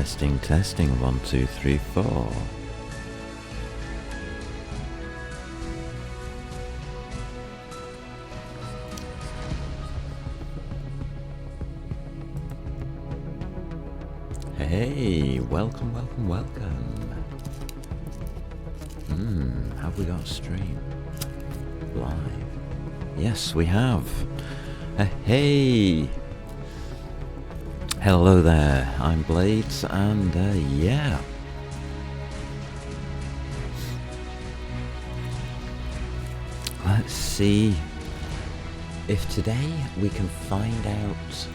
Testing, testing, 1, 2, 3, 4. Hey, welcome, welcome, welcome. Have we got a stream? Live? Yes, we have. Hey! Hello there, I'm Blades, and yeah. Let's see if today we can find out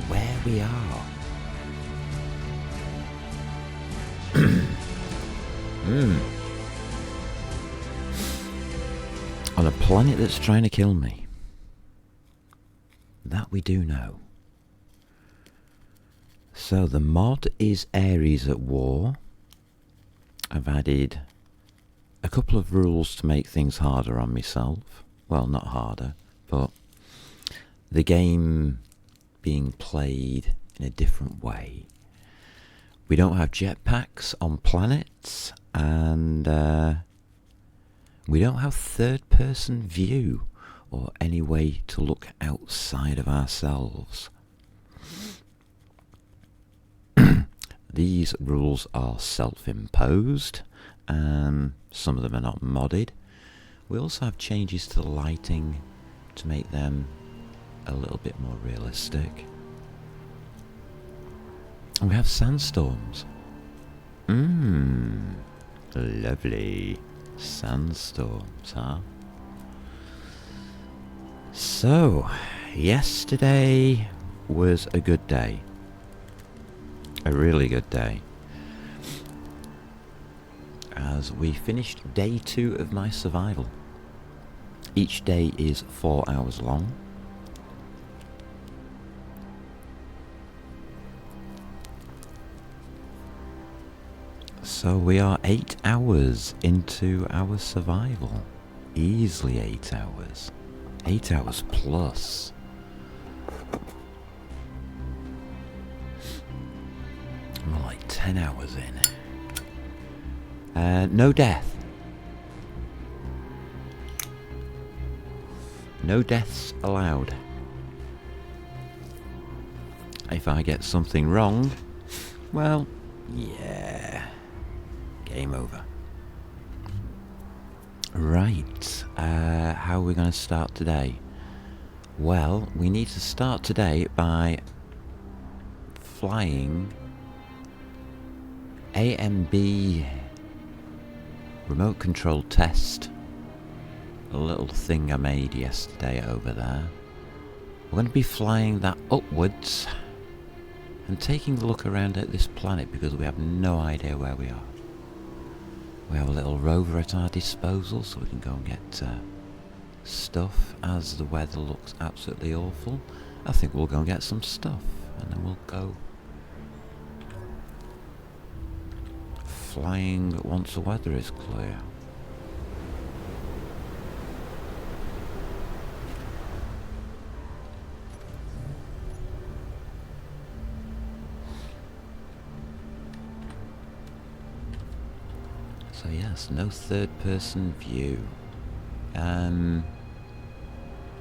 where we are. On a planet that's trying to kill me. That we do know. So the mod is Ares at War. I've added a couple of rules to make things harder on myself. Well, not harder, but the game being played in a different way. We don't have jetpacks on planets, and we don't have third-person view or any way to look outside of ourselves. These rules are self-imposed, and some of them are not modded. We also have changes to the lighting to make them a little bit more realistic. And we have sandstorms. Lovely. Sandstorms, huh? So, yesterday was a good day. A really good day. As we finished day 2 of my survival. Each day is 4 hours long. So we are 8 hours into our survival. Easily 8 hours. 8 hours plus. More like 10 hours in. No death. No deaths allowed. If I get something wrong, well, yeah. Game over. Right, how are we going to start today? Well, we need to start today by flying AMB remote control test. A little thing I made yesterday over there. We're going to be flying that upwards and taking a look around at this planet because we have no idea where we are. We have a little rover at our disposal so we can go and get stuff as the weather looks absolutely awful. I think we'll go and get some stuff and then we'll go flying once the weather is clear. So yes, no third-person view.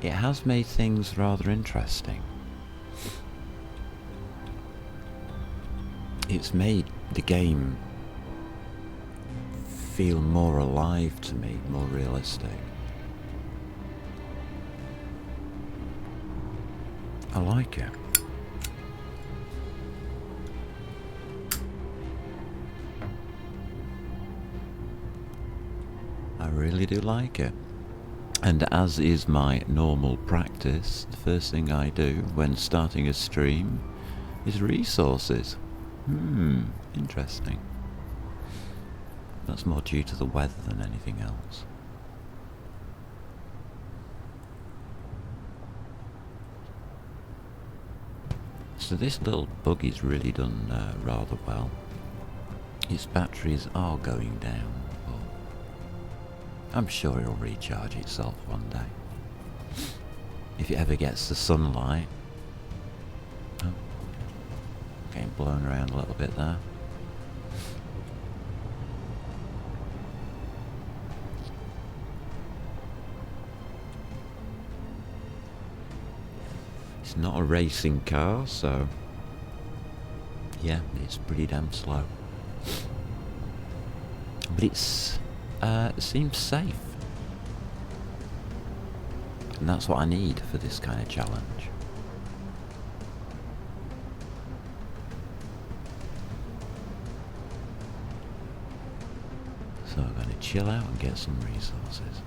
It has made things rather interesting. It's made the game feel more alive to me, more realistic. I like it. I really do like it. And as is my normal practice, the first thing I do when starting a stream is resources. Interesting. That's more due to the weather than anything else. So this little buggy's really done rather well. Its batteries are going down, but I'm sure it'll recharge itself one day. If it ever gets the sunlight. Oh. Getting blown around a little bit there. It's not a racing car, so yeah, it's pretty damn slow. But it seems safe. And that's what I need for this kind of challenge. So I'm going to chill out and get some resources.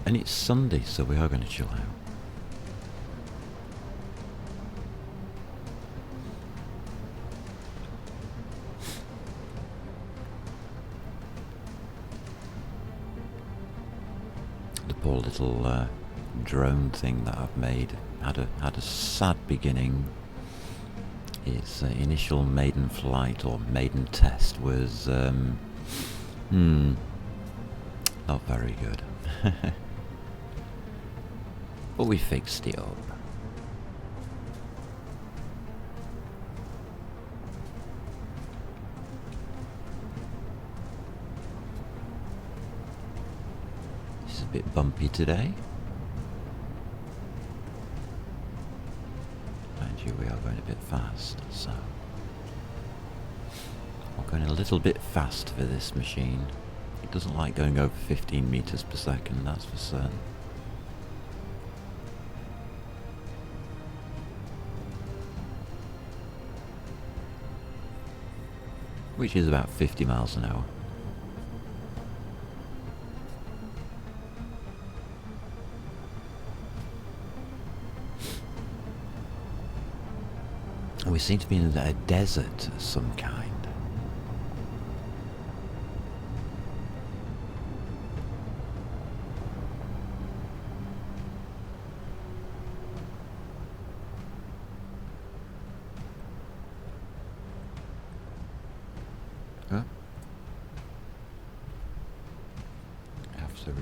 And it's Sunday, so we are going to chill out. The poor little drone thing that I've made had a sad beginning. Its initial maiden flight or maiden test was not very good. But we fixed it up. It's a bit bumpy today. Mind you, we are going a bit fast, so we're going a little bit fast for this machine. It doesn't like going over 15 meters per second, that's for certain. Which is about 50 miles an hour. And we seem to be in a desert of some kind.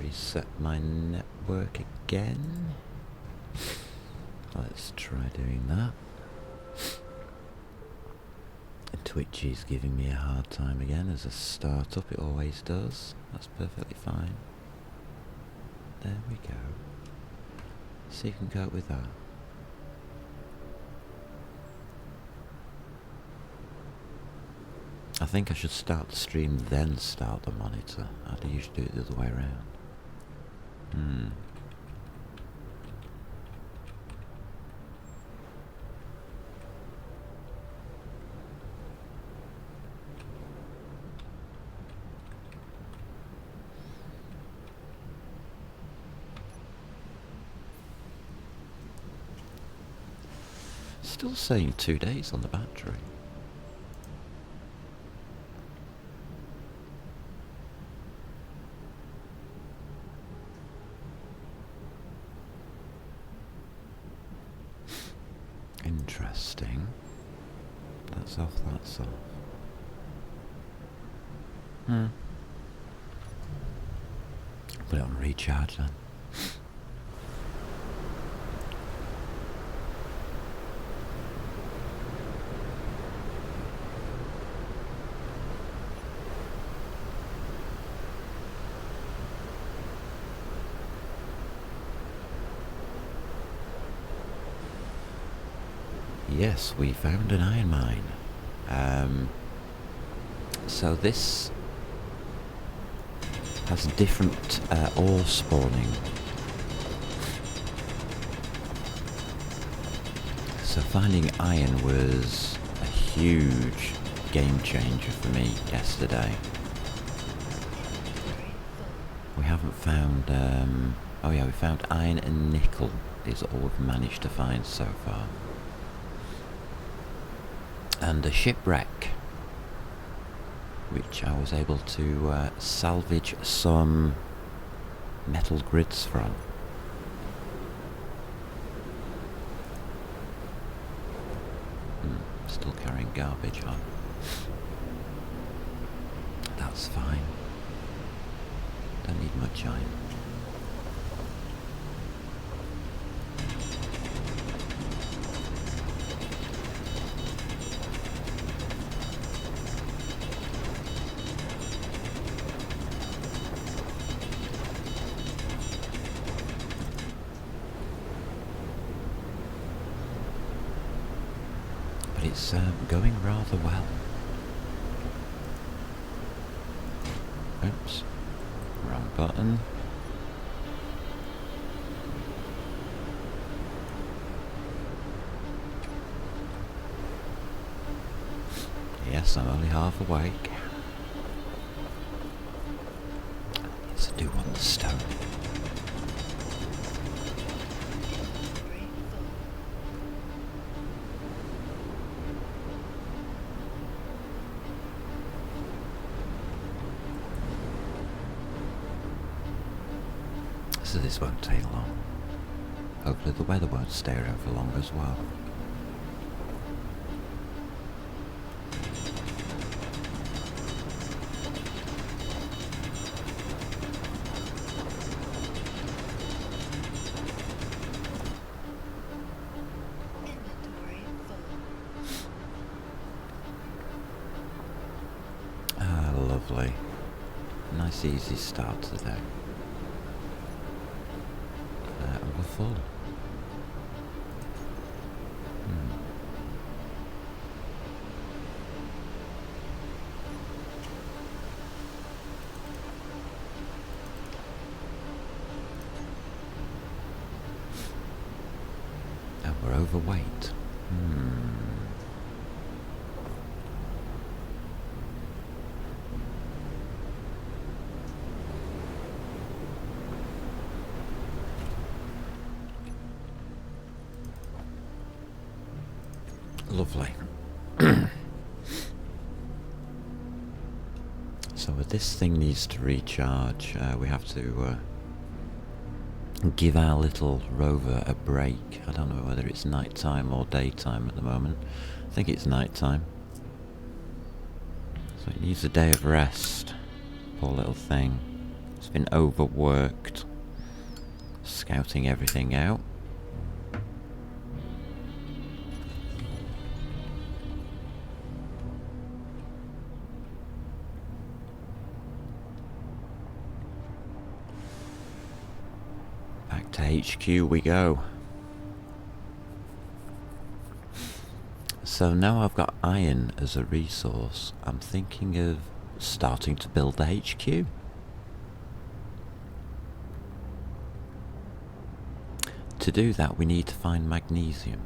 Reset my network again. Let's try doing that. Twitch is giving me a hard time again as a startup, it always does. That's perfectly fine. There we go. See if you can cope with that. I think I should start the stream, then start the monitor. I'd usually do it the other way around. Still saying 2 days on the battery. Interesting. That's off, that's off. Put it on recharge then. Yes, we found an iron mine. So this has different ore spawning. So finding iron was a huge game changer for me yesterday. We haven't found, oh yeah, we found iron and nickel is all we've managed to find so far. And a shipwreck, which I was able to salvage some metal grids from. Still carrying garbage on. That's fine. Don't need much iron. But it's going rather well. Oops. Wrong button. Yes, I'm only half awake. Yes, I do want the stone. So this won't take long. Hopefully the weather won't stay around for long as well. Ah, lovely. Nice easy start to the day. And we're full. And we're overweight. Lovely. So this thing needs to recharge. We have to give our little rover a break. I don't know whether it's nighttime or daytime at the moment. I think it's nighttime. So it needs a day of rest. Poor little thing. It's been overworked, scouting everything out. Back to HQ we go. So now I've got iron as a resource, I'm thinking of starting to build the HQ. To do that we need to find magnesium.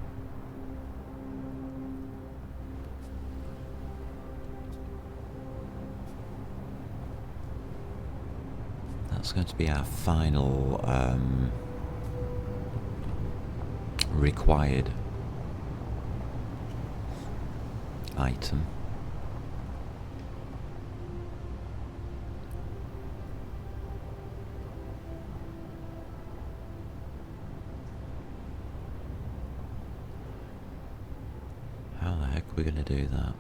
That's going to be our final required item. How the heck are we going to do that?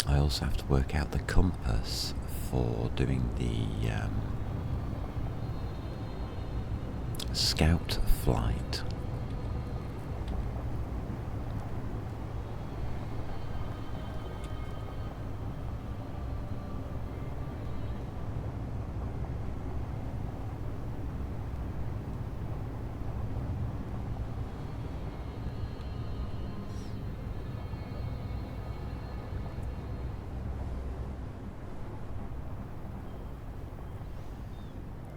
I also have to work out the compass for doing the scout flight.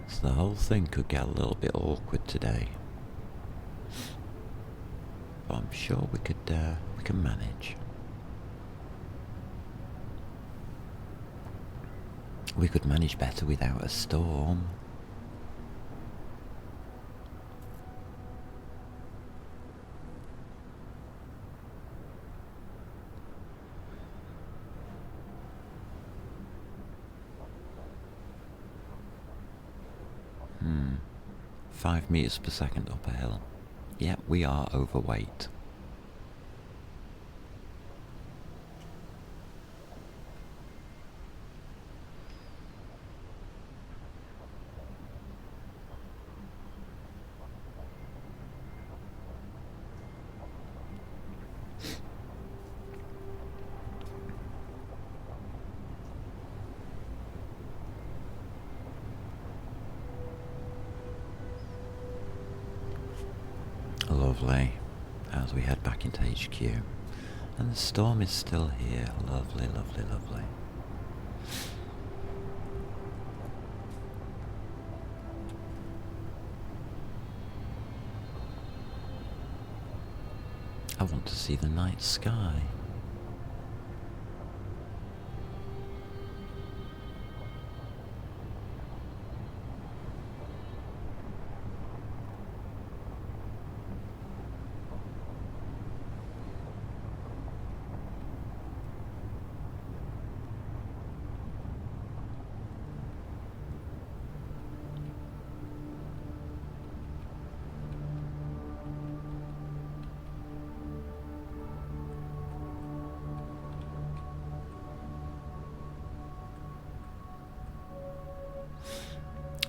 So the whole thing could get a little bit awkward today, but I'm sure we can manage. We could manage better without a storm. Hmm. 5 meters per second up a hill. Yeah, we are overweight. Lovely. As we head back into HQ. And the storm is still here. Lovely, lovely, lovely. I want to see the night sky.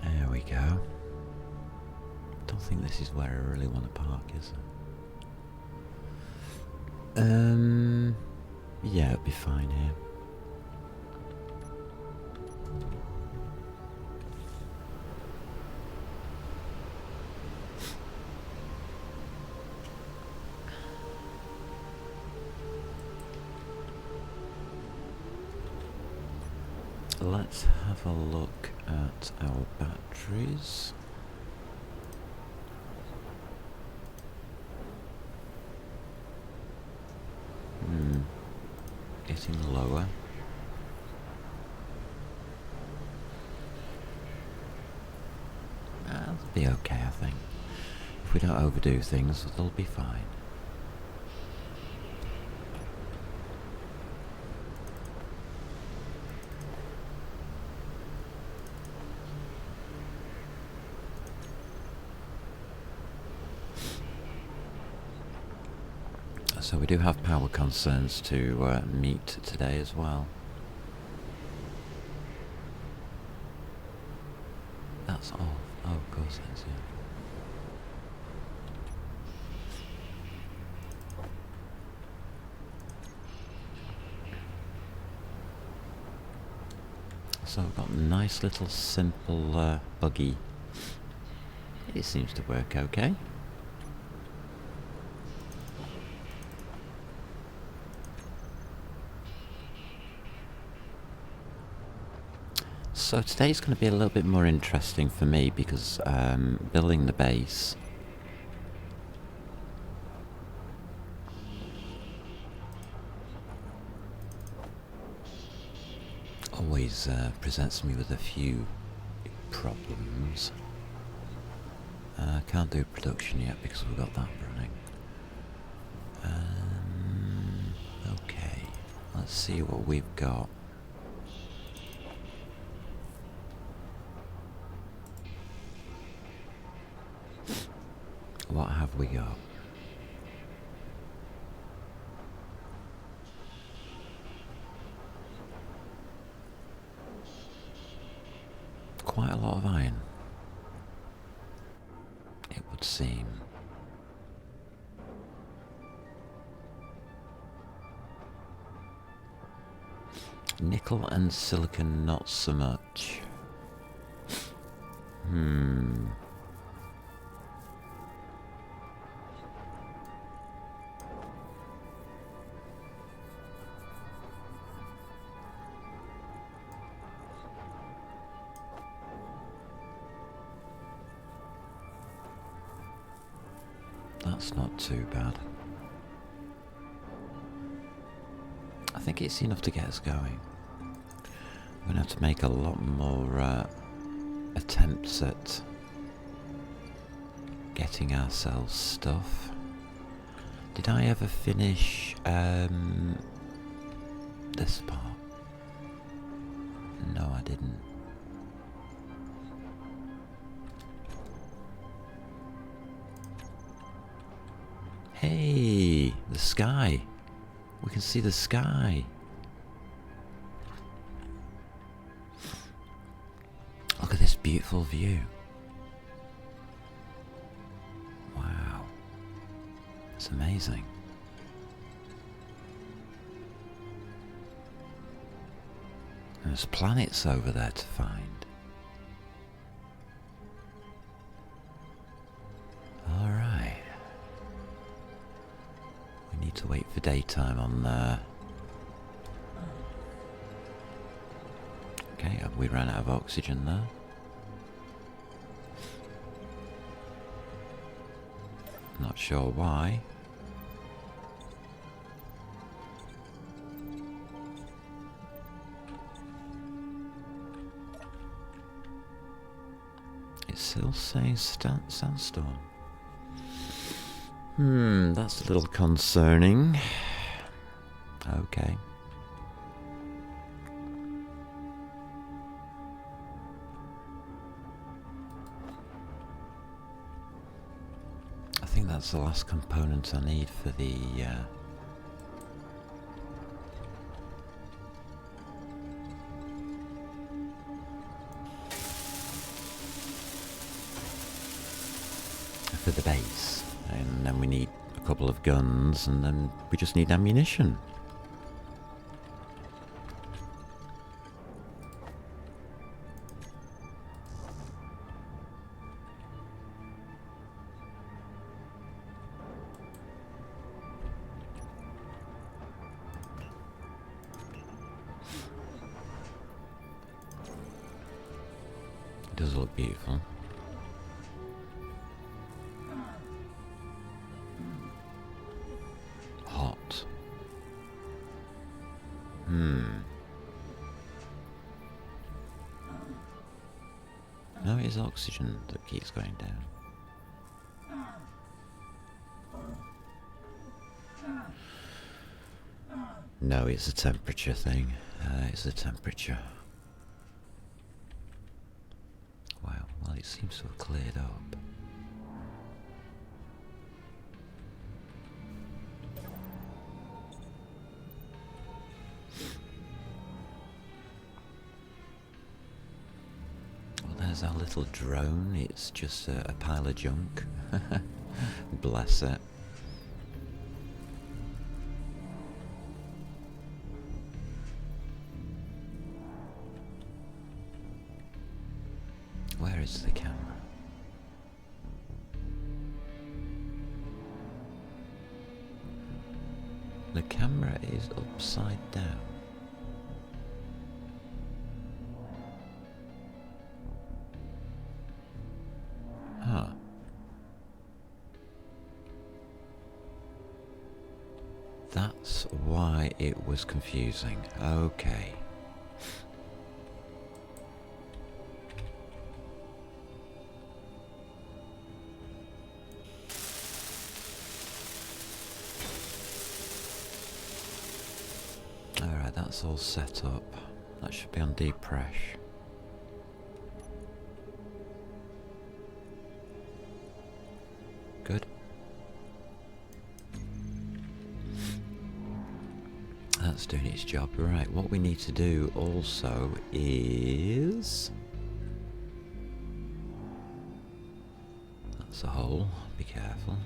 There we go. Don't think this is where I really want to park, is it? Yeah, it'll be fine here. Let's have a look at our batteries. Getting lower. That'll be okay, I think. If we don't overdo things, they'll be fine. So we do have power concerns to meet today as well. That's off. Oh, of course it is, yeah. So we've got a nice little simple buggy. It seems to work okay. So today's going to be a little bit more interesting for me because building the base always presents me with a few problems. Can't do production yet because we've got that running. Okay, let's see what we've got. What have we got? Quite a lot of iron, it would seem. Nickel and silicon, not so much. That's not too bad. I think it's enough to get us going. We're going to have to make a lot more attempts at getting ourselves stuff. Did I ever finish this part? No, I didn't. Hey, the sky. We can see the sky. Look at this beautiful view. Wow. It's amazing. And there's planets over there to find. Alright. We need to wait for daytime on there. Okay, we ran out of oxygen there. Not sure why. It's still saying sandstorm. That's a little concerning. Okay. I think that's the last component I need for the base, and then we need a couple of guns, and then we just need ammunition. It does look beautiful. Hot. No, it is oxygen that keeps going down. No, it's a temperature thing. It's the temperature. Wow, well, it seems to have cleared up. Well, there's our little drone. It's just a pile of junk. Bless it. Where is the camera? The camera is upside down. Huh. That's why it was confusing. Okay. Alright, that's all set up. That should be on deep pressure. Good. That's doing its job. Right, what we need to do also is... That's a hole. Be careful.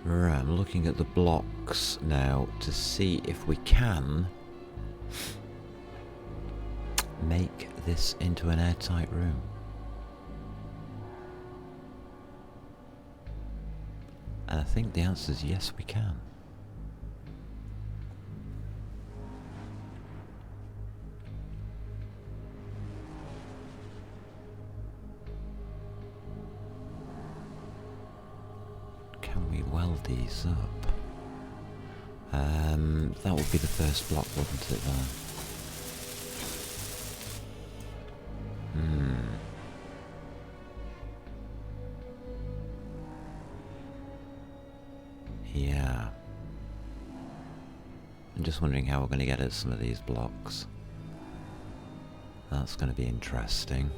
Right, I'm looking at the blocks now to see if we can make this into an airtight room. And I think the answer is yes, we can. Can we weld these up? That would be the first block, wouldn't it, there? Yeah. I'm just wondering how we're going to get at some of these blocks. That's going to be interesting.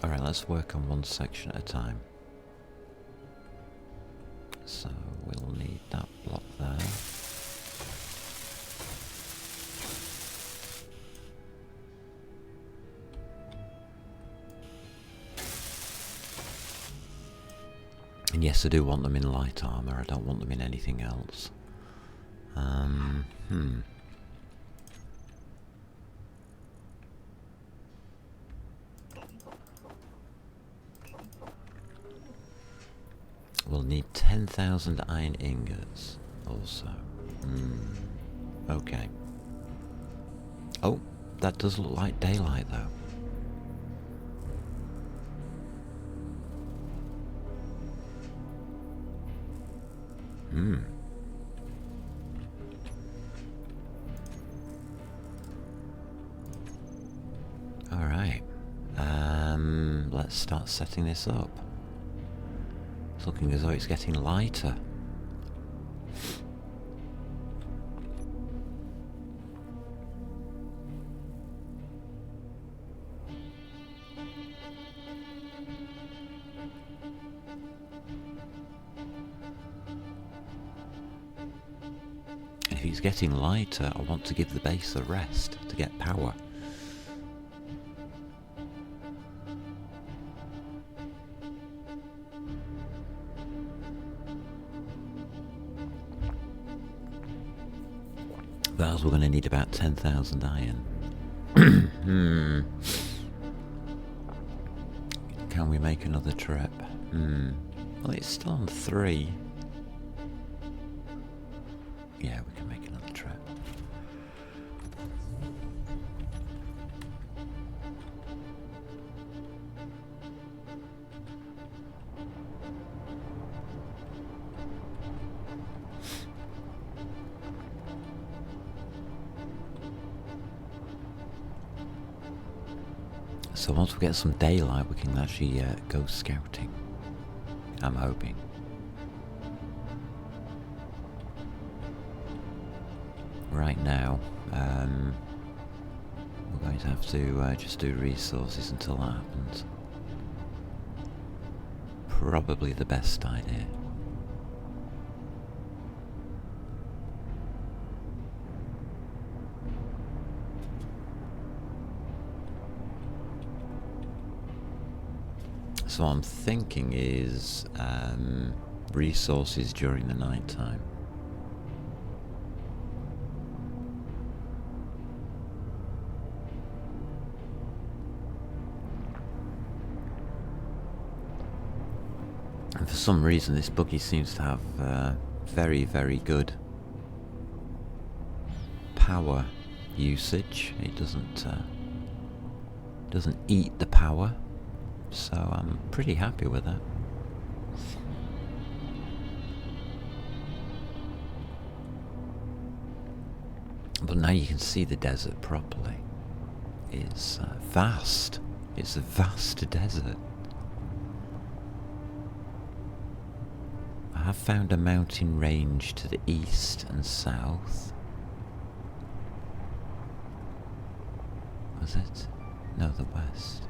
Alright, let's work on one section at a time. So we'll need that block there. And yes, I do want them in light armor. I don't want them in anything else. We'll need 10,000 iron ingots also. Okay. Oh, that does look like daylight though. Alright. Let's start setting this up. It's looking as though it's getting lighter. If it's getting lighter, I want to give the base a rest to get power. But we're going to need about 10,000 iron. Can we make another trip? Well, it's still on 3. Yeah, we can make another trip. So once we get some daylight, we can actually go scouting. I'm hoping. Right now, we're going to have to just do resources until that happens. Probably the best idea. So what I'm thinking is resources during the night time. And for some reason this buggy seems to have very, very good power usage. It doesn't eat the power. So I'm pretty happy with that. But now you can see the desert properly. It's vast. It's a vast desert. I have found a mountain range to the east and south. Was it? No, the west.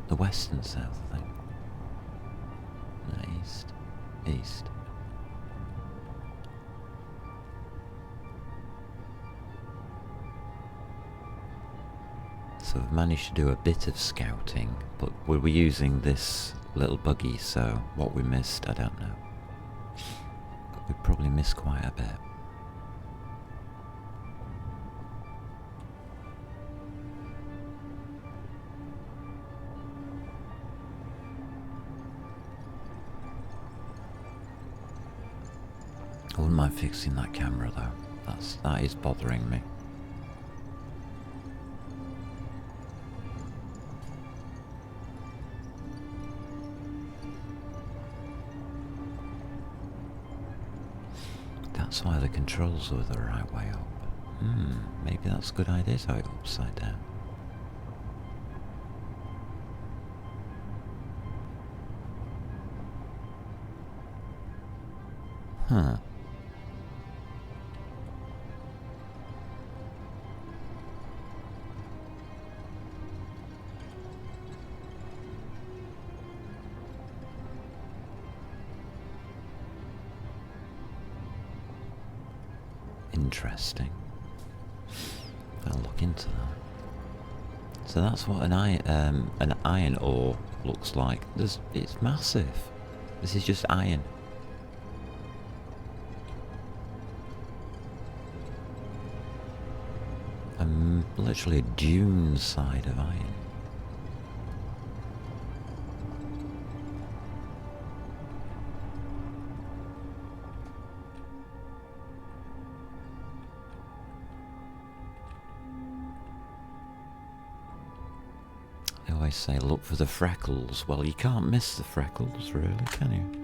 The west and south, I think. No, east. East. So we've managed to do a bit of scouting, but we were using this little buggy, so what we missed, I don't know. We probably missed quite a bit. I wouldn't mind fixing that camera though. That is bothering me. That's why the controls were the right way up. Maybe that's a good idea to have it upside down. Huh. Interesting. I'll look into that. So that's what an iron ore looks like. It's massive. This is just iron. Literally a dune side of iron. They always say look for the freckles. Well, you can't miss the freckles, really, can you?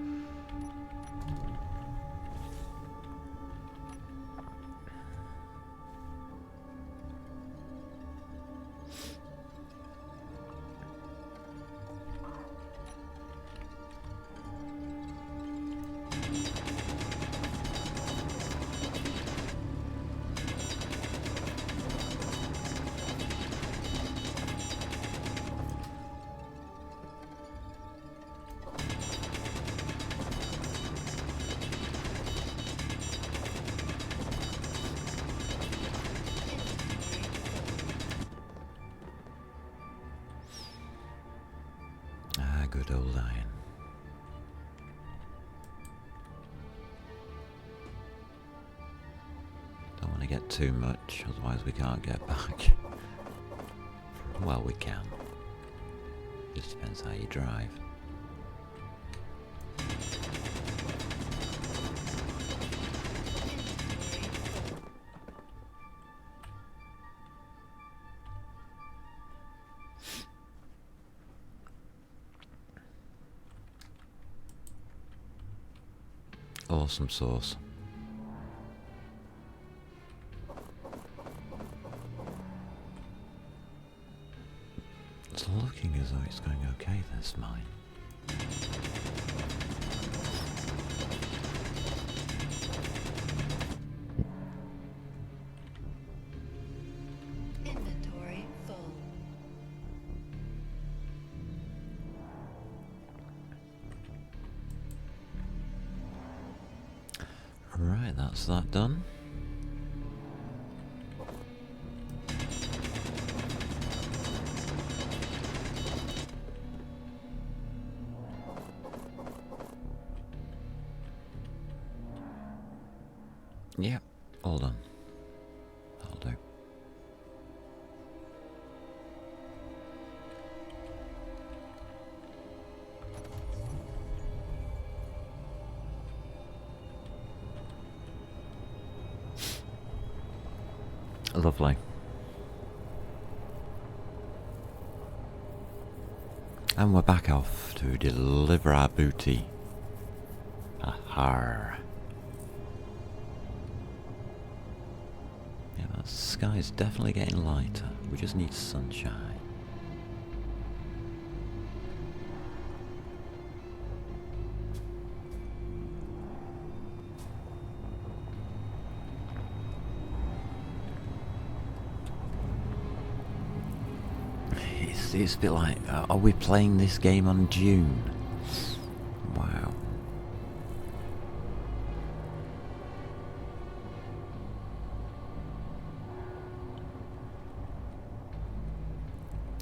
Good old iron. Don't want to get too much, otherwise we can't get back. Well, we can. Just depends how you drive. Awesome sauce. It's looking as though it's going okay, this mine. Inventory full. Right, that's that done. Yep, all done. That'll do. Lovely. And we're back off to deliver our booty. Aha. Yeah, the sky's definitely getting lighter. We just need sunshine. It's a bit like, are we playing this game on Dune? Wow.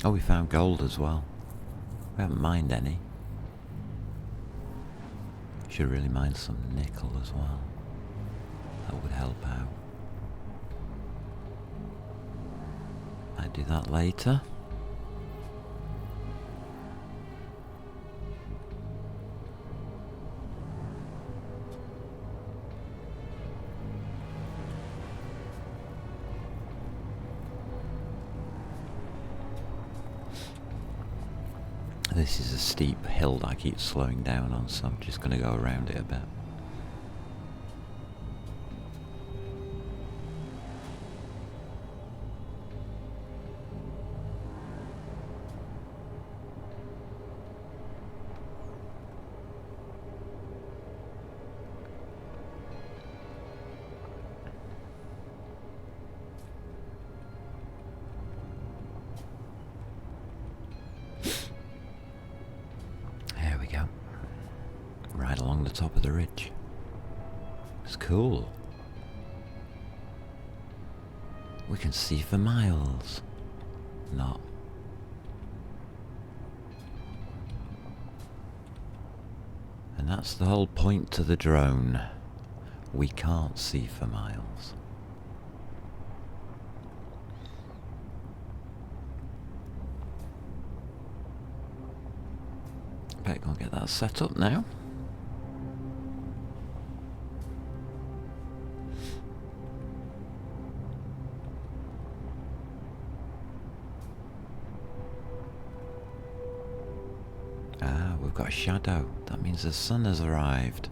Oh, we found gold as well. We haven't mined any. Should really mine some nickel as well. That would help out. Might do that later. This is a steep hill that I keep slowing down on, so I'm just going to go around it a bit. Right along the top of the ridge. It's cool. We can see for miles. Not. And that's the whole point to the drone. We can't see for miles. Better go and get that set up now. Ah, we've got a shadow. That means the sun has arrived.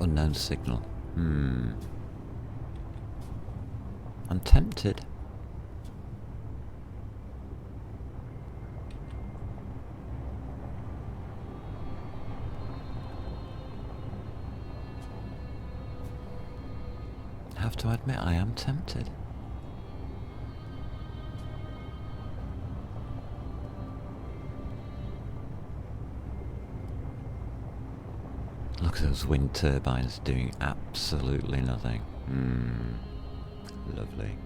Unknown signal. I'm tempted. I have to admit, I am tempted. Look at those wind turbines doing absolutely nothing. Lovely.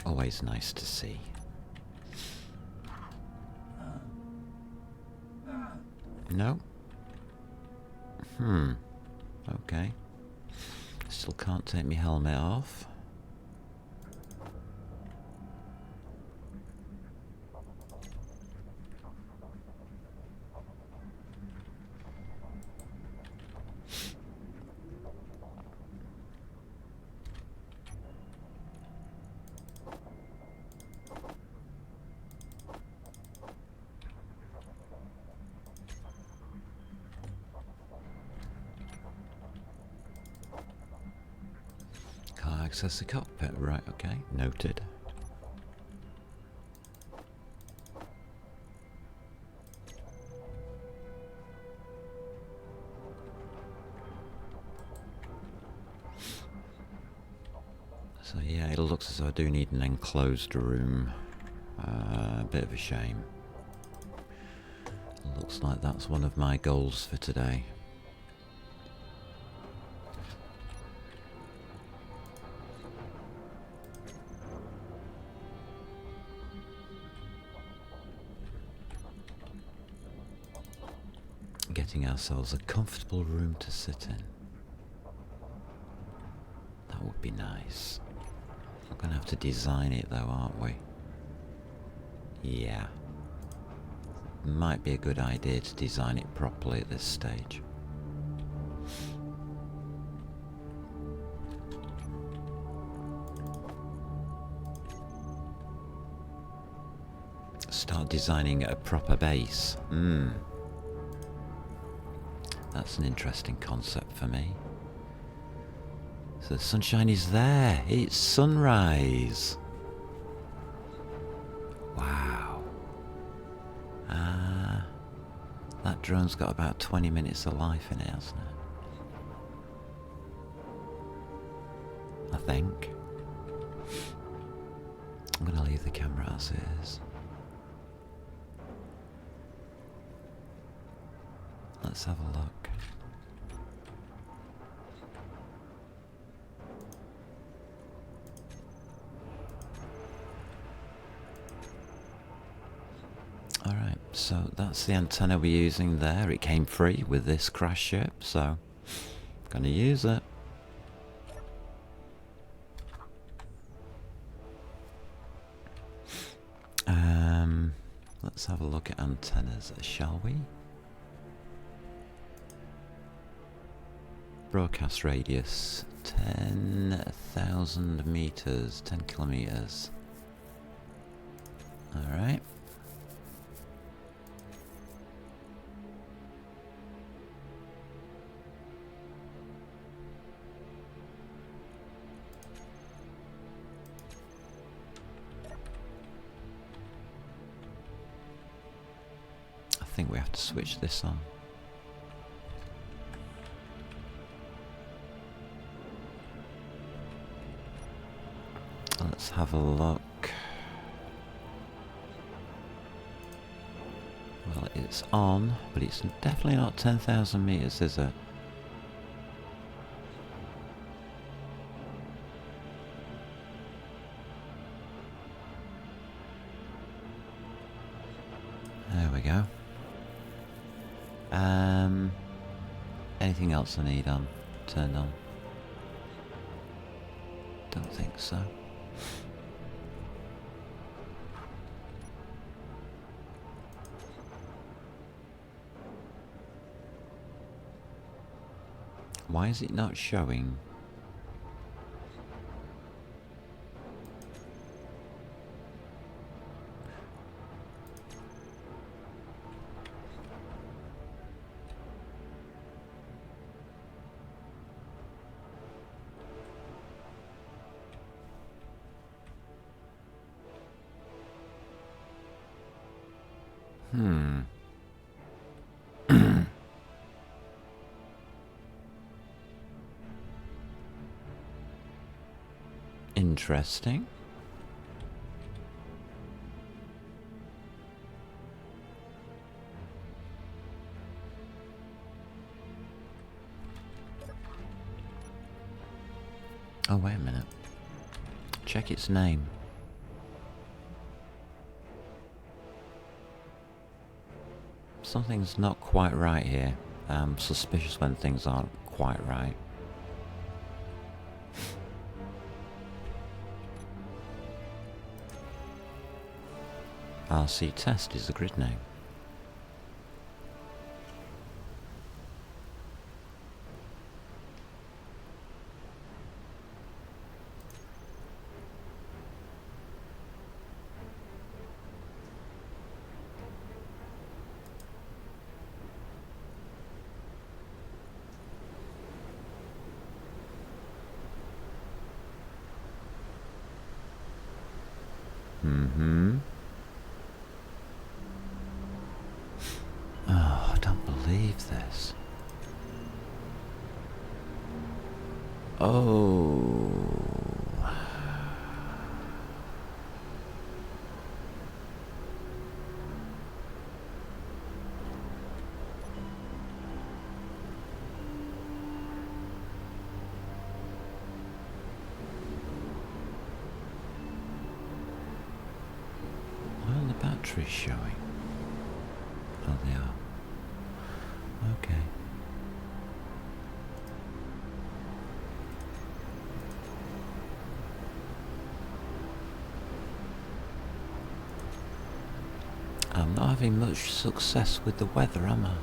Always nice to see. No? Okay. Still can't take my helmet off. Access the cockpit, right, okay, noted. So yeah, it looks as though I do need an enclosed room. A bit of a shame. Looks like that's one of my goals for today. Getting ourselves a comfortable room to sit in. That would be nice. We're going to have to design it though, aren't we? Yeah. Might be a good idea to design it properly at this stage. Start designing a proper base. That's an interesting concept for me. So the sunshine is there. It's sunrise. Wow. That drone's got about 20 minutes of life in it, hasn't it? I think. I'm going to leave the camera as is. Let's have a look. Alright, so that's the antenna we're using there. It came free with this crash ship, so I'm going to use it. Let's have a look at antennas, shall we? Broadcast radius 10,000 meters, 10 kilometers. Alright. think we have to switch this on. Let's have a look. Well, it's on, but it's definitely not 10,000 meters, is it? There we go. Anything else I need on? Turned on? Don't think so. Why is it not showing? Interesting. Oh, wait a minute. Check its name. Something's not quite right here. I'm suspicious when things aren't quite right. RC test is the grid name. Oh, I don't believe this. Oh. Well, the battery's showing. Oh, they are. Okay. I'm not having much success with the weather, am I?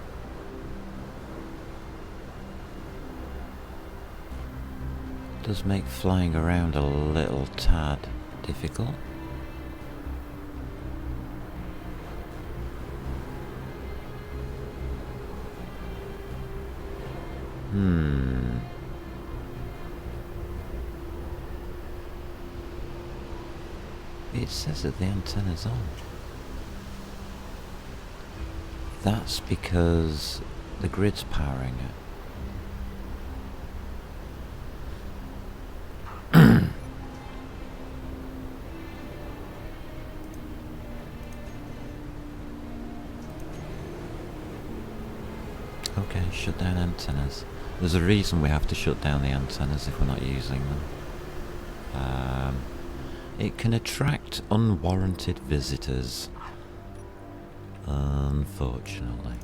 Does make flying around a little tad difficult. It says that the antenna's on. That's because the grid's powering it. Okay, shut down antennas. There's a reason we have to shut down the antennas if we're not using them. It can attract unwarranted visitors, unfortunately.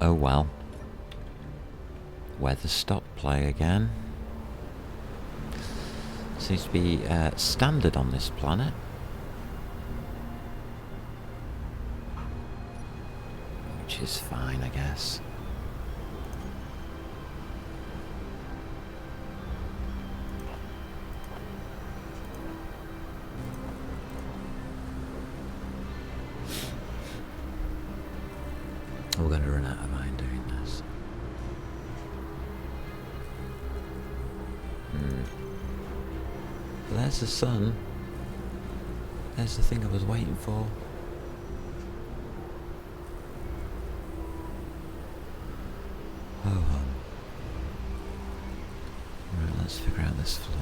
Oh well. Weather stop play again. Seems to be standard on this planet. Which is fine, I guess. We're going to run out of iron doing this. But there's the sun. There's the thing I was waiting for. Oh, right, let's figure out this floor.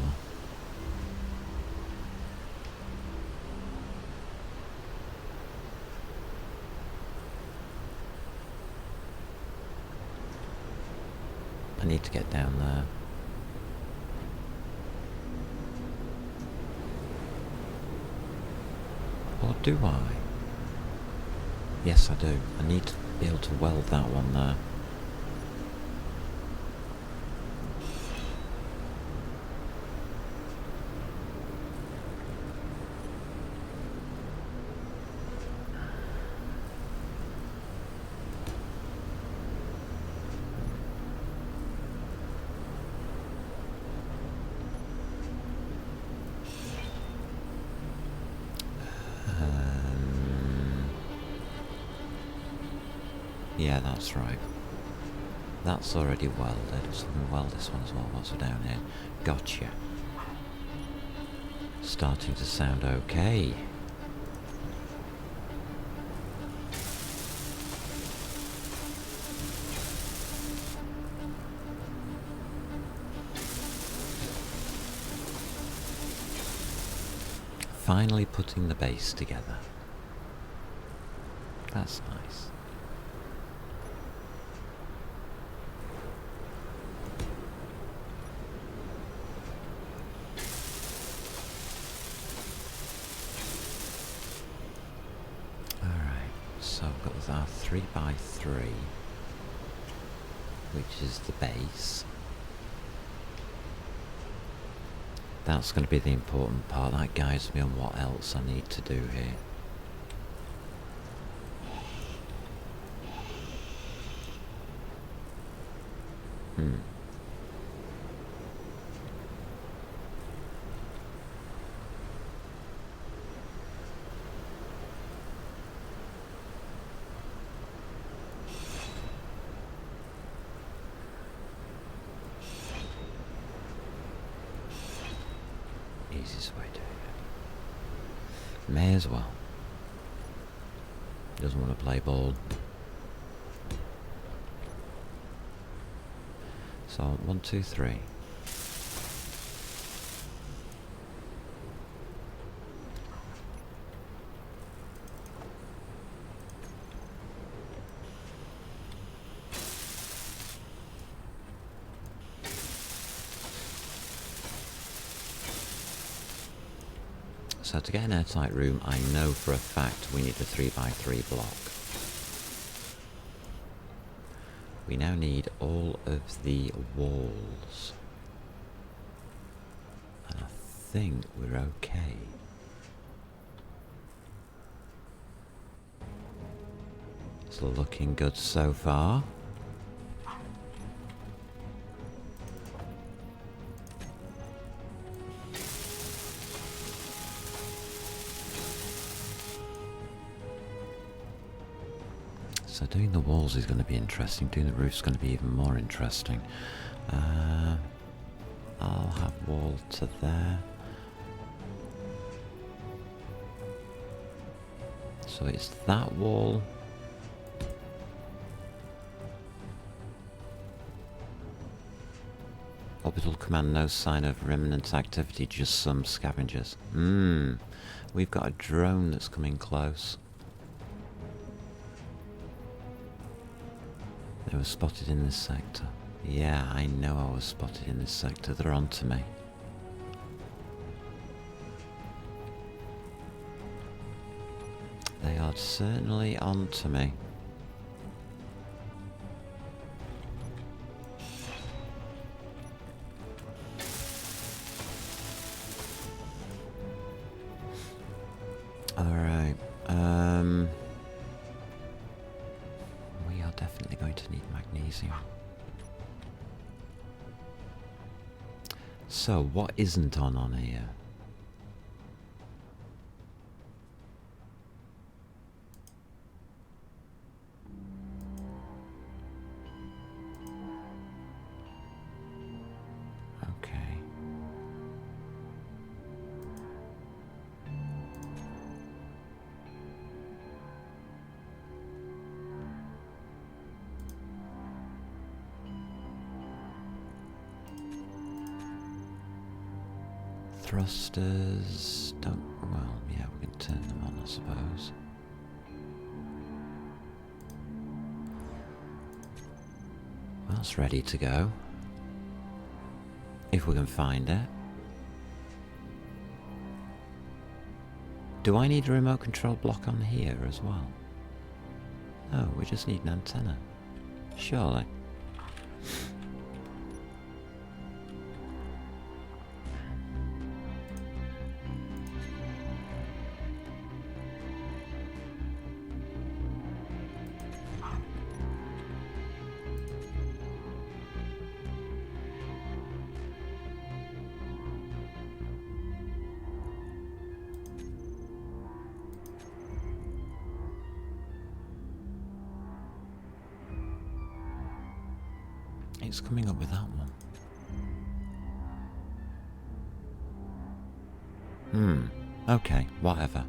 I need to get down there. Or do I? Yes, I do. I need to be able to weld that one there. Yeah, that's right. That's already welded, so we weld this one as well whilst we're down here. Gotcha. Starting to sound okay. Finally putting the base together. That's nice. So I've got our 3x3, which is the base. That's going to be the important part. That guides me on what else I need to do here. Easiest way to do it. May as well. Doesn't want to play ball. So 1, 2, 3. So to get an airtight room, I know for a fact we need a 3x3 block. We now need all of the walls. And I think we're okay. It's looking good so far. So doing the walls is going to be interesting, doing the roof's going to be even more interesting. I'll have wall to there. So it's that wall. Orbital command, no sign of remnant activity, just some scavengers. We've got a drone that's coming close. They were spotted in this sector. Yeah, I know I was spotted in this sector. They're onto me. They are certainly onto me. Alright, we are definitely going to need magnesium. So, what isn't on here? thrusters don't... well, yeah, we can turn them on, I suppose. Well, it's ready to go. If we can find it. Do I need a remote control block on here as well? No, we just need an antenna. Surely. It's coming up with that one. Okay, whatever.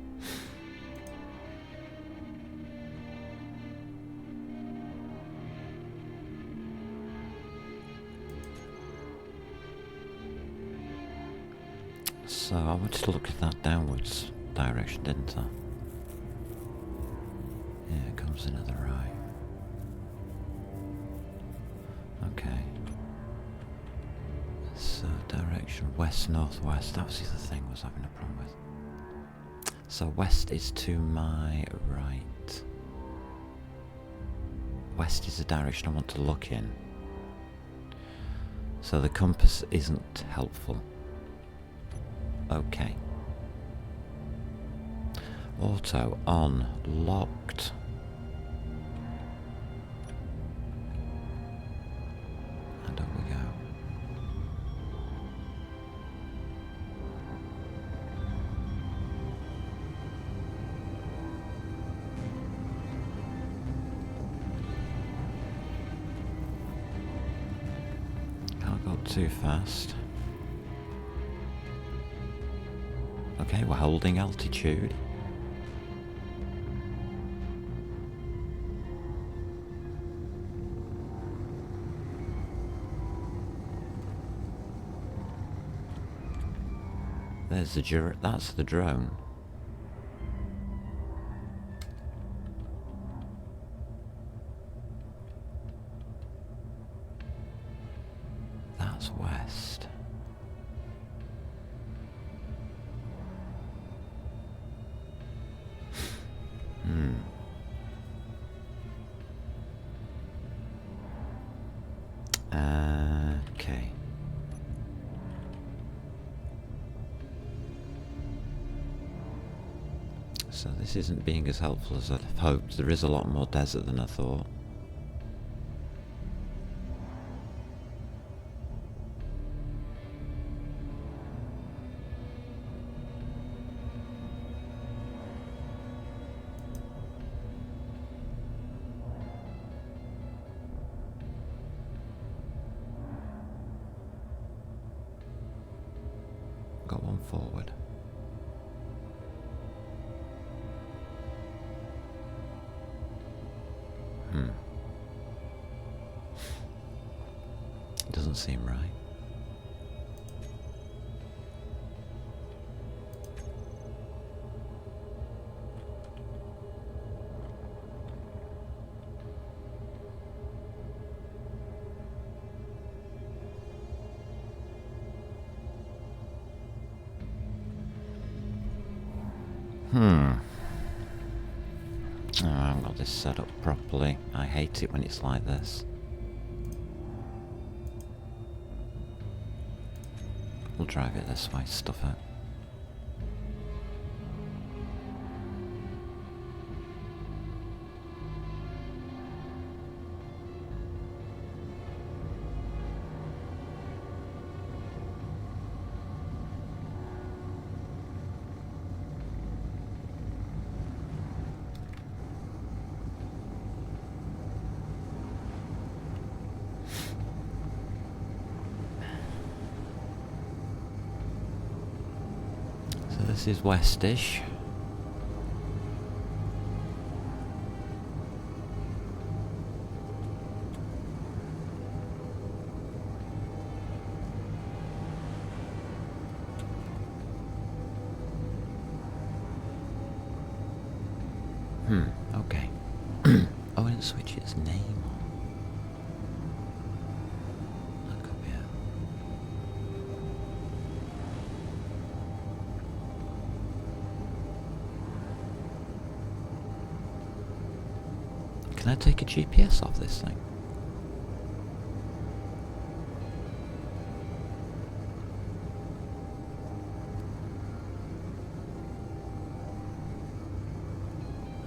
So I wanted to look at that downwards direction, didn't I? Yeah, it comes in at the right. Okay. So direction west-northwest. That was the other thing I was having a problem with. So west is to my right. West is the direction I want to look in. So the compass isn't helpful. Okay. Auto on, locked. And up we go. Can't go too fast. Okay, we're holding altitude. There's the that's the drone. That's west. Okay. So this isn't being as helpful as I'd hoped. There is a lot more desert than I thought. Got one forward. Doesn't seem right. Oh, I haven't got this set up properly. I hate it when it's like this. We'll drive it this way, stuff it. This is westish. Okay. Oh, and switch its name on. That could be it. Can I take a GPS off this thing?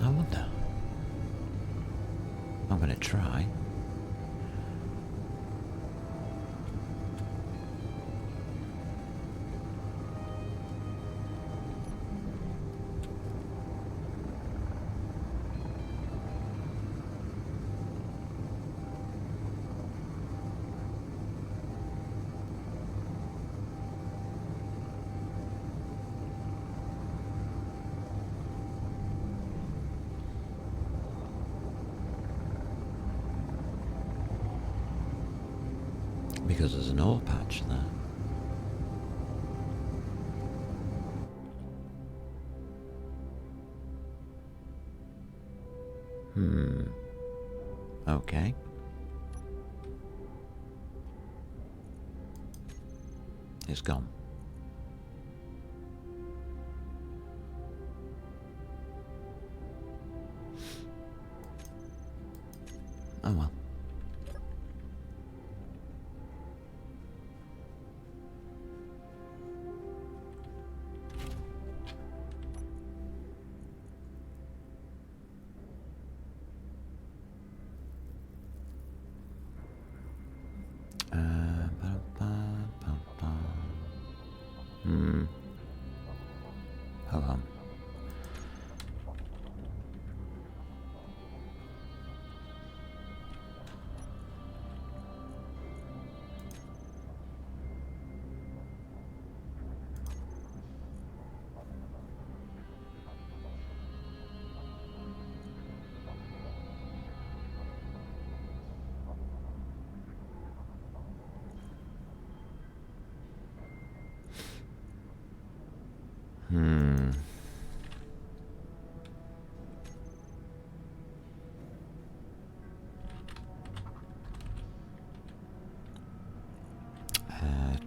I wonder. I'm going to try. Because there's an ore patch there. Okay. It's gone. Oh well. Hold on.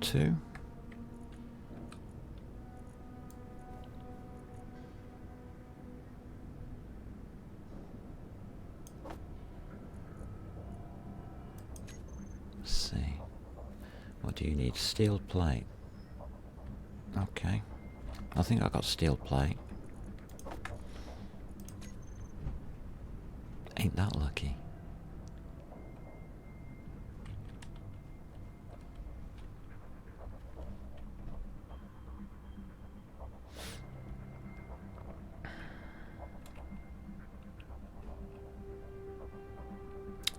Two. Let's see. What do you need? Steel plate. Okay. I think I got steel plate. Ain't that lucky?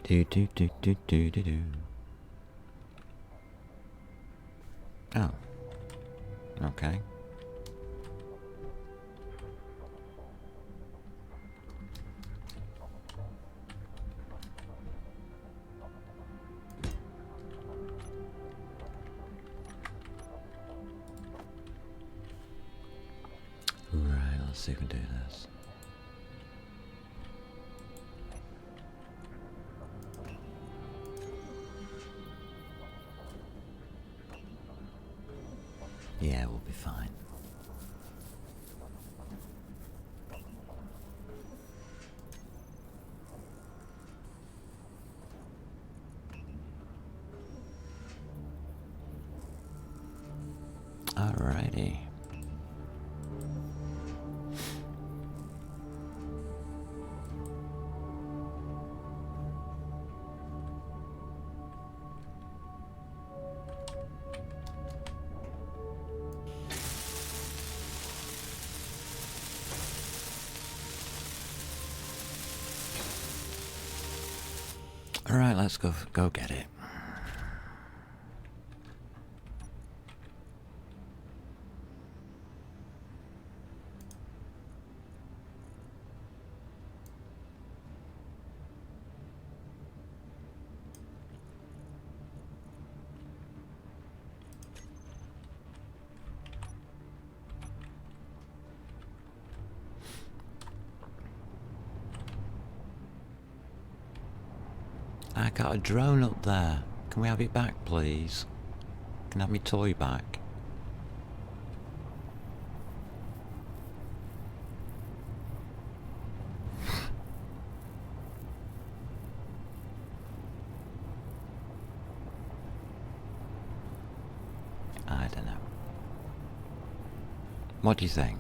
Do do do do do do do. Oh. Okay. Right, let's see if we can do this. Yeah, we'll be fine. Alrighty. Alright, let's go get it. I got a drone up there. Can we have it back, please? Can I have my toy back? I don't know. What do you think?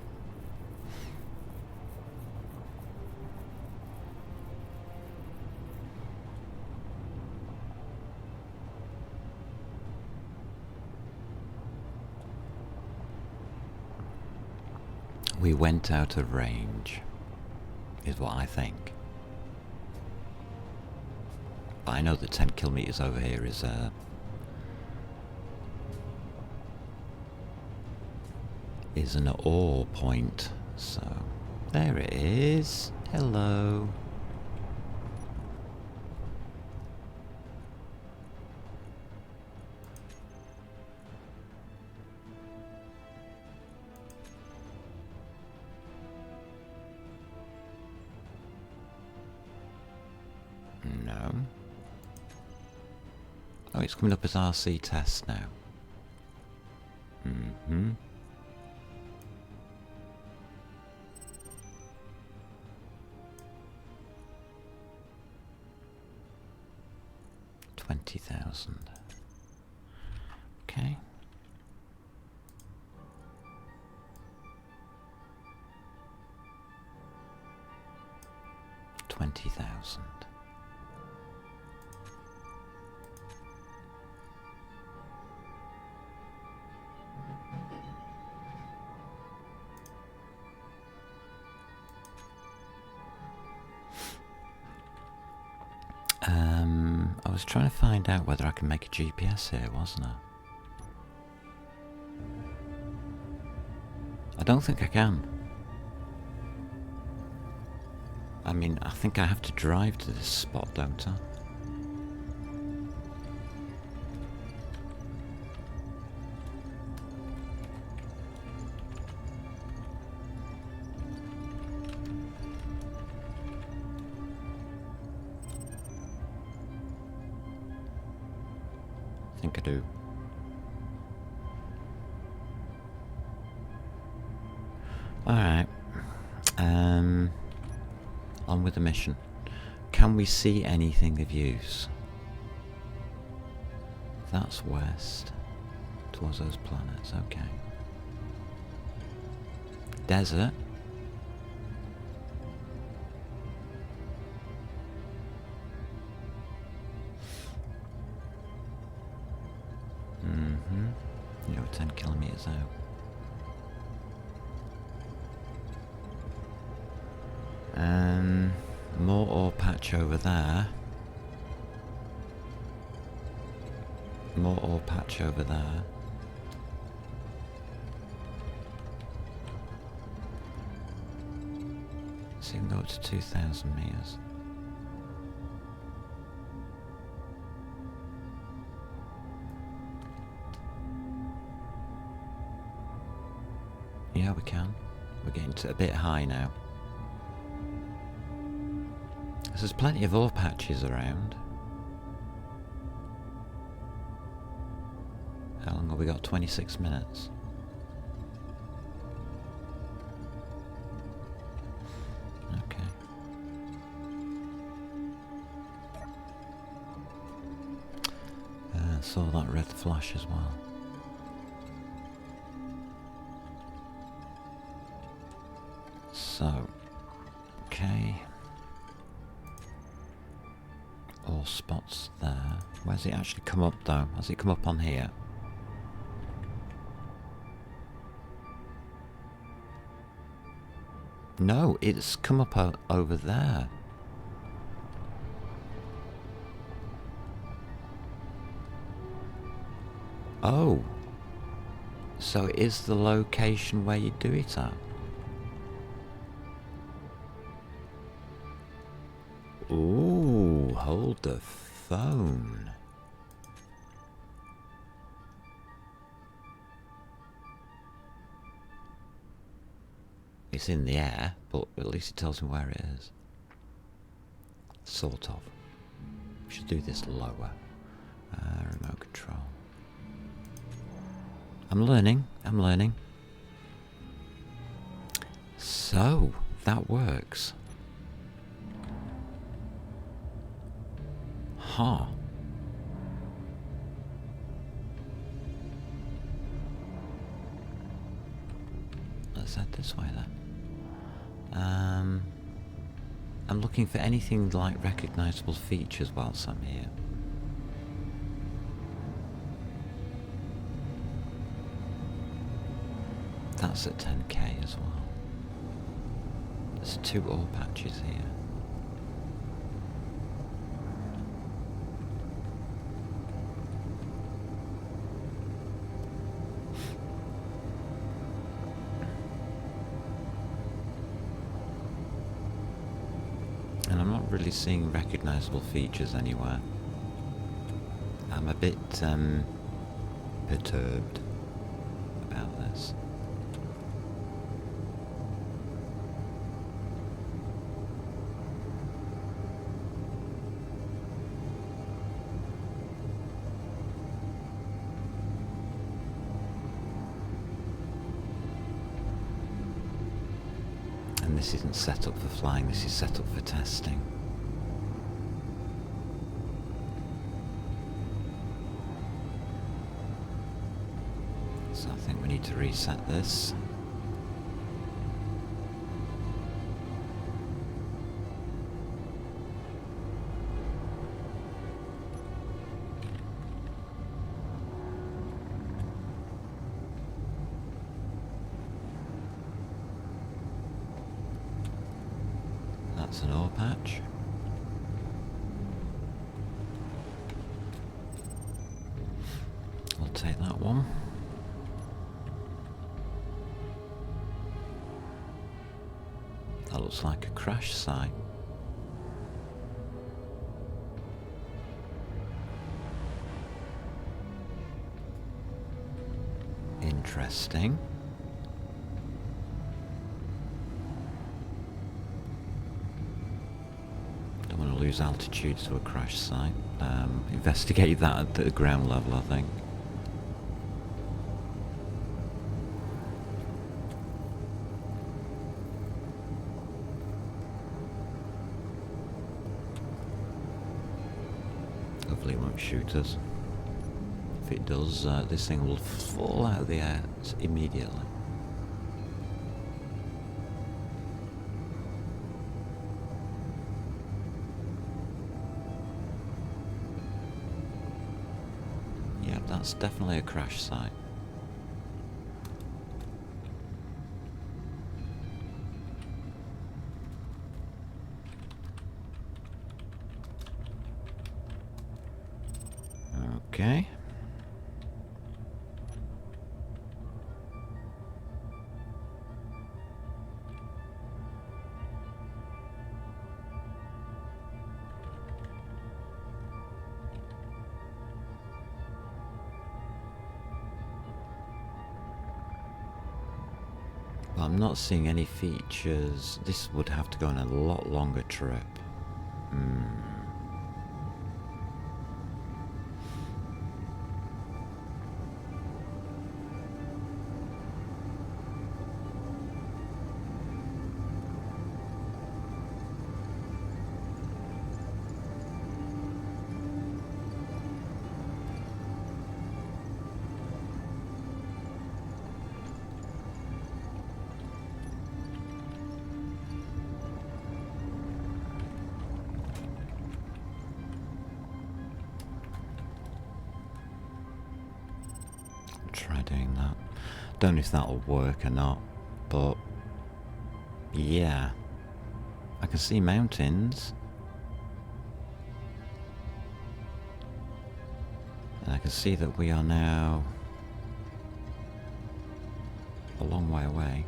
We went out of range, is what I think. But I know that 10 kilometers over here is an ore point. So there it is. Hello. No. Oh, it's coming up as RC test now. Mm-hmm. $20,000. Okay. $20,000. I was trying to find out whether I can make a GPS here, wasn't I? I don't think I can. I mean, I think I have to drive to this spot, don't I? I think I do. Alright. On with the mission. Can we see anything of use? That's west. Towards those planets, okay. Desert. You're 10 kilometers out. More ore patch over there. More ore patch over there. So you can go up to 2,000 meters. Yeah, we can. We're getting to a bit high now. There's plenty of ore patches around. How long have we got? 26 minutes. Okay. Saw that red flash as well. So, okay. All spots there. Where's it actually come up though? Has it come up on here? No, it's come up over there. Oh. So it is the location where you do it at? Ooh, hold the phone. It's in the air, but at least it tells me where it is. Sort of. should do this lower. Remote control. I'm learning. So, that works. Huh. Let's head this way then. I'm looking for anything like recognisable features whilst I'm here. That's at 10k as well. There's 2 ore patches here. And I'm not really seeing recognisable features anywhere. I'm a bit perturbed about this. And this isn't set up for flying, this is set up for testing. So I think we need to reset this. That's an ore patch. I'll take that one. That looks like a crash site. Interesting. Don't want to lose altitude to a crash site. Investigate that at the ground level, I think. Hopefully it won't shoot us. If it does, this thing will fall out of the air immediately. Yeah, that's definitely a crash site. Okay. Well, I'm not seeing any features. This would have to go on a lot longer trip. Try doing that. Don't know if that'll work or not, but yeah, I can see mountains, and I can see that we are now a long way away.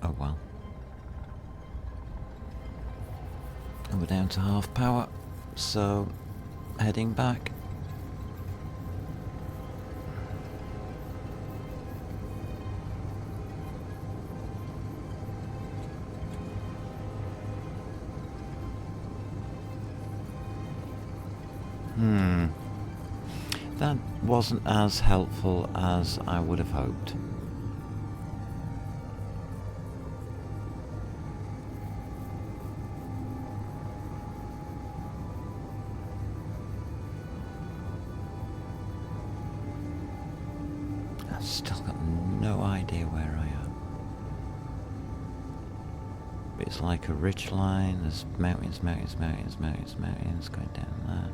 Oh well. And we're down to half power, so heading back. that wasn't as helpful as I would have hoped. I've still got no idea where I am. It's like a ridge line. There's mountains, mountains, mountains, mountains, mountains going down there,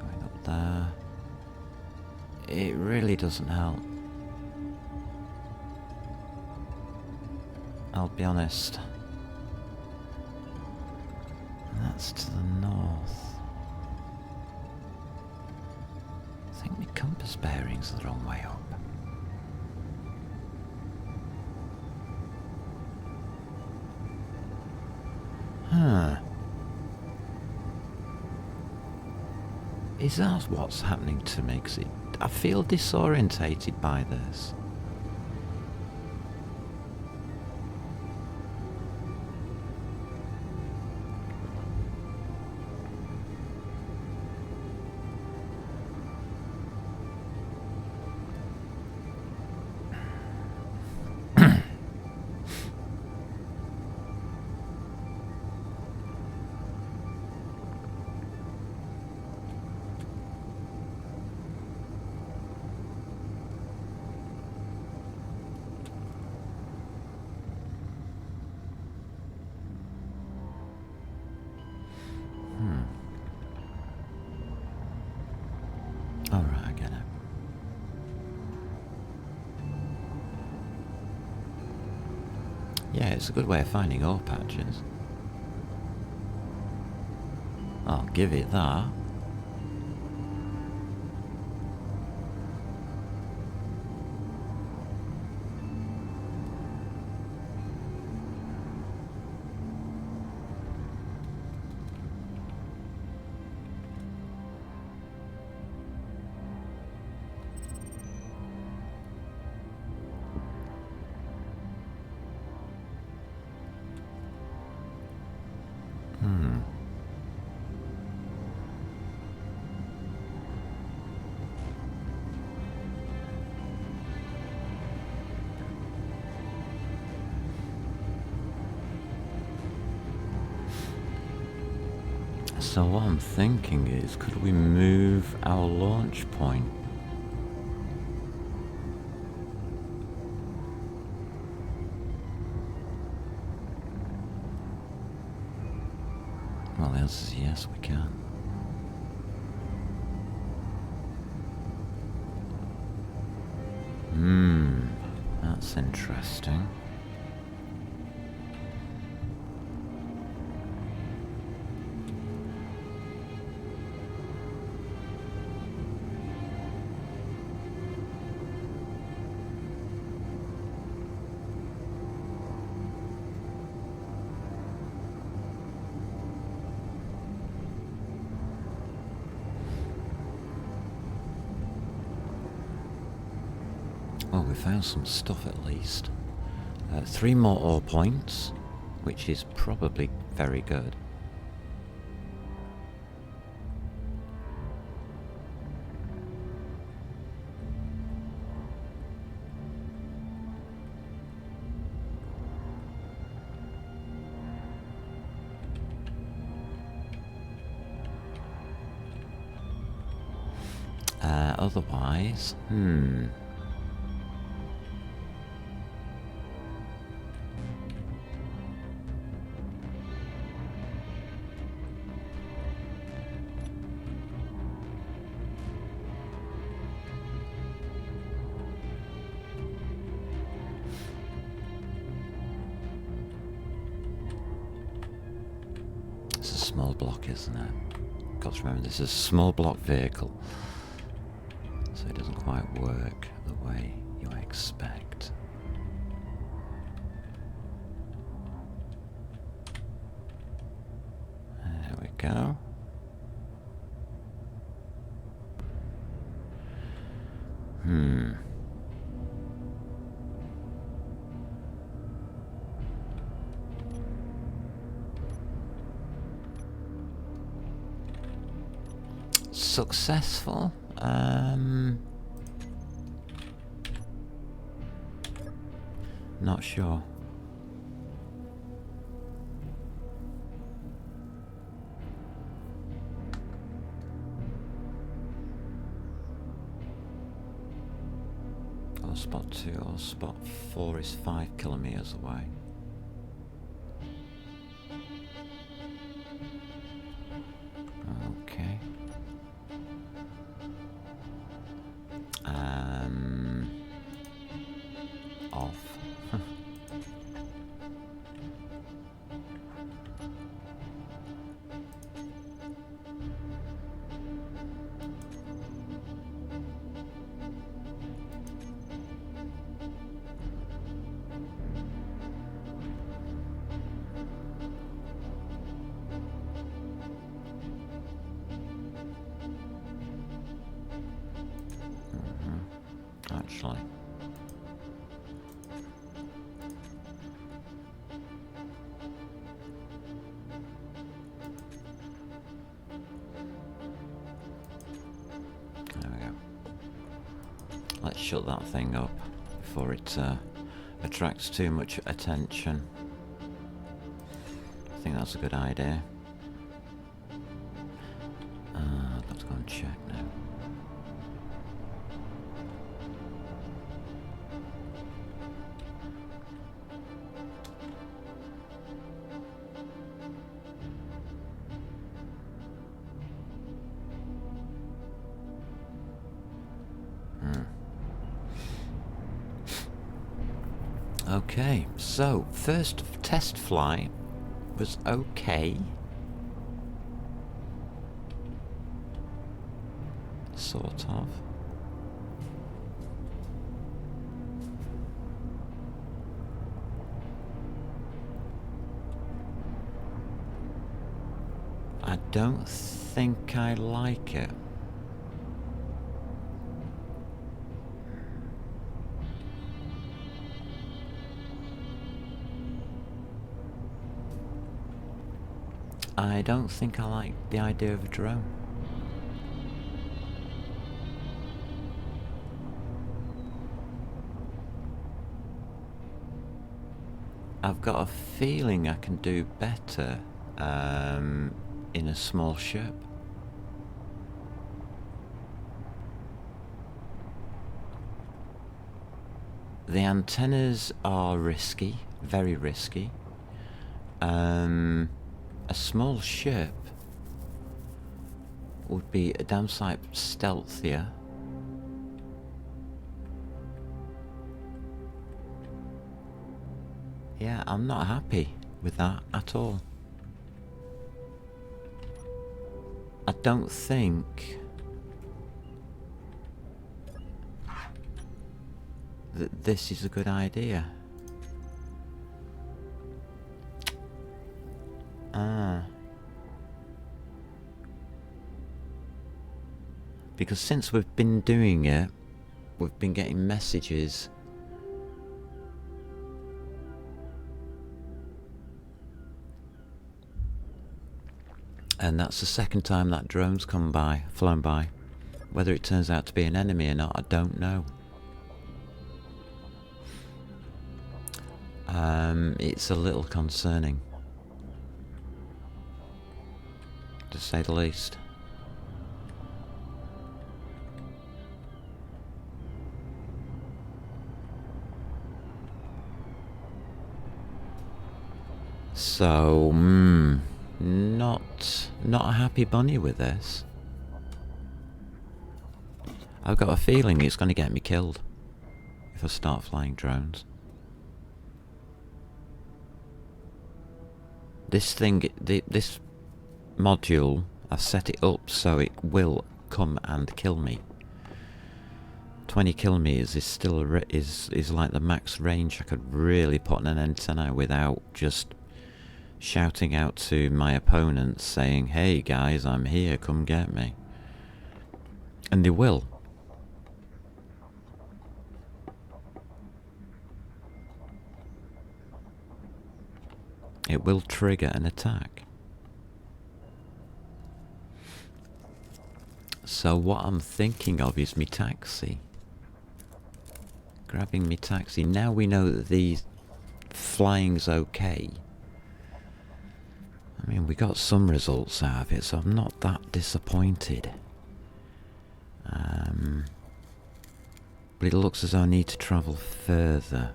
going up there. It really doesn't help. I'll be honest. That's to the north. I think my compass bearings are the wrong way up. Huh. Is that what's happening to me? 'Cause I feel disorientated by this. Alright, I get it. Yeah, it's a good way of finding ore patches. I'll give it that. So what I'm thinking is, could we move our launch point? Well, the answer is yes, we can. That's interesting. Well, we found some stuff at least. 3 more ore points, which is probably very good. Otherwise, it's a small block, isn't it? Got to remember, this is a small block vehicle, so it doesn't quite work the way you expect. There we go. Successful? Not sure. Or spot 2 or spot 4 is 5 kilometers away. Okay. Off. Actually. There we go. Let's shut that thing up before it attracts too much attention. I think that's a good idea. I've got to go and check now. Okay, so first test flight was okay. Sort of. I don't think I like it. I don't think I like the idea of a drone. I've got a feeling I can do better in a small ship. The antennas are risky, very risky. A small ship would be a damn sight stealthier. Yeah, I'm not happy with that at all. I don't think that this is a good idea. Because since we've been doing it, we've been getting messages and that's the second time that drone's flown by. Whether it turns out to be an enemy or not, I don't know. It's a little concerning, to say the least. So, not a happy bunny with this. I've got a feeling it's going to get me killed if I start flying drones. This thing, this module, I've set it up so it will come and kill me. 20 kilometers is still is like the max range I could really put on an antenna without just shouting out to my opponents saying, "Hey guys, I'm here, come get me." And they will. It will trigger an attack. So what I'm thinking of is me taxi. Grabbing me taxi. Now we know that the flying's okay. I mean, we got some results out of it, so I'm not that disappointed. But it looks as though I need to travel further.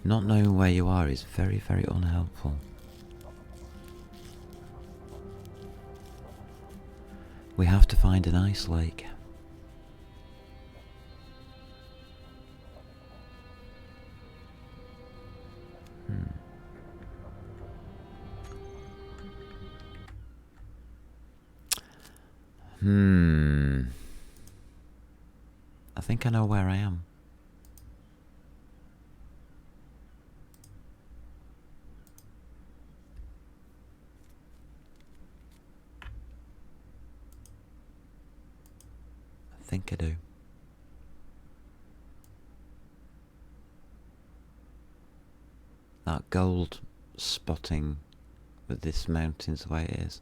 Not knowing where you are is very, very unhelpful. We have to find an ice lake. I think I know where I am. I think I do. That gold spotting with this mountain's the way it is,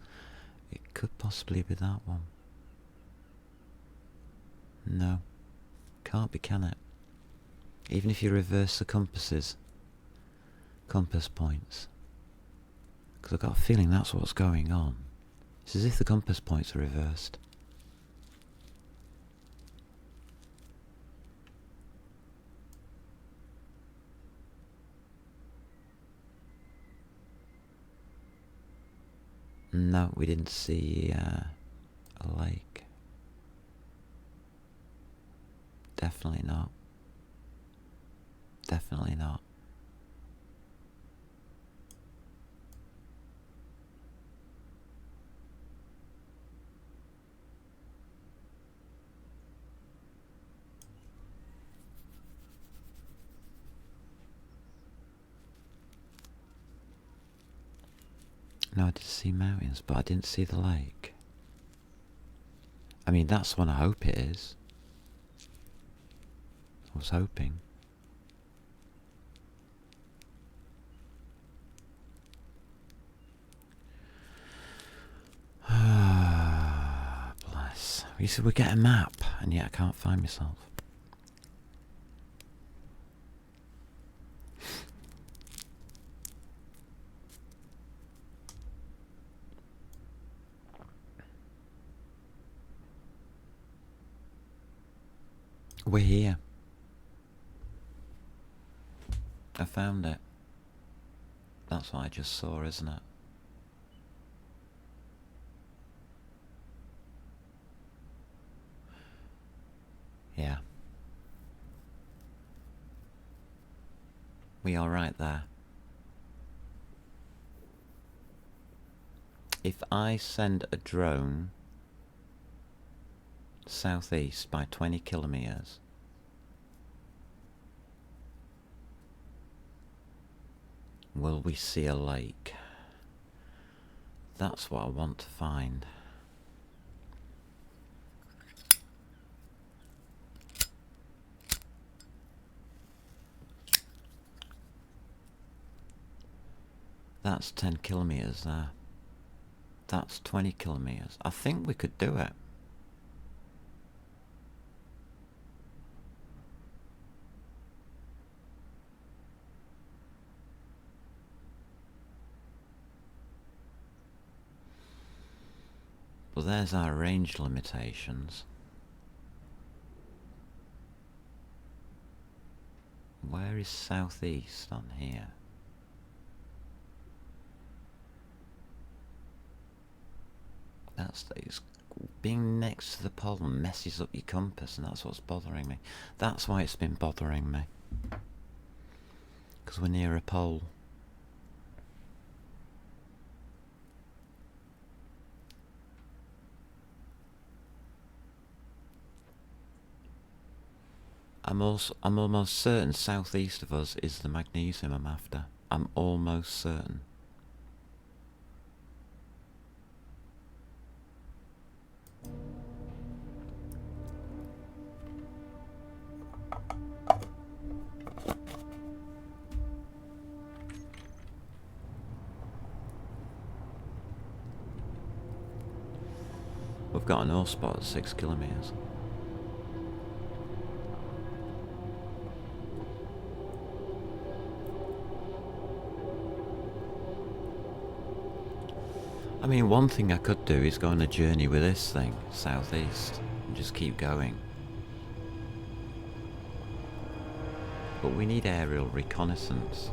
it could possibly be that one. No, can't be, can it? Even if you reverse the compass points. Because I've got a feeling that's what's going on. It's as if the compass points are reversed. No, we didn't see a lake. Definitely not. Definitely not. No, I did see mountains, but I didn't see the lake. I mean, that's what I hope it is. I was hoping. Bless. You said we get a map, and yet I can't find myself. We're here. I found it. That's what I just saw, isn't it? Yeah. We are right there. If I send a drone southeast by 20 kilometers, will we see a lake? That's what I want to find. That's 10 kilometers there. That's 20 kilometers. I think we could do it. But there's our range limitations. Where is southeast on here? It's being next to the pole messes up your compass, and that's what's bothering me. That's why it's been bothering me. Because we're near a pole. I'm almost certain southeast of us is the magnesium I'm after. I'm almost certain. we've got an ore spot at 6 kilometres. I mean, one thing I could do is go on a journey with this thing, southeast, and just keep going. But we need aerial reconnaissance.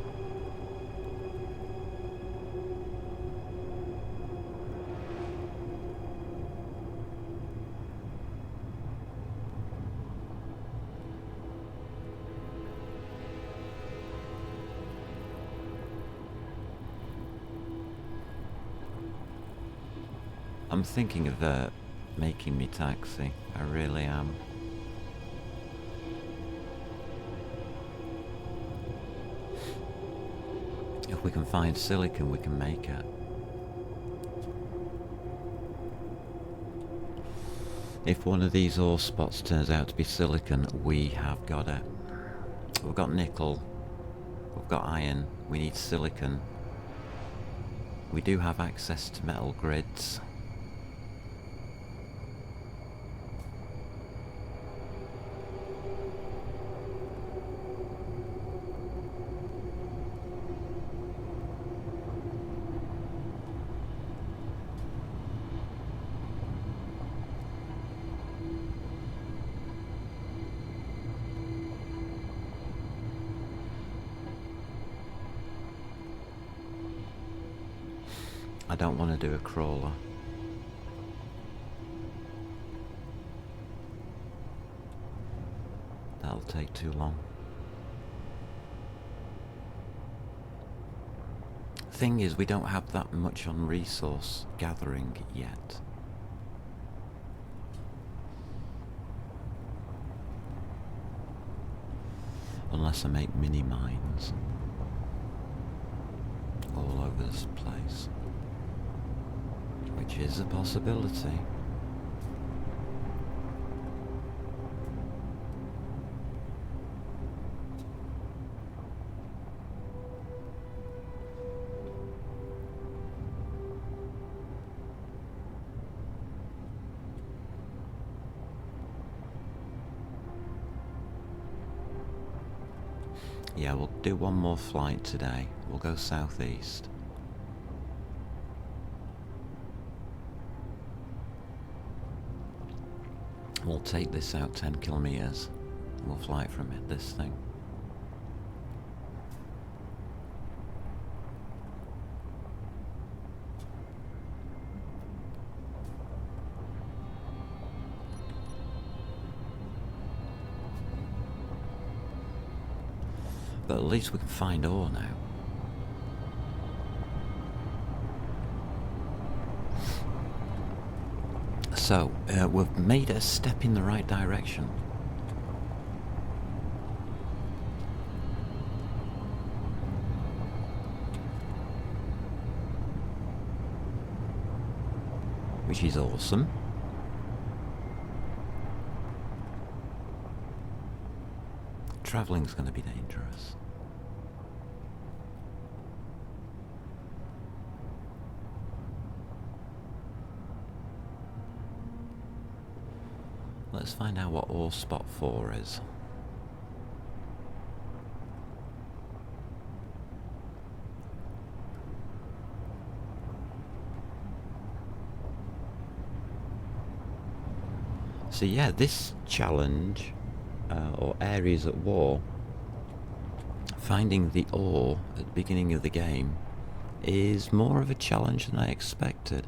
I'm thinking of making me taxi. I really am. If we can find silicon, we can make it. If one of these ore spots turns out to be silicon, we have got it. We've got nickel. We've got iron. We need silicon. We do have access to metal grids. I don't want to do a crawler. That'll take too long. Thing is, we don't have that much on resource gathering yet. Unless I make mini mines all over this place, which is a possibility. Yeah, we'll do one more flight today. We'll go southeast. We'll take this out 10 kilometers. And we'll fly it from it, this thing. But at least we can find ore now. So, we've made a step in the right direction. Which is awesome. Travelling's going to be dangerous. Let's find out what ore spot 4 is. So yeah, this challenge, or areas at war, finding the ore at the beginning of the game is more of a challenge than I expected.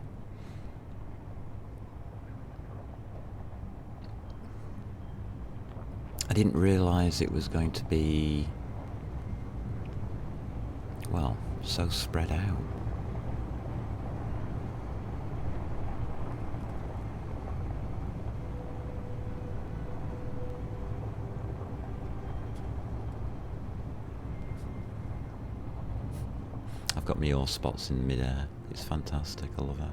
I didn't realise it was going to be, well, so spread out. I've got my ore spots in mid-air. It's fantastic, I love it.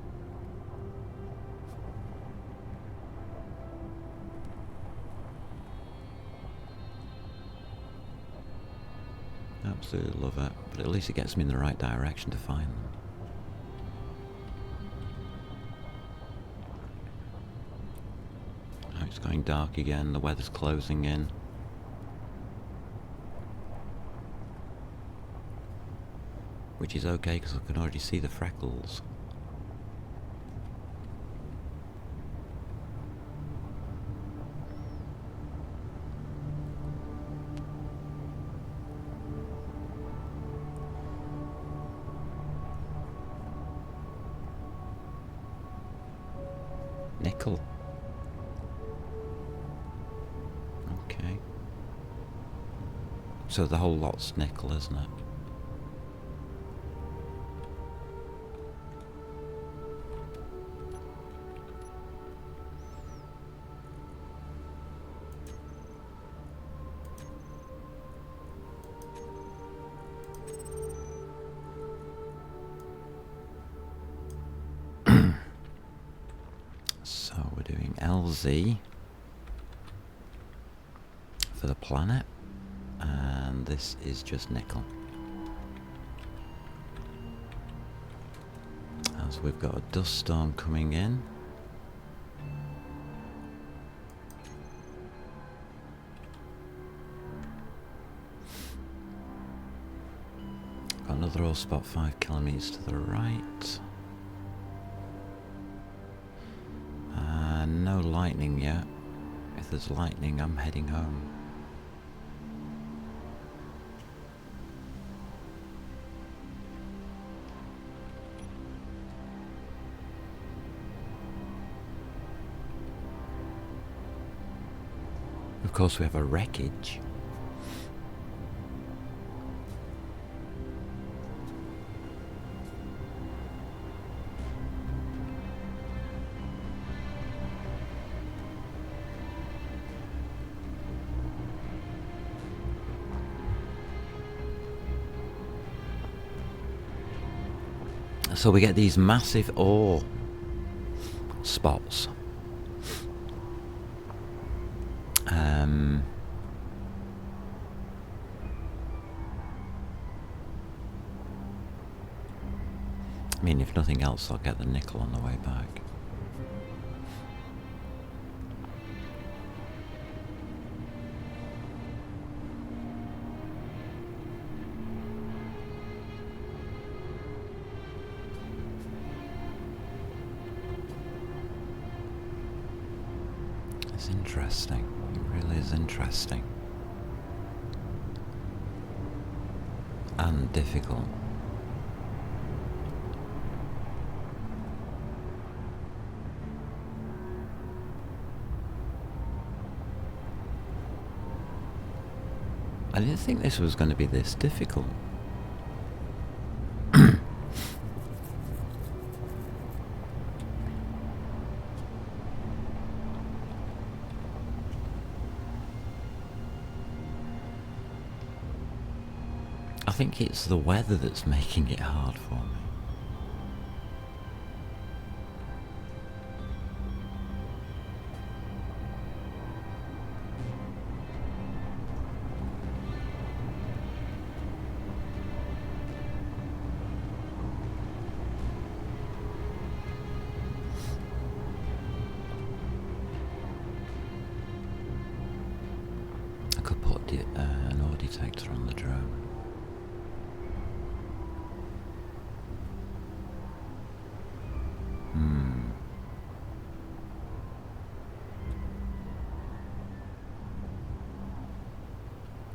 Absolutely love it, but at least it gets me in the right direction to find them. It's going dark again, the weather's closing in. Which is okay because I can already see the freckles. Nickel. Okay. So the whole lot's nickel, isn't it? So we're doing LZ for the planet, and this is just nickel. As we've got a dust storm coming in. Got another ore spot 5 kilometers to the right. No lightning yet. If there's lightning, I'm heading home. Of course, we have a wreckage. So we get these massive ore spots. I mean, if nothing else, I'll get the nickel on the way back. It's interesting. It really is interesting. And difficult. I didn't think this was going to be this difficult. I think it's the weather that's making it hard for me. I could put an ore detector on the drone.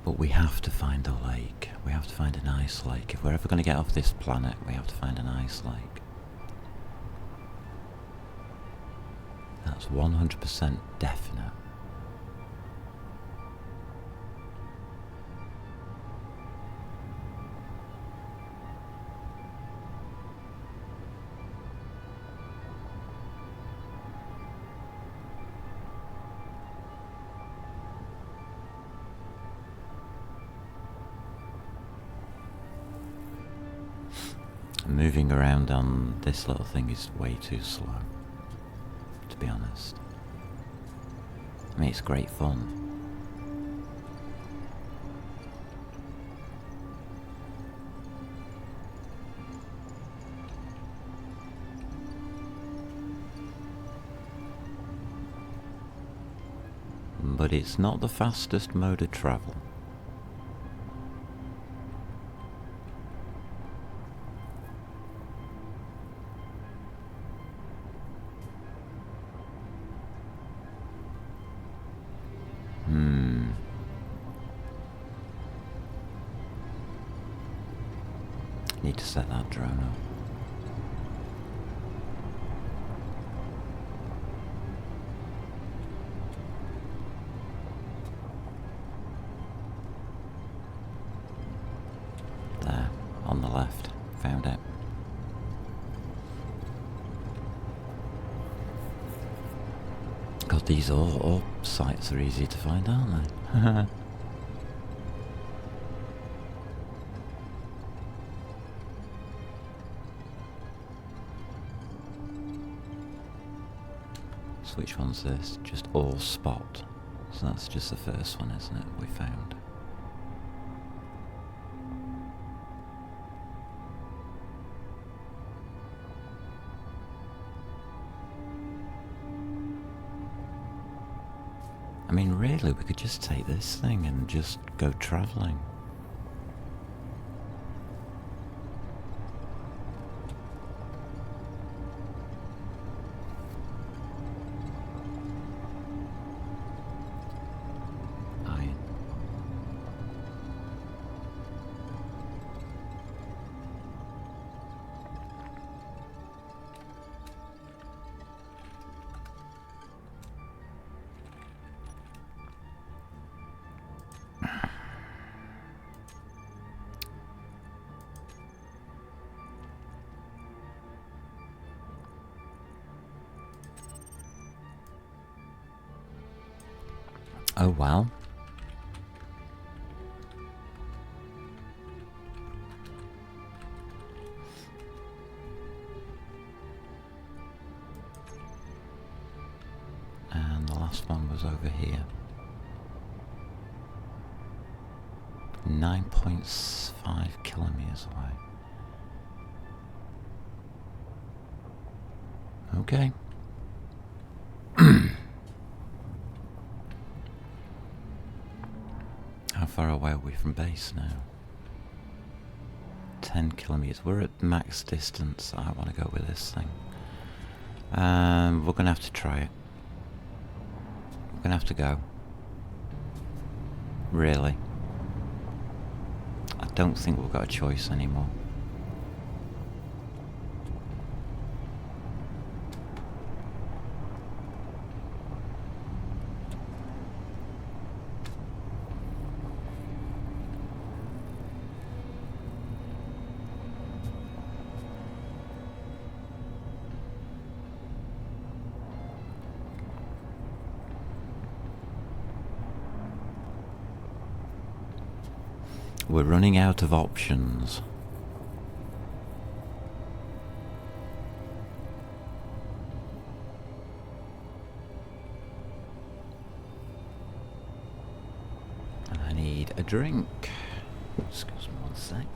But we have to find a lake. We have to find an ice lake. If we're ever going to get off this planet, we have to find an ice lake. That's 100% definite. Moving around on this little thing is way too slow, to be honest. I mean, it's great fun. but it's not the fastest mode of travel. Need to set that drone up. There, on the left. Found it. God, these all sites are easy to find, aren't they? So which one's this? Just all spot. So that's just the first one, isn't it, we found? I mean, really, we could just take this thing and just go travelling. Oh well. And the last one was over here. 9.5 kilometers away. Okay. How far away are we from base now? 10 kilometers. We're at max distance. I want to go with this thing. We're going to have to try it. We're going to have to go. Really. I don't think we've got a choice anymore. We're running out of options. And I need a drink. Excuse me one sec.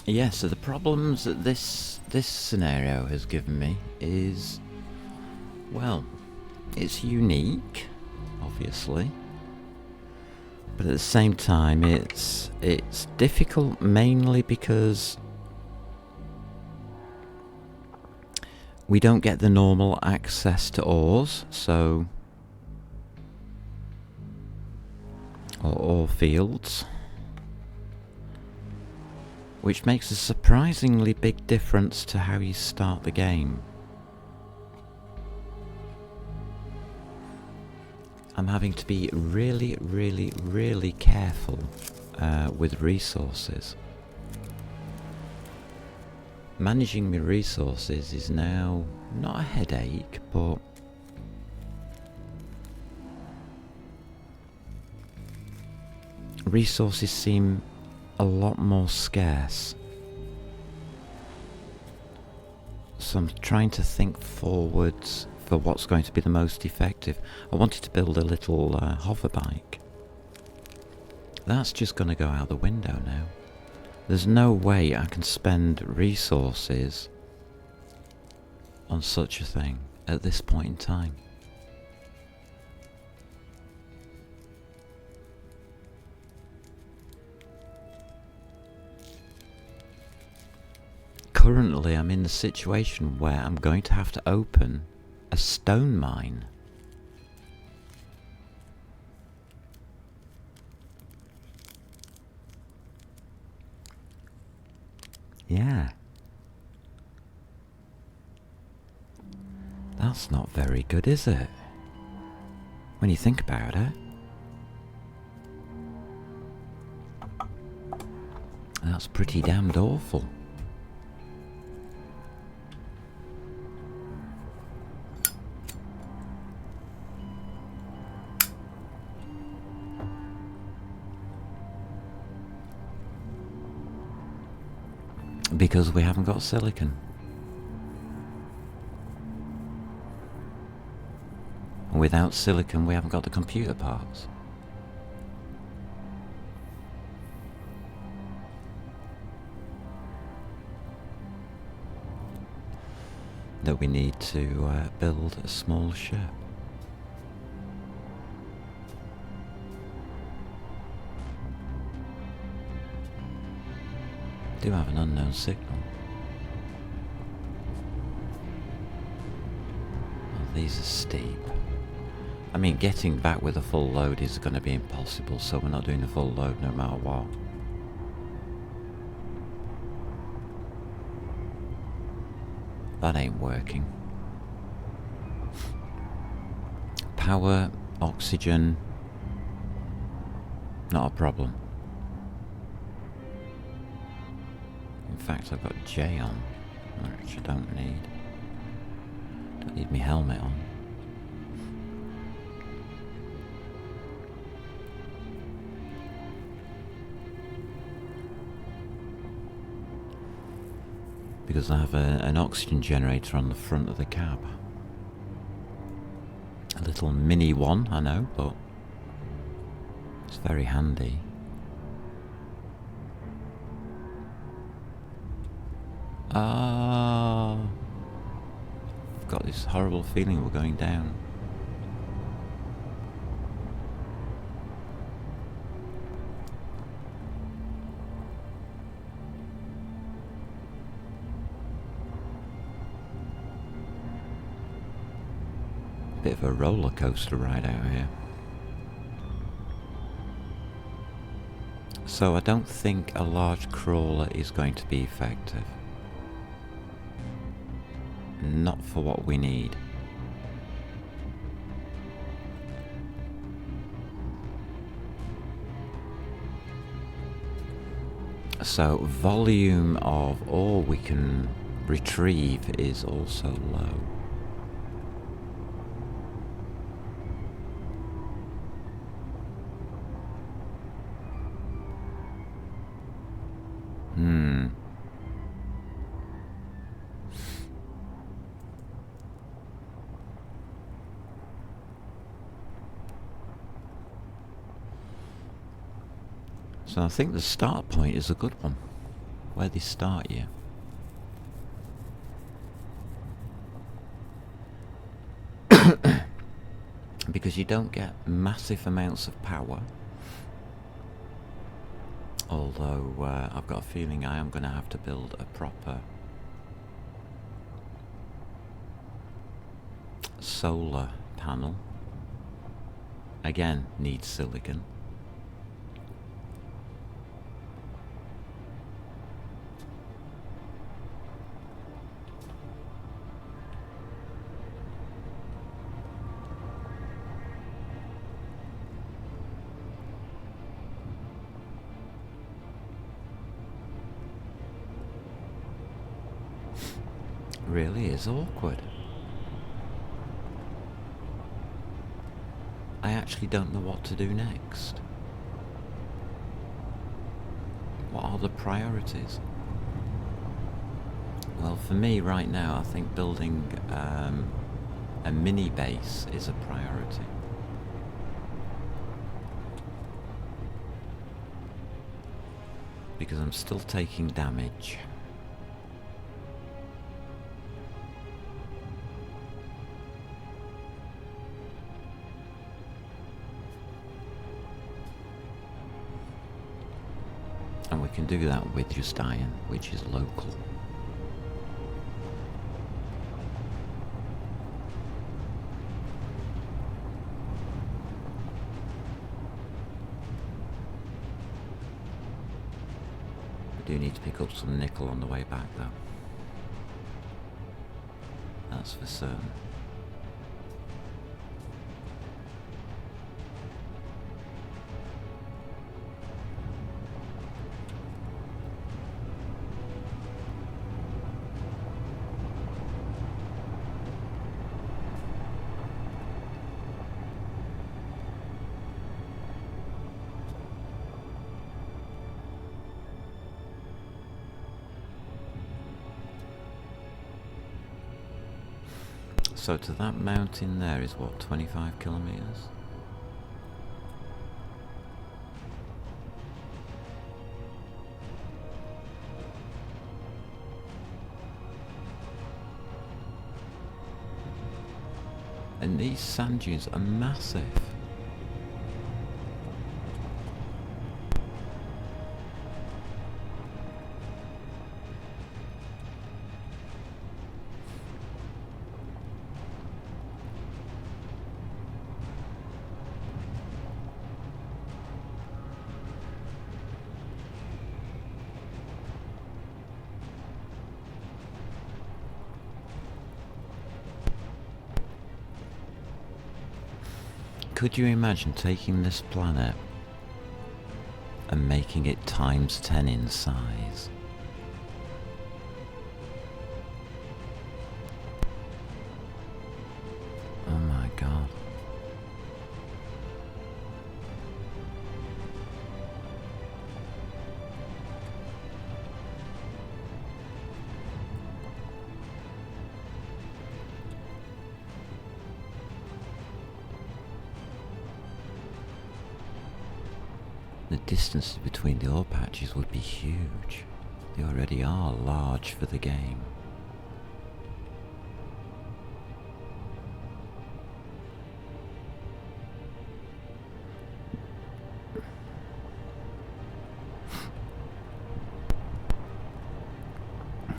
Yeah, so the problems that this scenario has given me is, well, it's unique, obviously, but at the same time it's difficult mainly because we don't get the normal access to ores, so or ore fields, which makes a surprisingly big difference to how you start the game. I'm having to be really, really, really careful with resources. Managing my resources is now not a headache, but resources seem a lot more scarce. So I'm trying to think forwards for what's going to be the most effective. I wanted to build a little hover bike. That's just going to go out the window now. There's no way I can spend resources on such a thing at this point in time. Currently, I'm in the situation where I'm going to have to open a stone mine. Yeah. That's not very good, is it? When you think about it. That's pretty damned awful. Because we haven't got silicon. And without silicon, we haven't got the computer parts. That we need to build a small ship. Do have an unknown signal. Oh, these are steep. I mean, getting back with a full load is going to be impossible, so we're not doing a full load no matter what. That ain't working. Power, oxygen, not a problem. In fact, I've got J on, which I don't need. Don't need my helmet on. Because I have an oxygen generator on the front of the cab. A little mini one, I know, but it's very handy. I've got this horrible feeling we're going down. Bit of a roller coaster ride out here. So I don't think a large crawler is going to be effective. Not for what we need. So volume of ore we can retrieve is also low. So I think the start point is a good one. Where they start you. Because you don't get massive amounts of power. Although I've got a feeling I am going to have to build a proper solar panel. Again, needs silicon. Really is awkward. I actually don't know what to do next. What are the priorities? Well, for me right now, I think building a mini base is a priority. Because I'm still taking damage. And we can do that with just iron, which is local. We do need to pick up some nickel on the way back though. That's for certain. So to that mountain there is what, 25 kilometers? And these sand dunes are massive. Could you imagine taking this planet and making it times 10 in size? Oh my god. The distances between the ore patches would be huge. They already are large for the game.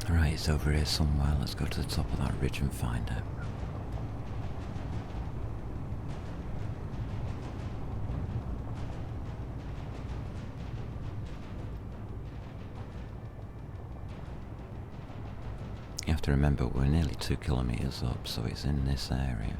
Right, it's over here somewhere. Let's go to the top of that ridge and find it. You have to remember we're nearly 2 kilometers up, so it's in this area.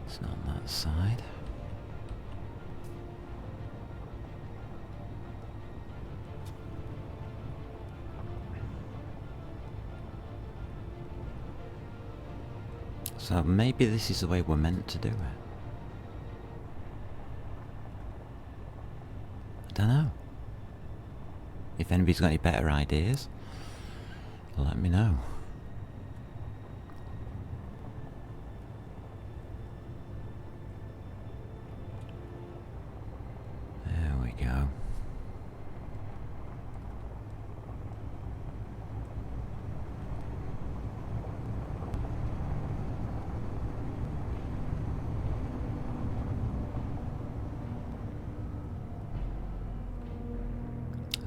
It's not on that side. So maybe this is the way we're meant to do it. I don't know. If anybody's got any better ideas, let me know. There we go.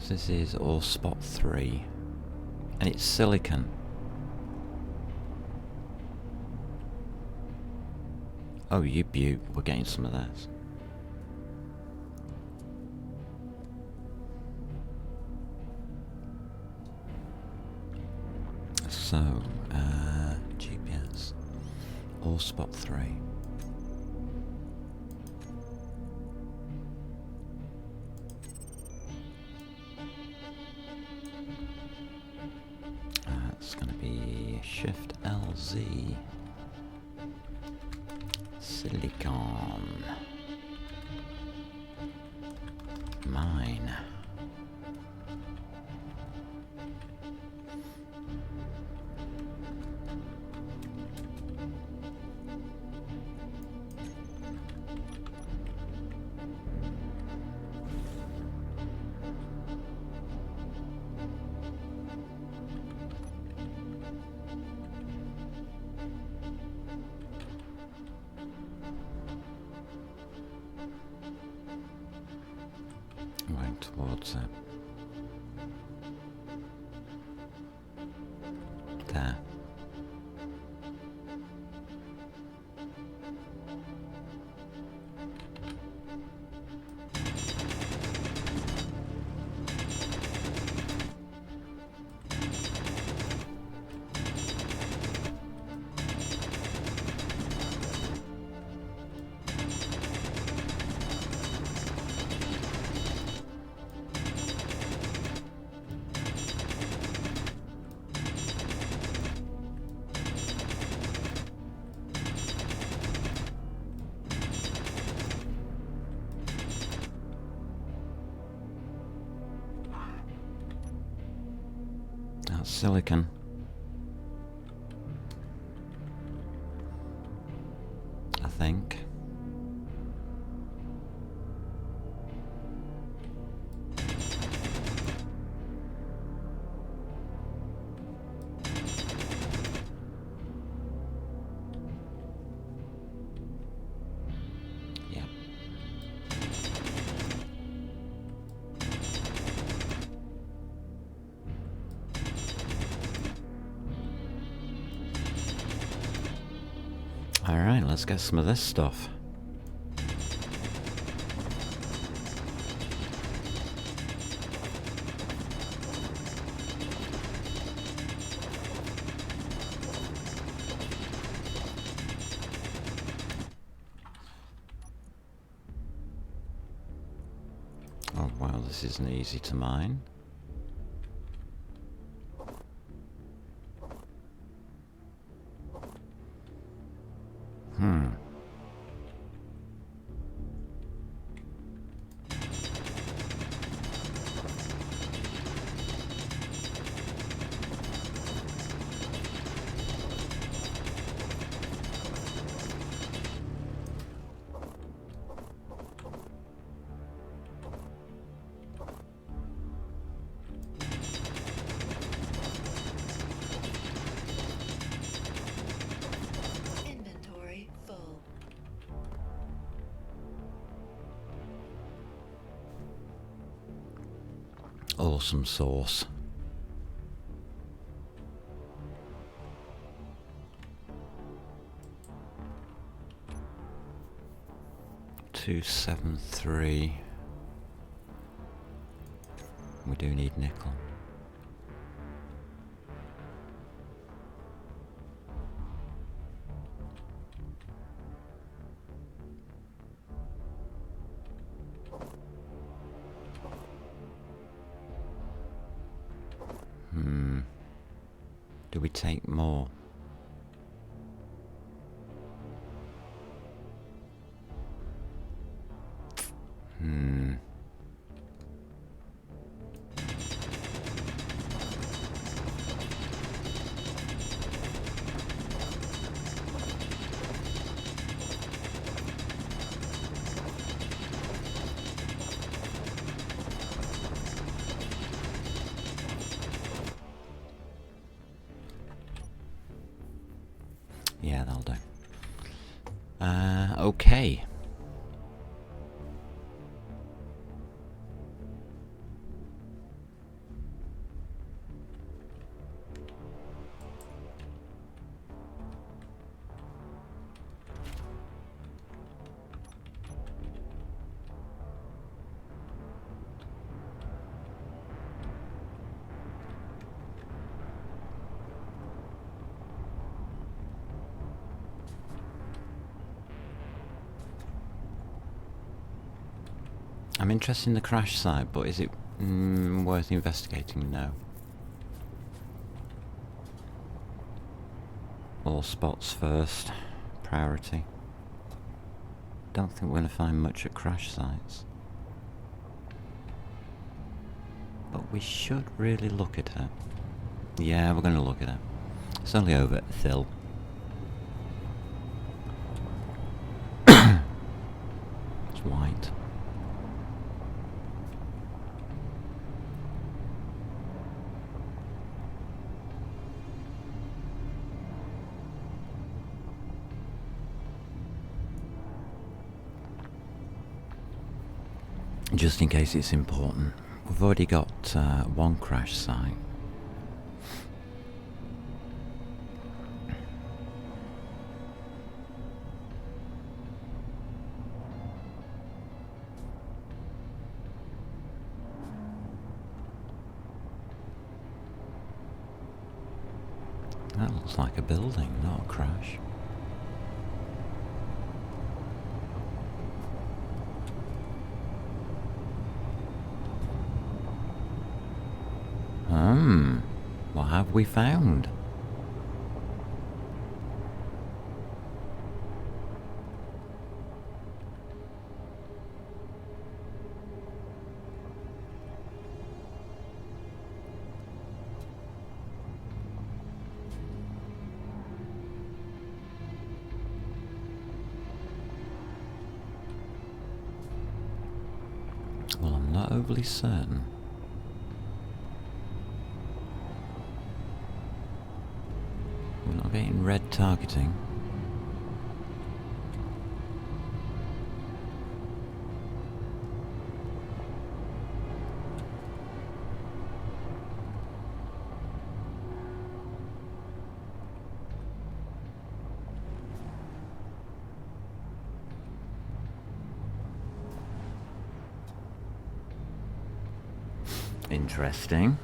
This is ore spot 3, and it's silicon. Oh, you beaut, we're getting some of this. So, GPS, ore spot 3. Z. Silicon. Mine. Going towards it. There. That's silicon. I think. Yep. Alright, let's get some of this stuff. Oh wow, this isn't easy to mine. Inventory full. Awesome sauce. $273. We do need nickel. Do we take more? Yeah, that'll do. Okay. I'm interested in the crash site, but is it worth investigating? No. All spots first. Priority. Don't think we're going to find much at crash sites. But we should really look at it. Yeah, we're going to look at it. It's only over at Thill. It's white. Just in case it's important. We've already got one crash site. That looks like a building, not a crash. What have we found? Well, I'm not overly certain. We're not getting red targeting. Interesting.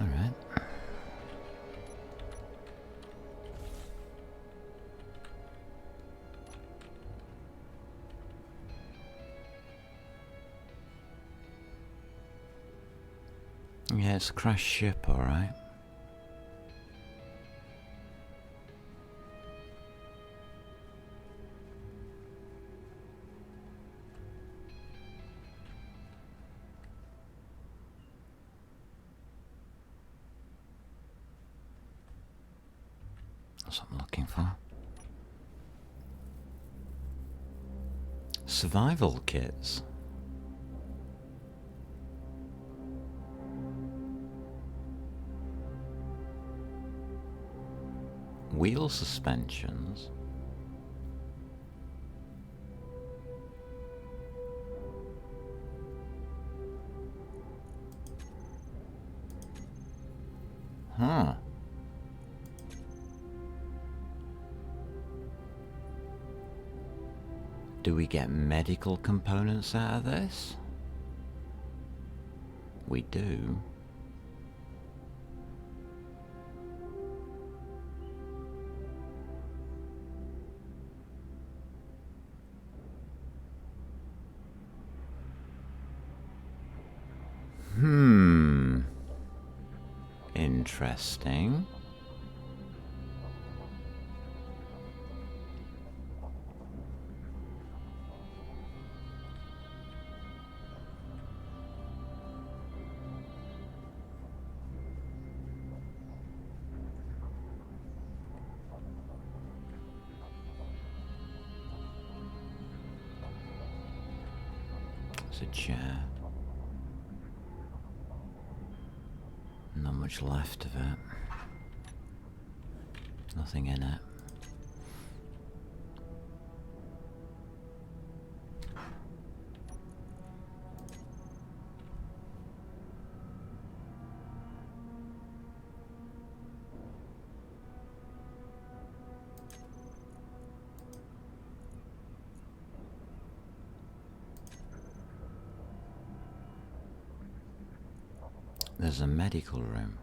All right. Yeah, it's a crashed ship, all right. That's what I'm looking for. Survival kits. Wheel suspensions. Huh. Do we get medical components out of this? We do. Interesting. It's a chair. Not much left of it. Nothing in it. There's a medical room.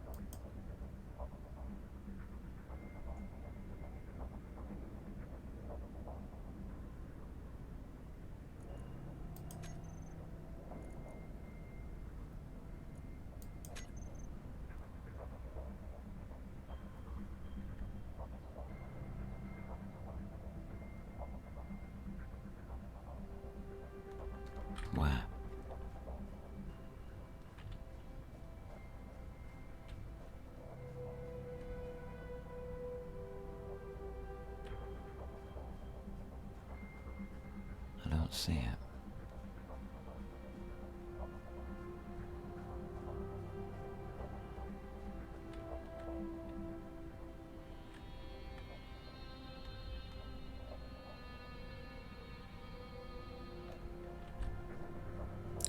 Where? I don't see it.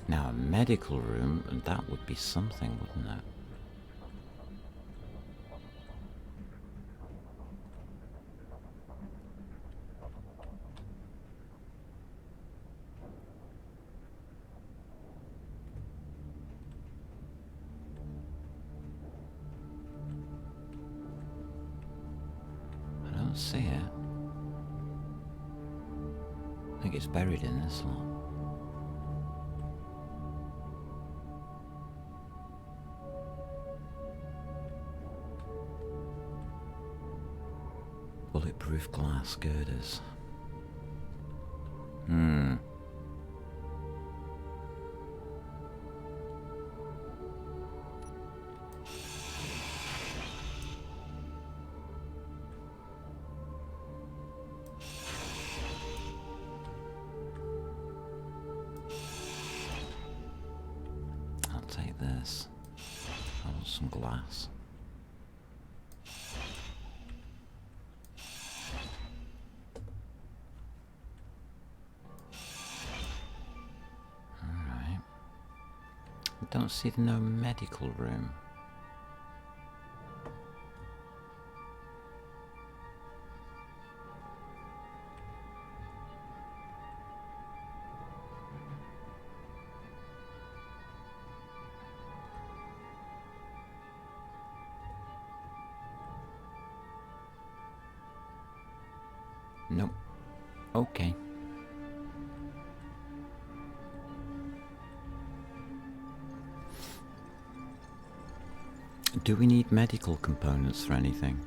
Now a medical room, and that would be something, wouldn't it? I don't see it. I think it's buried in this lot. Bulletproof glass girders. I'll take this. I want some glass. Don't see no medical room. Nope. Okay. Do we need medical components for anything?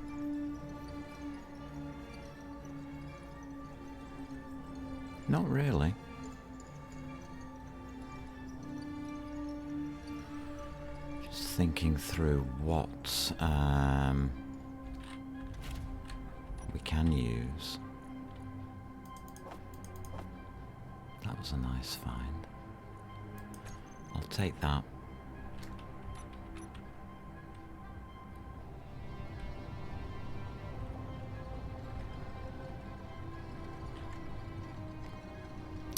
Not really. Just thinking through what we can use. That was a nice find. I'll take that.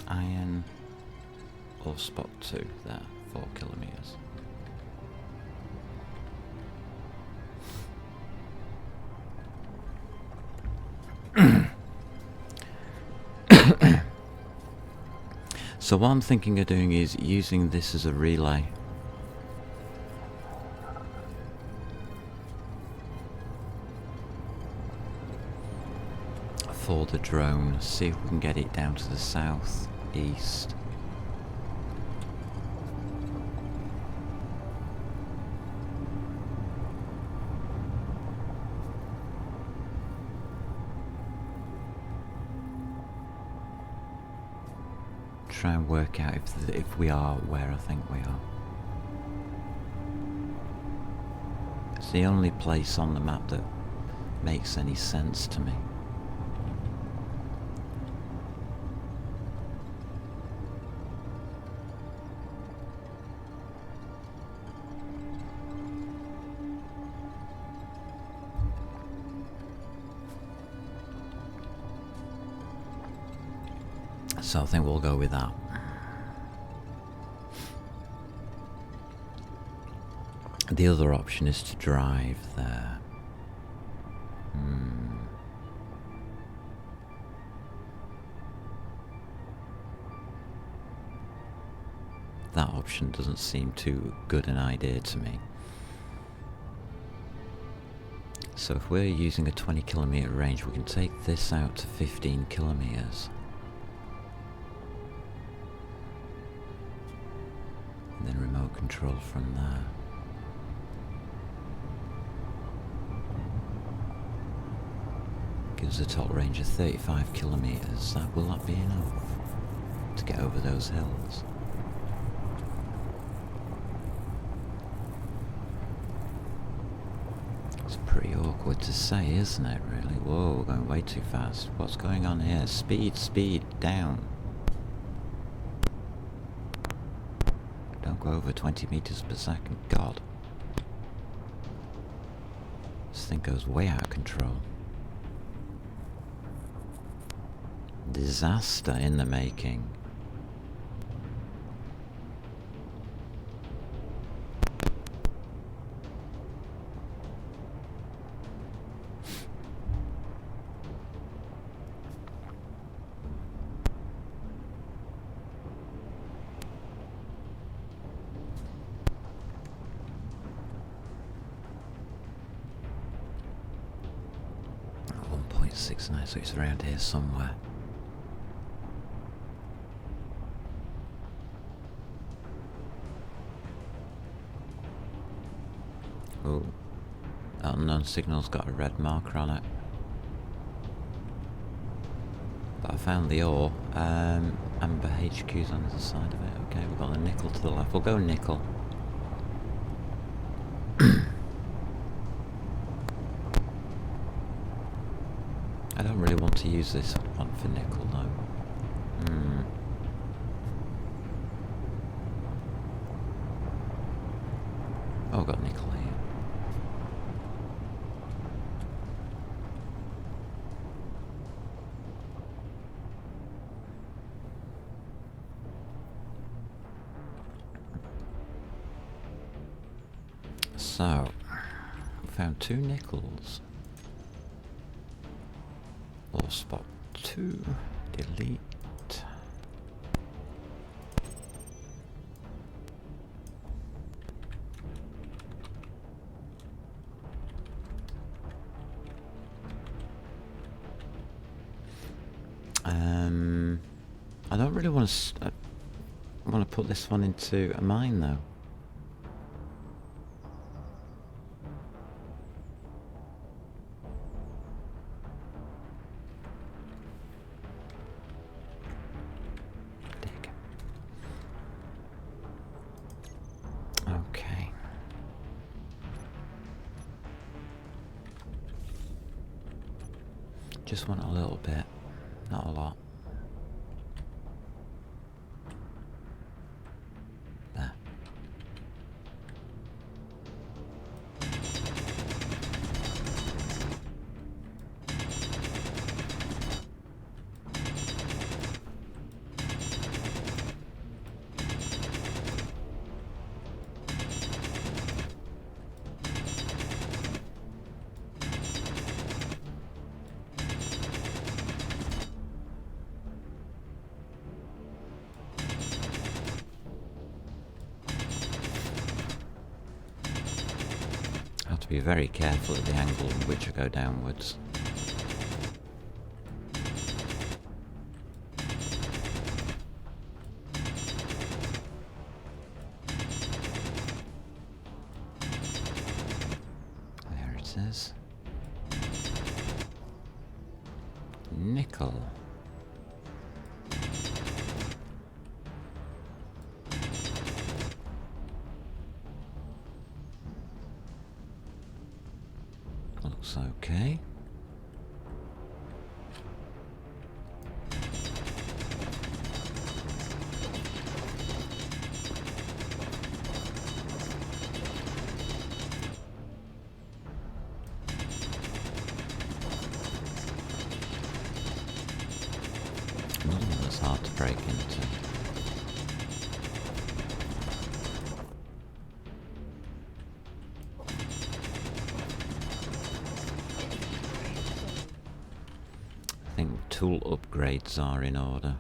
Iron or spot 2 there, 4 kilometers. So what I'm thinking of doing is using this as a relay. For the drone, see if we can get it down to the south east. Try and work out if we are where I think we are. It's the only place on the map that makes any sense to me. So I think we'll go with that. The other option is to drive there. That option doesn't seem too good an idea to me. So if we're using a 20 kilometre range, we can take this out to 15 kilometres. And then remote control from there. Gives a total range of 35 kilometres. Will that be enough to get over those hills? It's pretty awkward to say, isn't it, really? Whoa, we're going way too fast. What's going on here? Speed, speed, down. Don't go over 20 meters per second. God. This thing goes way out of control. Disaster in the making. Oh, 1.69, so it's around here somewhere. Oh, that unknown signal's got a red marker on it. But I found the ore. Amber HQ's on the other side of it. Okay, we've got the nickel to the left. We'll go nickel. I don't really want to use this one for nickel though. Oh, I've got nickel here. So, found 2 nickels. Or spot 2. Delete. I don't really want to put this one into a mine though. Okay. Just want a little bit, not a lot. There. I have to be very careful at the angle in which I go downwards. There it is. Nickel. Looks okay. Another one that's hard to break into. I think tool upgrades are in order.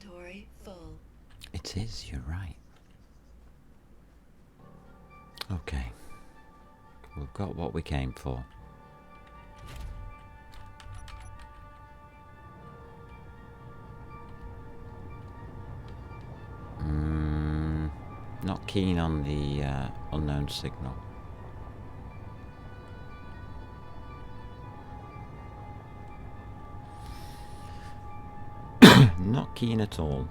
Inventory full. It is, you're right. Okay. We've got what we came for. Not keen on the unknown signal. Not keen at all.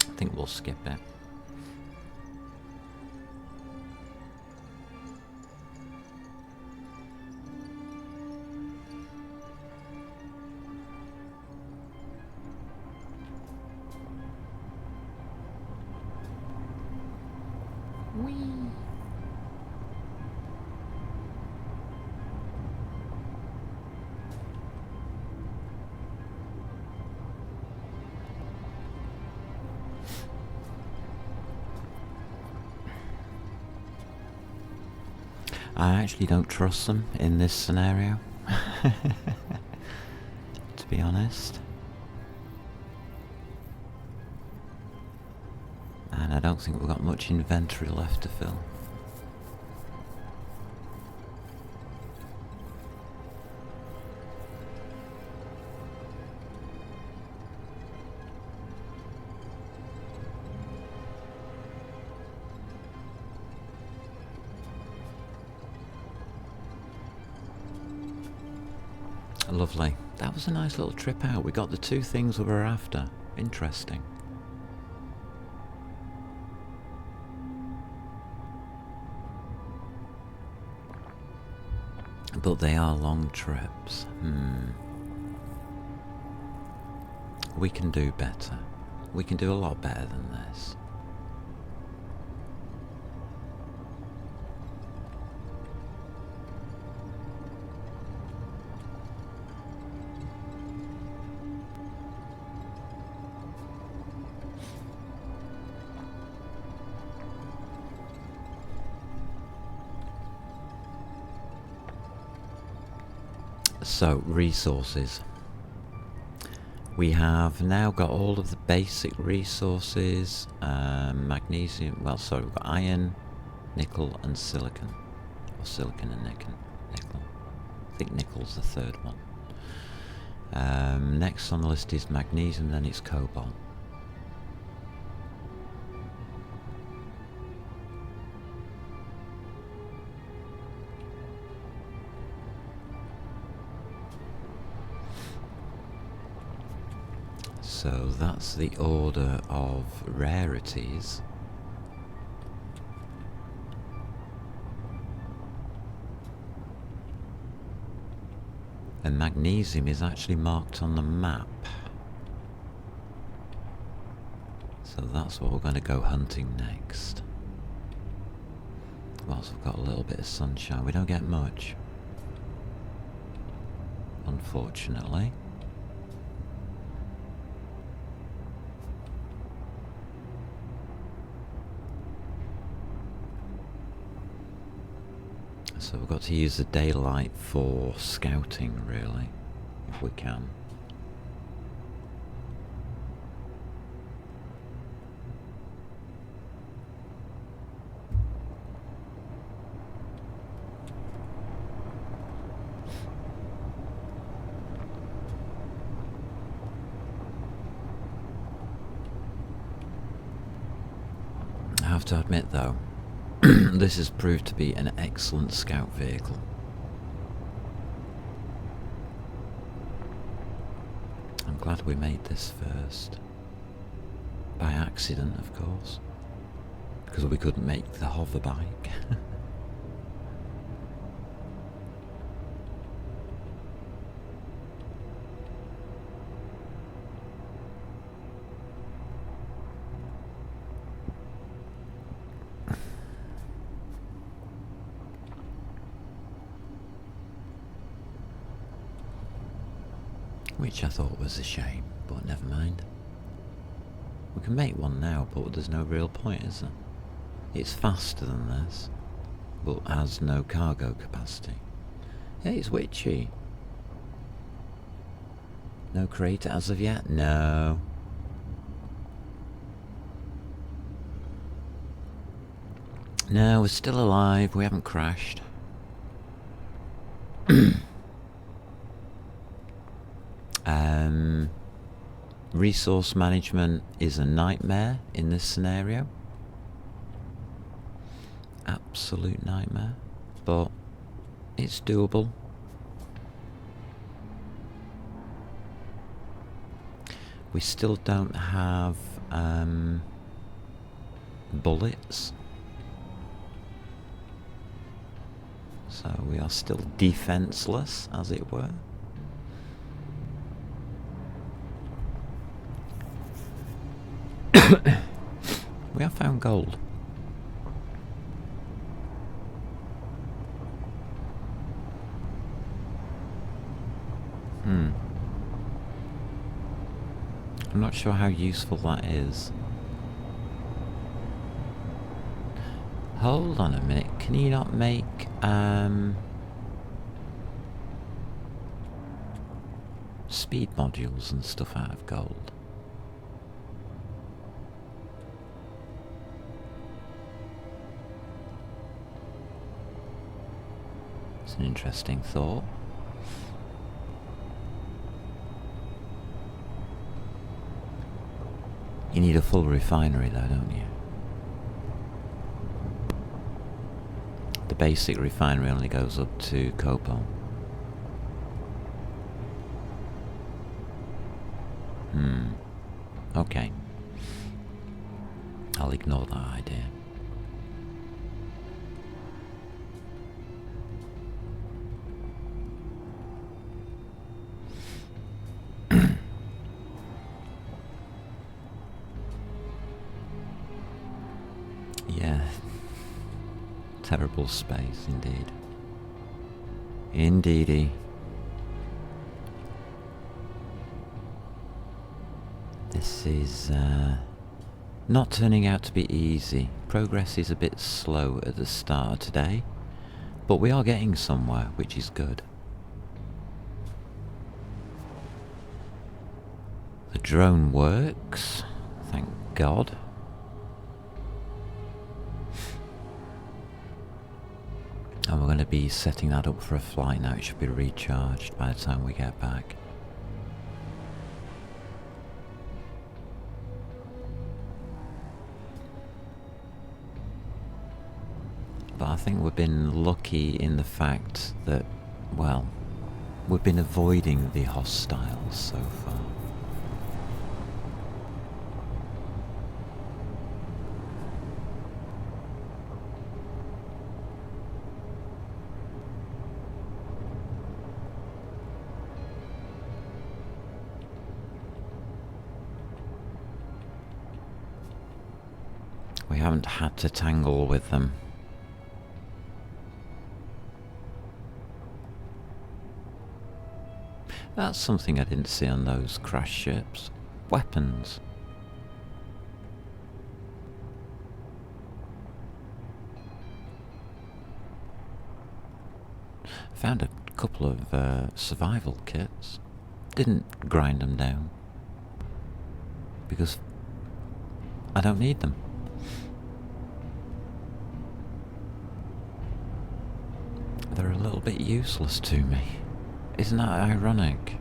I think we'll skip it. I actually don't trust them in this scenario, to be honest. And I don't think we've got much inventory left to fill. Lovely. That was a nice little trip out. We got the two things we were after. Interesting. But they are long trips. We can do better. We can do a lot better than this. So, resources. We have now got all of the basic resources, magnesium, well sorry, we've got iron, nickel and silicon. Or silicon and nickel. I think nickel's the third one. Next on the list is magnesium, then it's cobalt. So that's the order of rarities. And magnesium is actually marked on the map. So that's what we're going to go hunting next. Whilst we've got a little bit of sunshine. We don't get much, unfortunately. So we've got to use the daylight for scouting, really, if we can. I have to admit, though, this has proved to be an excellent scout vehicle. I'm glad we made this first. By accident, of course. Because we couldn't make the hover bike. Which I thought was a shame, but never mind. We can make one now, but there's no real point, is there? It's faster than this, but has no cargo capacity. Hey, it's witchy. No crater as of yet? No. No, we're still alive. We haven't crashed. Resource management is a nightmare in this scenario. Absolute nightmare. But it's doable. We still don't have bullets. So we are still defenseless, as it were. We have found gold. I'm not sure how useful that is. Hold on a minute, can you not make speed modules and stuff out of gold? It's an interesting thought. You need a full refinery though, don't you? The basic refinery only goes up to copal. Okay. I'll ignore that idea. Yeah. Terrible space, indeed. Indeedy. This is not turning out to be easy. Progress is a bit slow at the start today, but we are getting somewhere, which is good. The drone works, thank God. And we're going to be setting that up for a flight now. It should be recharged by the time we get back. But I think we've been lucky in the fact that, well, we've been avoiding the hostiles so far. We haven't had to tangle with them. That's something I didn't see on those crash ships. Weapons. Found a couple of survival kits. Didn't grind them down. Because I don't need them. They're a little bit useless to me. Isn't that ironic?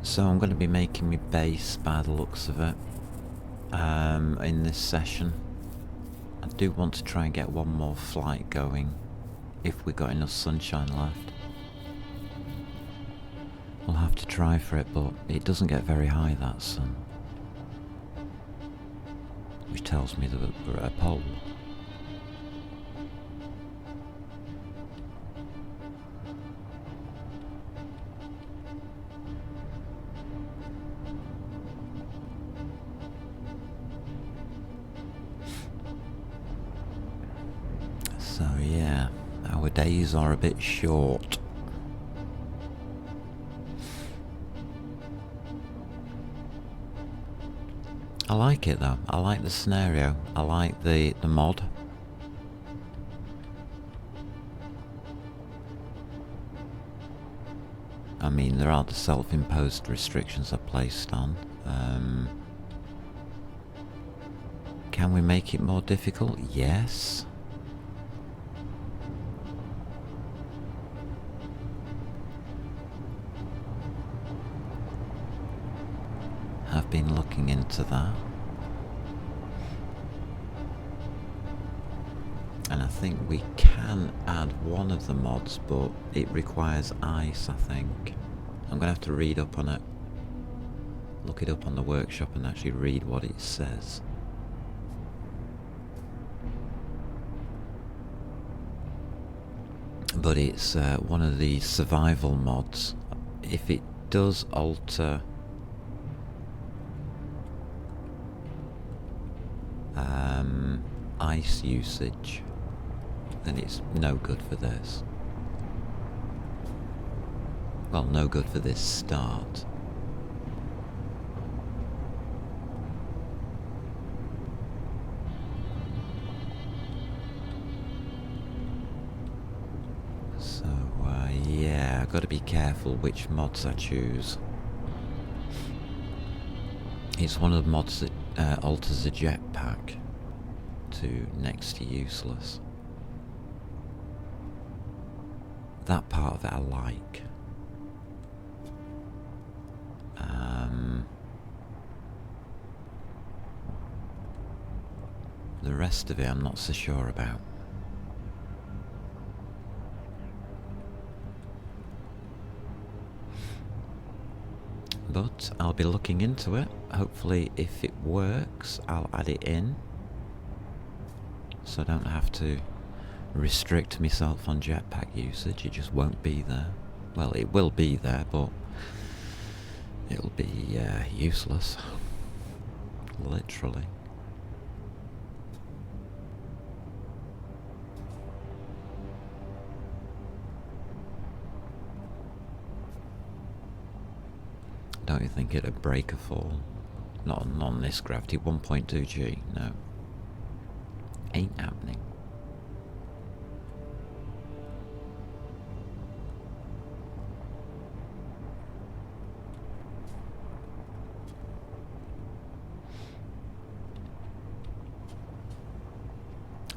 So I'm going to be making my base by the looks of it in this session. I do want to try and get one more flight going if we've got enough sunshine left. We'll have to try for it, but it doesn't get very high, that sun. Which tells me that we're at a pole. So yeah, our days are a bit short. I like it though. I like the scenario. I like the mod. I mean, there are the self-imposed restrictions I placed on. Can we make it more difficult? Yes. Have been looking into that. And I think we can add one of the mods, but it requires ice, I think. I'm going to have to read up on it. Look it up on the workshop and actually read what it says. But it's one of the survival mods. If it does alter ice usage, then it's no good for this. Well, no good for this start. So, yeah, I've got to be careful which mods I choose. It's one of the mods that alters the jetpack to next to useless. That part of it I like. The rest of it I'm not so sure about. But I'll be looking into it. Hopefully if it works, I'll add it in. So I don't have to restrict myself on jetpack usage. It just won't be there. Well, it will be there, but it'll be useless. Literally. Don't you think it'd break a fall? Not on this gravity. 1.2 G, no. Ain't happening.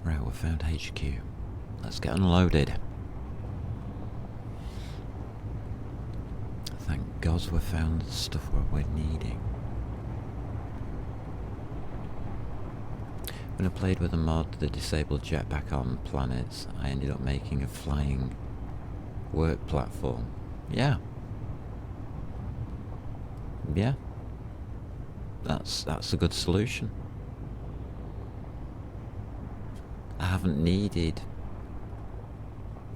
Right, we found HQ. Let's get unloaded. Thank God we found the stuff where we're needing. When I played with the mod, the disabled jetpack on planets, I ended up making a flying work platform. Yeah. Yeah. That's a good solution. I haven't needed...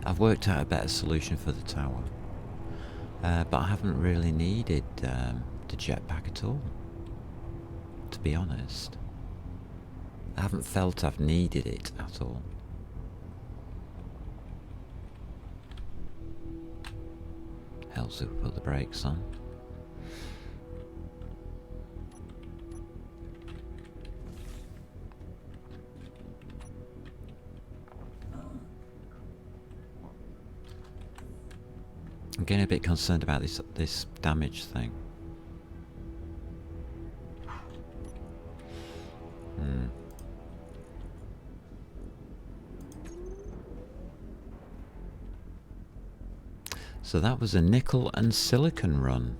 I've worked out a better solution for the tower. But I haven't really needed the jetpack at all, to be honest. I haven't felt I've needed it at all. Helps if we put the brakes on. I'm getting a bit concerned about this damage thing. So that was a nickel and silicon run.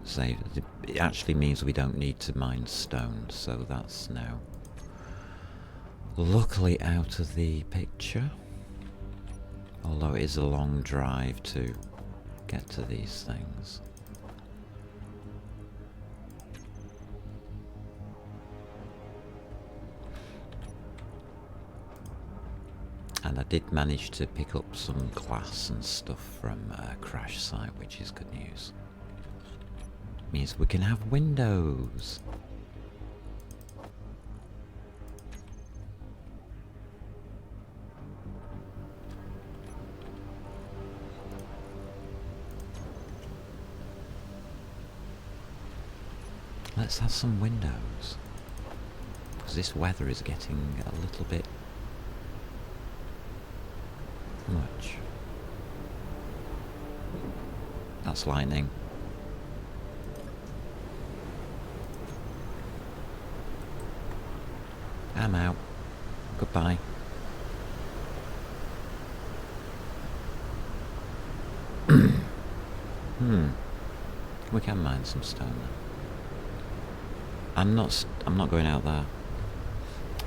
So it actually means we don't need to mine stone, so that's now luckily out of the picture. Although it is a long drive to get to these things. And I did manage to pick up some glass and stuff from a crash site, which is good news. means we can have windows. Let's have some windows. Because this weather is getting a little bit much. That's lightning. I'm out. Goodbye. We can mine some stone then. I'm not going out there.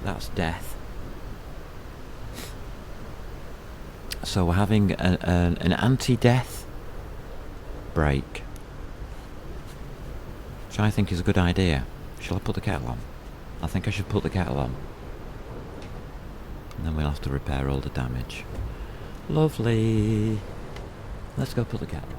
That's death. So we're having an anti-death break, which I think is a good idea. Shall I put the kettle on? I think I should put the kettle on. And then we'll have to repair all the damage. Lovely. Let's go put the kettle on.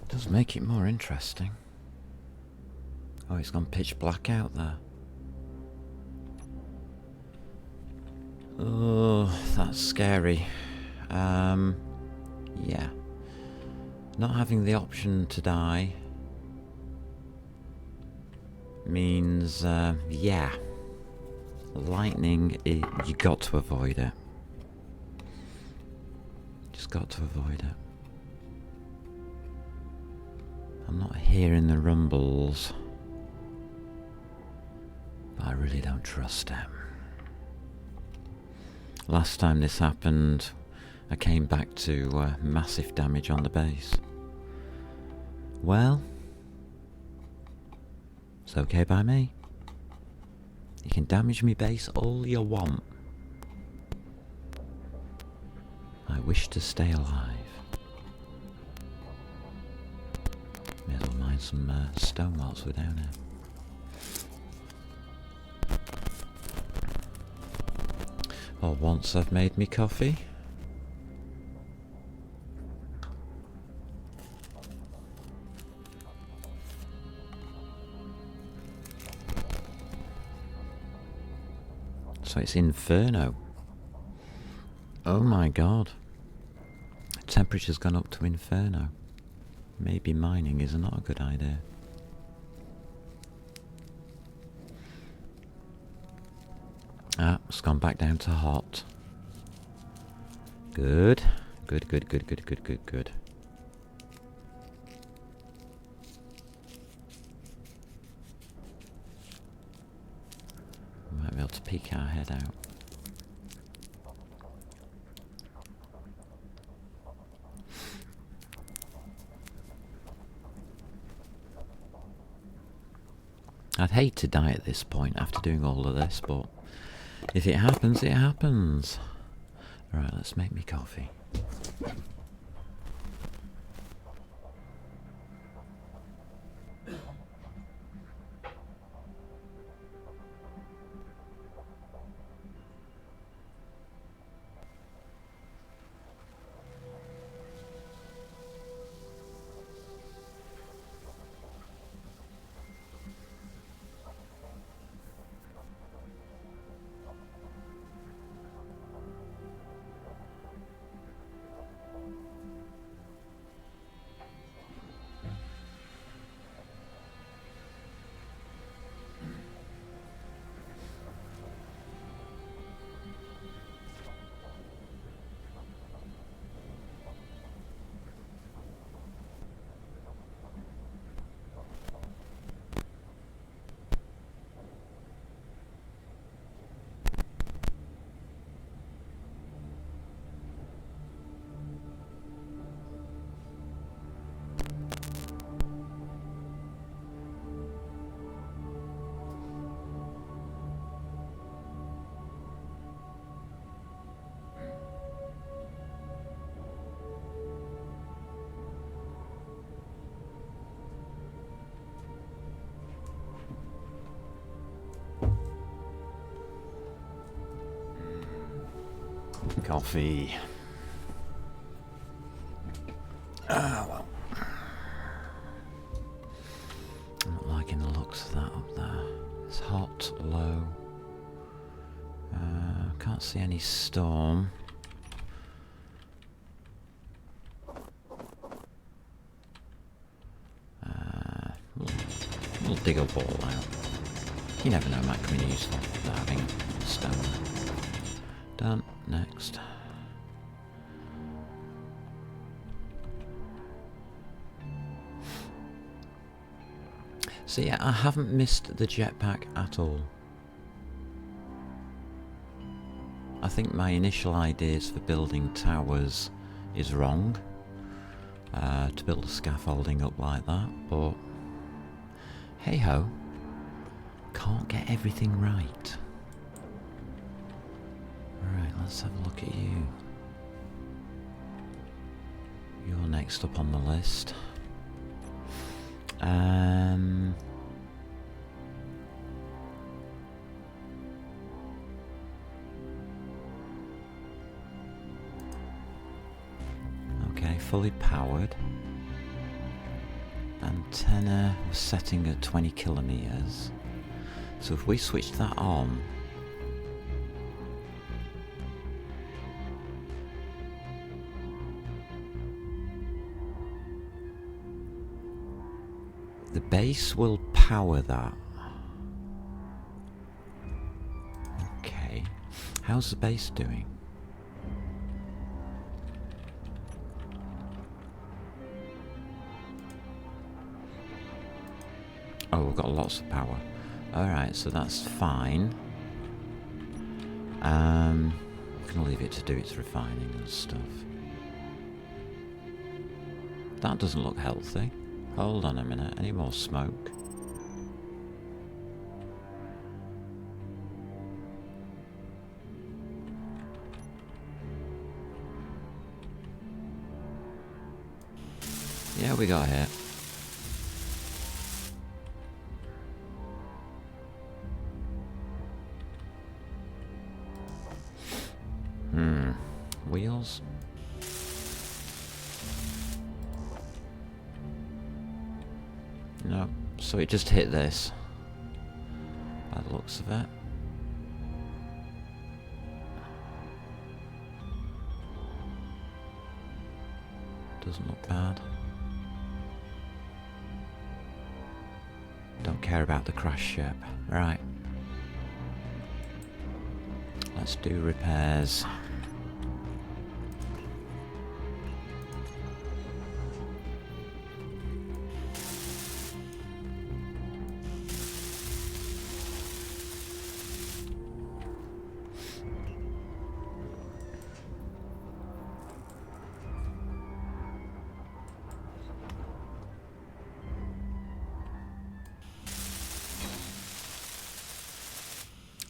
Does make it more interesting. Oh, it's gone pitch black out there. Oh, that's scary. Yeah. Not having the option to die means, yeah. Lightning, you got to avoid it. Just got to avoid it. I'm not hearing the rumbles, but I really don't trust it. Last time this happened, I came back to massive damage on the base. Well, it's okay by me. You can damage me base all you want. I wish to stay alive. May as well mine some stone whilst we're down here. Well, once I've made me coffee. So it's Inferno. Oh my god. Temperature's gone up to Inferno. Maybe mining is not a good idea. Ah, it's gone back down to hot. Good. Good, good, good, good, good, good, good. We might be able to peek our head out. I'd hate to die at this point after doing all of this, but if it happens, it happens. Right, let's make me coffee. Coffee. Ah, well. I'm not liking the looks of that up there. It's hot, low. Can't see any storm. We'll dig a wall out. You never know, might come in useful for having stone. Done. Next. So yeah, I haven't missed the jetpack at all. I think my initial ideas for building towers is wrong. To build a scaffolding up like that, but hey ho, can't get everything right. Alright, let's have a look at you. You're next up on the list. Okay, fully powered. Antenna was setting at 20 kilometers. So if we switch that on, the base will power that. Okay. How's the base doing? Oh, we've got lots of power. Alright, so that's fine. I'm gonna leave it to do its refining and stuff. That doesn't look healthy. Hold on a minute, any more smoke? Yeah, we got hit. Wheels? No, so it just hit this, by the looks of it. Doesn't look bad. Don't care about the crash ship. Right. Let's do repairs.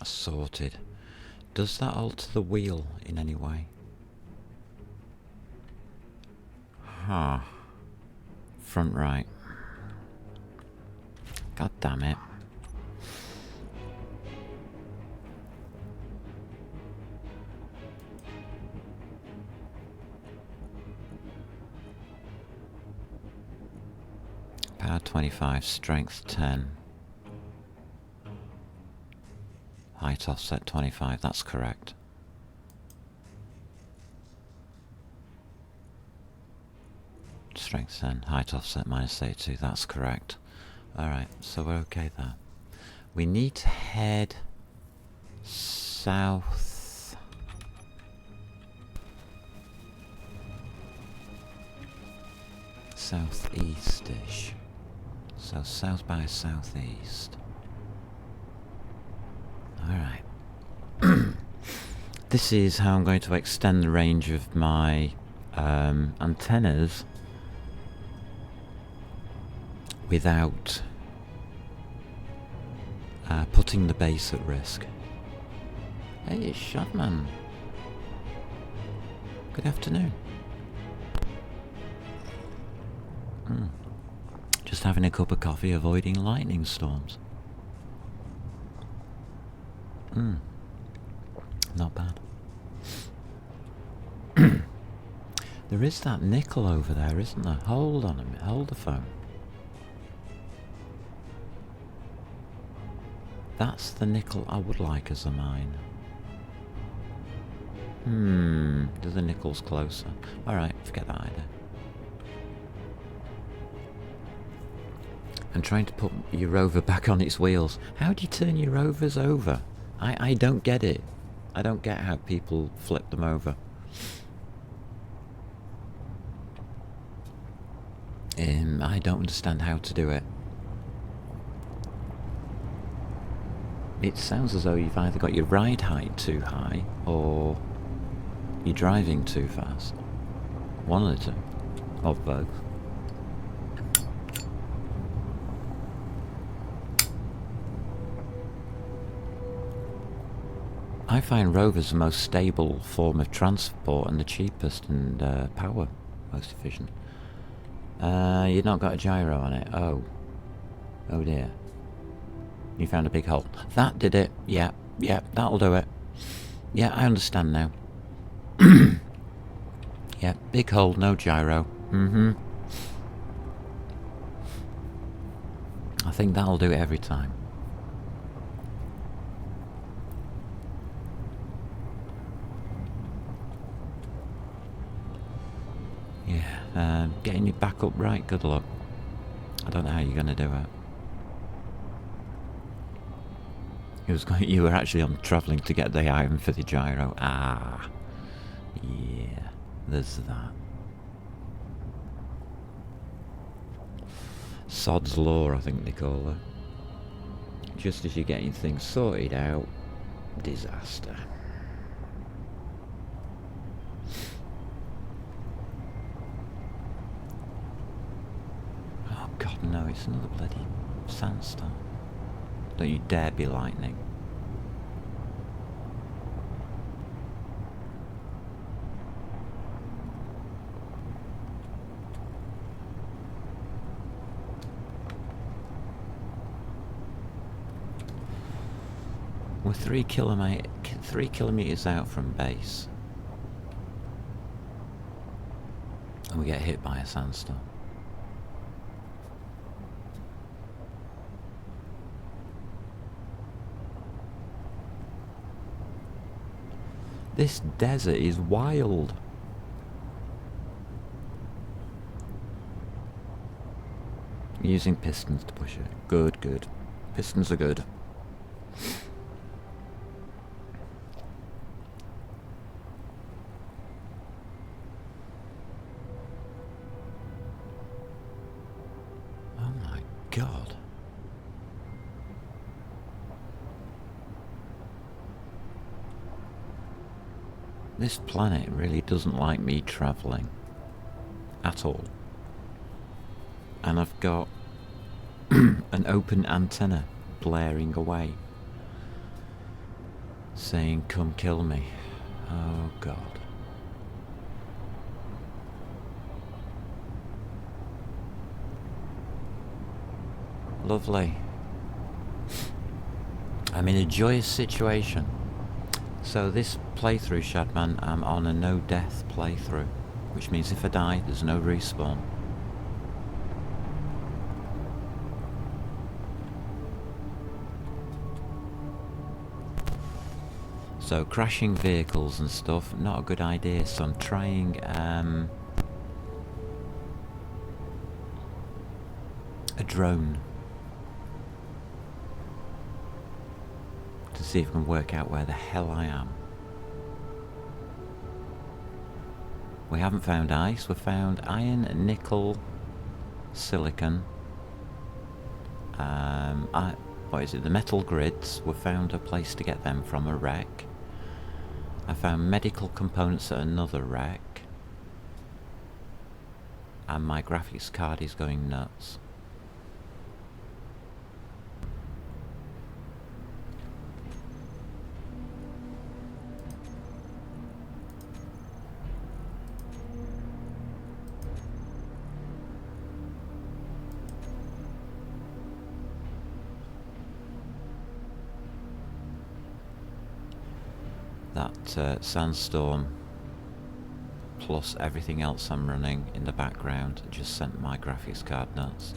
Sorted. Does that alter the wheel in any way? Huh. Front right. God damn it. Power 25, strength 10. Height offset 25, that's correct. Strength 10, height offset minus 32, that's correct. Alright, so we're okay there. We need to head south. Southeast-ish. So south by southeast. Alright. This is how I'm going to extend the range of my antennas without putting the base at risk. Hey, it's Shadman. Good afternoon. Just having a cup of coffee, avoiding lightning storms. Not bad. There is that nickel over there, isn't there? Hold on a minute, hold the phone. That's the nickel I would like as a mine. The nickel's closer. Alright, forget that idea. I'm trying to put your rover back on its wheels. How do you turn your rovers over? I don't get it. I don't get how people flip them over. I don't understand how to do it. It sounds as though you've either got your ride height too high or you're driving too fast. One of the two. Or both. I find rovers the most stable form of transport and the cheapest and power most efficient. You've not got a gyro on it. Oh. Oh dear. You found a big hole. That did it. Yeah, that'll do it. Yeah, I understand now. Yeah, big hole, no gyro. I think that'll do it every time. Yeah, getting you back up right, good luck. I don't know how you're going to do it. You were actually on travelling to get the iron for the gyro. Ah, yeah, there's that. Sod's law, I think they call it. Just as you're getting things sorted out, disaster. Oh God, no, it's another bloody sandstorm. Don't you dare be lightning. We're 3 kilometers out from base. And we get hit by a sandstorm. This desert is wild. Using pistons to push it. Good, good. Pistons are good. Oh my God. This planet really doesn't like me travelling at all. And I've got an open antenna blaring away saying, "Come kill me." Oh God. Lovely. I'm in a joyous situation. So this playthrough, Shadman, I'm on a no-death playthrough, which means if I die, there's no respawn. So crashing vehicles and stuff, not a good idea, so I'm trying a drone to see if I can work out where the hell I am. We haven't found ice, we've found iron, nickel, silicon, what is it, the metal grids. We've found a place to get them from, a wreck. I found medical components at another wreck. And my graphics card is going nuts. That sandstorm plus everything else I'm running in the background just sent my graphics card nuts.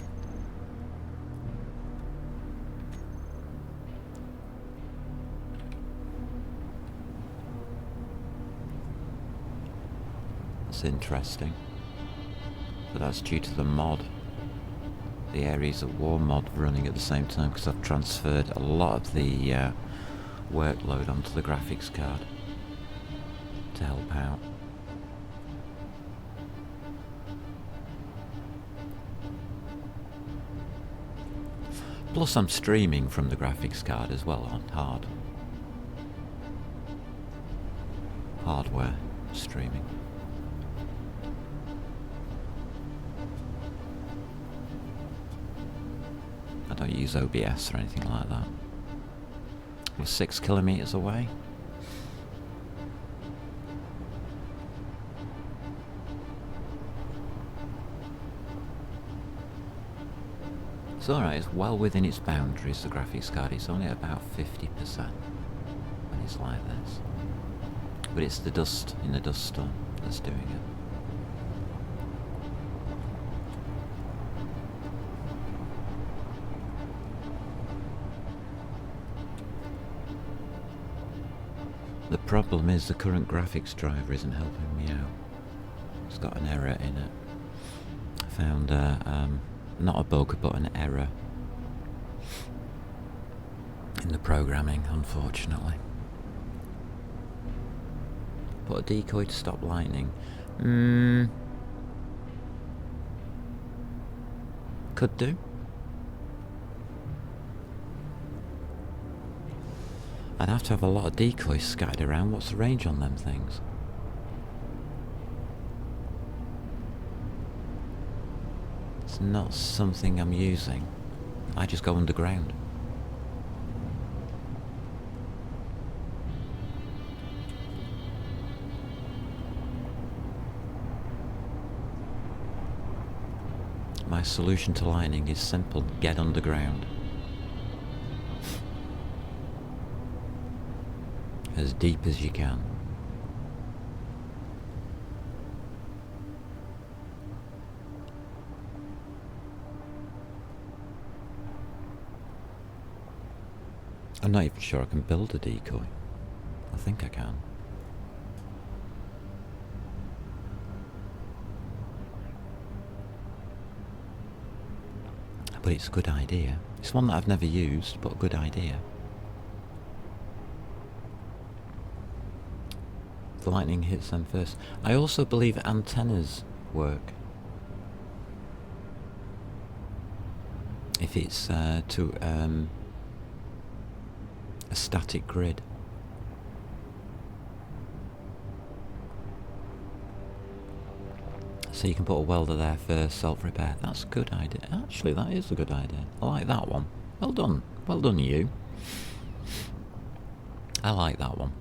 That's interesting. But that's due to the mod. The Ares at War mod running at the same time, because I've transferred a lot of the workload onto the graphics card to help out. Plus I'm streaming from the graphics card as well on hardware streaming. I don't use OBS or anything like that. We're 6 kilometers away. It's alright, it's well within its boundaries, the graphics card. It's only at about 50% when it's like this. But it's the dust in the dust storm that's doing it. The problem is the current graphics driver isn't helping me out. It's got an error in it. I found not a bug, but an error in the programming, unfortunately. Put a decoy to stop lightning. Could do. I'd have to have a lot of decoys scattered around. What's the range on them things? It's not something I'm using. I just go underground. My solution to lightning is simple: get underground. As deep as you can. I'm not even sure I can build a decoy. I think I can. But it's a good idea. It's one that I've never used, but a good idea. The lightning hits them first. I also believe antennas work. If it's to a static grid. So you can put a welder there for self-repair. That's a good idea. Actually, that is a good idea. I like that one. Well done. Well done, you. I like that one.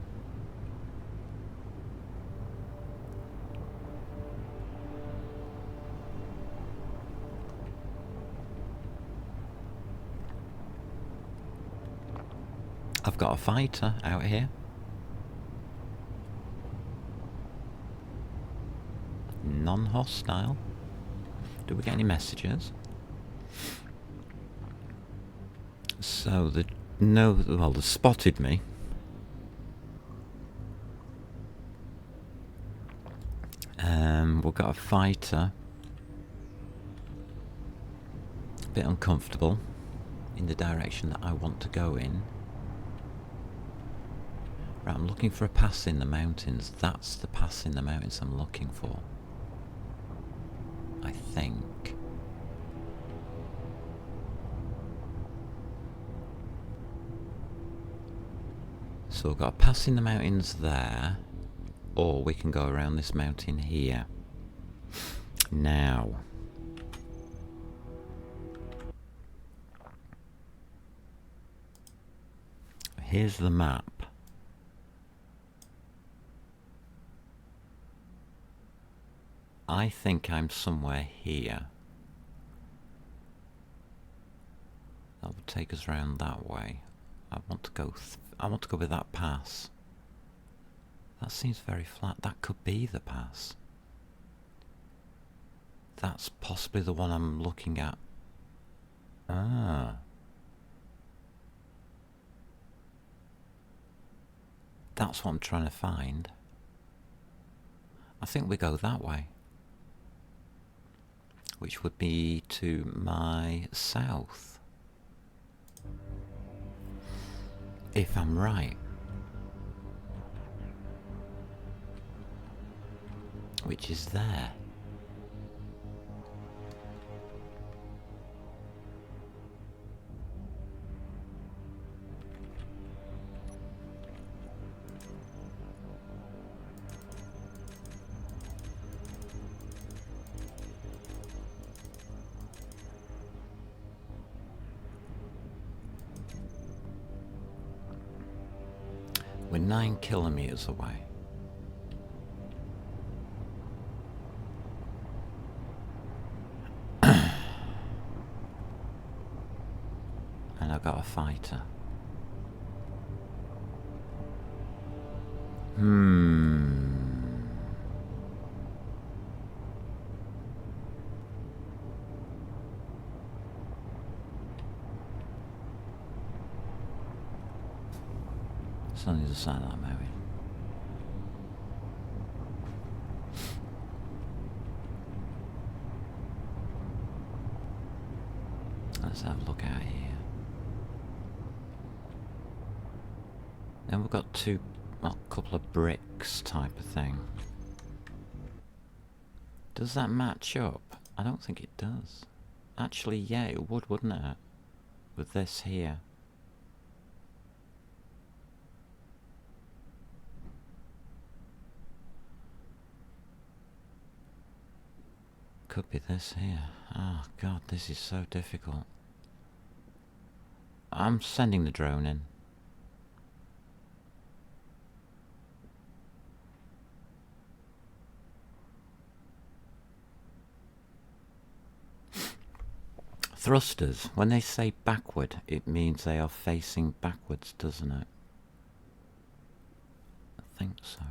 I've got a fighter out here. Non-hostile. Do we get any messages? So they spotted me. We've got a fighter. A bit uncomfortable in the direction that I want to go in. Right, I'm looking for a pass in the mountains. That's the pass in the mountains I'm looking for. I think. So we've got a pass in the mountains there, or we can go around this mountain here. Now. Here's the map. I think I'm somewhere here. That would take us round that way. I want to go with that pass. That seems very flat. That could be the pass. That's possibly the one I'm looking at. Ah. That's what I'm trying to find. I think we go that way, which would be to my south, if I'm right, which is there. We're 9 kilometers away. And I've got a fighter. It's on the other side of that mountain. Let's have a look out here. Then we've got a couple of bricks type of thing. Does that match up? I don't think it does. Actually, yeah, it would, wouldn't it? With this here. Could be this here. Oh god, this is so difficult. I'm sending the drone in. Thrusters, when they say backward, it means they are facing backwards, doesn't it? I think so.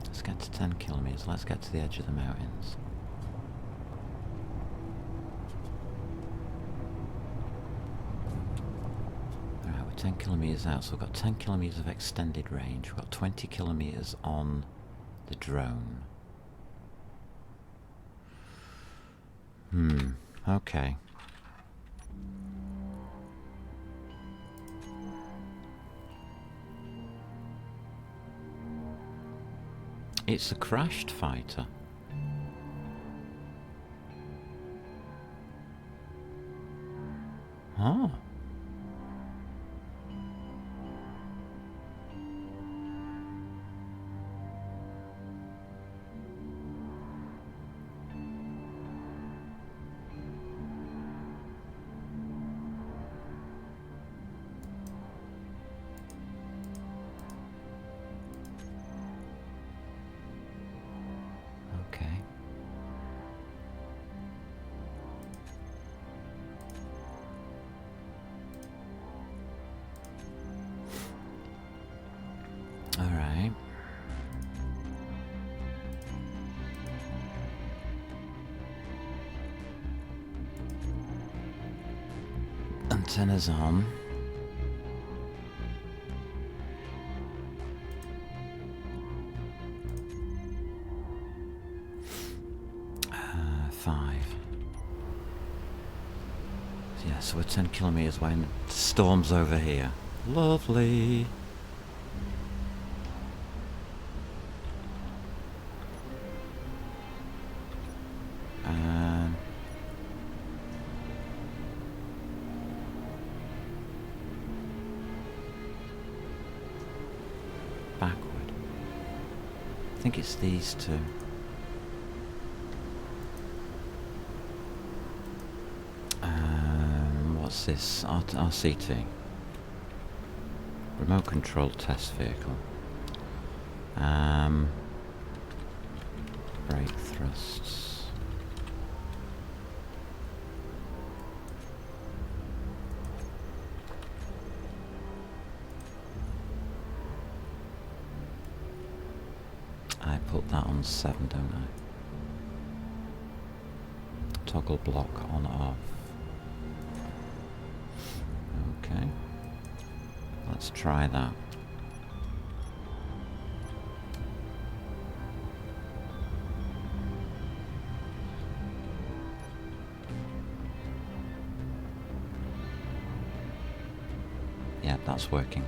Let's get to 10 kilometers. Let's get to the edge of the mountains. Alright, we're 10 kilometers out, so we've got 10 kilometers of extended range. We've got 20 kilometers on the drone. Okay. It's a crashed fighter. Oh. Okay. All right. Antennas on. Yeah, so we're 10 kilometers away and the storm's over here. Lovely. Backward. I think it's these two. What's this? RCT. Remote control test vehicle. Brake thrusts. put that on 7, don't I? Toggle block on off. Okay. Let's try that. Yeah, that's working.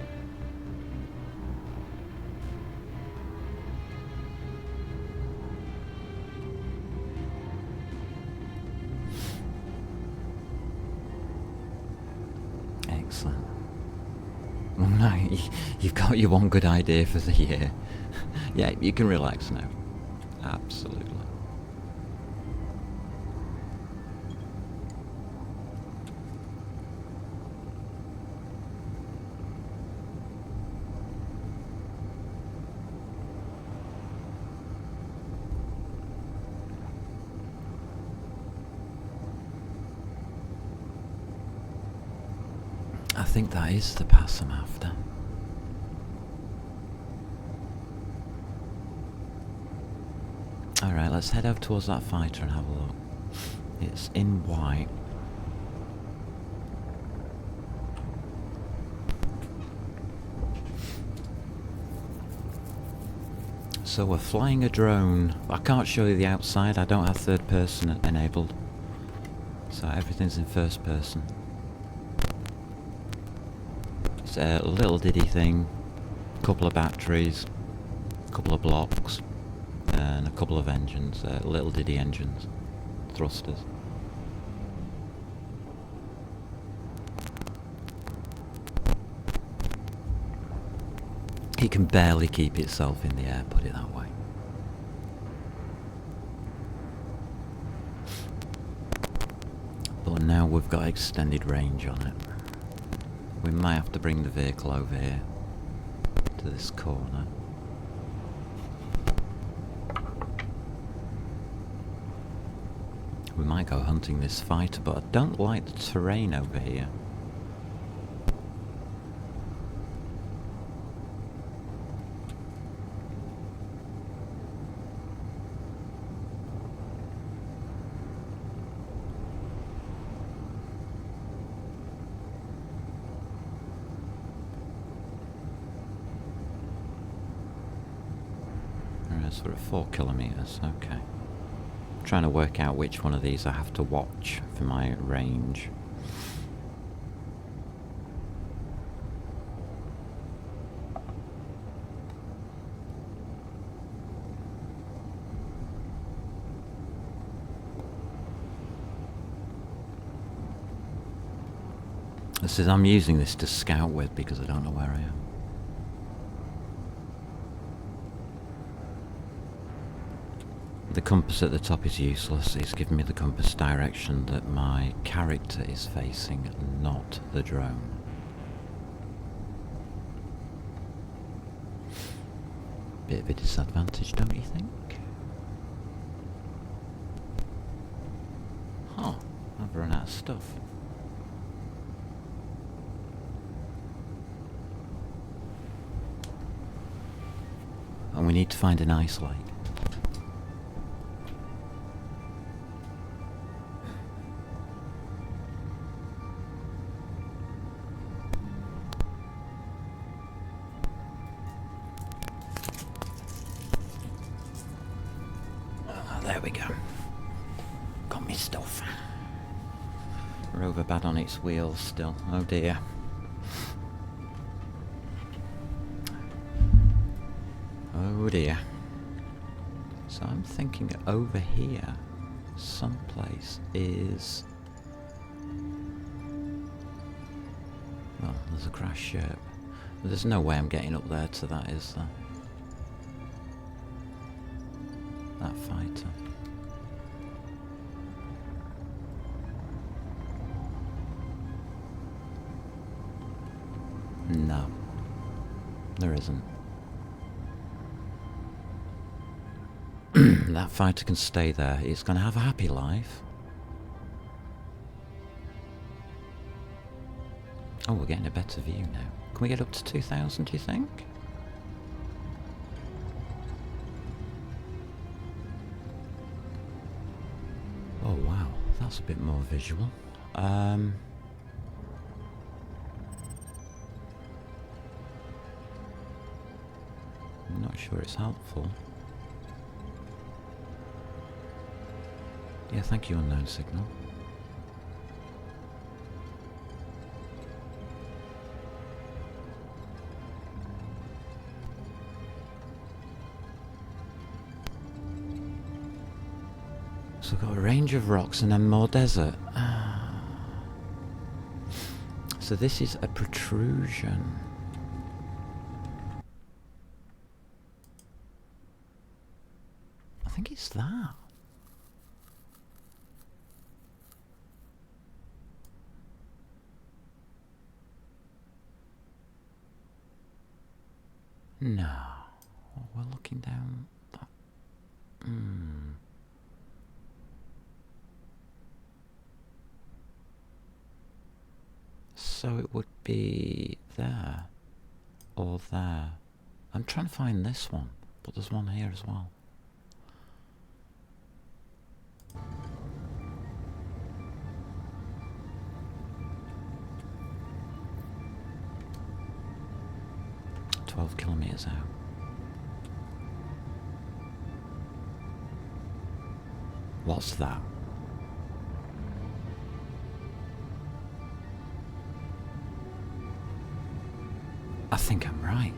Excellent. Well, now you've got your one good idea for the year. Yeah, you can relax now. Absolutely. I think that is the pass I'm after. Alright, let's head over towards that fighter and have a look. It's in white. So we're flying a drone. I can't show you the outside, I don't have third person enabled. So everything's in first person. It's a little diddy thing, couple of batteries, couple of blocks, and a couple of engines, little diddy engines, thrusters. It can barely keep itself in the air, put it that way. But now we've got extended range on it. We might have to bring the vehicle over here to this corner. We might go hunting this fighter, but I don't like the terrain over here. Sort of 4 kilometers, okay. Trying to work out which one of these I have to watch for my range. This is, I'm using this to scout with because I don't know where I am. The compass at the top is useless. It's giving me the compass direction that my character is facing, not the drone. Bit of a disadvantage, don't you think? Huh, I've run out of stuff. And we need to find an ice lake. There we go. Got me stuff. Rover bad on its wheels still. Oh dear. Oh dear. So I'm thinking over here someplace is... Well, there's a crash ship. There's no way I'm getting up there to that, is there? That fighter. No, there isn't. That fighter can stay there. It's going to have a happy life. Oh, we're getting a better view now. Can we get up to 2,000, do you think? Oh wow, that's a bit more visual. I'm not sure it's helpful. Yeah, thank you, unknown signal. So we've got a range of rocks and then more desert. So this is a protrusion. I think it's that. No. Oh, we're looking down that. So it would be there. Or there. I'm trying to find this one, but there's one here as well. Kilometers out. What's that? I think I'm right.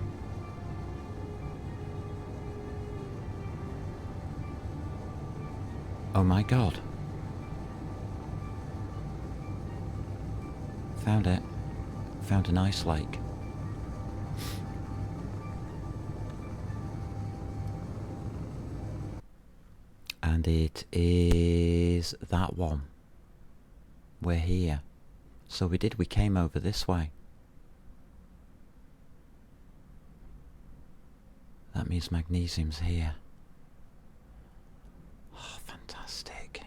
Oh my god. Found it. Found an ice lake. And it is that one. We're here. So we came over this way. That means magnesium's here. Oh, fantastic.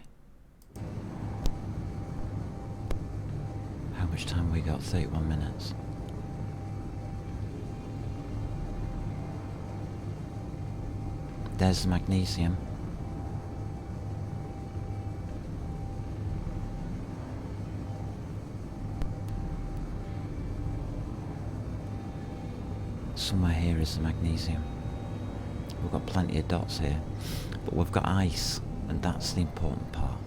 How much time we got? 31 minutes. There's magnesium. Somewhere here is the magnesium. We've got plenty of dots here, but we've got ice, and that's the important part.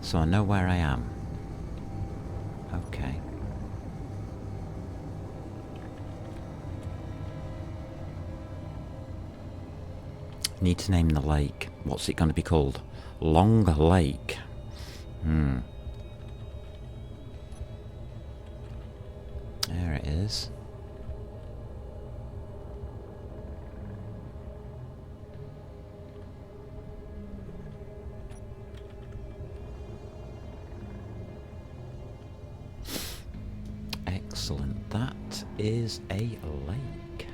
So I know where I am. Okay. Need to name the lake. What's it going to be called? Long Lake. There it is. Excellent. That is a lake.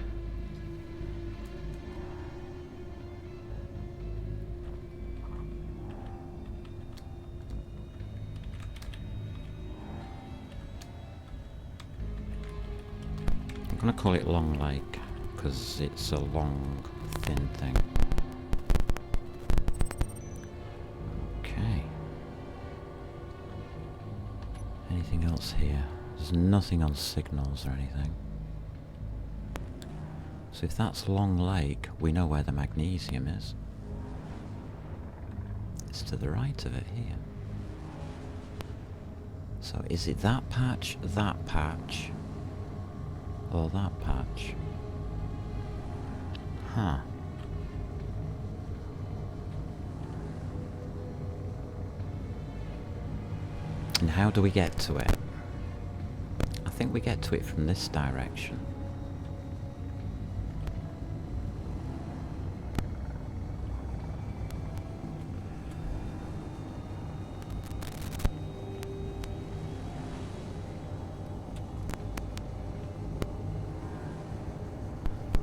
I'm going to call it Long Lake because it's a long, thin thing. Okay. Anything else here? There's nothing on signals or anything. So if that's Long Lake, we know where the magnesium is. It's to the right of it here. So is it that patch, or that patch? Huh. And how do we get to it? I think we get to it from this direction.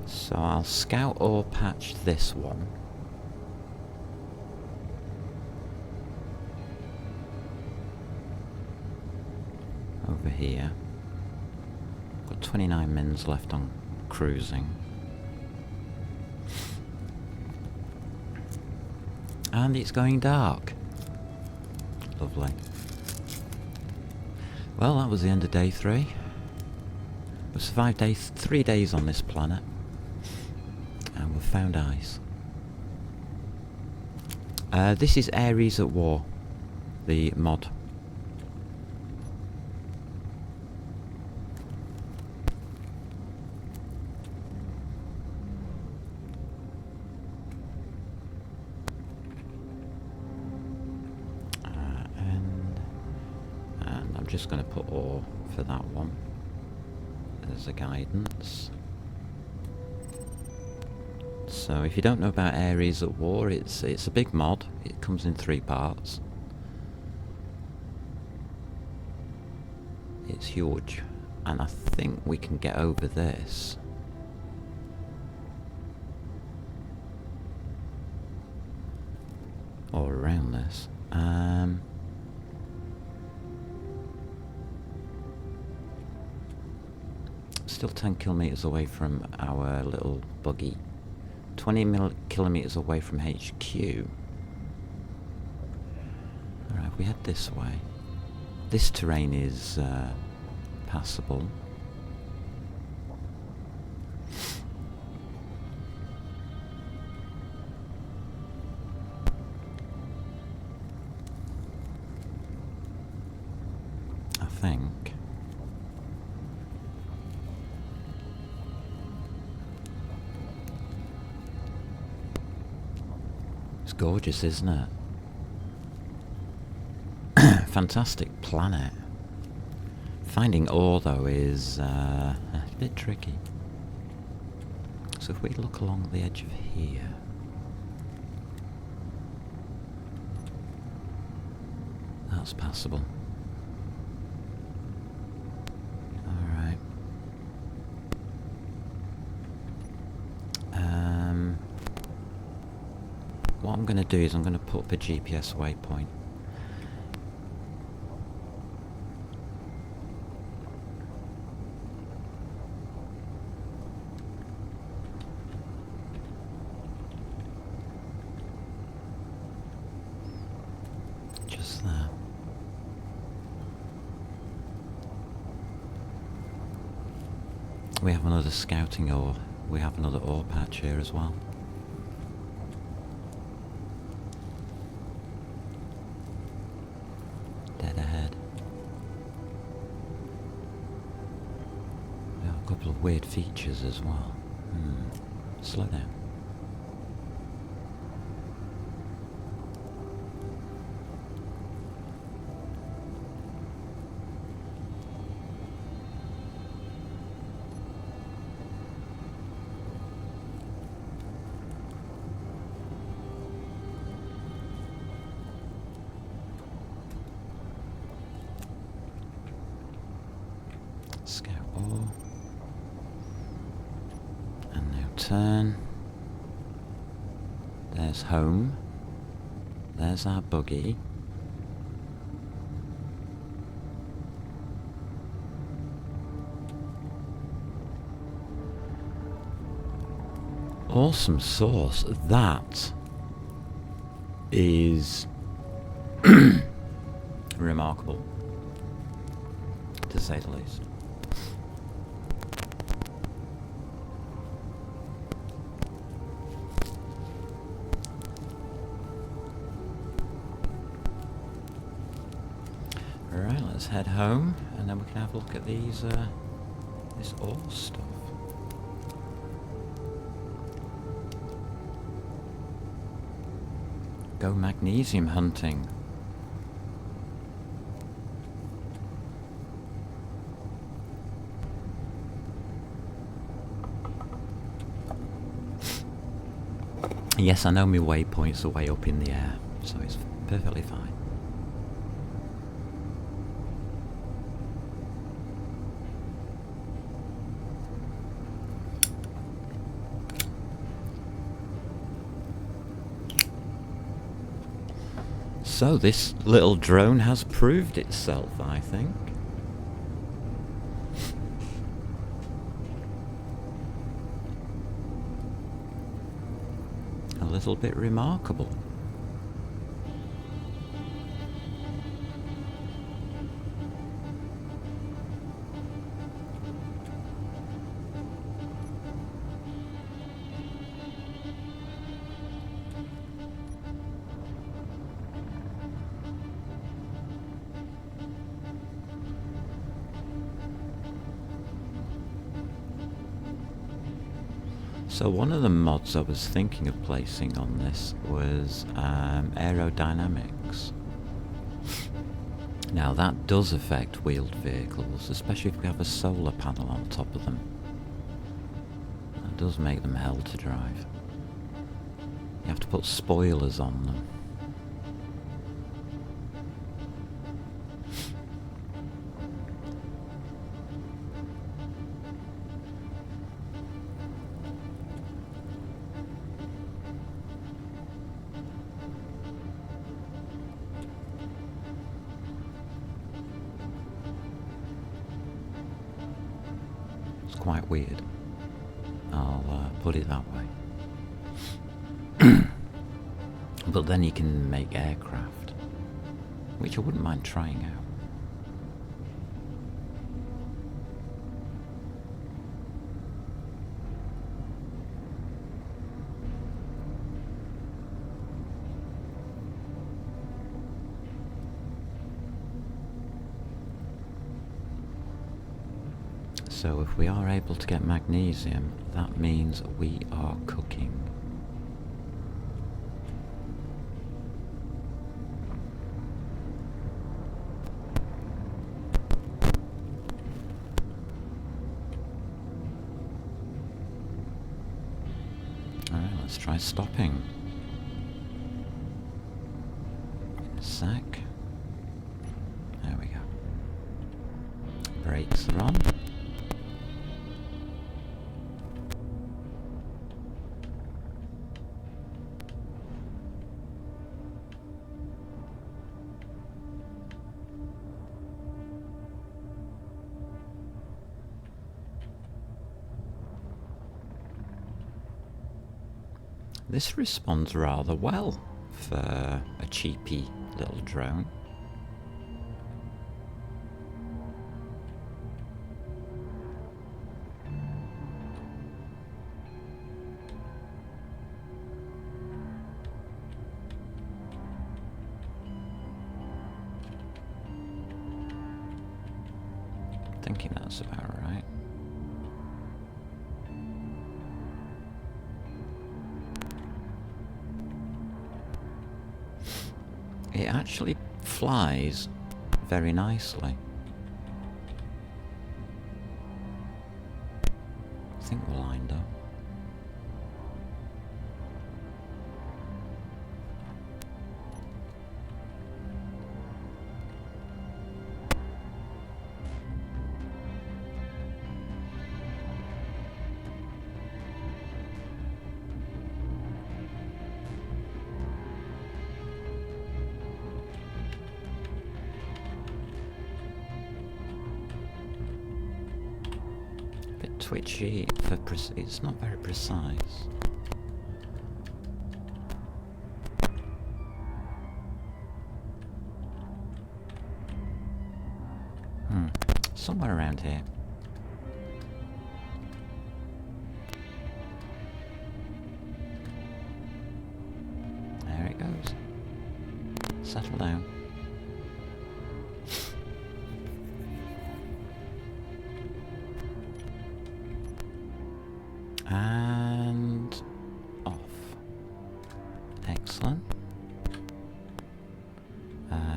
So I'll scout or patch this one. Over here. Got 29 mins left on cruising. And it's going dark. Lovely. Well, that was the end of day 3. We survived 3 days on this planet. And we've found ice. This is Ares at War. The mod. And I'm just going to put ore for that one as a guidance. So if you don't know about Ares at War, it's a big mod. It comes in 3 parts. It's huge, and I think we can get over this. Or around this. Still 10 kilometers away from our little buggy. 20 kilometers away from HQ. Alright, we head this way. This terrain is passable. I think. It's gorgeous, isn't it? Fantastic planet. Finding ore though is a bit tricky. So if we look along the edge of here, that's passable. Alright. What I'm going to do is I'm going to put up a GPS waypoint. Just there. We have another scouting ore. We have another ore patch here as well. Dead ahead. We have a couple of weird features as well. Slow down. Scout ore. And now turn. There's home. There's our buggy. Awesome source. That is remarkable, to say the least. Alright, let's head home and then we can have a look at these this ore stuff. Go magnesium hunting. Yes, I know my waypoints are way up in the air, so it's perfectly fine. So this little drone has proved itself, I think. A little bit remarkable. So one of the mods I was thinking of placing on this was aerodynamics. Now that does affect wheeled vehicles, especially if we have a solar panel on top of them. That does make them hell to drive. You have to put spoilers on them. Quite weird. I'll put it that way. But then you can make aircraft, which I wouldn't mind trying out. So if we are able to get magnesium, that means we are cooking. Alright, let's try stopping. In a sec. There we go. Brakes are on. This responds rather well for a cheapy little drone. Thinking that's about right. It actually flies very nicely. I think we're lined up. Twitchy for it's not very precise. Somewhere around here. There it goes. Settle down. And off. Excellent.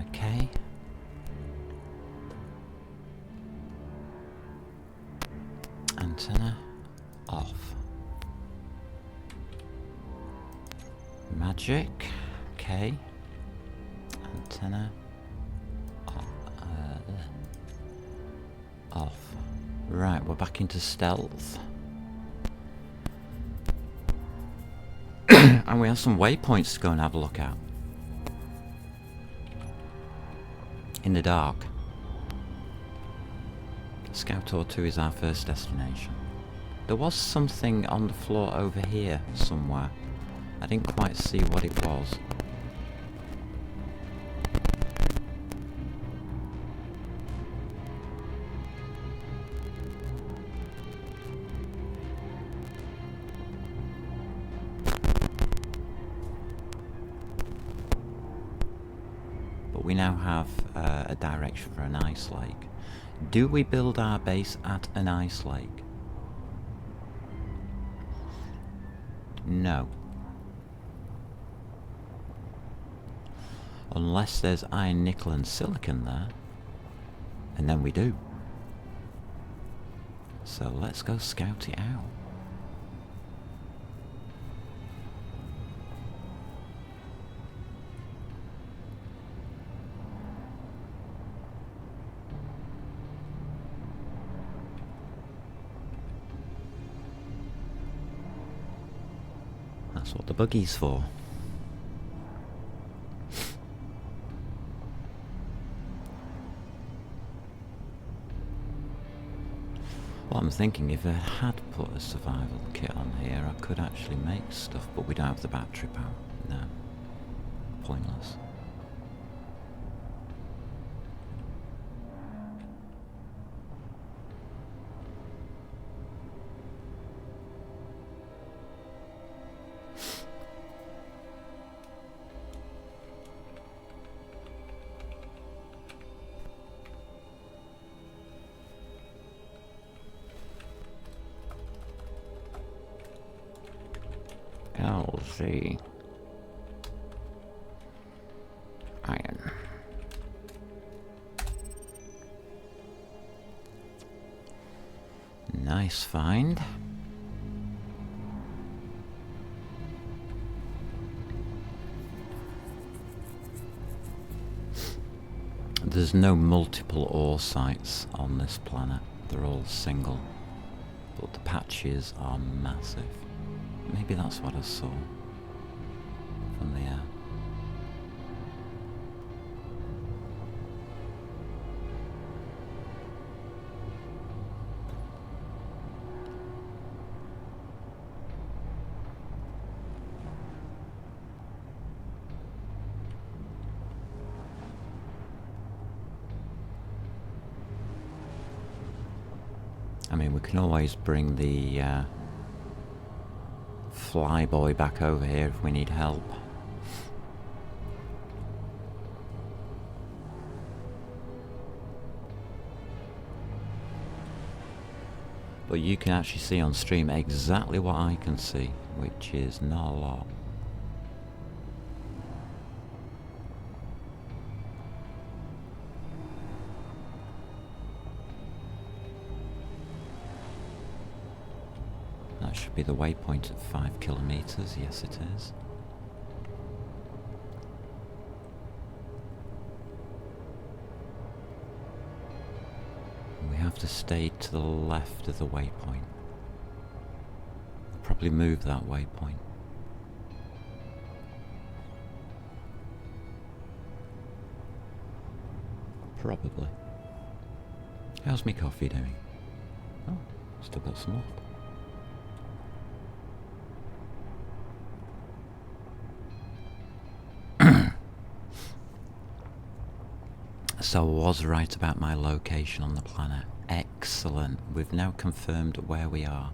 Okay. Antenna off. Magic. Okay. Antenna off. Right, we're back into stealth. And we have some waypoints to go and have a look at. In the dark. Scout Tour 2 is our first destination. There was something on the floor over here somewhere. I didn't quite see what it was. We now have a direction for an ice lake. Do we build our base at an ice lake? No. Unless there's iron, nickel and silicon there. And then we do. So let's go scout it out. That's what the buggy's for. Well, I'm thinking if I had put a survival kit on here, I could actually make stuff, but we don't have the battery power. No. Pointless. LZ. Iron. Nice find. There's no multiple ore sites on this planet. They're all single. But the patches are massive. Maybe that's what I saw from the air. I mean, we can always bring the flyboy back over here if we need help. But you can actually see on stream exactly what I can see, which is not a lot. That should be the waypoint at 5 kilometers. Yes, it is. We have to stay to the left of the waypoint. Probably move that waypoint. Probably. How's me coffee doing? Oh, still got some left. So I was right about my location on the planet. Excellent. We've now confirmed where we are.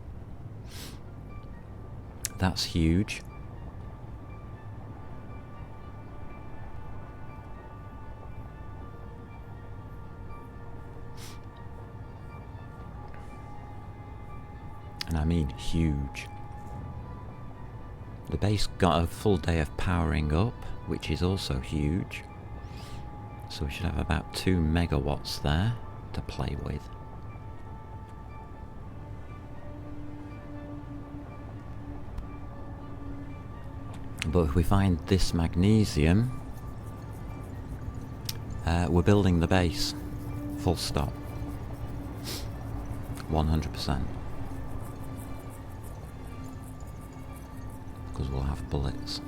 That's huge. And I mean huge. The base got a full day of powering up, which is also huge. So we should have about 2 megawatts there to play with. But if we find this magnesium, we're building the base. Full stop. 100%. Because we'll have bullets.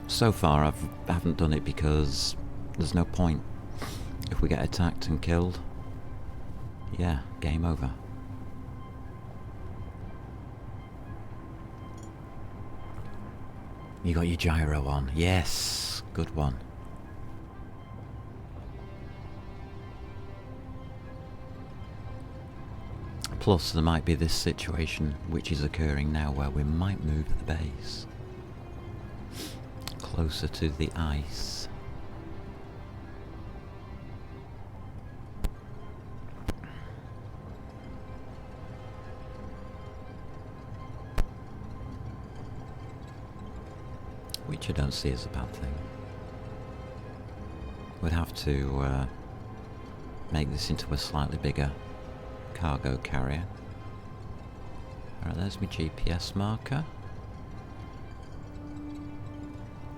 So far I haven't done it because there's no point. If we get attacked and killed, yeah, game over. You got your gyro on. Yes, good one. Plus there might be this situation which is occurring now where we might move the base closer to the ice. which I don't see as a bad thing. We'd have to make this into a slightly bigger cargo carrier. Alright, there's my GPS marker.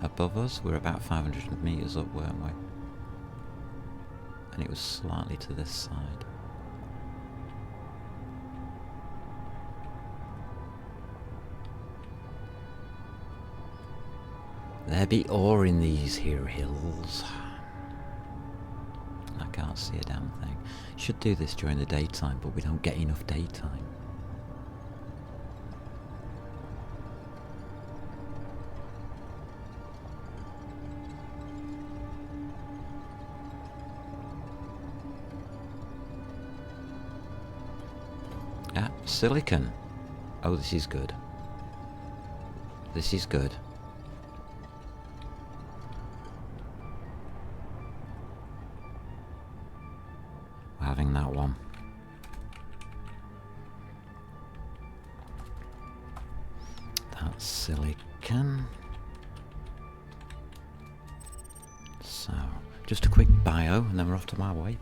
Above us, we're about 500 metres up, weren't we? And it was slightly to this side. There be ore in these here hills. I can't see a damn thing. Should do this during the daytime, but we don't get enough daytime. Ah, silicon. Oh, this is good. This is good. We're having that one. That's silicon. So, just a quick bio and then we're off to my waypoint.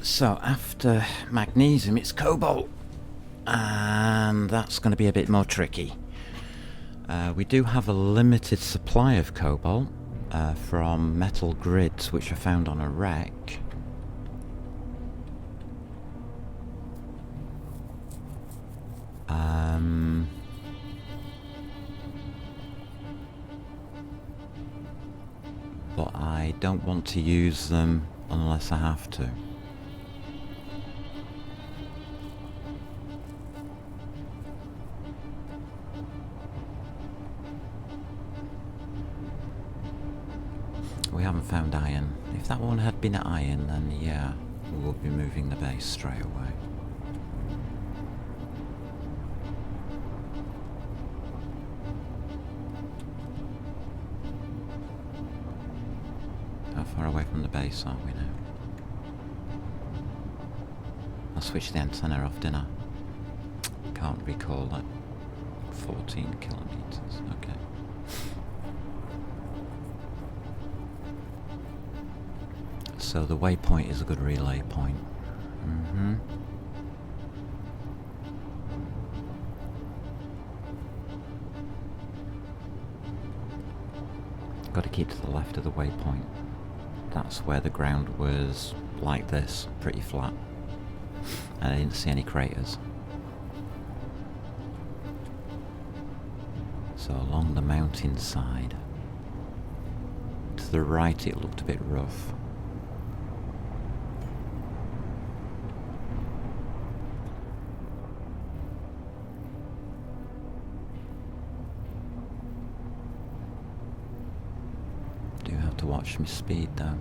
So after magnesium it's cobalt, and that's going to be a bit more tricky. We do have a limited supply of cobalt from metal grids which are found on a wreck. But I don't want to use them unless I have to. We haven't found iron. If that one had been iron, then yeah, we would be moving the base straight away. How far away from the base are we now? I switched the antenna off, didn't I? Can't recall that. 14 kilometers, okay. So the waypoint is a good relay point. Got to keep to the left of the waypoint. That's where the ground was like this, pretty flat. And I didn't see any craters. So along the mountainside. To the right it looked a bit rough. Do have to watch my speed though.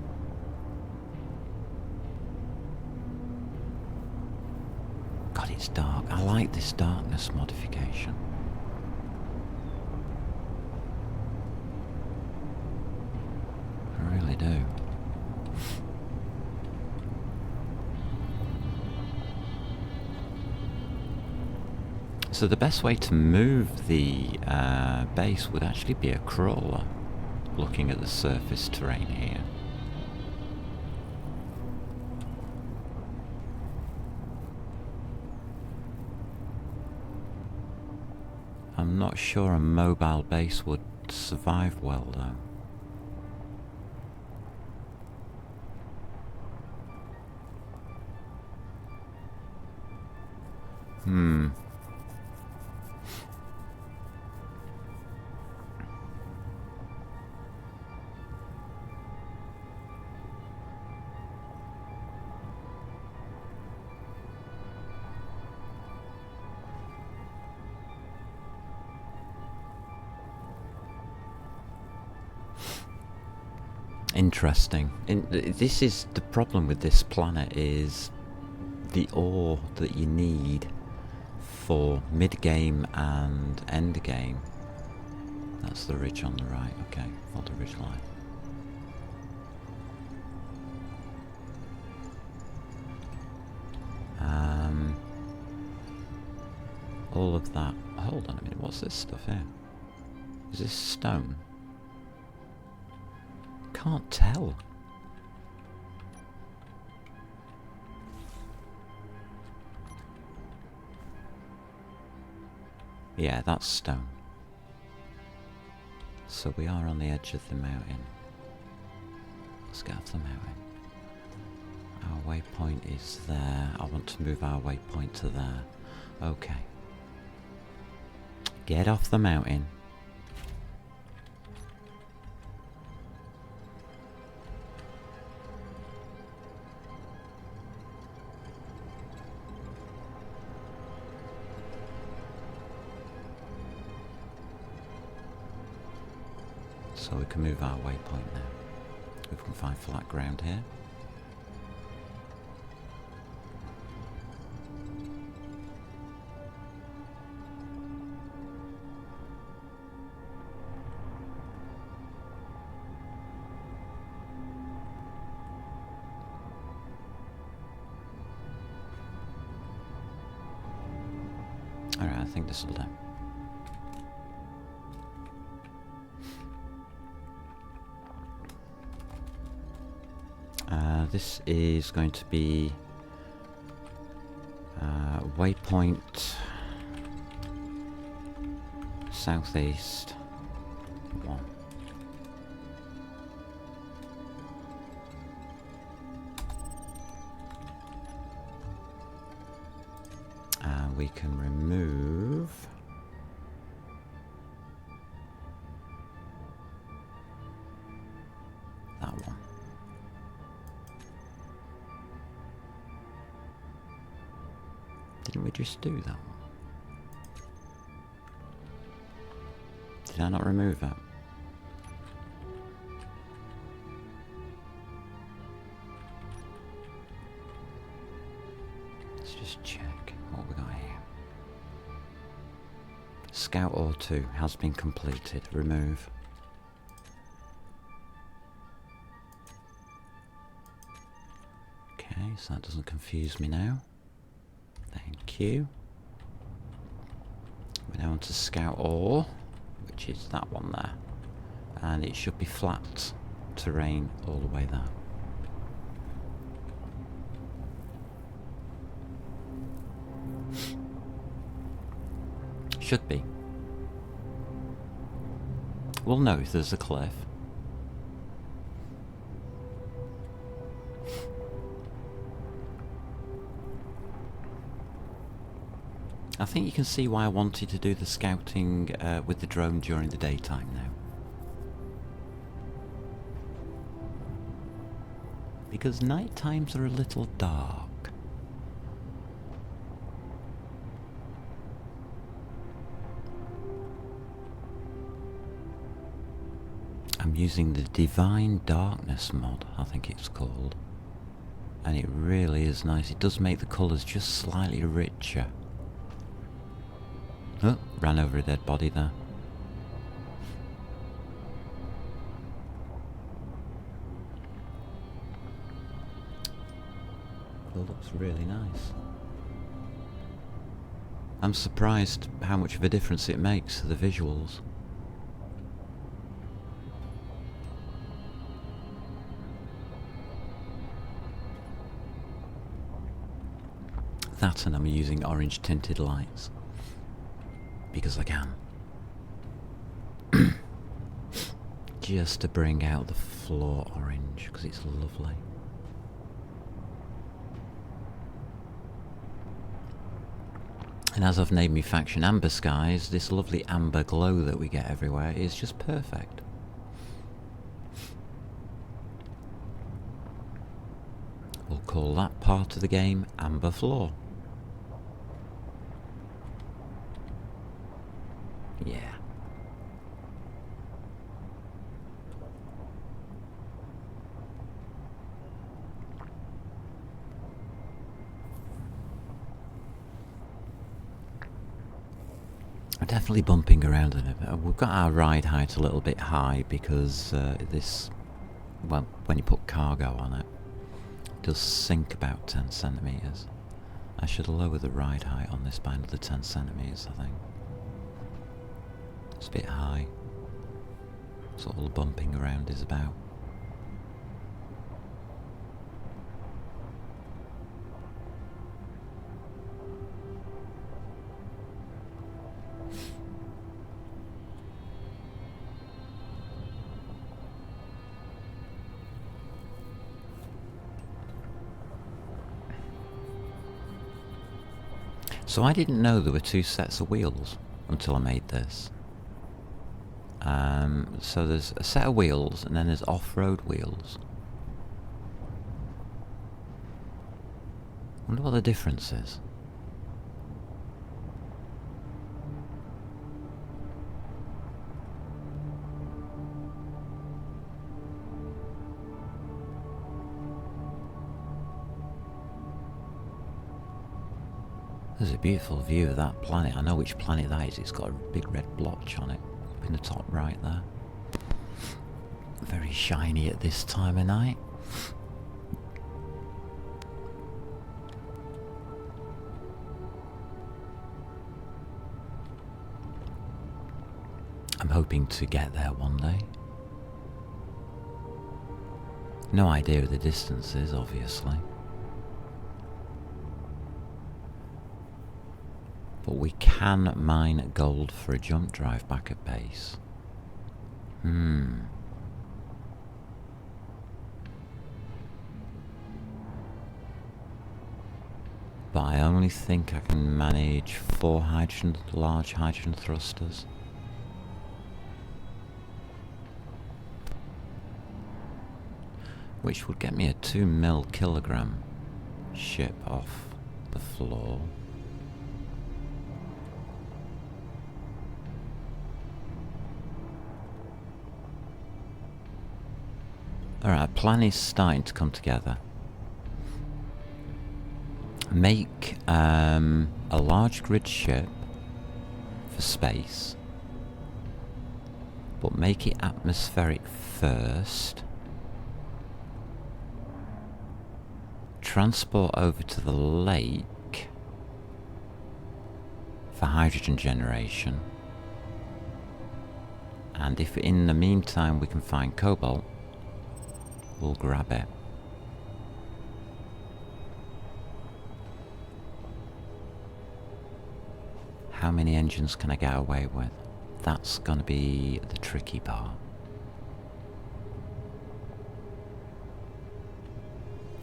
God, it's dark. I like this darkness modification. I really do. So the best way to move the base would actually be a crawler, looking at the surface terrain here. I'm not sure a mobile base would survive well though. Interesting. This is the problem with this planet, is the ore that you need for mid-game and end-game. That's the ridge on the right. Okay, not the ridge line. All of that. Hold on a minute. What's this stuff here? Is this stone? Can't tell. Yeah, that's stone. So we are on the edge of the mountain. Let's get off the mountain. Our waypoint is there. I want to move our waypoint to there. Okay. Get off the mountain. So we can move our waypoint now. We can find flat ground here. Alright, I think this will do. This is going to be waypoint southeast 1. And we can remove that one. Didn't we just do that one? Did I not remove that? Let's just check what we got here. Scout Ore 2 has been completed. Remove. Okay, so that doesn't confuse me now. Thank you. We're now on to Scout Ore, which is that one there. And it should be flat terrain all the way there. Should be. We'll know if there's a cliff. I think you can see why I wanted to do the scouting with the drone during the daytime now. Because night times are a little dark. I'm using the Divine Darkness mod, I think it's called. And it really is nice. It does make the colours just slightly richer. Oh, ran over a dead body there. It looks really nice. I'm surprised how much of a difference it makes to the visuals. That, and I'm using orange tinted lights. Because I can. Just to bring out the floor orange, because it's lovely. And as I've named my faction Amber Skies, this lovely amber glow that we get everywhere is just perfect. We'll call that part of the game Amber Floor. Yeah. Definitely bumping around a bit. We've got our ride height a little bit high because this, well, when you put cargo on it, it does sink about 10 centimetres. I should lower the ride height on this by another 10 centimetres, I think. It's a bit high. That's what all the bumping around is about. So I didn't know there were two sets of wheels until I made this. So there's a set of wheels and then there's off-road wheels. Wonder what the difference is. There's a beautiful view of that planet. I know which planet that is. It's got a big red blotch on it up in the top right there. Very shiny at this time of night. I'm hoping to get there one day. No idea of the distances, obviously. But we can mine gold for a jump drive back at base. But I only think I can manage 4 large hydrogen thrusters. Which would get me a 2 kilogram ship off the floor. Alright, plan is starting to come together. Make a large grid ship for space, but make it atmospheric first. Transport over to the lake for hydrogen generation. And if in the meantime we can find cobalt, we'll grab it. How many engines can I get away with? That's gonna be the tricky part.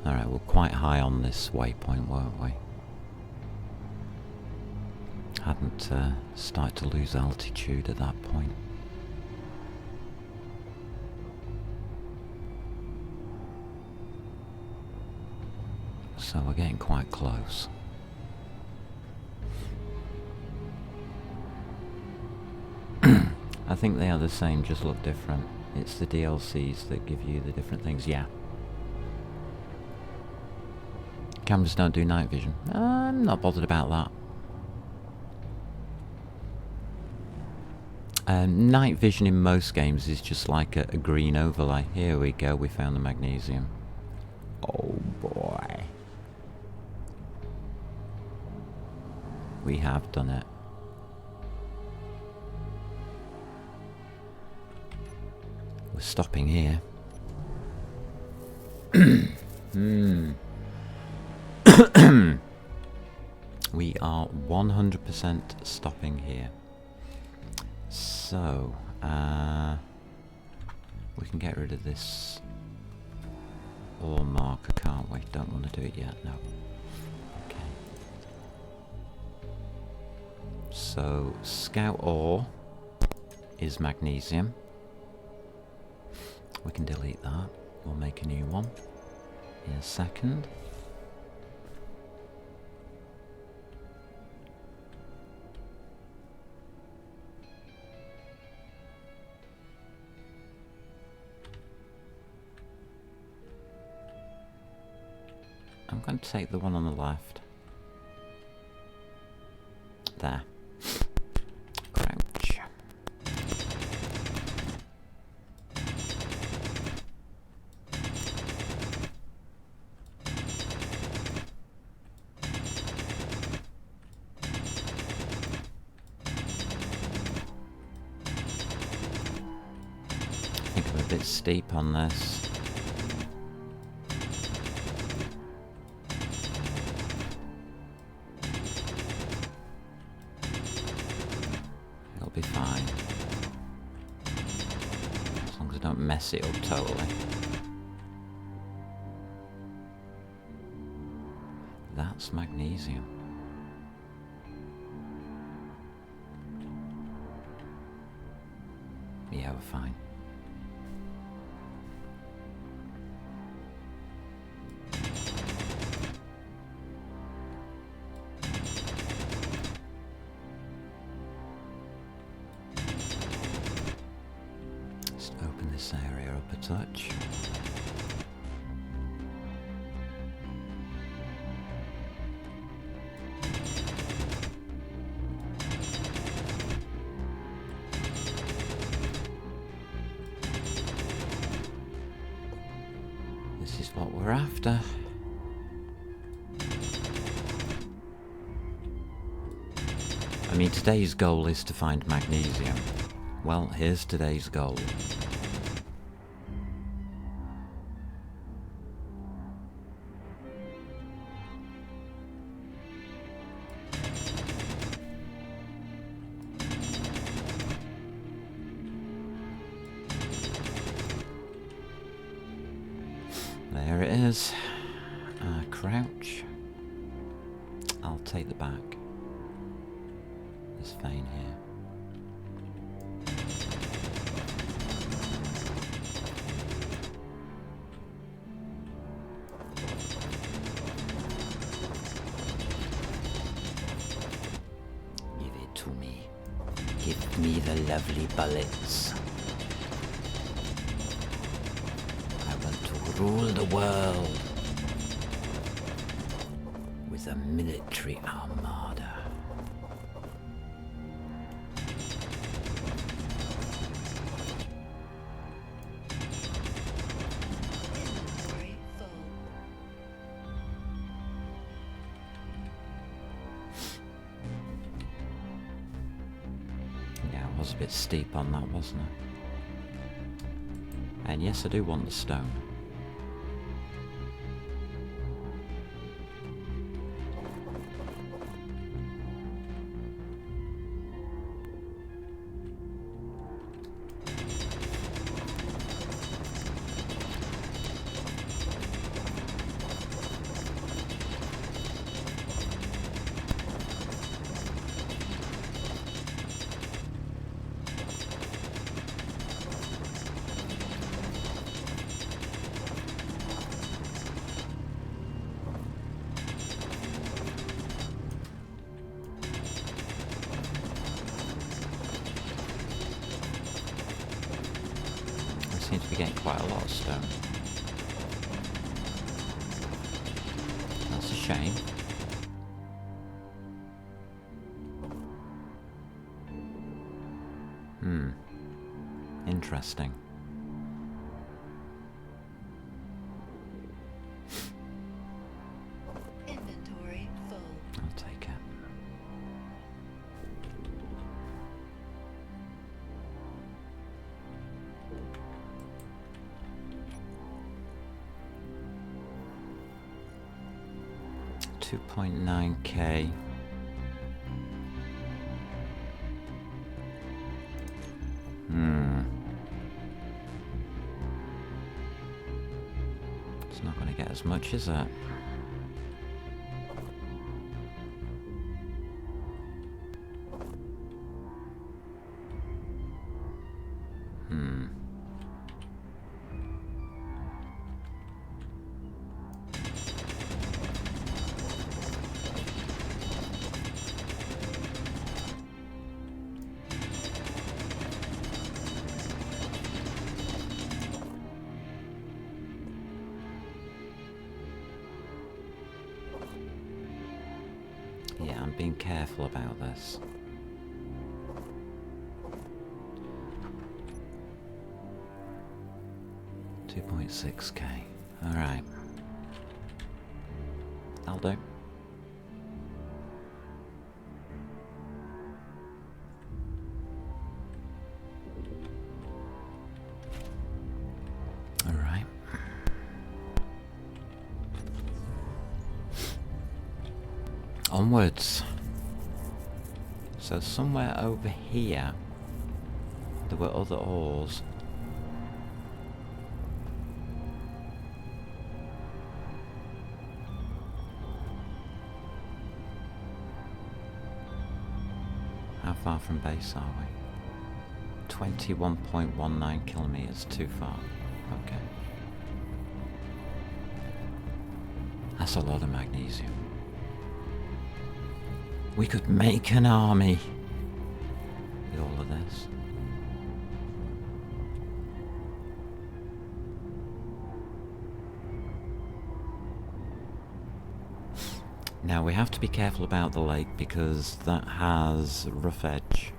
Alright, we're quite high on this waypoint, weren't we? Hadn't started to lose altitude at that point. So we're getting quite close. I think they are the same, just look different. It's the DLCs that give you the different things, yeah. Cameras don't do night vision. I'm not bothered about that. Night vision in most games is just like a green overlay. Here we go, we found the magnesium. Oh boy. We have done it. We're stopping here. We are 100% stopping here. So, we can get rid of this ore marker, can't we? Don't want to do it yet, no. Okay. So, scout ore is magnesium. We can delete that. We'll make a new one in a second. I'm going to take the one on the left. There. think I'm a bit steep on this. It'll be fine. As long as I don't mess it up totally. That's magnesium. Yeah, we're fine. Just open this area up a touch. This is what we're after. I mean, today's goal is to find magnesium. Well, here's today's goal. There it is. Crouch. I'll take the back. This vein here. Give it to me. Give me the lovely bullets. I want to rule the world with a military armada. Inventory full. Yeah, I was a bit steep on that, wasn't I? And yes, I do want the stone. Seems to be getting quite a lot of stone. That's a shame. Interesting. Inventory full. I'll take it. $2.9K. It's not going to get as much, is it? Yeah, I'm being careful about this. $2.6K. Alright. I'll do. Onwards. So somewhere over here there were other ores. How far from base are we? 21.19 kilometers, too far. Okay. That's a lot of magnesium. We could make an army with all of this. Now we have to be careful about the lake because that has rough edge.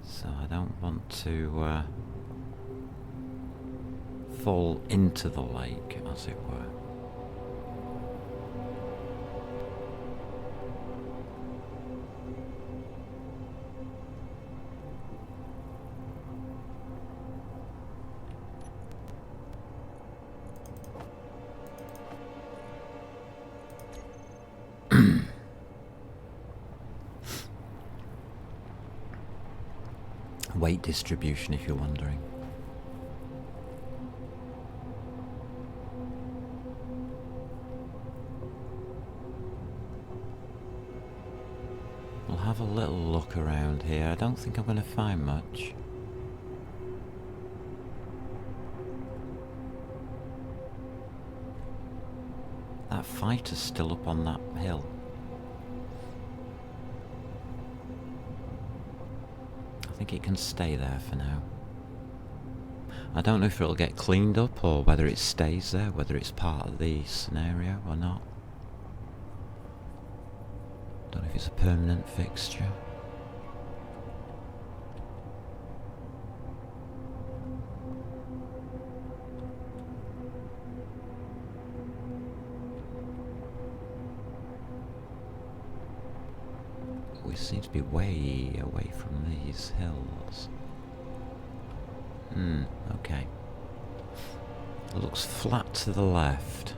So I don't want to fall into the lake, as it were. Weight distribution, if you're wondering. We'll have a little look around here. I don't think I'm going to find much. That fighter's still up on that hill. I think it can stay there for now. I don't know if it'll get cleaned up or whether it stays there, whether it's part of the scenario or not. Don't know if it's a permanent fixture. We seem to be way away from these hills. Okay. It looks flat to the left.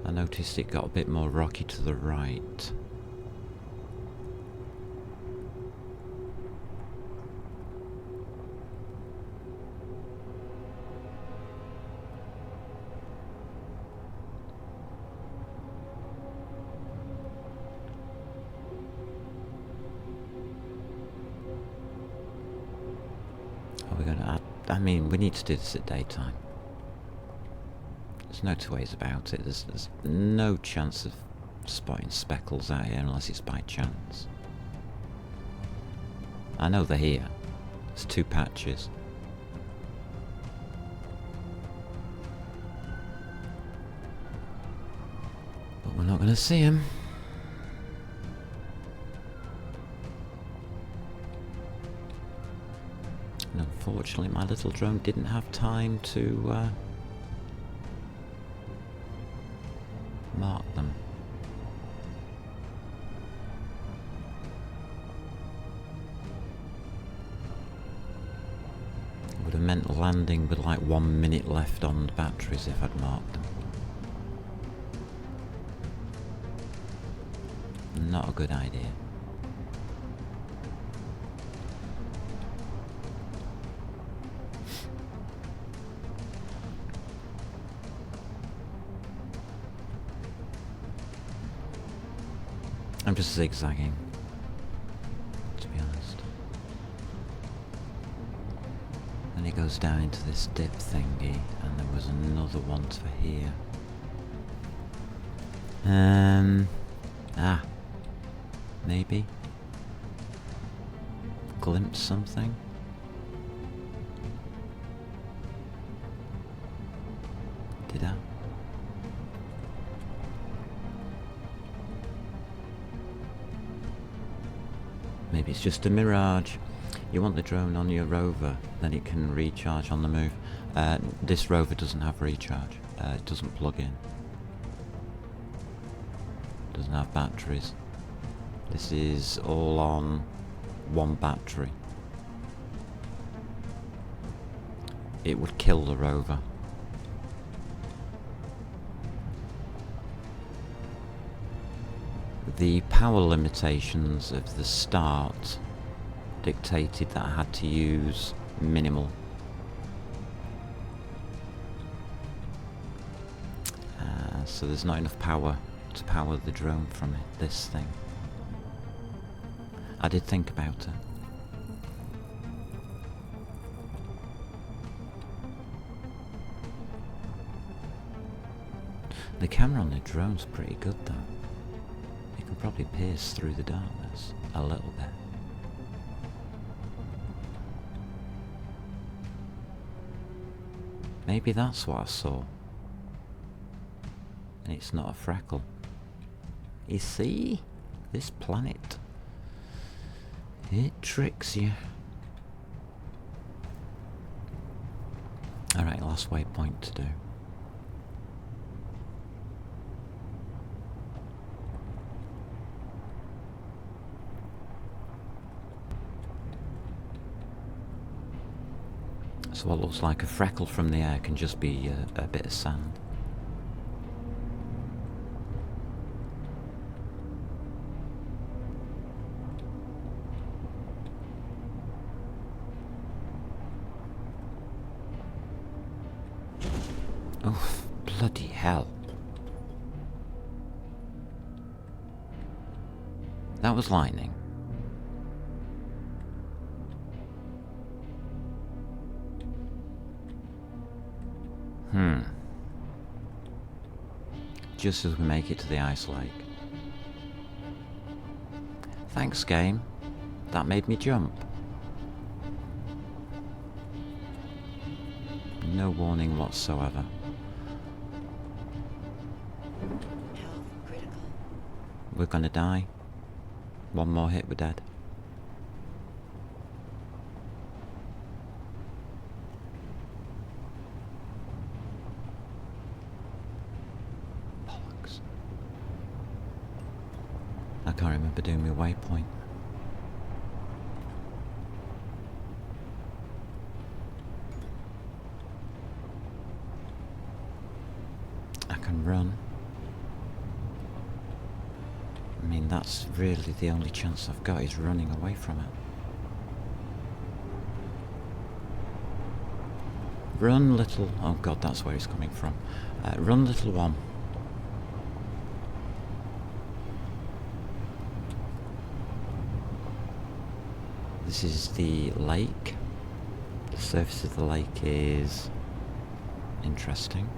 I noticed it got a bit more rocky to the right. We're going to add, I mean, we need to do this at daytime. There's no two ways about it. There's no chance of spotting speckles out here unless it's by chance. I know they're here. There's two patches. But we're not going to see them. And unfortunately my little drone didn't have time to mark them. It would have meant landing with like 1 minute left on the batteries if I'd marked them. Not a good idea. I'm just zigzagging, to be honest. Then it goes down into this dip thingy, and there was another one for here. Maybe? Glimpse something? Did I? Maybe it's just a mirage. You want the drone on your rover, then it can recharge on the move. This rover doesn't have recharge. It doesn't plug in. Doesn't have batteries. This is all on one battery. It would kill the rover. The power limitations of the start dictated that I had to use minimal. So there's not enough power to power the drone from this thing. I did think about it. The camera on the drone's pretty good though. It can probably pierce through the darkness a little bit. Maybe that's what I saw. And it's not a freckle. You see? This planet. It tricks you. Alright, last waypoint to do. So what looks like a freckle from the air can just be a bit of sand. Oh, bloody hell. That was lightning. Just as we make it to the ice lake. Thanks, game. That made me jump. No warning whatsoever. Health critical. We're gonna die. One more hit, we're dead. Bollocks. I can't remember doing my waypoint. I can run. I mean, that's really the only chance I've got is running away from it. Run, little... Oh god, that's where he's coming from. Run, little one. This is the lake. The surface of the lake is interesting.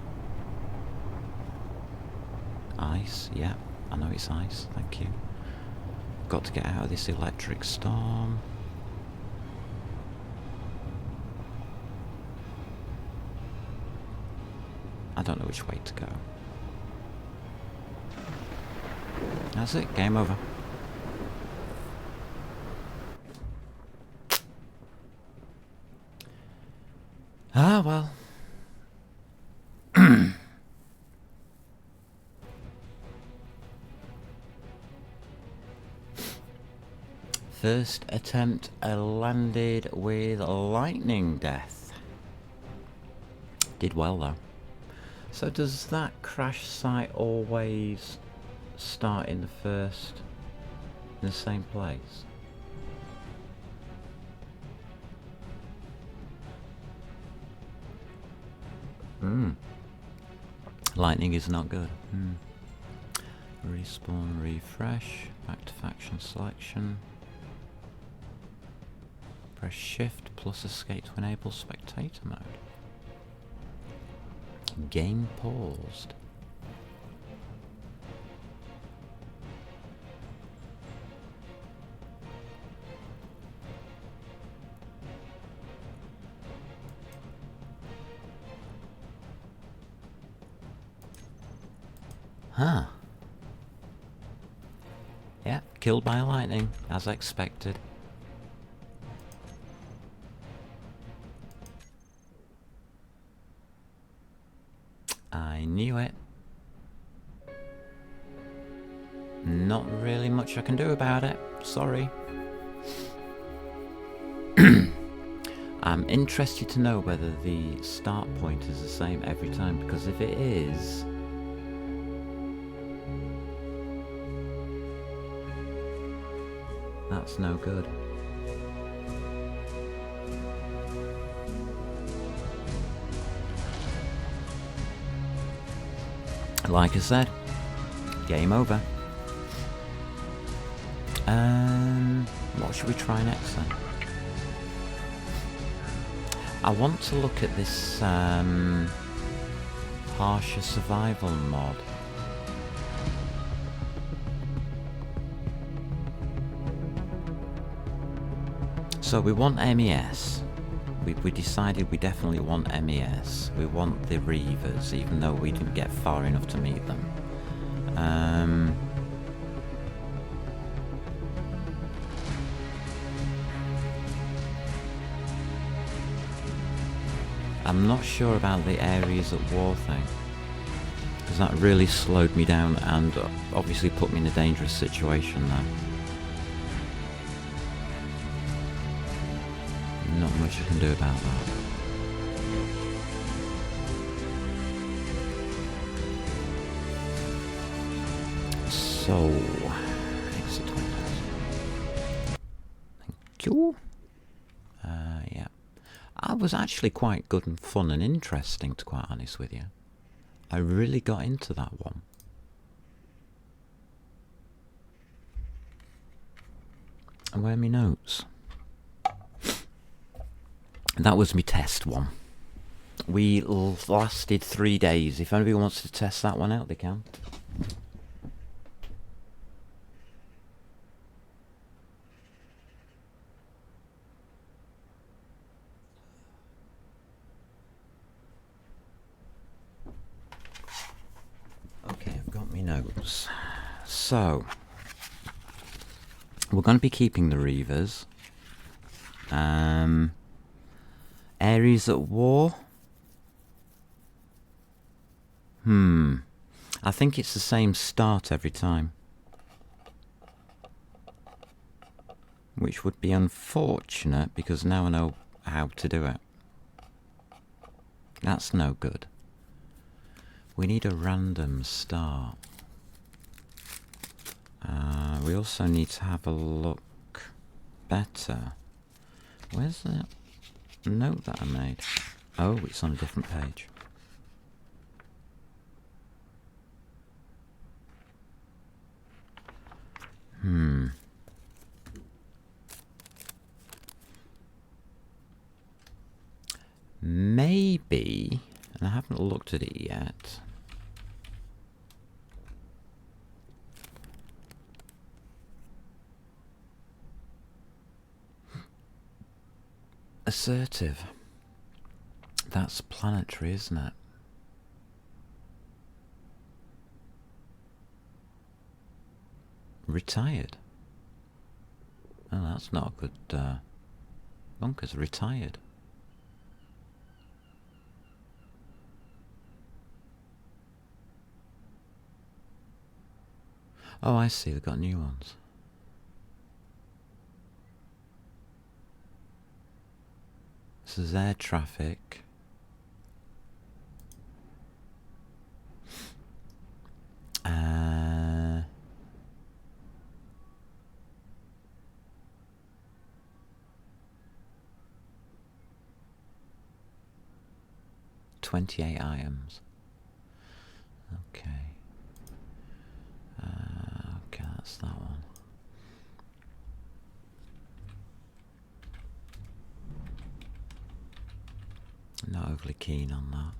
Ice, yeah, I know it's ice, thank you. Got to get out of this electric storm. I don't know which way to go. That's it, game over. Ah, well. First attempt landed with lightning death. Did well though. So does that crash site always start in the same place? Lightning is not good. Respawn, refresh, back to faction selection. Press shift plus escape to enable spectator mode. Game paused. Huh. Yeah, killed by lightning, as expected. I knew it. Not really much I can do about it. Sorry. I'm interested to know whether the start point is the same every time, because if it is, That's no good. Like I said, game over. What should we try next then? I want to look at this harsher survival mod. So we want MES. We decided we definitely want MES. We want the Reavers, even though we didn't get far enough to meet them. I'm not sure about the areas at war thing, because that really slowed me down and obviously put me in a dangerous situation there. Not much I can do about that. So, exit windows. Thank you. Yeah. I was actually quite good and fun and interesting, to be quite honest with you. I really got into that one. And where are my notes? That was my test one. We lasted 3 days. If anybody wants to test that one out, they can. Okay, I've got my notes. So, we're going to be keeping the Reavers. Areas at war? I think it's the same start every time. Which would be unfortunate, because now I know how to do it. That's no good. We need a random start. We also need to have a look better. Where's that note that I made? Oh, it's on a different page. Maybe, and I haven't looked at it yet. Assertive. That's planetary, isn't it? Retired. Oh, that's not a good bunkers. Retired. Oh, I see. They've got new ones. This is air traffic. Uh, 28 items. Okay. Okay, that's that one. Not overly keen on that.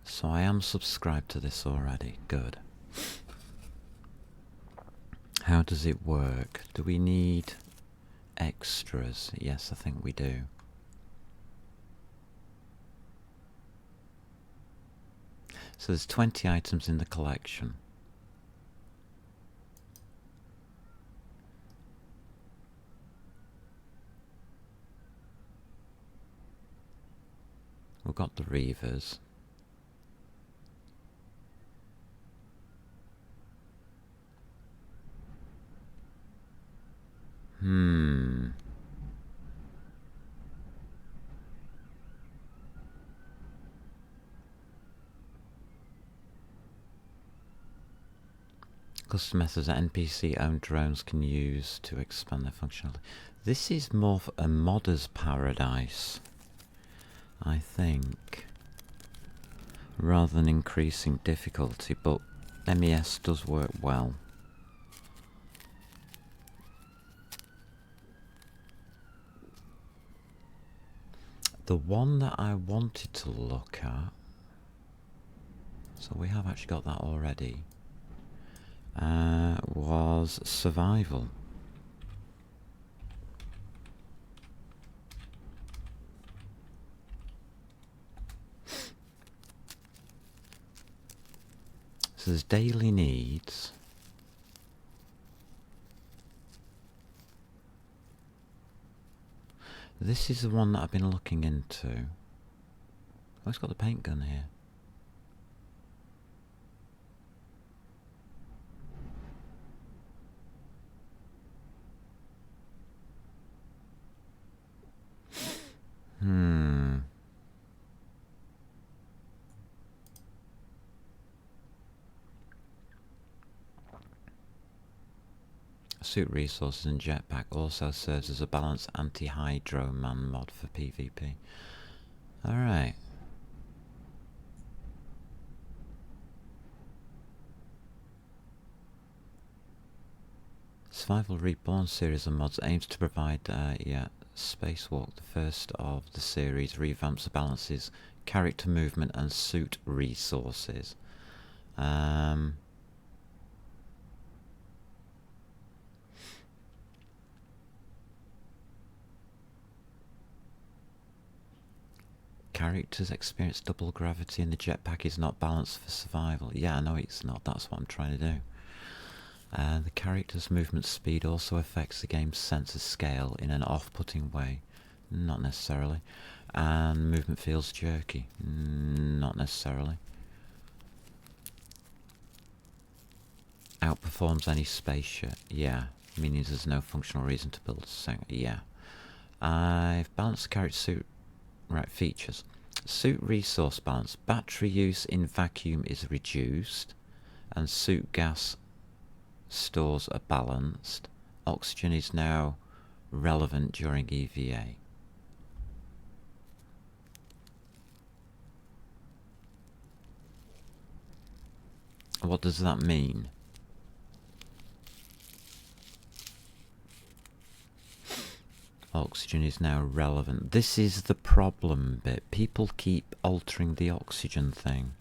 So I am subscribed to this already. Good. How does it work? Do we need extras? Yes, I think we do. So there's 20 items in the collection. We've got the Reavers. Custom methods that NPC-owned drones can use to expand their functionality. This is more a modder's paradise, I think, rather than increasing difficulty, but MES does work well. The one that I wanted to look at, so we have actually got that already, was survival. So there's daily needs. This is the one that I've been looking into. Oh, it's got the paint gun here. Suit resources and jetpack also serves as a balanced anti-hydro man mod for PvP. Alright. Survival Reborn series of mods aims to provide, Spacewalk, the first of the series, revamps the balances, character movement and suit resources. Characters experience double gravity and the jetpack is not balanced for survival. Yeah, no, it's not. That's what I'm trying to do. The character's movement speed also affects the game's sense of scale in an off-putting way. Not necessarily. And movement feels jerky. Not necessarily. Outperforms any spaceship. Yeah. Meaning there's no functional reason to build a yeah. I've balanced the character suit. Right, features. Suit resource balance. Battery use in vacuum is reduced. And suit gas stores are balanced. Oxygen is now relevant during EVA. What does that mean? Oxygen is now relevant. This is the problem bit. People keep altering the oxygen thing.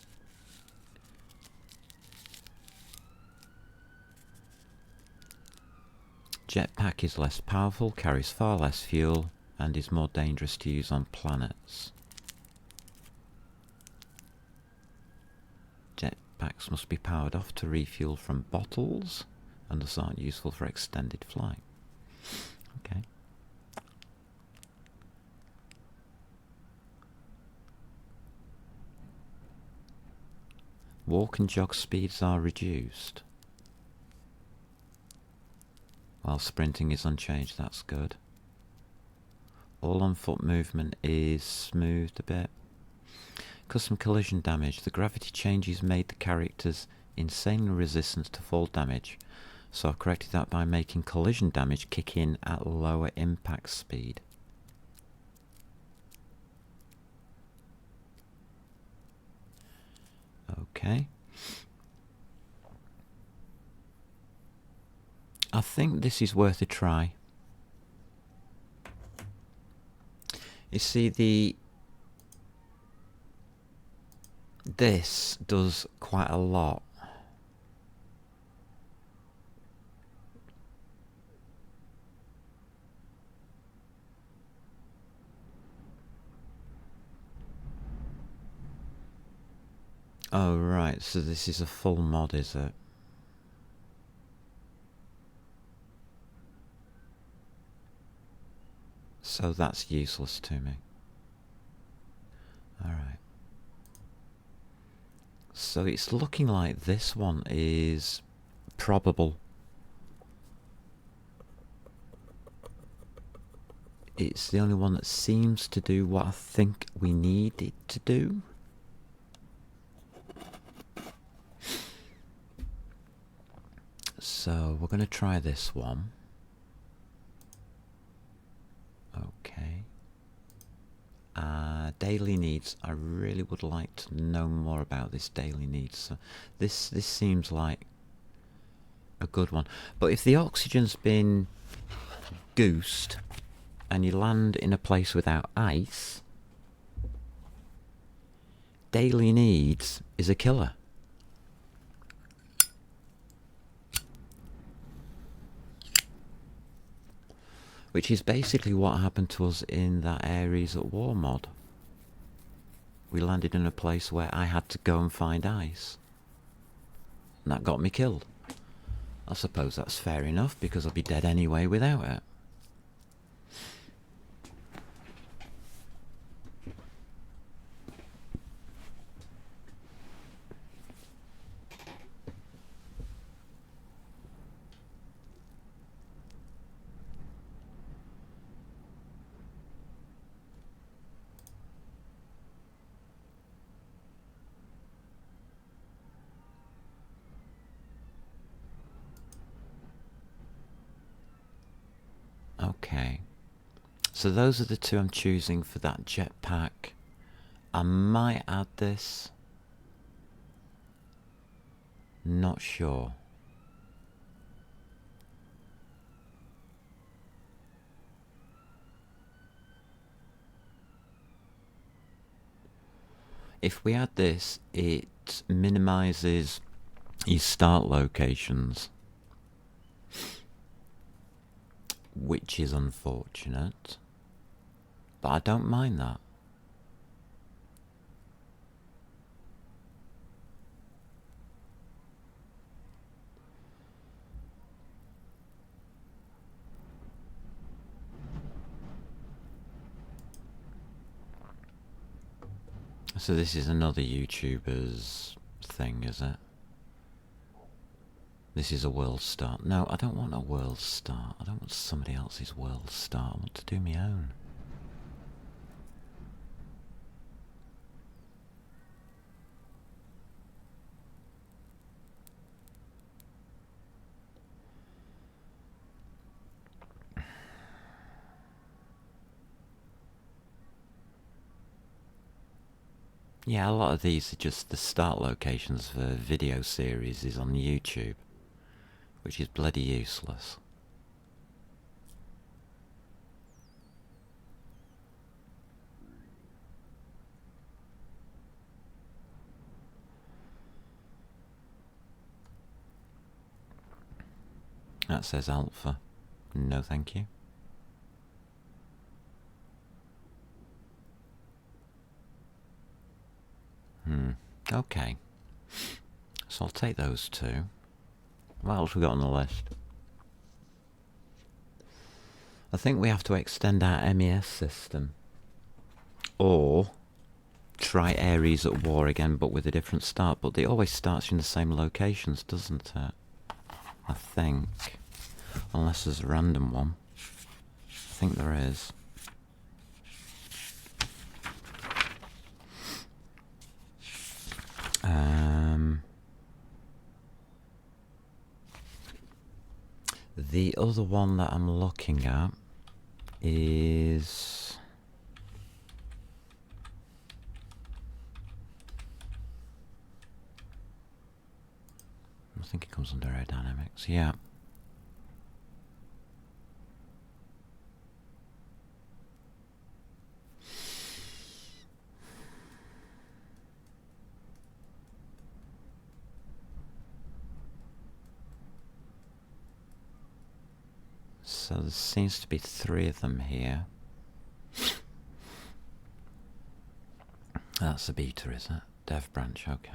Jetpack is less powerful, carries far less fuel, and is more dangerous to use on planets. Jetpacks must be powered off to refuel from bottles, and thus aren't useful for extended flight. Okay. Walk and jog speeds are reduced, while sprinting is unchanged. That's good. All on foot movement is smoothed a bit. Custom collision damage. The gravity changes made the characters insanely resistant to fall damage, so I've corrected that by making collision damage kick in at lower impact speed. Okay. I think this is worth a try. You see, this does quite a lot. Oh right, so this is a full mod, is it? So that's useless to me. Alright. So it's looking like this one is probable. It's the only one that seems to do what I think we need it to do. So we're going to try this one. Okay. Daily needs. I really would like to know more about this daily needs. So this seems like a good one. But if the oxygen's been goosed and you land in a place without ice, daily needs is a killer. Which is basically what happened to us in that Ares at War mod. We landed in a place where I had to go and find ice. And that got me killed. I suppose that's fair enough, because I'll be dead anyway without it. Okay. So those are the two I'm choosing for that jetpack. I might add this. Not sure. If we add this, it minimises your start locations, which is unfortunate, but I don't mind that. So this is another YouTuber's thing, is it? This is a world start. No, I don't want a world start. I don't want somebody else's world start. I want to do my own. Yeah, a lot of these are just the start locations for video series is on YouTube, which is bloody useless. That says alpha. No thank you. Okay. So I'll take those two. What else we got on the list? I think we have to extend our MES system. Or try Ares at War again, but with a different start. But it always starts in the same locations, doesn't it? I think. Unless there's a random one. I think there is. The other one that I'm looking at is... I think it comes under aerodynamics, yeah. So there seems to be 3 of them here. That's the beta, is it? Dev branch, okay.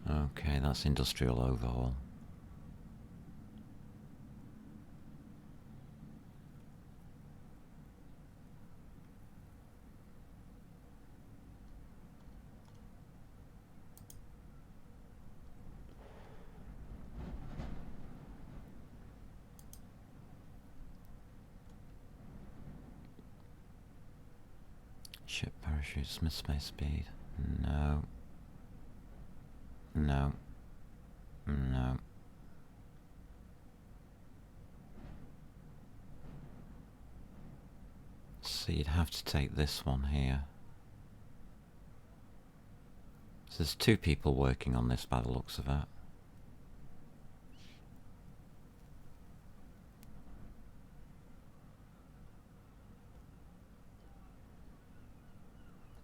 Okay, that's industrial overhaul. parachute, Smith space speed. No. No. No. So you'd have to take this one here. So there's two people working on this by the looks of it.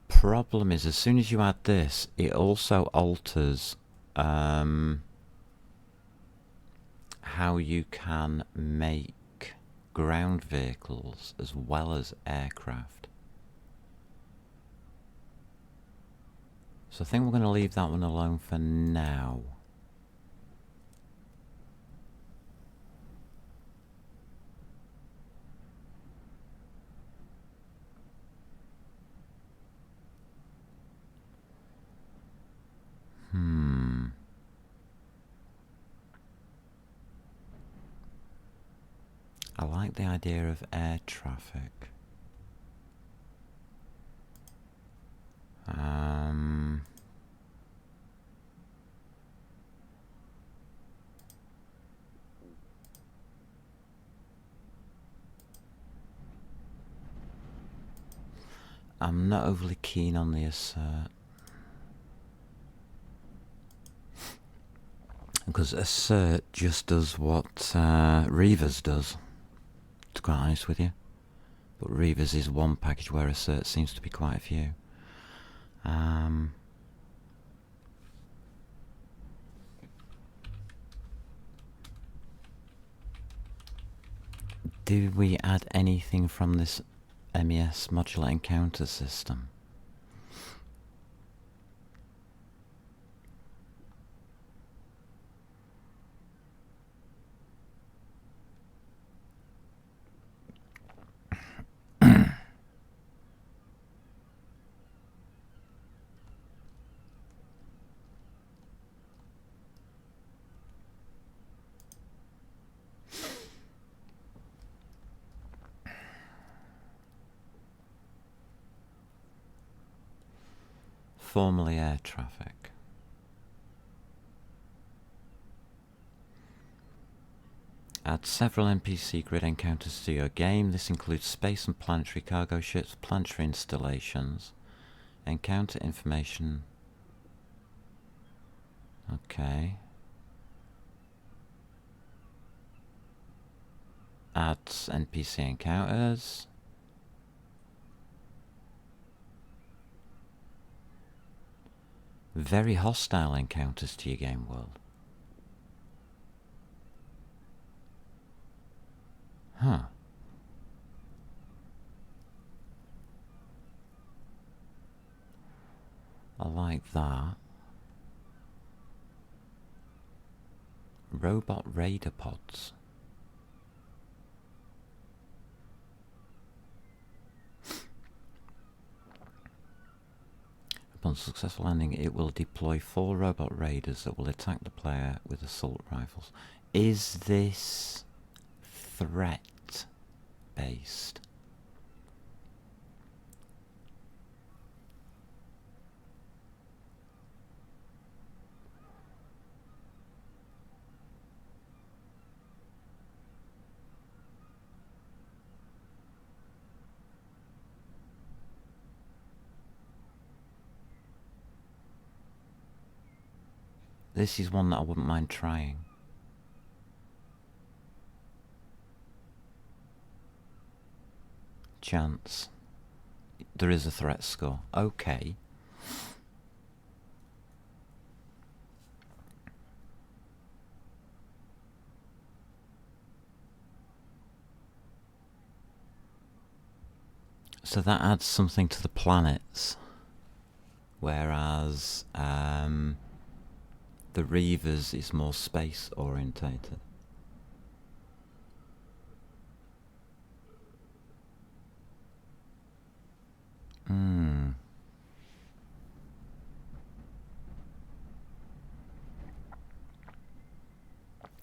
Problem is, as soon as you add this, it also alters how you can make ground vehicles as well as aircraft. So I think we're going to leave that one alone for now. I like the idea of air traffic. I'm not overly keen on the assert. Because assert just does what Reavers does, to be quite honest with you. But Reavers is one package where assert seems to be quite a few. Do we add anything from this MES modular encounter system? Formerly air traffic. Add several NPC grid encounters to your game. This includes space and planetary cargo ships, planetary installations, encounter information. Okay. Adds NPC encounters. Very hostile encounters to your game world. Huh. I like that. Robot raider pods. Upon successful landing, it will deploy 4 robot raiders that will attack the player with assault rifles. Is this threat based? This is one that I wouldn't mind trying. Chance. There is a threat score. Okay. So that adds something to the planets. Whereas the Reavers is more space orientated.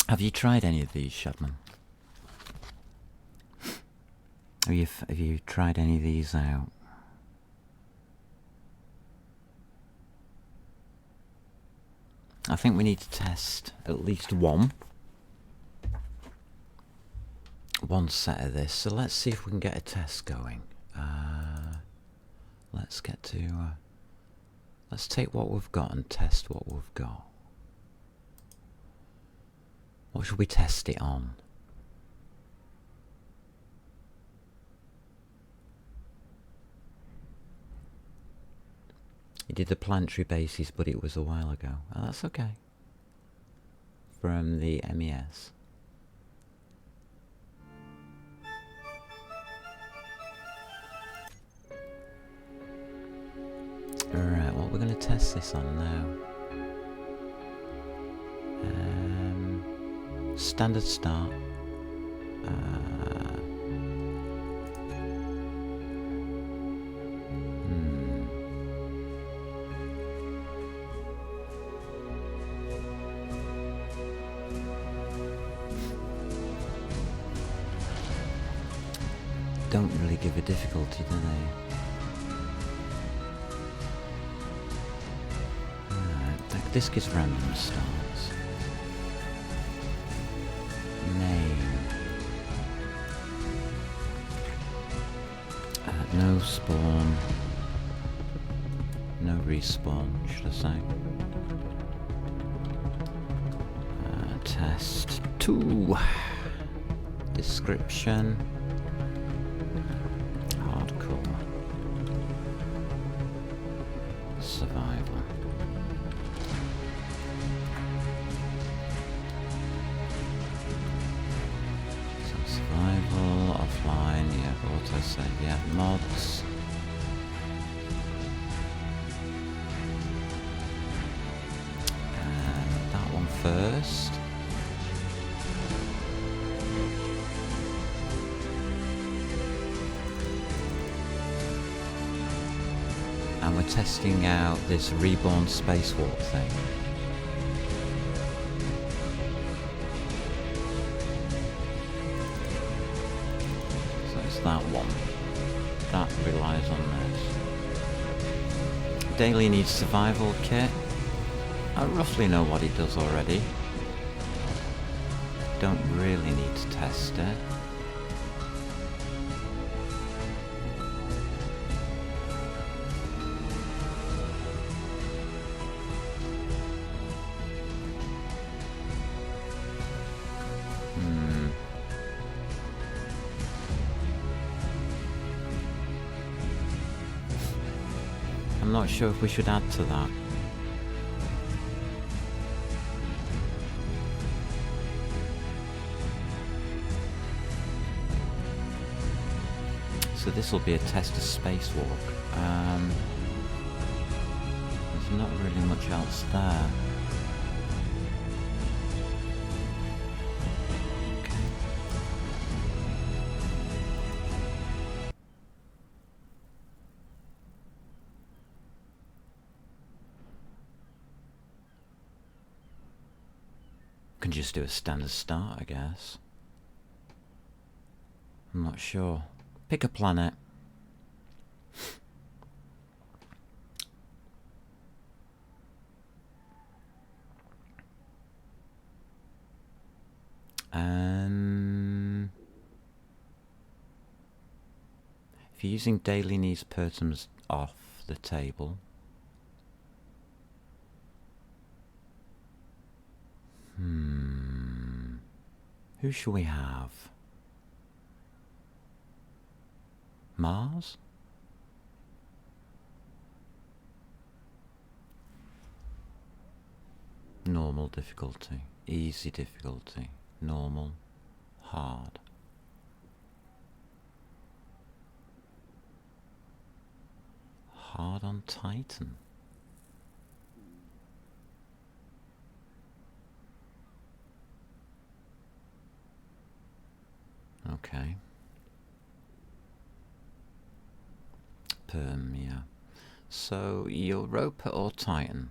Have you tried any of these, Shadman? Have you tried any of these out? I think we need to test at least one set of this. So let's see if we can get a test going. Let's get to... let's take what we've got and test what we've got. What should we test it on? He did the planetary bases, but it was a while ago. Oh, that's okay. From the MES. Alright, what we're going to test this on now. Standard start. Don't really give a difficulty, do they? Alright, this gives random starts. Name. No spawn. No respawn, should I say. Test 2. Description. Hardcore. Survival. So survival, offline, yeah, auto save, yeah, mods. And that one first. And we're testing out this reborn spacewalk thing. So it's that one. That relies on this. Daily needs survival kit. I roughly know what it does already. Don't really need to test it. I'm not sure if we should add to that. So this will be a test of spacewalk. There's not really much else there. Can just do a standard start, I guess. I'm not sure. Pick a planet. If you're using daily needs pertums off the table. Who shall we have? Mars? Normal difficulty, easy difficulty, normal, hard. Hard on Titan. Okay. Yeah. So, Europa or Titan?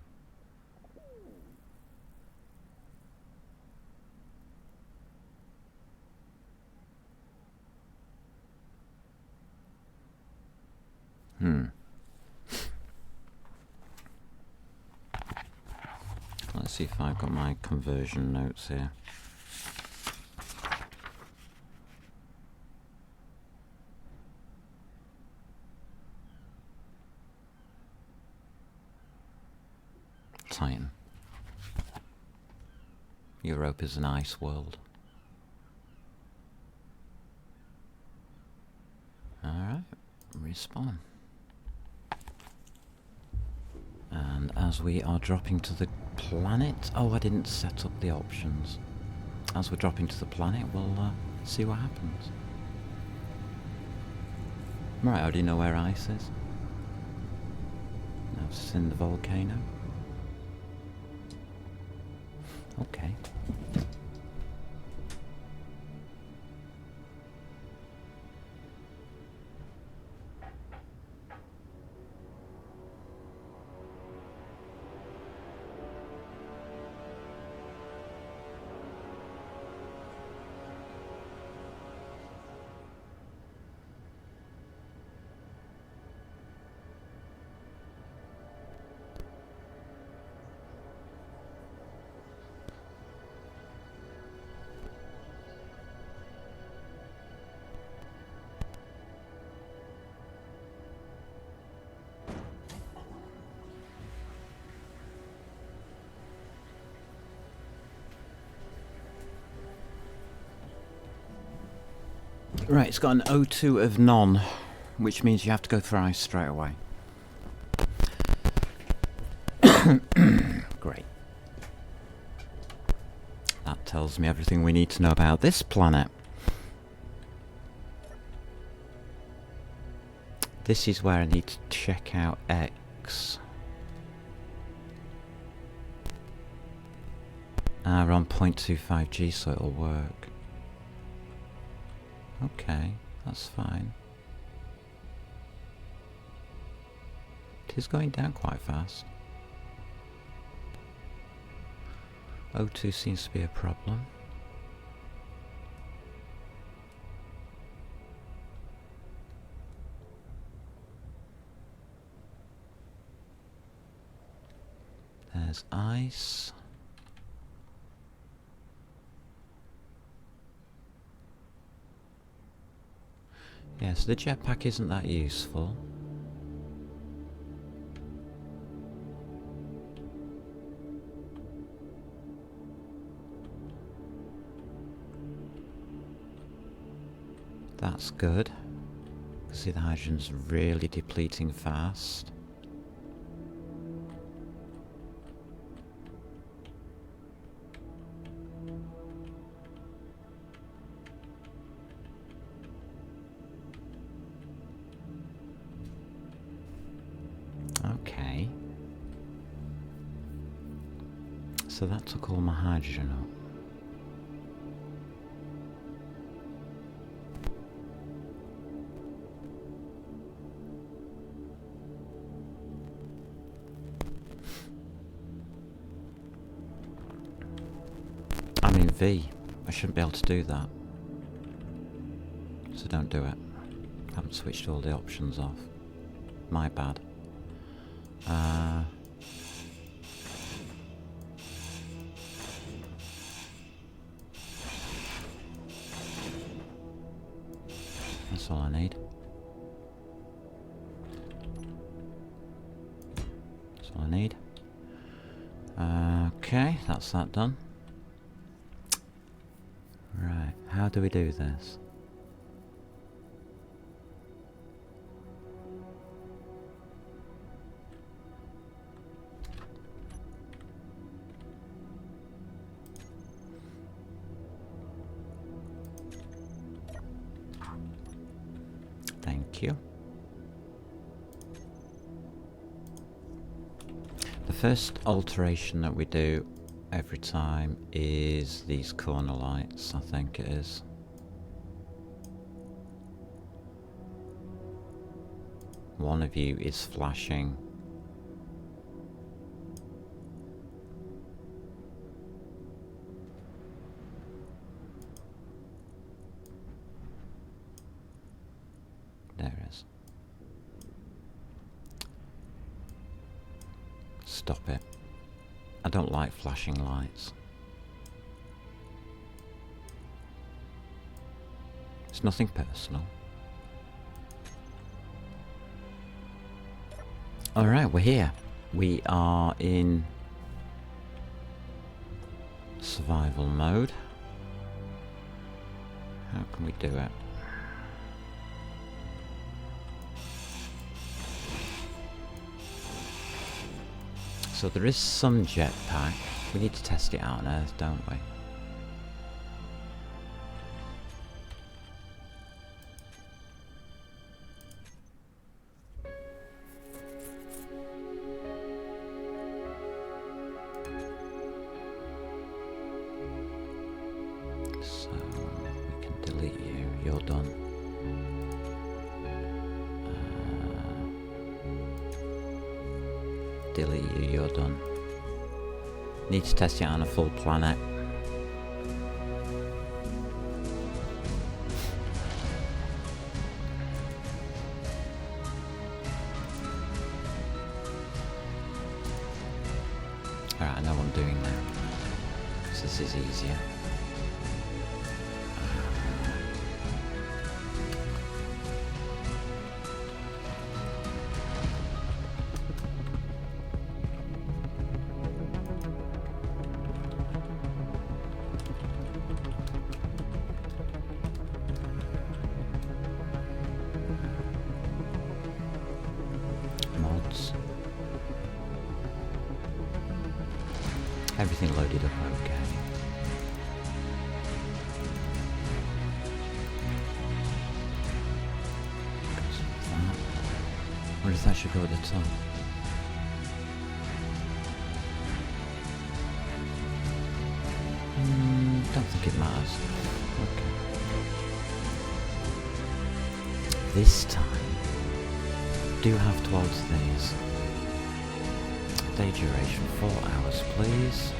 Let's see if I've got my conversion notes here. Titan. Europe is an ice world. Alright, respawn. And as we are dropping to the planet... Oh, I didn't set up the options. As we're dropping to the planet, we'll see what happens. Right, I already know where ice is. I've seen the volcano. Okay. Right, it's got an O2 of none, which means you have to go for ice straight away. Great. That tells me everything we need to know about this planet. This is where I need to check out X. We're on 0.25G, so it'll work. Okay, that's fine. It is going down quite fast. O2 seems to be a problem. There's ice. Yeah, so the jetpack isn't that useful. That's good. See, the hydrogen's really depleting fast. Okay. So that took all my hydrogen up. I'm in V. I shouldn't be able to do that. So don't do it. Haven't switched all the options off. My bad. That's all I need. That's all I need. Okay, that's that done. Right, how do we do this? Thank you. The first alteration that we do every time is these corner lights, I think it is. One of you is flashing. There it is. Stop it. I don't like flashing lights. It's nothing personal. Alright, we're here. We are in survival mode. How can we do it? So there is some jetpack. We need to test it out on Earth, don't we? So we can delete you. You're done. Delete you, you're done. Need to test it on a full planet. Alright, I know what I'm doing now. This is easier. Mods. Everything loaded up okay. Goes with that. Where does that should go at the top? Don't think it matters. Okay. This time, do have to alter these. Day duration 4 hours, please.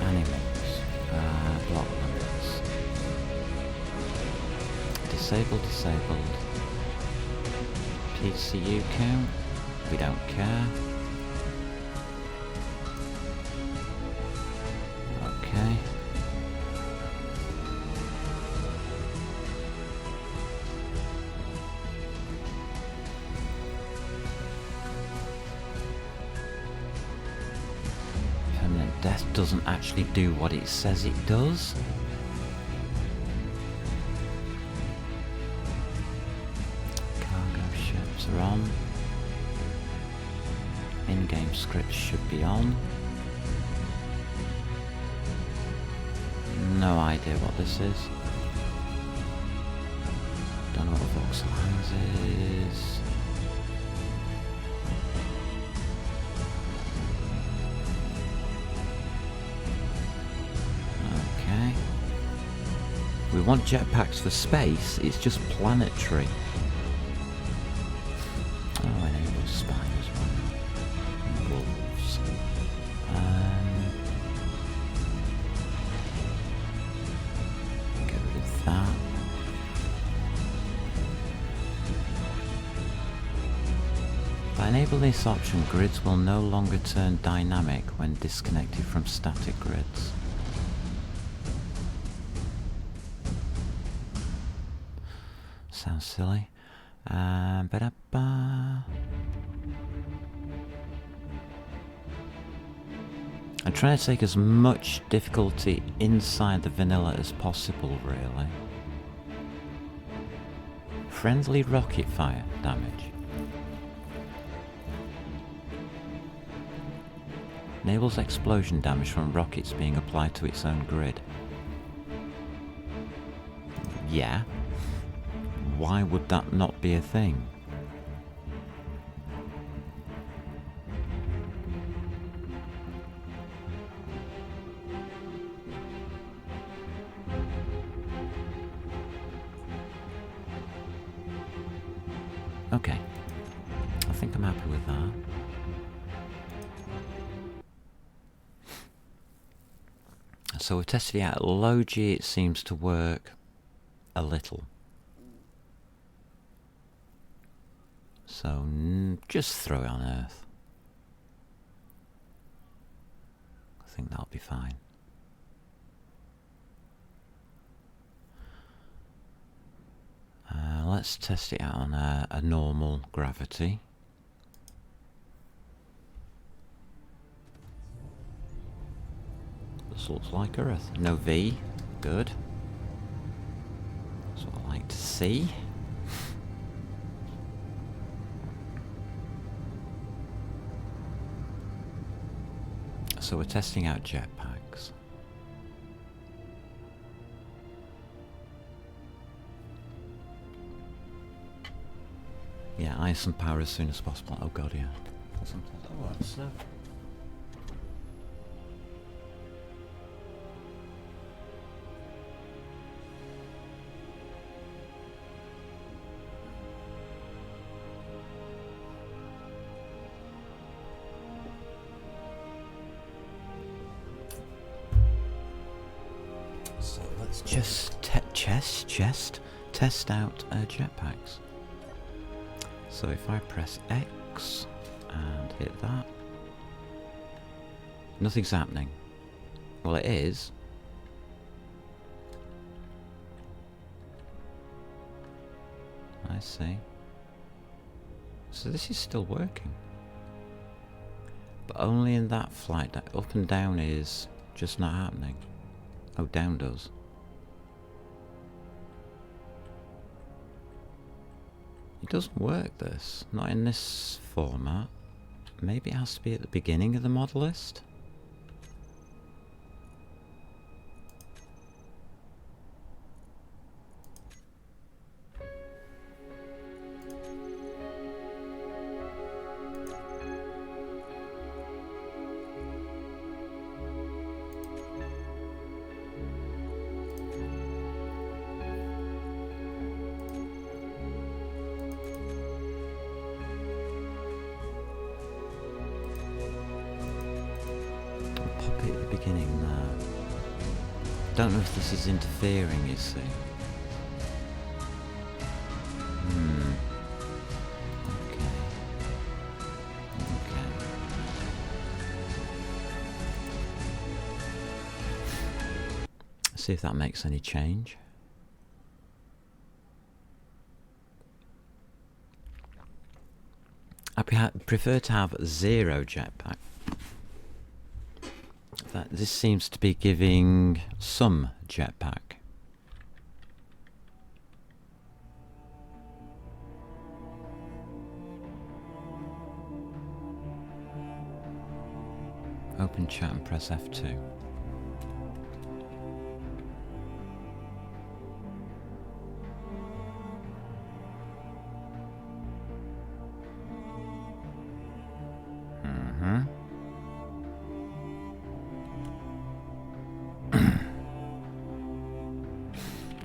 Animals, block limits. Disabled. PCU count, we don't care. Okay. Permanent death doesn't actually do what it says it does. Cargo ships are on. In-game scripts should be on. No idea what this is. Don't know what Vauxhall Hands is. Okay. We want jetpacks for space, it's just planetary. Oh, enable spiders, right. Wolves. Get rid of that. By enabling this option, grids will no longer turn dynamic when disconnected from static grids. Sounds silly. Ba-da-ba. I'm trying to take as much difficulty inside the vanilla as possible, really. Friendly rocket fire damage. Enables explosion damage from rockets being applied to its own grid. Yeah. Why would that not be a thing? Okay. I think I'm happy with that. So we've tested it out. Low G, it seems to work a little. So just throw it on Earth. I think that'll be fine. Let's test it out on a normal gravity. This looks like Earth. No V. Good. That's what I like to see. So we're testing out jetpacks. Yeah, ice and power as soon as possible. Oh god, yeah. Sometimes, oh, that's snow. So let's just test out jetpacks. So if I press X and hit that, nothing's happening. Well, it is. I see. So this is still working. But only in that flight. That up and down is just not happening. Oh, down does. It doesn't work, this. Not in this format. Maybe it has to be at the beginning of the mod list? Pop it at the beginning there. Don't know if this is interfering, you see. Okay. Okay. See if that makes any change. I prefer to have 0 jetpack. This seems to be giving some jetpack. Open chat and press F2.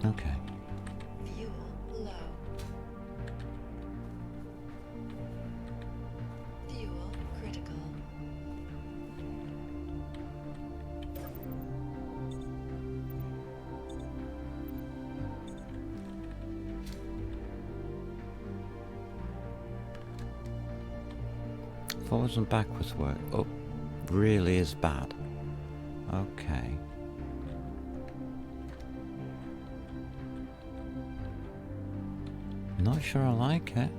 Okay. Fuel low. Fuel critical. Forwards and backwards work. Oh, really is bad. Okay. Not sure I like it.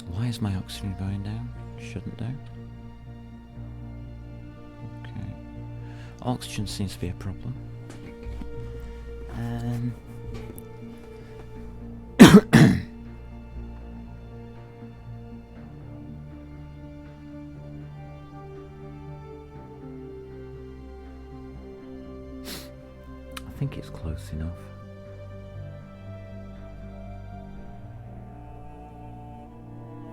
Why is my oxygen going down? Shouldn't do. Okay. Oxygen seems to be a problem. I think it's close enough.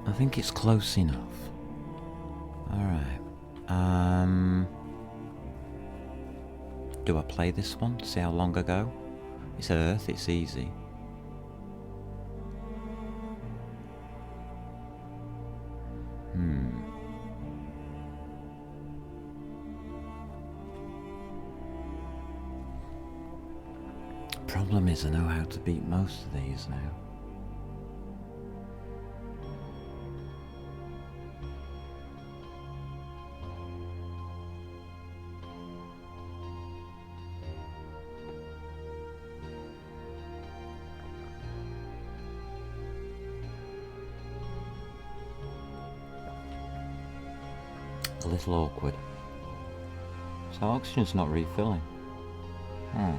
I think it's close enough. Alright. Do I play this one? See how long ago? It's Earth, it's easy. Problem is, I know how to beat most of these now. A little awkward. So oxygen's not refilling. Hmm.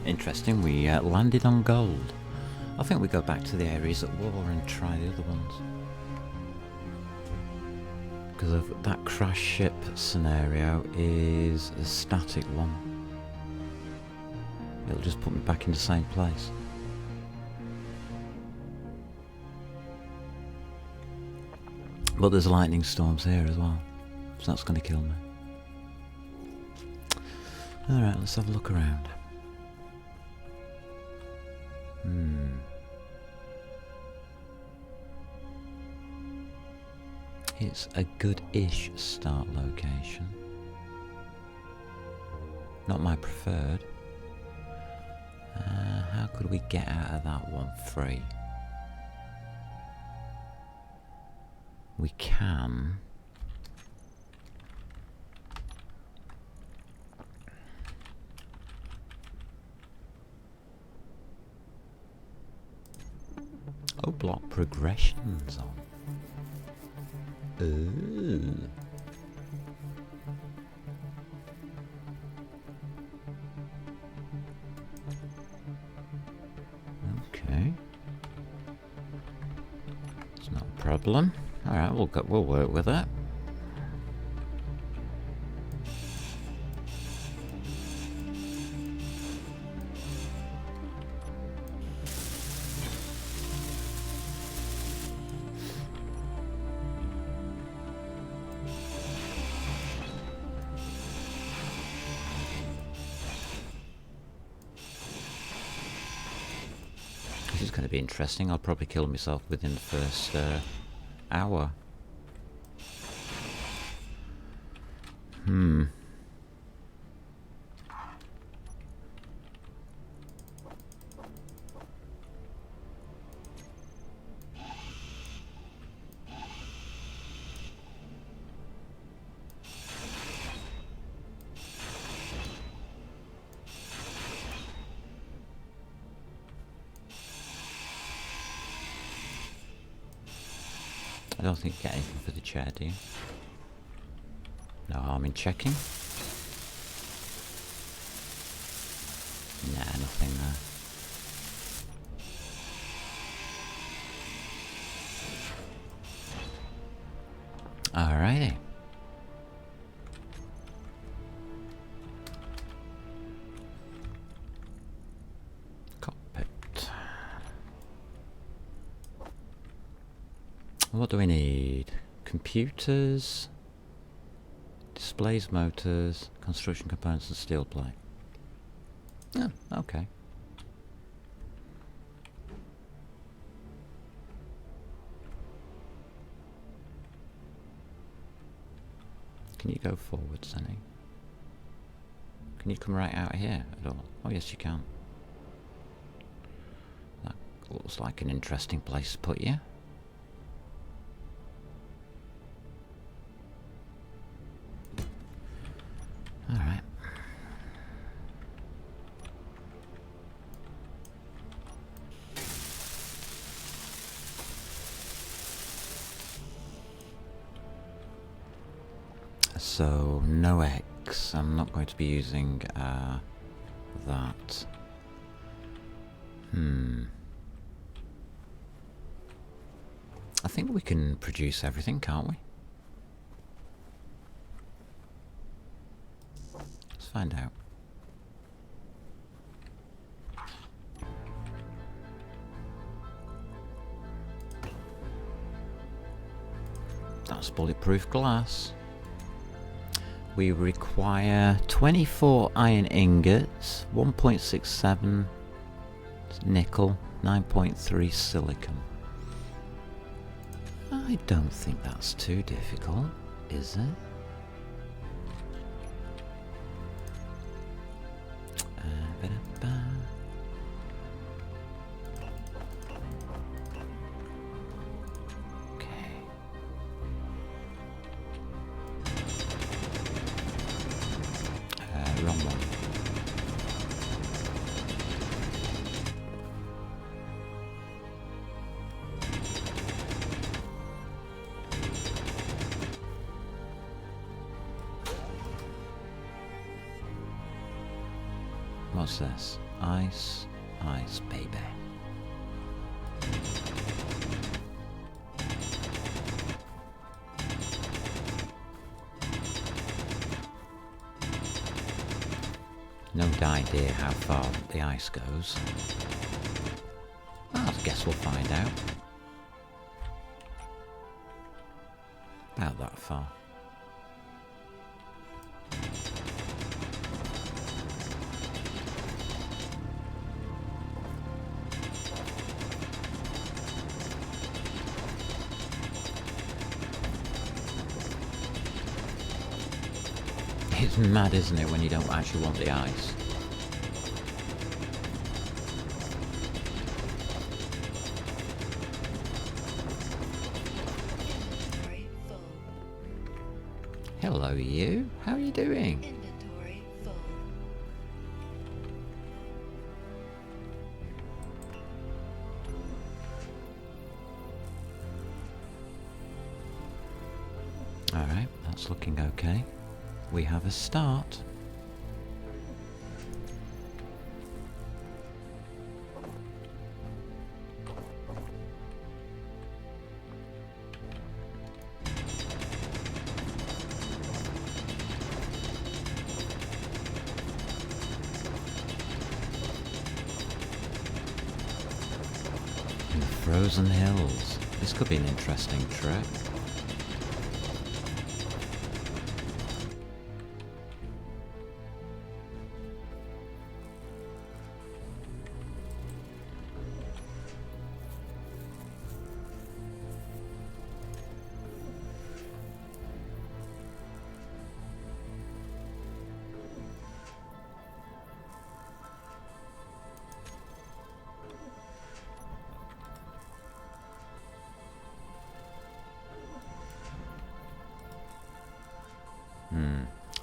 Interesting, we landed on gold. I think we go back to the areas at war and try the other ones. Because of that crash ship scenario is a static one. It'll just put me back in the same place. But there's lightning storms here as well, so that's going to kill me. Alright, let's have a look around. It's a good-ish start location. Not my preferred. How could we get out of that one free? We can... Oh, block progressions on. Ooh. Okay. It's not a problem. Alright, we'll work with that. This is going to be interesting. I'll probably kill myself within the first hour. I don't think you get anything for the chair, do you? No harm in checking. Nah, nothing there. Alrighty. Cockpit. What do we need? Computers, displays, motors, construction components and steel plate. Oh, okay. Can you go forward, Sunny? Can you come right out here at all? Oh yes you can. That looks like an interesting place to put you. Alright. So, no X. I'm not going to be using that. I think we can produce everything, can't we? Let's find out. That's bulletproof glass. We require 24 iron ingots, 1.67 nickel, 9.3 silicon. I don't think that's too difficult, is it? Ba-da-ba. Okay. Wrong one. What's this? Ice, ice, baby. No idea how far the ice goes. Well, I guess we'll find out. About that far. It's mad, isn't it, when you don't actually want the ice? Inventory full. Hello, you. How are you doing? Inventory full. Alright, that's looking okay. We have a start. In the frozen hills. This could be an interesting trip.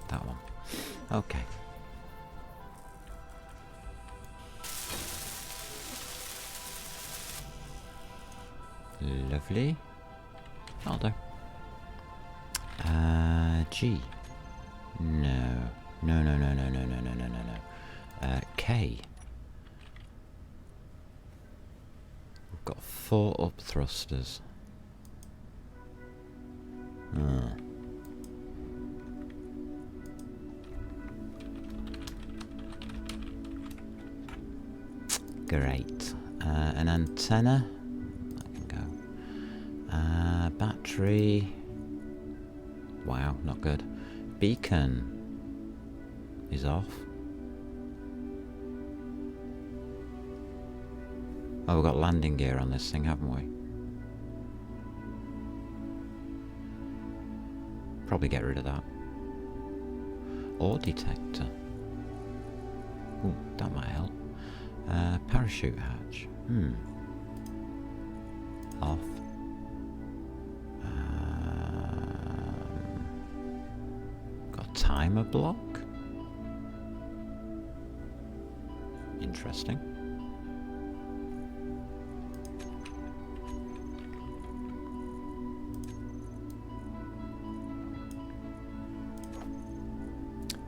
That one. Okay. Lovely. That'll do. G. No. No, no, no, no, no, no, no, no, no, no. K. We've got 4 up thrusters. Great. An antenna. That can go. Battery. Wow, not good. Beacon is off. Oh, we've got landing gear on this thing, haven't we? Probably get rid of that. Ore detector. Ooh, that might help. Parachute hatch. Off. Got a timer block. Interesting.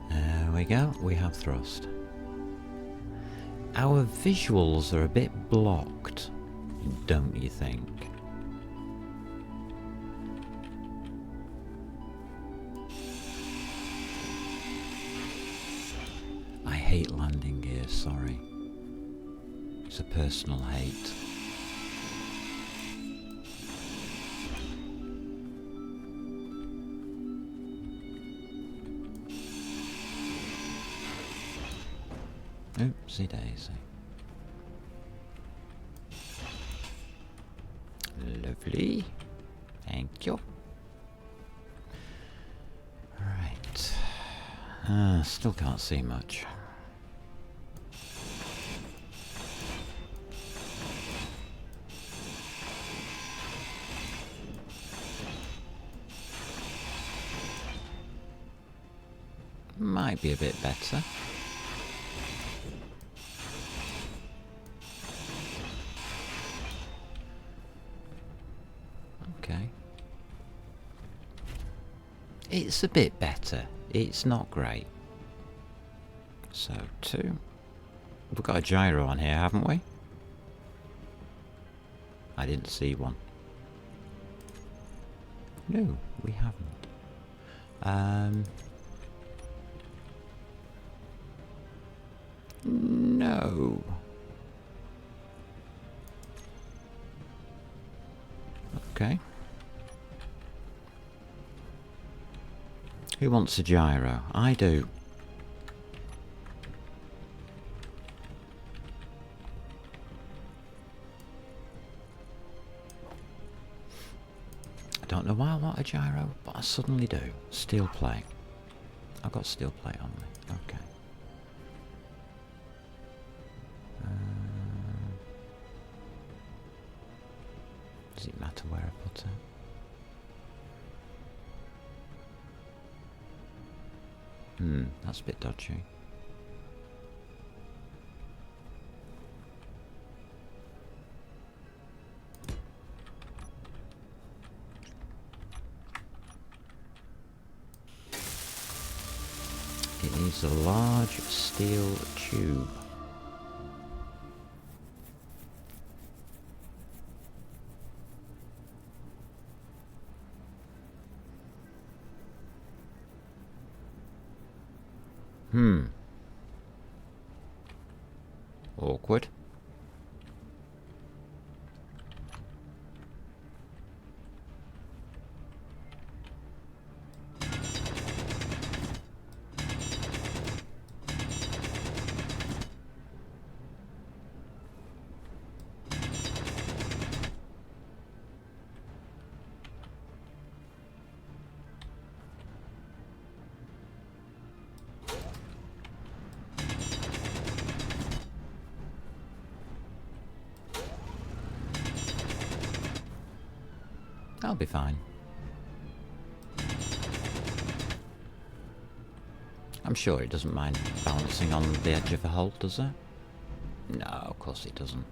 There we go. We have thrust. Our visuals are a bit blocked, don't you think? I hate landing gear, sorry. It's a personal hate. Oopsie daisy. Lovely. Thank you. Right. Still can't see much. Might be a bit better. Okay. It's a bit better. It's not great. So, 2. We've got a gyro on here, haven't we? I didn't see one. No, we haven't. No. Okay. Who wants a gyro? I do. I don't know why I want a gyro, but I suddenly do. Steel plate. I've got steel plate on me. Okay. Does it matter where I put it? That's a bit dodgy. It needs a large steel tube. Awkward. I'll be fine. I'm sure it doesn't mind balancing on the edge of a hole, does it? No, of course it doesn't.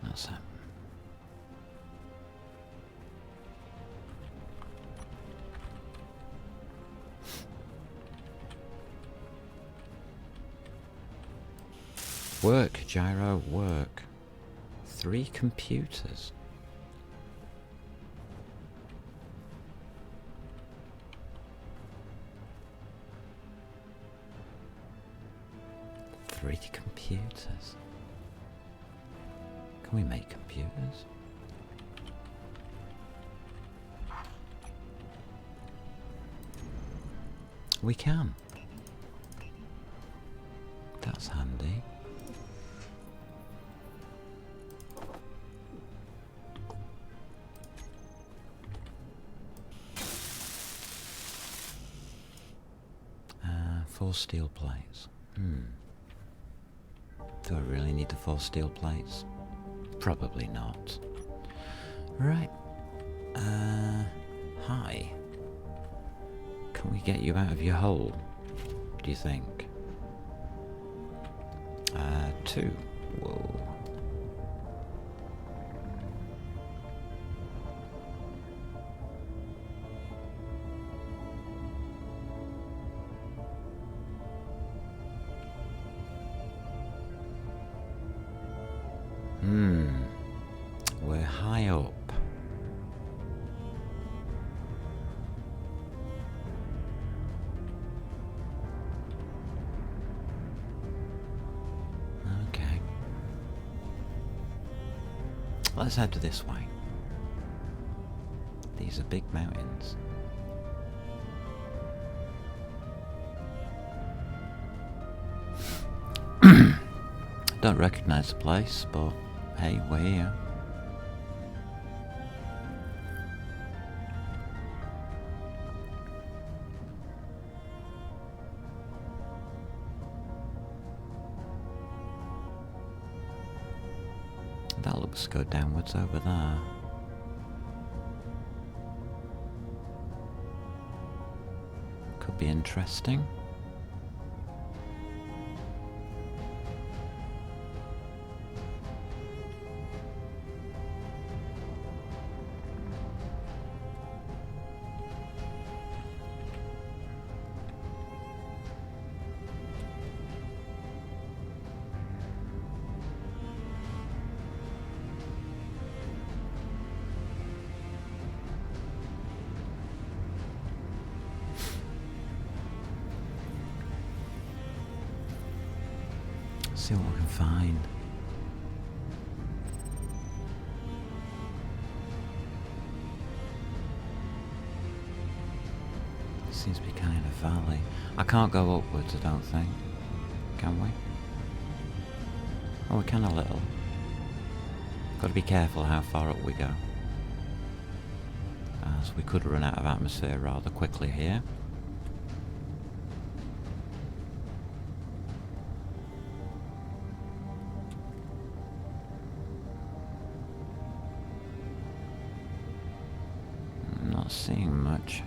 That's it. Work, gyro, work. 3 computers. Three computers. Can we make computers? We can. That's handy. Four steel plates. Do I really need the 4 steel plates? Probably not. Right. Hi. Can we get you out of your hole? Do you think? 2. Whoa. We're high up. Okay. Let's head this way. These are big mountains. Don't recognise the place, but hey, we're here. That looks to go downwards over there. Could be interesting. See what we can find. Seems to be kind of valley. I can't go upwards, I don't think. Can we? Oh, we can a little. Got to be careful how far up we go, as we could run out of atmosphere rather quickly here. Not seeing much.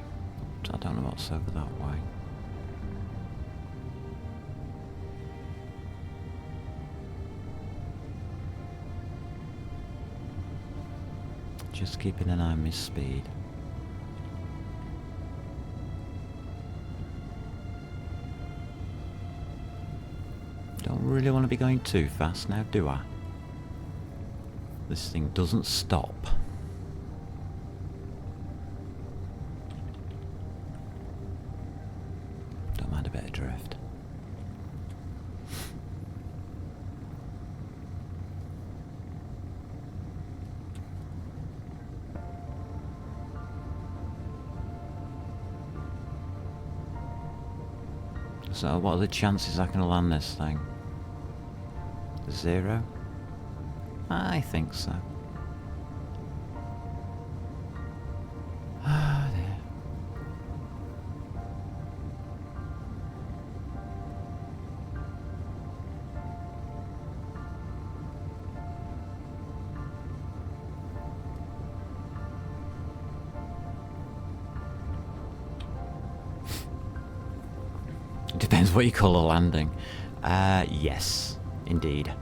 I don't know what's over that way. Just keeping an eye on my speed. Don't really want to be going too fast now, do I? This thing doesn't stop. Don't mind a bit of drift. So what are the chances I can land this thing? 0? I think so. Ah, dear. Depends what you call a landing. Yes, indeed.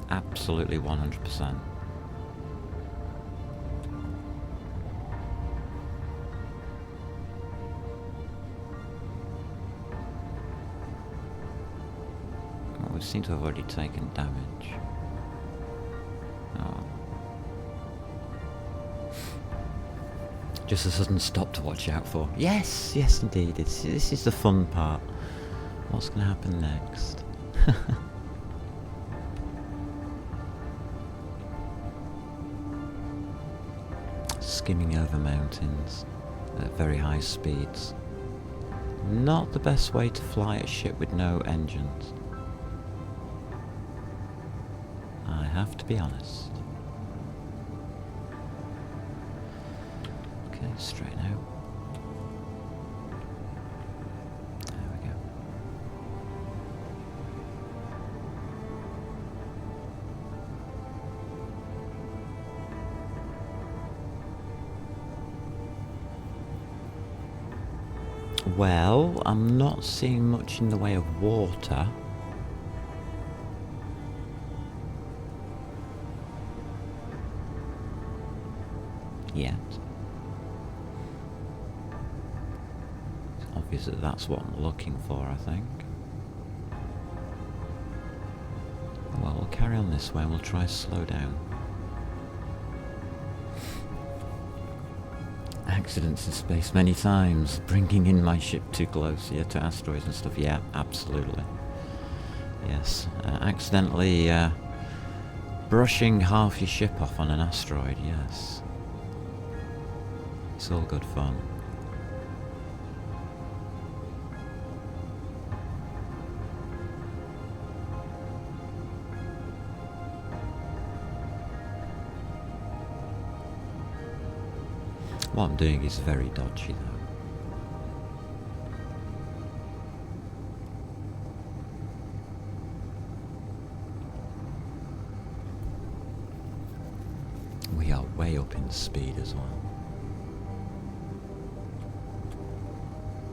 Absolutely 100%. Well, we seem to have already taken damage. Oh. Just a sudden stop to watch out for. Yes, yes indeed. This is the fun part. What's going to happen next? Skimming over mountains at very high speeds. Not the best way to fly a ship with no engines. I have to be honest. Okay, straighten out. There we go. Well, I'm not seeing much in the way of water. Yet. It's obvious that that's what I'm looking for, I think. Well, we'll carry on this way and we'll try to slow down. Accidents in space many times, bringing in my ship too close, yeah, to asteroids and stuff, yeah, absolutely. Yes, accidentally Brushing half your ship off on an asteroid, yes. It's all good fun. What I'm doing is very dodgy though. We are way up in speed as well.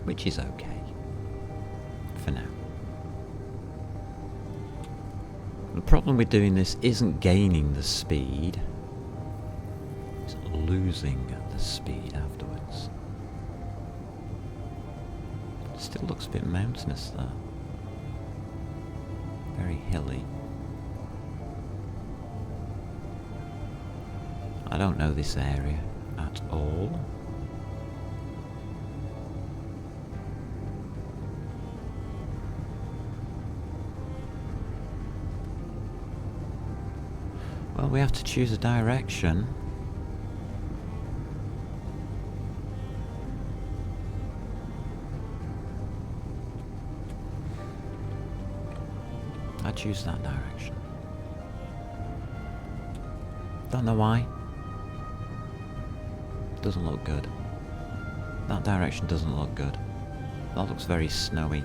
Which is okay. For now. The problem with doing this isn't gaining the speed. It's losing the speed afterwards. It still looks a bit mountainous there. Very hilly. I don't know this area at all. Well, we have to choose a direction. I choose that direction. Don't know why. Doesn't look good. That direction doesn't look good. That looks very snowy.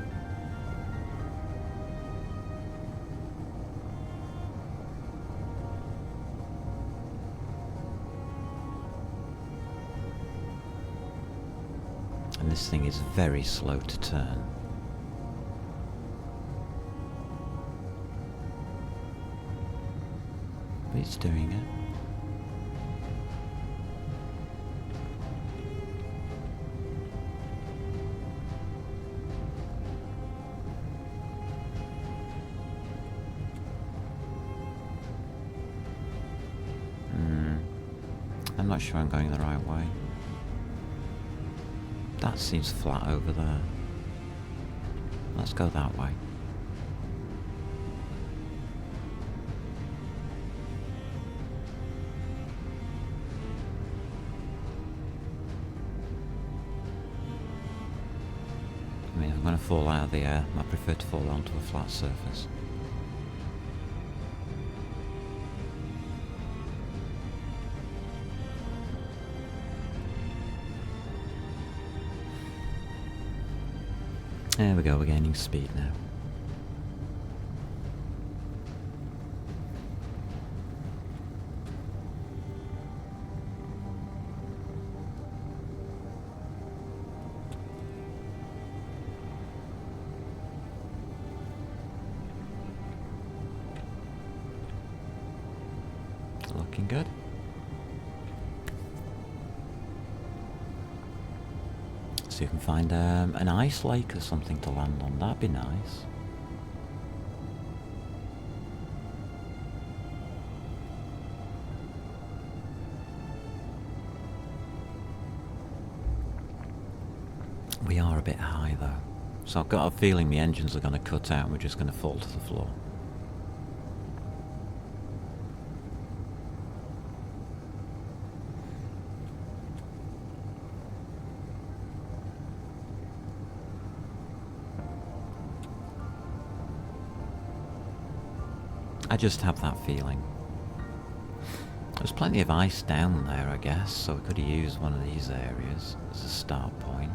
And this thing is very slow to turn. But it's doing it. I'm not sure I'm going the right way. That seems flat over there. Let's go that way. I mean, if I'm going to fall out of the air, I prefer to fall onto a flat surface. There we go, we're gaining speed now. Looking good. See if we can find an ice lake or something to land on. That'd be nice. We are a bit high though, so I've got a feeling the engines are going to cut out and we're just going to fall to the floor. I just have that feeling. There's plenty of ice down there, I guess, so we could have used one of these areas as a start point.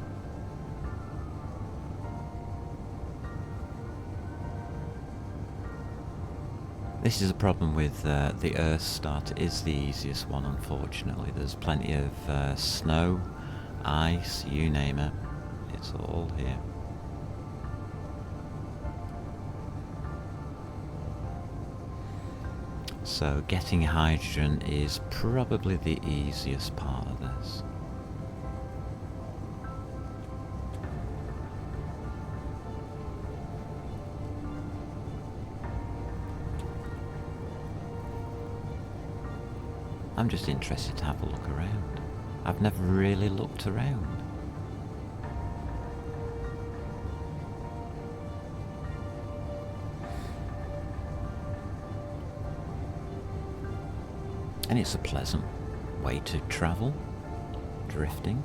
This is a problem with the Earth start. It is the easiest one, unfortunately. There's plenty of snow, ice, you name it. It's all here. So getting hydrogen is probably the easiest part of this. I'm just interested to have a look around. I've never really looked around. And it's a pleasant way to travel, drifting.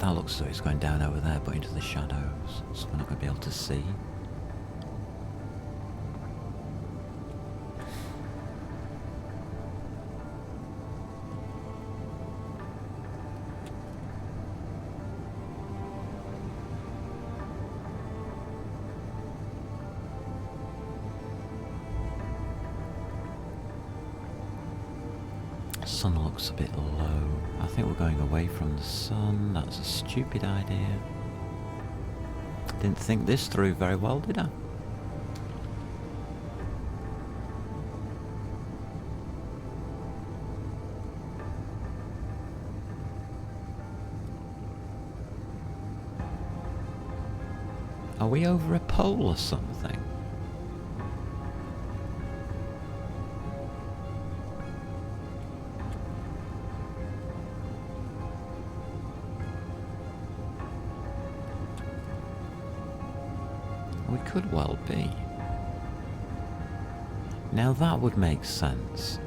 That looks as though it's going down over there, but into the shadows, so we're not going to be able to see. Sun looks a bit low. I think we're going away from the sun. That's a stupid idea. Didn't think this through very well, did I? Are we over a pole or something? We could well be. Now that would make sense.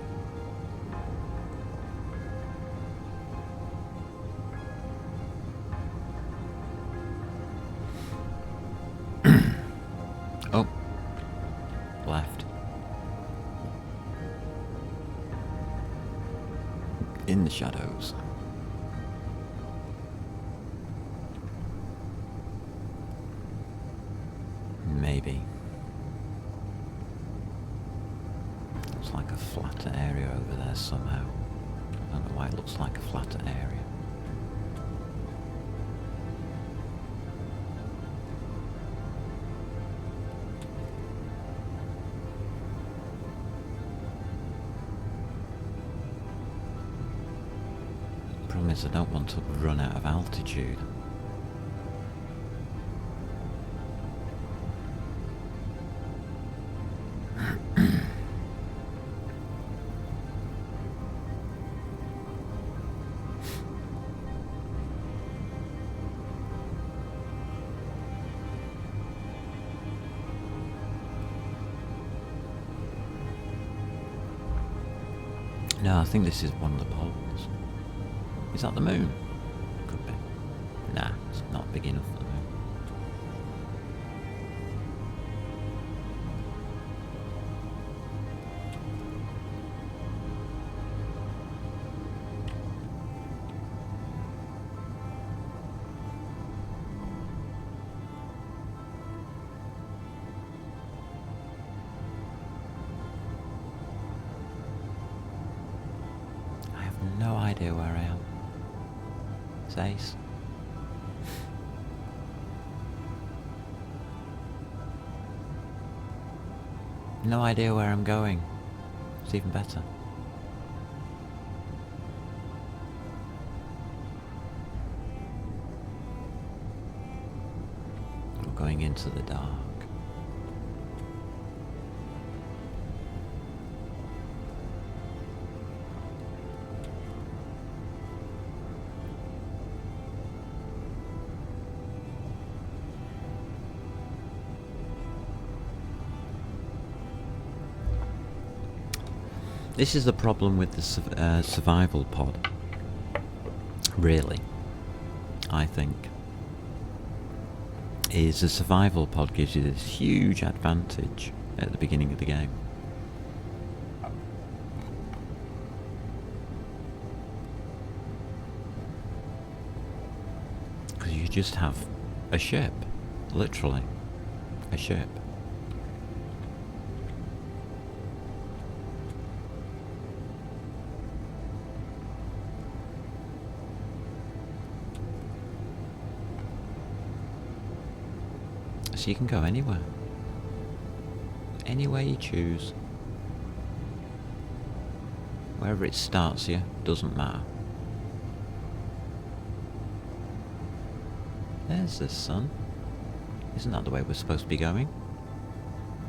Oh, left. In the shadows. Maybe. Looks like a flatter area over there somehow. I don't know why it looks like a flatter area. Problem is I don't want to run out of altitude. No, I think this is one of the poles. Is that the moon? Could be. Nah, it's not big enough for the moon. No idea where I am. It's Ace. No idea where I'm going. It's even better. We're going into the dark. This is the problem with the survival pod, really, I think, is the survival pod gives you this huge advantage at the beginning of the game. Because you just have a ship, literally, a ship. So you can go anywhere. Anywhere you choose. Wherever it starts you, doesn't matter. There's the sun. Isn't that the way we're supposed to be going?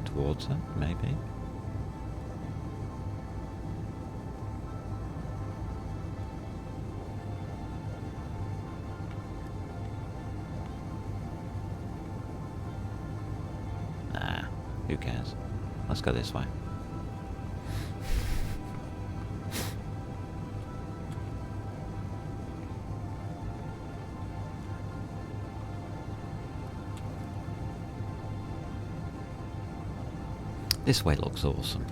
Towards it, maybe. cares? Let's go this way. This way looks awesome.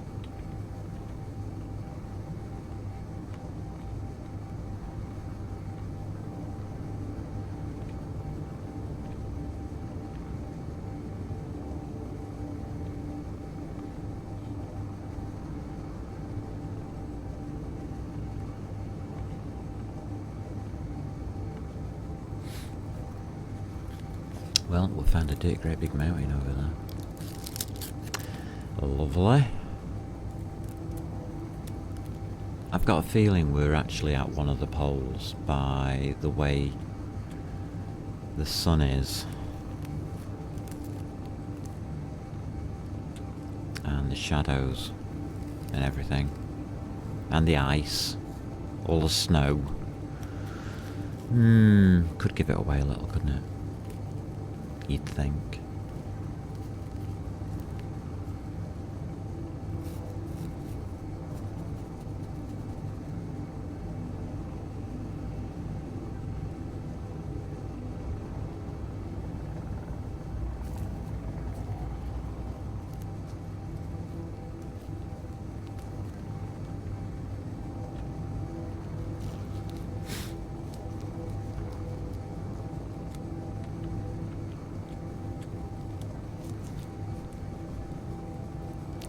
Well, we found a great big mountain over there. Lovely. I've got a feeling we're actually at one of the poles by the way the sun is. And the shadows and everything. And the ice. All the snow. Could give it away a little, couldn't it? You'd think.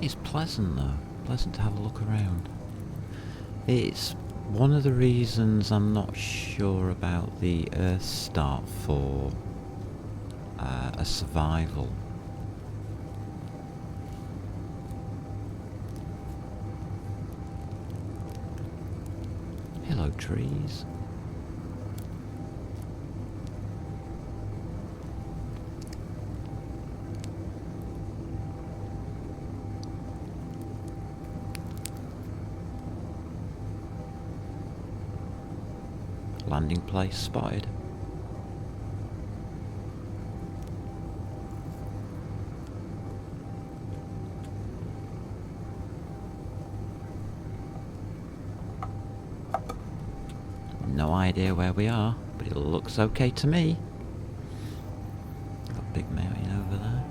It's pleasant though, pleasant to have a look around. It's one of the reasons I'm not sure about the Earth start for a survival. Hello trees. Landing place spotted. No idea where we are, but it looks okay to me. Got a big mountain over there.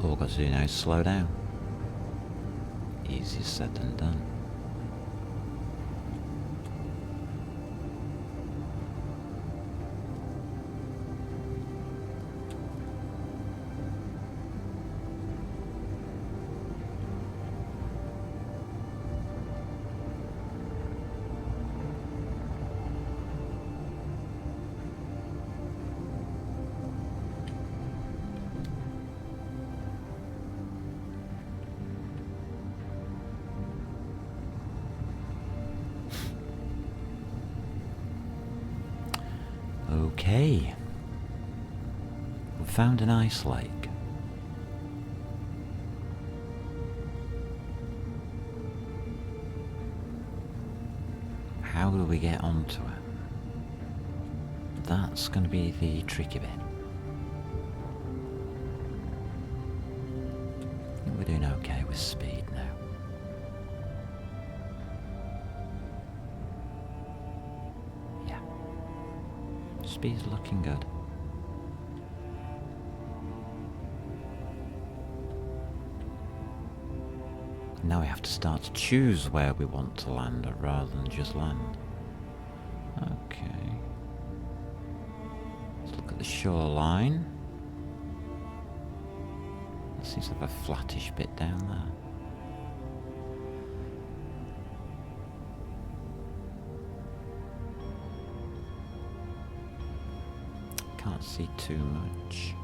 All we've got to do now is slow down. Easier said than done. Okay. We've found an ice lake. How do we get onto it? That's going to be the tricky bit. I think we're doing okay with speed now. Speed's looking good. Now we have to start to choose where we want to land rather than just land. Okay. Let's look at the shoreline. There seems to have a flattish bit down there. Can't see too much.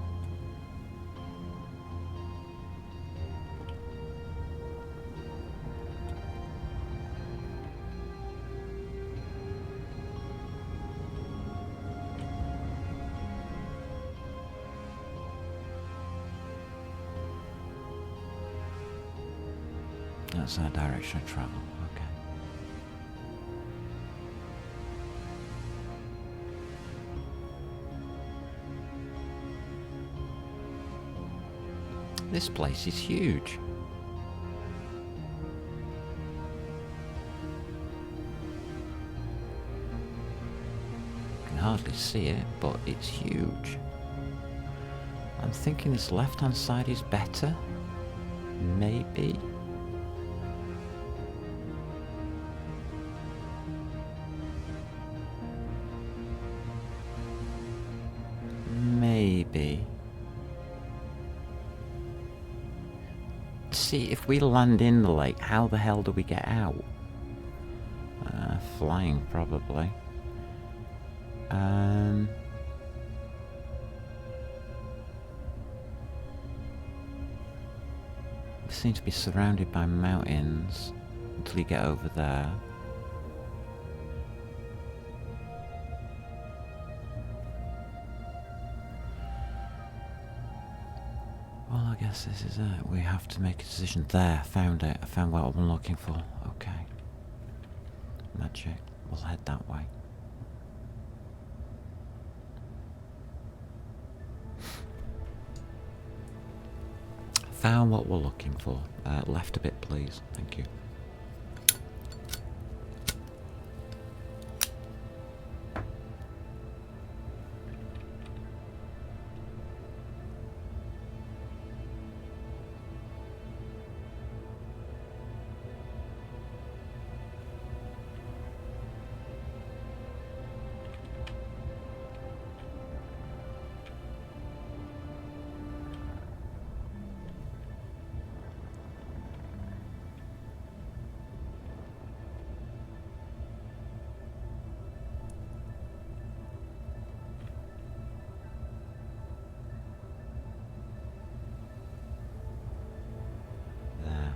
That's our direction of travel. Okay. This place is huge. I can hardly see it, but it's huge. I'm thinking this left-hand side is better. Maybe. Maybe. See, if we land in the lake, how the hell do we get out? Flying, probably. We seem to be surrounded by mountains until you get over there. Well, I guess this is it. We have to make a decision. There, found it. I found what I'm looking for. Okay. Magic. We'll head that way. Found what we're looking for. Left a bit, please. Thank you. There.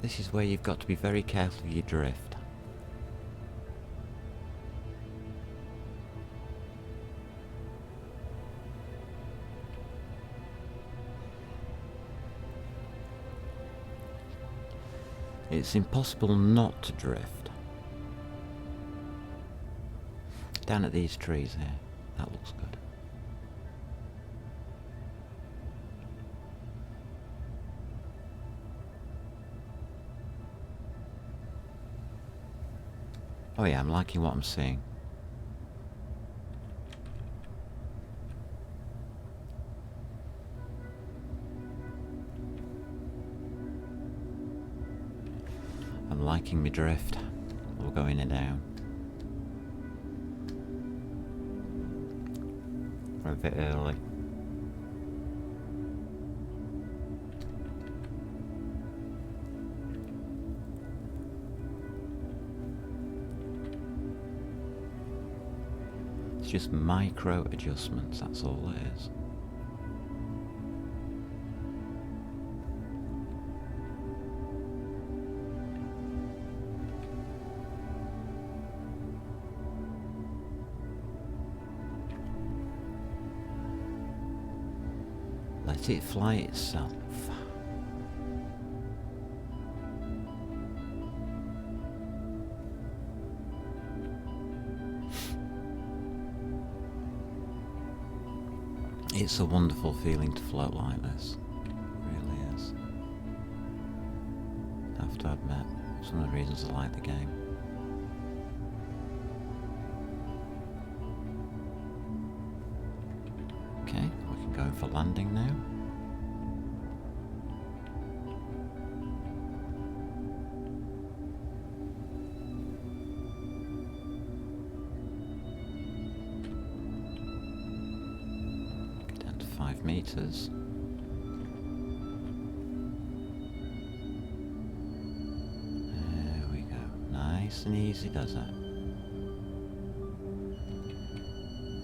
This is where you've got to be very careful you drift. It's impossible not to drift. Down at these trees here. That looks good. Oh yeah, I'm liking what I'm seeing. I'm liking me drift. We're going it down. We're a bit early. It's just micro adjustments, that's all it is. Let it fly itself. It's a wonderful feeling to float like this. It really is. I have to admit, it's one of the reasons I like the game. Okay, we can go in for landing now. Down to 5 meters. There we go. Nice and easy does it.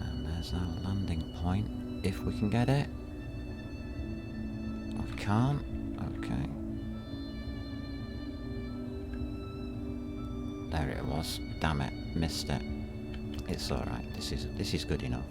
And there's our landing point. If we can get it. I can't. Okay. There it was. Damn it. Missed it. It's alright. This is good enough.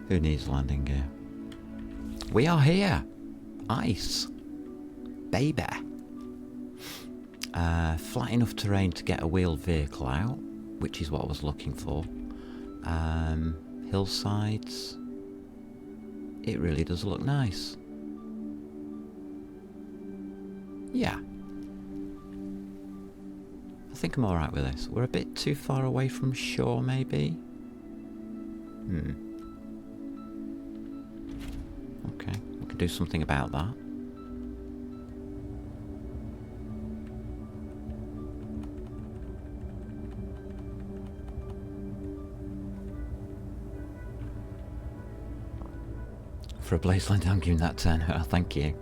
Who needs landing gear? We are here! Ice! Baby! Flat enough terrain to get a wheeled vehicle out, which is what I was looking for. Hillsides. It really does look nice. Yeah. I think I'm alright with this. We're a bit too far away from shore, maybe? Okay, we can do something about that. For a Blazeland, I'm giving that 10. Oh, thank you.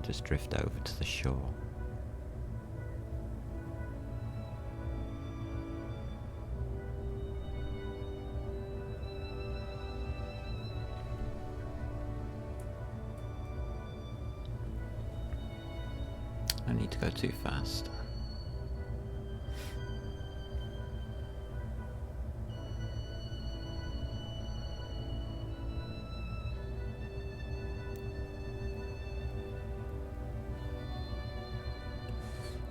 Just drift over to the shore. I need to go too fast.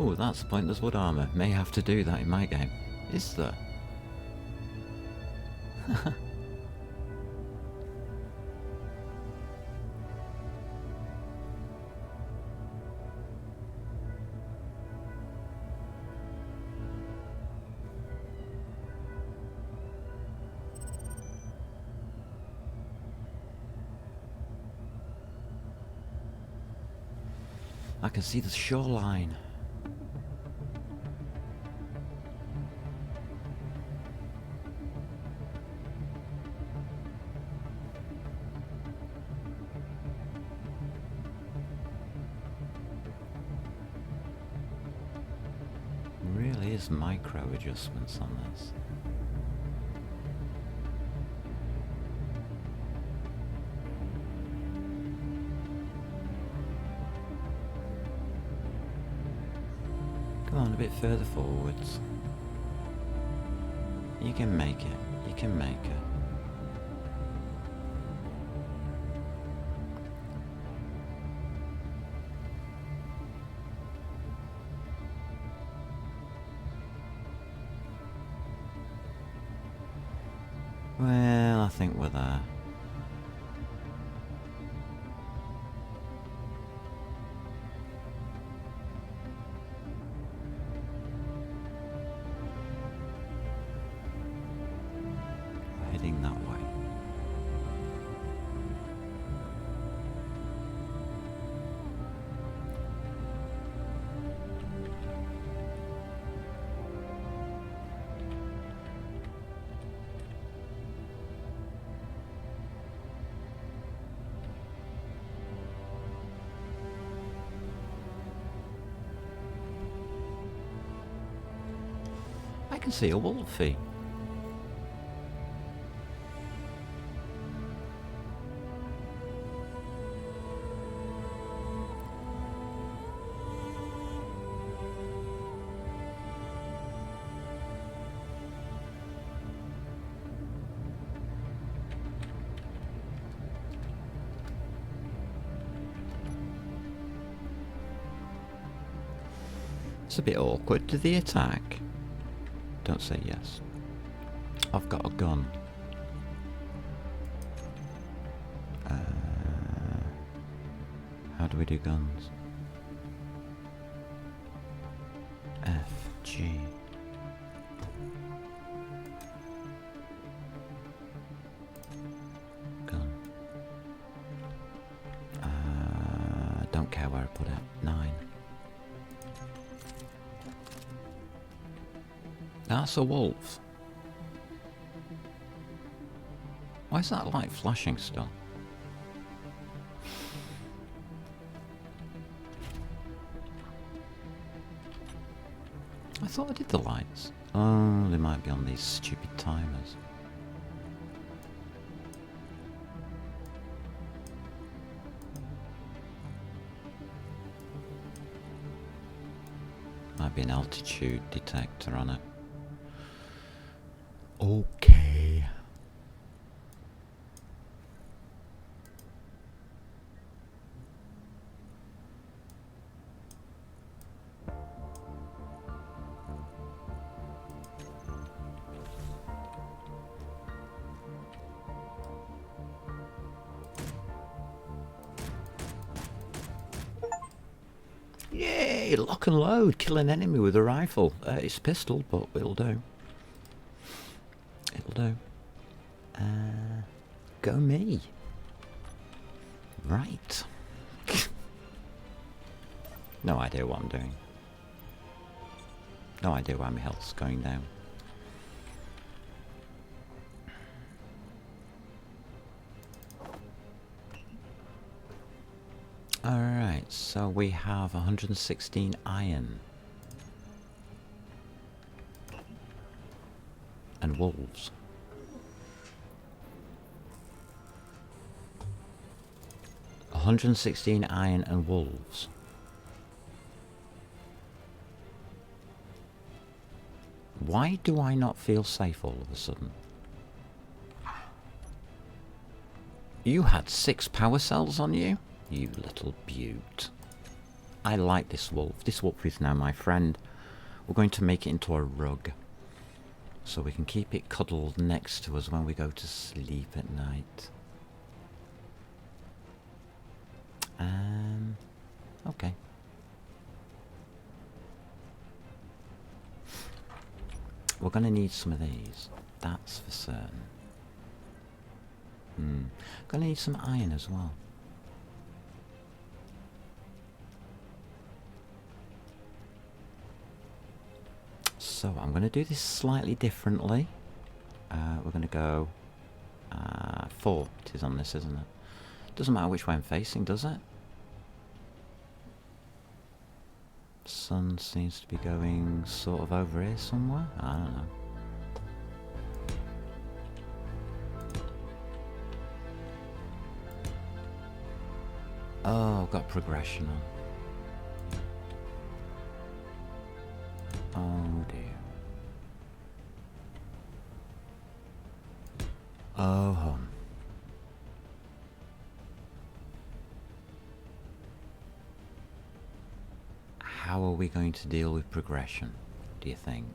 Oh, that's pointless wood armor. May have to do that in my game. Is there? I can see the shoreline. Really is micro adjustments on this. Come on, a bit further forwards. You can make it. You can make it. Well, I think we're there. We're heading that way. I can see a wolfie. It's a bit awkward. Do they attack? Don't say yes. I've got a gun. How do we do guns? F, G. Gun. Don't care where I put it. 9. That's a wolf. Why is that light flashing still? I thought I did the lights. Oh, they might be on these stupid timers. Might be an altitude detector on it. Okay. Yay! Lock and load. Kill an enemy with a rifle. It's a pistol, but it'll do. It'll do. Go me. Right. No idea what I'm doing. No idea why my health's going down. Alright, so we have 116 iron. And wolves. $116 iron and wolves. Why do I not feel safe all of a sudden? You had 6 power cells on you? You little beaut. I like this wolf. This wolf is now my friend. We're going to make it into a rug, so we can keep it cuddled next to us when we go to sleep at night. Okay. We're going to need some of these. That's for certain. Going to need some iron as well. So I'm going to do this slightly differently. We're going to go 4. It is on this, isn't it? Doesn't matter which way I'm facing, does it? Sun seems to be going sort of over here somewhere. I don't know. Oh, I've got progression on. Oh dear. Oh hum. How are we going to deal with progression, do you think?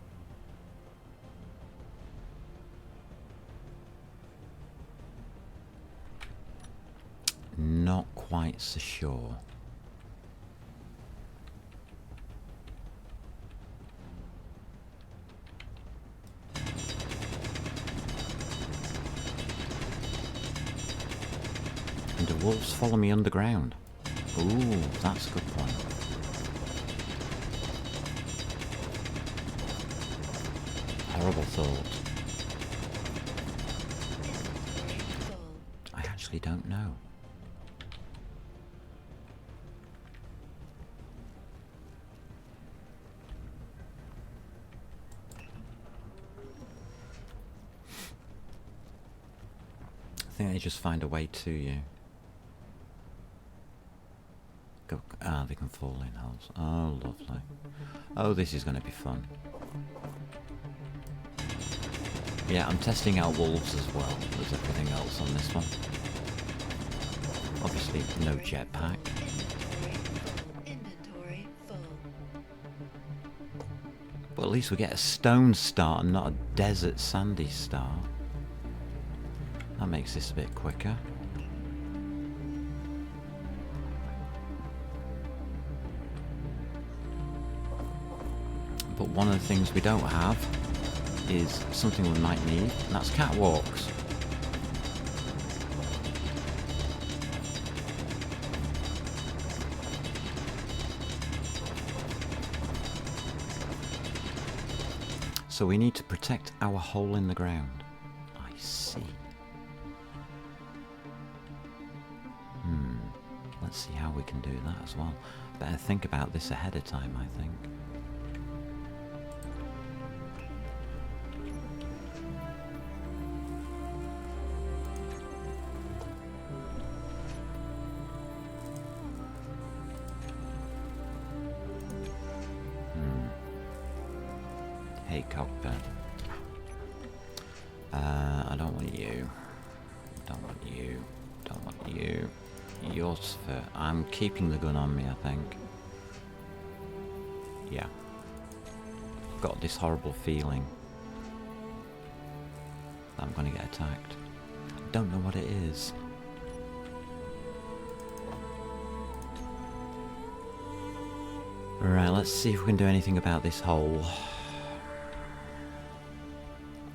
Not quite so sure. And do wolves follow me underground? Ooh, that's a good point. Horrible thought. I actually don't know. I think they just find a way to you. Go, they can fall in holes. Oh, lovely. Oh, this is going to be fun. Yeah, I'm testing out wolves as well as everything else on this one. Obviously, no jetpack. Inventory full. But at least we get a stone start and not a desert sandy start. That makes this a bit quicker. But one of the things we don't have is something we might need, and that's catwalks. So we need to protect our hole in the ground. I see. Let's see how we can do that as well. Better think about this ahead of time, I think. Hey, cockpit. I don't want you. Don't want you. Don't want you. Yours for... I'm keeping the gun on me, I think. Yeah. Got this horrible feeling that I'm going to get attacked. I don't know what it is. Right, let's see if we can do anything about this hole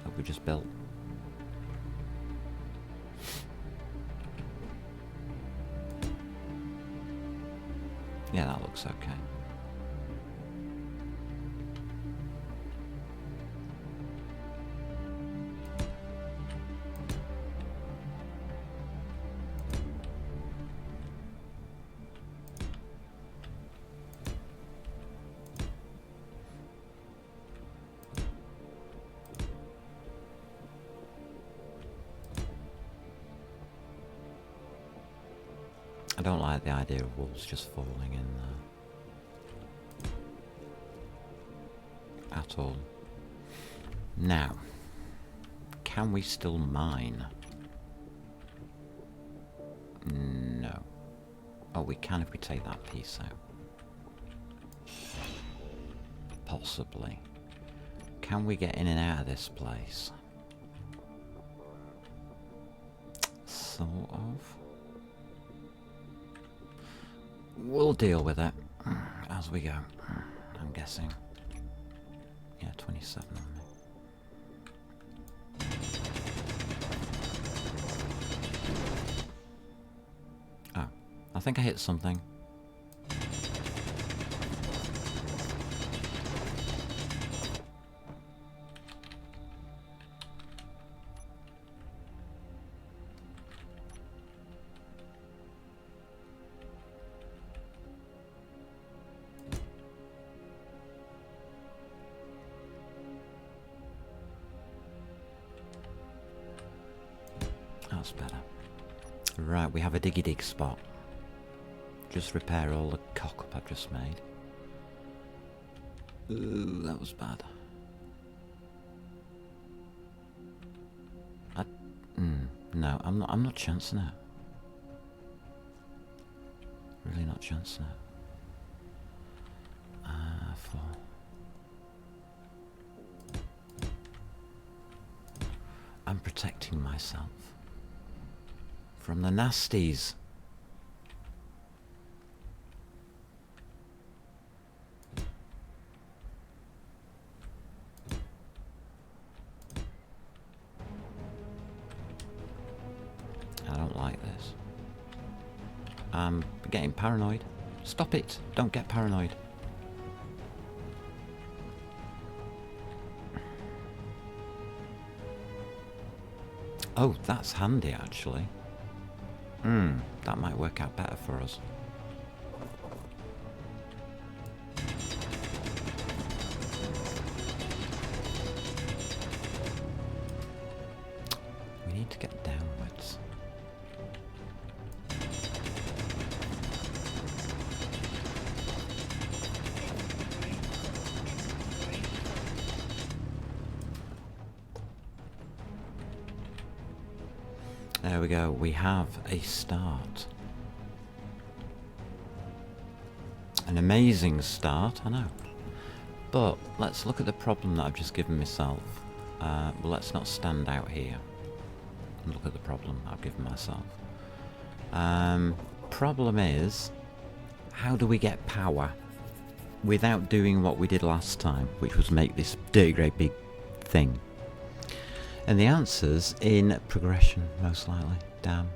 that we just built. Yeah, that looks okay. I don't like the idea of walls just falling in there. At all. Now, can we still mine? No. Oh, we can if we take that piece out. Possibly. Can we get in and out of this place? Sort of. We'll deal with it as we go, I'm guessing. Yeah, 27 on me. Oh, I think I hit something. That's better. Right, we have a diggy dig spot. Just repair all the cock up I've just made. Ooh, that was bad. No, I'm not chancing it. Really not chancing it. 4. I'm protecting myself from the nasties. I don't like this. I'm getting paranoid. Stop it! Don't get paranoid. Oh, that's handy actually. That might work out better for us. We need to get downwards. There we go, we have a start. An amazing start, I know. But let's look at the problem that I've just given myself. Well, let's not stand out here and look at the problem I've given myself. Problem is, how do we get power without doing what we did last time, which was make this dirty great big thing? And the answer's in progression, most likely. Damn.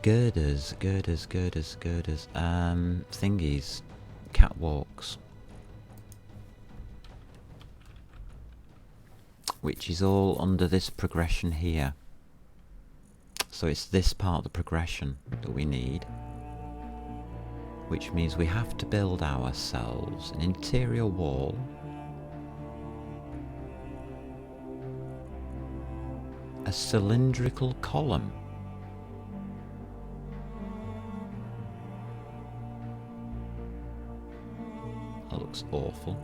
Girders. Thingies. Catwalks. which is all under this progression here. So it's this part of the progression that we need, which means we have to build ourselves an interior wall a cylindrical column. That looks awful.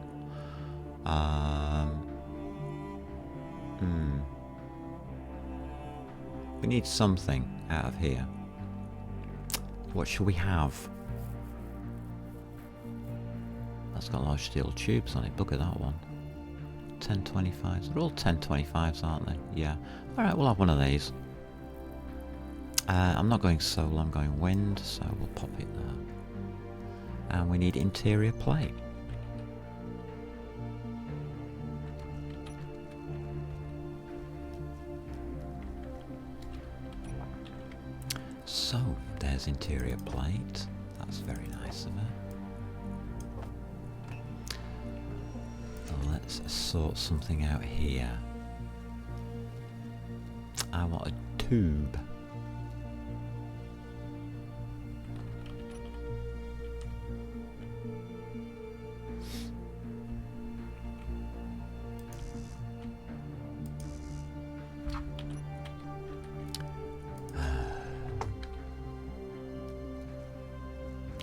We need something out of here. What shall we have? That's got large steel tubes on it. Look at that one. 1025s. They're all 1025s, aren't they? Yeah. Alright, we'll have one of these. I'm not going solar, I'm going wind, so we'll pop it there. And we need interior plate. So, there's interior plate. That's very nice of her. Let's sort something out here. I want a tube.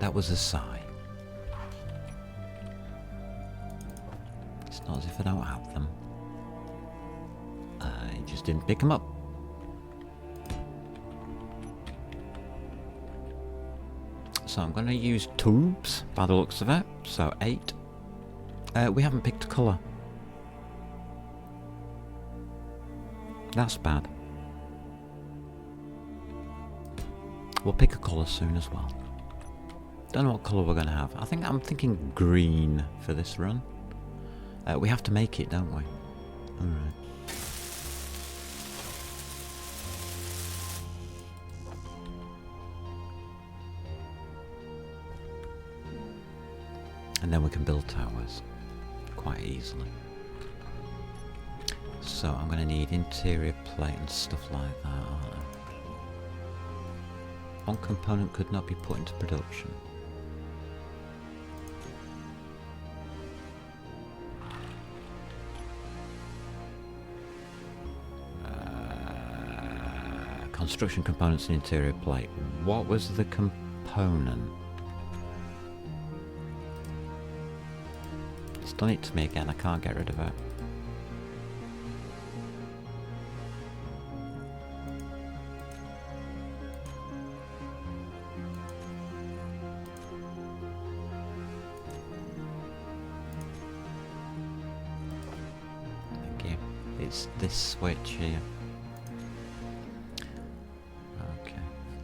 That was a sigh. It's not as if I don't have them. I just didn't pick them up. So I'm going to use tubes by the looks of it. So 8. We haven't picked a colour. That's bad. We'll pick a colour soon as well. Don't know what colour we're going to have. I'm thinking green for this run. We have to make it, don't we? Alright. And then we can build towers quite easily. So I'm going to need interior plate and stuff like that, aren't I? One component could not be put into production. Construction components and interior plate. What was the component? It's done it to me again, I can't get rid of it. Thank you. It's this switch here.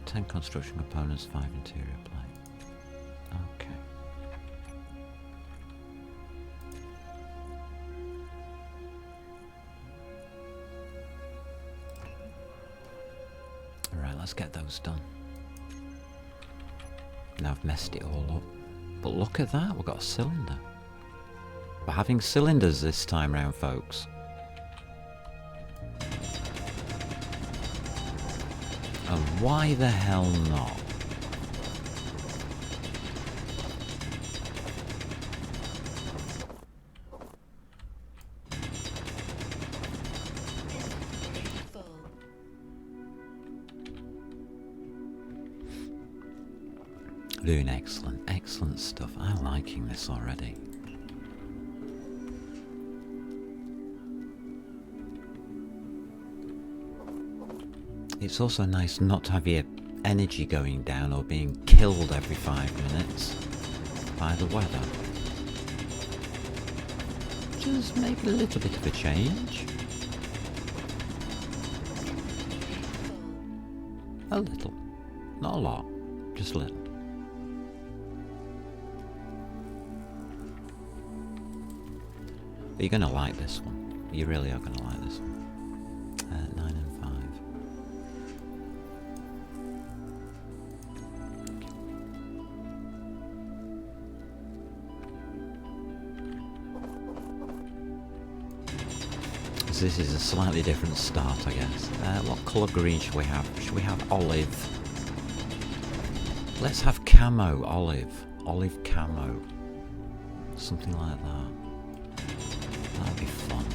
10 construction components, 5 interior plate. Okay. Alright, let's get those done. Now I've messed it all up. But look at that, we've got a cylinder. We're having cylinders this time round, folks. And why the hell not? Full. Doing excellent, excellent stuff. I'm liking this already. It's also nice not to have your energy going down or being killed every 5 minutes by the weather. Just make a little bit of a change. A little. Not a lot. Just a little. But you're going to like this one. You really are going to like this one. 9 and 5. Because this is a slightly different start, I guess. What colour green should we have? Should we have olive? Let's have camo, olive. Olive camo. Something like that. That'll be fun.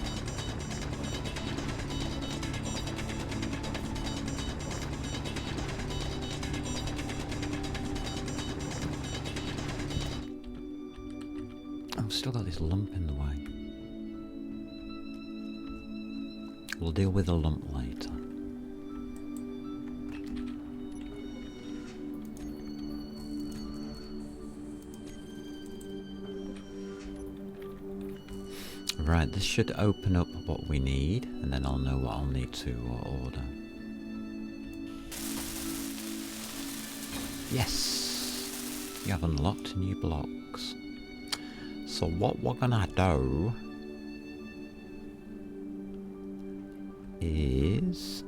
I've still got this lump in the way. We'll deal with the lump later. Right, this should open up what we need, and then I'll know what I'll need to order. Yes! You have unlocked new blocks. So what we're gonna do is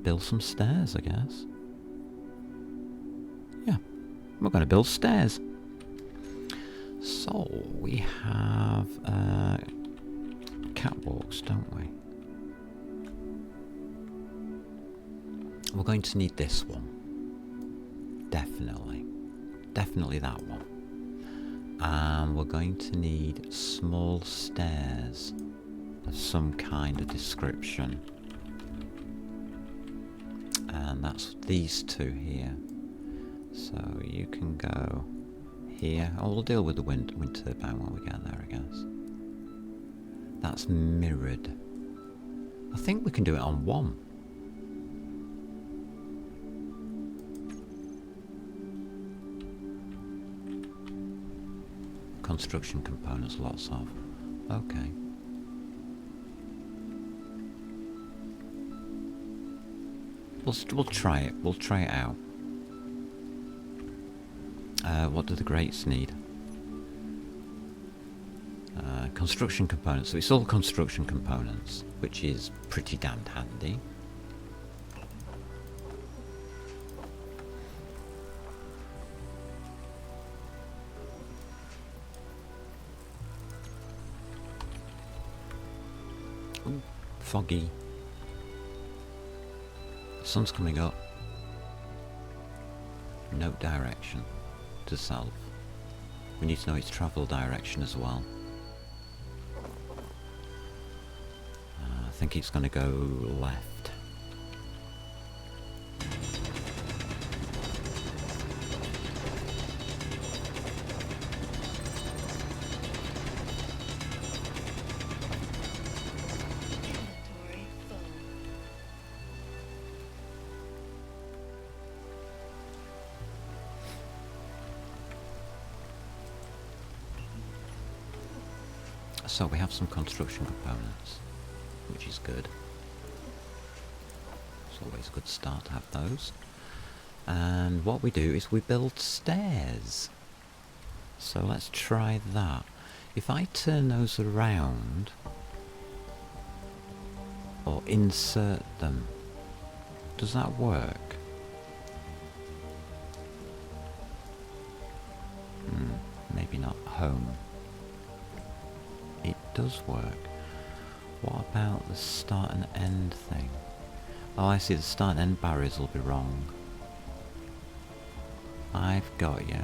build some stairs, I guess. Yeah, we're gonna build stairs. So we have catwalks, don't we? We're going to need this one. Definitely. Definitely that one. And we're going to need small stairs of some kind of description. And that's these two here. So you can go here. Oh, we'll deal with the wind turbine when we get there, I guess. That's mirrored. I think we can do it on one. Construction components, lots of. Okay. We'll try it. We'll try it out. What do the grates need? Construction components. So it's all construction components, which is pretty damned handy. Ooh, foggy. The sun's coming up. Note direction to self. We need to know its travel direction as well. I think it's going to go left. Inventory full. So we have some construction components, which is good. It's always a good start to have those. And what we do is we build stairs. So let's try that. If I turn those around, or insert them, does that work? Maybe not home. It does work. What about the start and end thing? Oh, I see, the start and end barriers will be wrong. I've got you.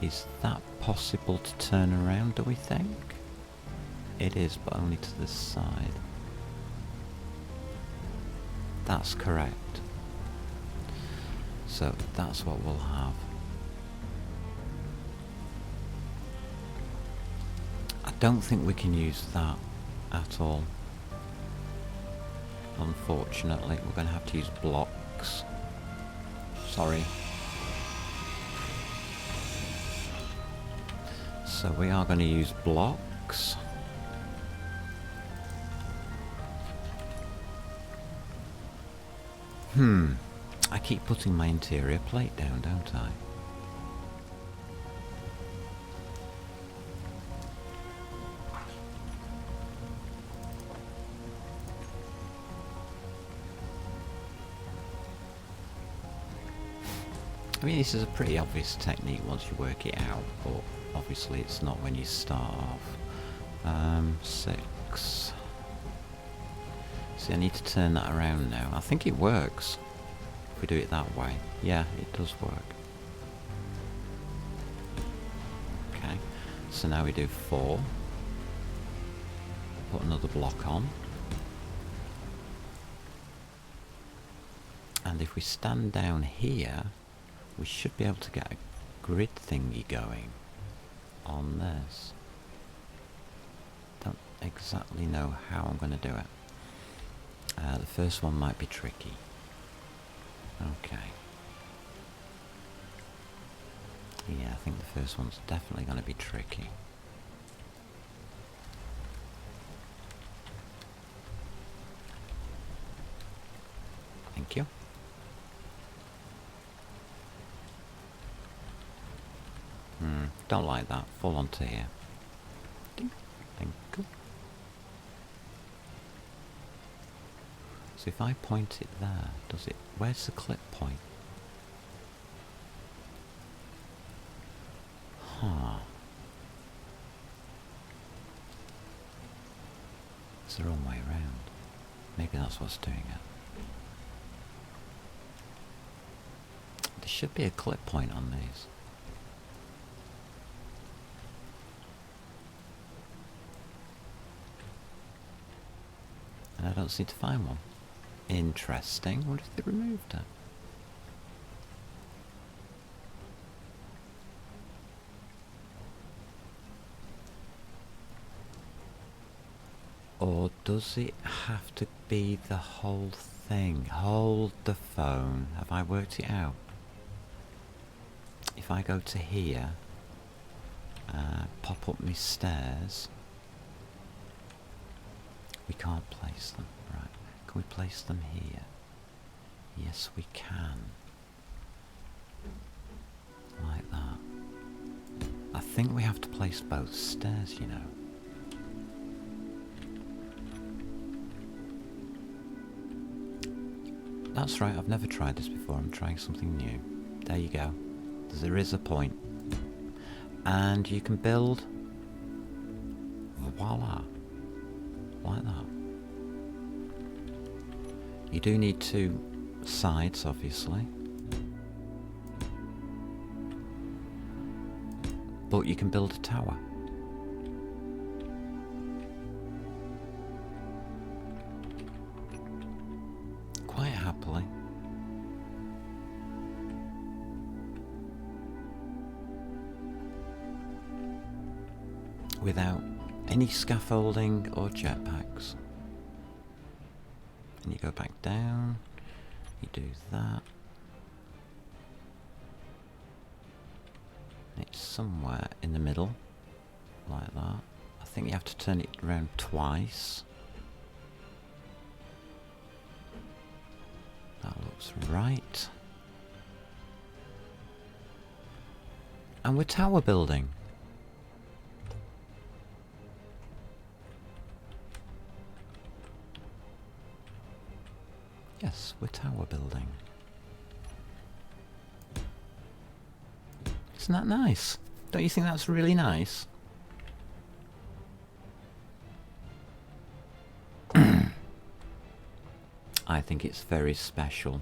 Is that possible to turn around, do we think? It is, but only to this side. That's correct. So that's what we'll have. I don't think we can use that at all. Unfortunately, we're going to have to use blocks. Sorry. So we are going to use blocks. I keep putting my interior plate down, don't I? I mean, this is a pretty obvious technique once you work it out, but obviously it's not when you start off. 6. See, I need to turn that around now. I think it works if we do it that way. Yeah, it does work. Okay, so now we do 4. Put another block on. And if we stand down here, we should be able to get a grid thingy going on this. Don't exactly know how I'm going to do it. The first one might be tricky. Okay. Yeah, I think the first one's definitely going to be tricky. Thank you. Don't like that. Fall onto here. Ding. Thank you. So if I point it there, does it... Where's the clip point? Huh. It's the wrong way around. Maybe that's what's doing it. There should be a clip point on these. And I don't seem to find one. Interesting. What if they removed it? Or does it have to be the whole thing? Hold the phone. Have I worked it out? If I go to here, pop up my stairs, we can't place them. Right. Can we place them here? Yes, we can. Like that. I think we have to place both stairs, you know. That's right, I've never tried this before. I'm trying something new. There you go. There is a point. And you can build... Voila. Like that. You do need 2 sides, obviously. But you can build a tower. Quite happily. Without any scaffolding or jetpacks. And you go back down, you do that. It's somewhere in the middle, like that. I think you have to turn it around twice. That looks right. And we're tower building. Yes, we're tower building. Isn't that nice? Don't you think that's really nice? I think it's very special.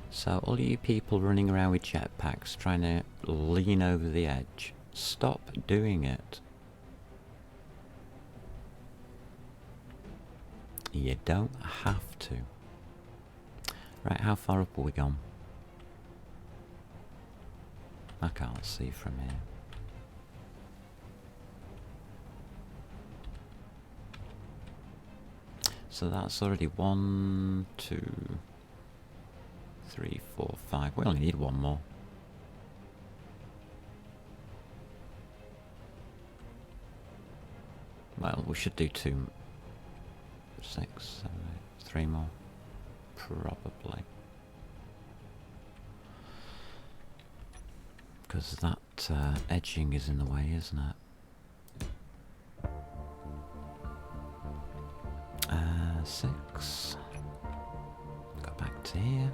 So all you people running around with jetpacks trying to lean over the edge, stop doing it. You don't have to. Right, how far up are we gone? I can't see from here. So that's already 1, 2, 3, 4, 5. We only need 1 more. Well, we should do 2, 6, 7, 8, 3 more. Probably. Because that edging is in the way, isn't it? 6. Go back to here.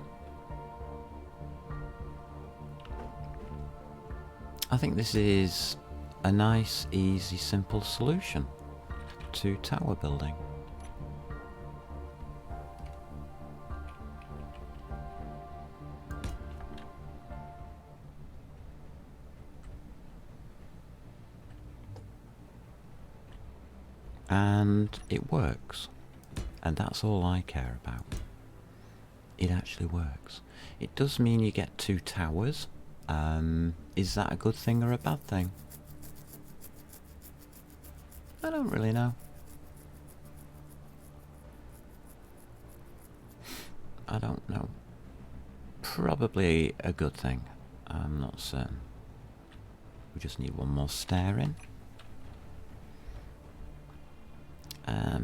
I think this is a nice, easy, simple solution to tower building. And it works. And that's all I care about. It actually works. It does mean you get 2 towers. Is that a good thing or a bad thing? I don't really know. I don't know. Probably a good thing. I'm not certain. We just need one more stair in.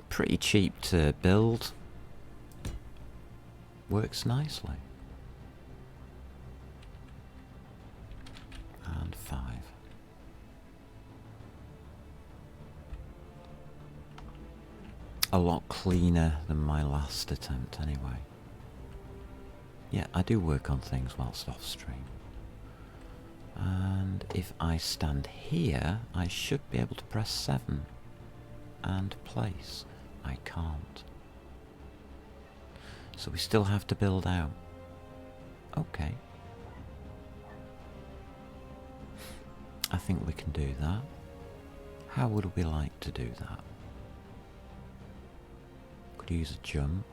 Pretty cheap to build. Works nicely. And 5. A lot cleaner than my last attempt anyway. Yeah, I do work on things whilst off stream. And if I stand here, I should be able to press 7 and place. I can't. So we still have to build out. Okay. I think we can do that. How would we like to do that? Could use a jump.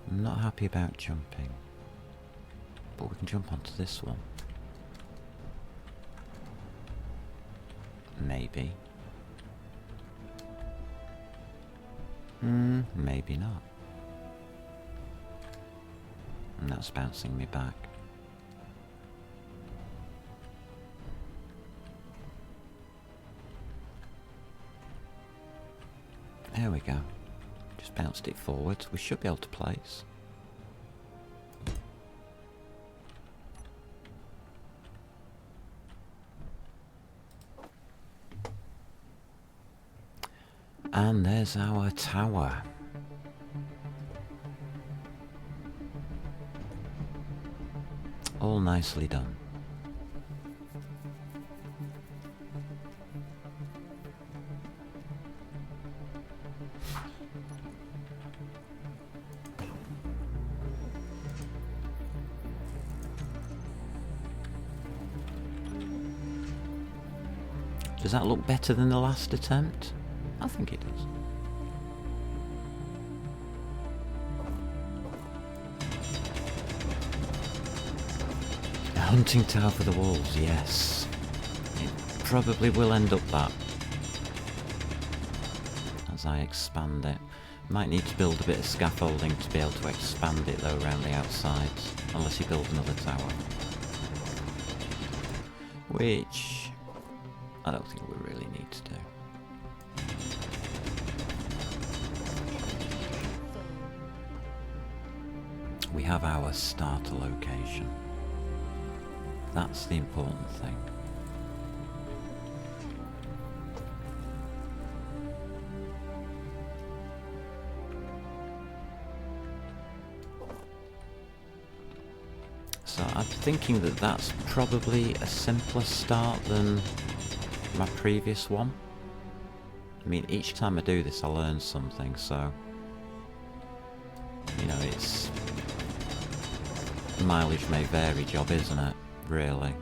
I'm not happy about jumping. But we can jump onto this one. Maybe. Maybe not. And that's bouncing me back. There we go. Just bounced it forward. We should be able to place. And there's our tower. All nicely done. Does that look better than the last attempt? I think it does. A hunting tower for the walls, yes. It probably will end up that. As I expand it. Might need to build a bit of scaffolding to be able to expand it though around the outsides. Unless you build another tower. Which I don't think we really need to do. We have our starter location. That's the important thing. So I'm thinking that that's probably a simpler start than my previous one. I mean, each time I do this I learn something, so you know, it's mileage may vary job, isn't it? Really.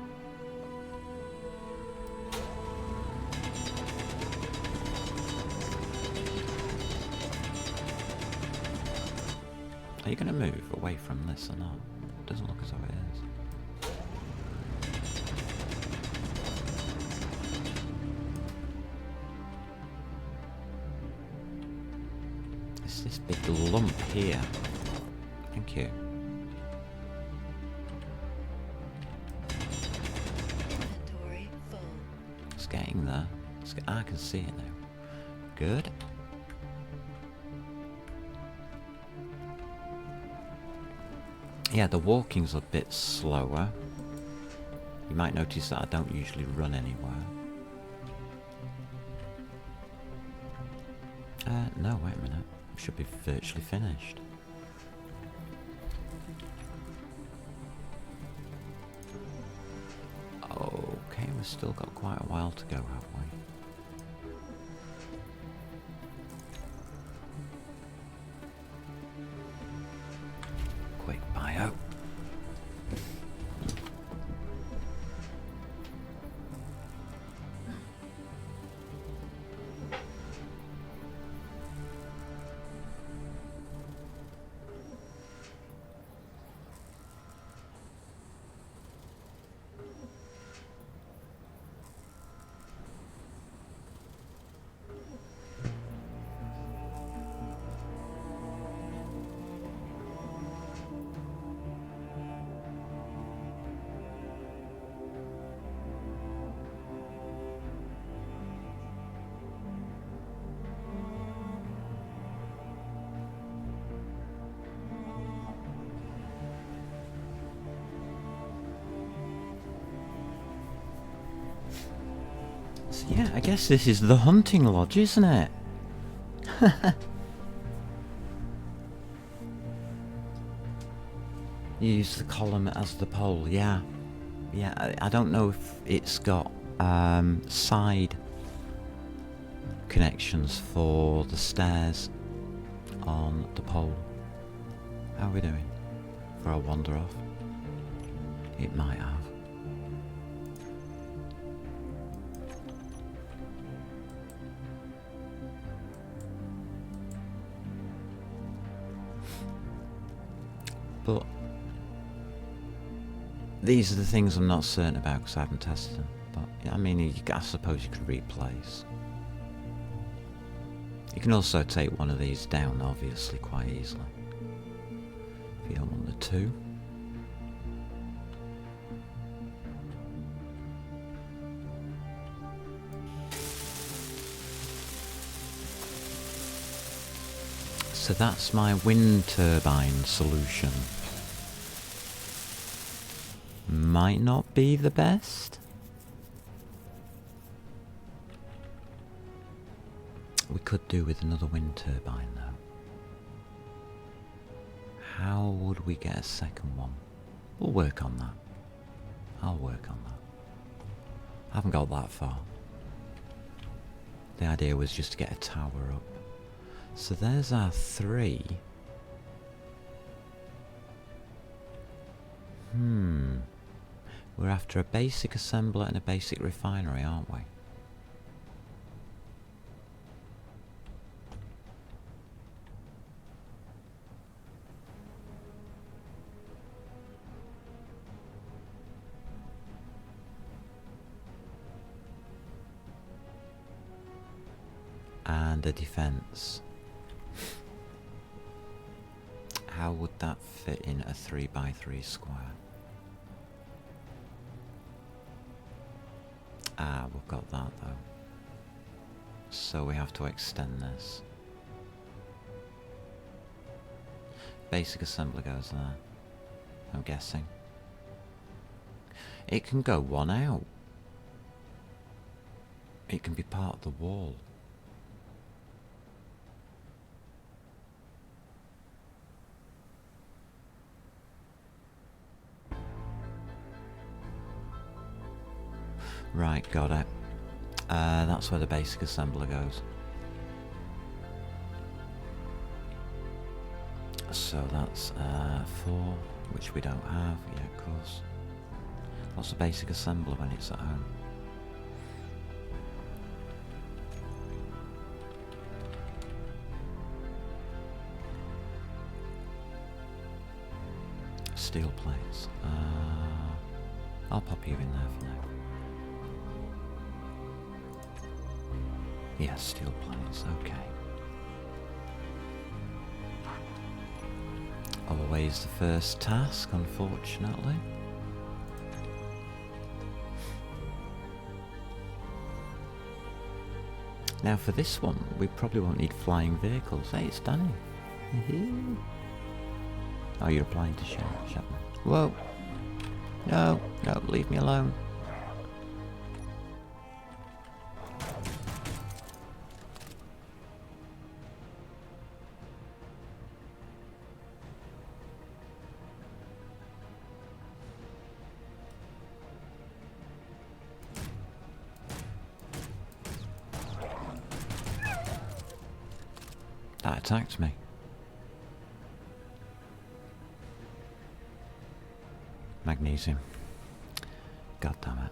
Are you going to move away from this or not? It doesn't look as though it is. It's this big lump here. Thank you. Inventory full. It's getting there. I can see it now. Good. Yeah, the walking's a bit slower. You might notice that I don't usually run anywhere. No, wait a minute. should be virtually finished. Okay, we've still got quite a while to go, haven't we? Quick bio. So yeah, I guess this is the hunting lodge, isn't it? Use the column as the pole, yeah. Yeah, I don't know if it's got side connections for the stairs on the pole. How are we doing? For a wander off? It might have. But these are the things I'm not certain about because I haven't tested them. But I mean, I suppose you could replace. You can also take one of these down, obviously, quite easily. If you don't want the two. So that's my wind turbine solution. Might not be the best. We could do with another wind turbine though. How would we get a second one? We'll work on that. I'll work on that. I haven't got that far. The idea was just to get a tower up. So there's our 3. We're after a basic assembler and a basic refinery, aren't we? And a defense. How would that fit in a 3x3 square? Ah, we've got that though. So we have to extend this. Basic assembler goes there, I'm guessing. It can go one out. It can be part of the wall. Right, got it. That's where the basic assembler goes. So that's 4, which we don't have. Yeah, of course. What's the basic assembler when it's at home? Steel plates. I'll pop you in there for now. Yeah, steel plates, okay. Always the first task, unfortunately. Now for this one, we probably won't need flying vehicles. Hey, it's Danny. Oh, you're applying to Chapman. Whoa. No, no, leave me alone. attacked me. Magnesium. God damn it.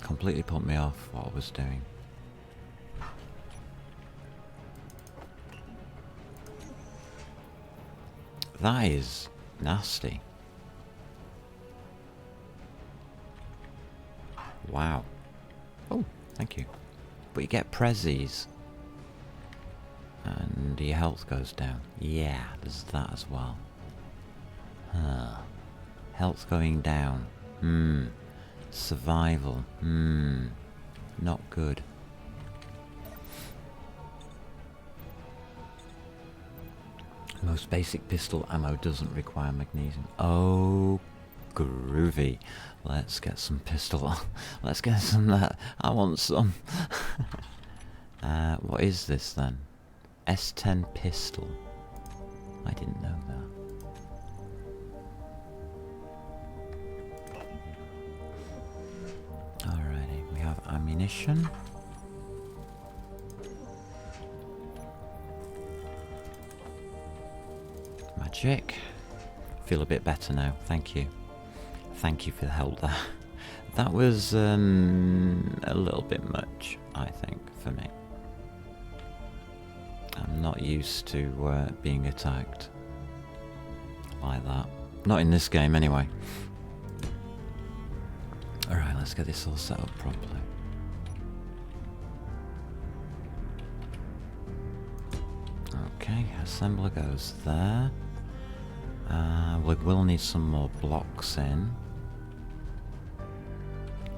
Completely put me off what I was doing. That is nasty. Wow. Oh, thank you. But you get prezzies. And your health goes down. Yeah, there's that as well. Huh. Health going down. Survival. Not good. Most basic pistol ammo doesn't require magnesium. Oh, groovy. Let's get some pistol. Let's get some of that. I want some. What is this then? S10 pistol. I didn't know that. Alrighty, we have ammunition. Magic. Feel a bit better now, thank you. Thank you for the help there. That was a little bit much, I think, for me. I'm not used to being attacked like that. Not in this game, anyway. Alright, let's get this all set up properly. Okay, assembler goes there. We will need some more blocks in.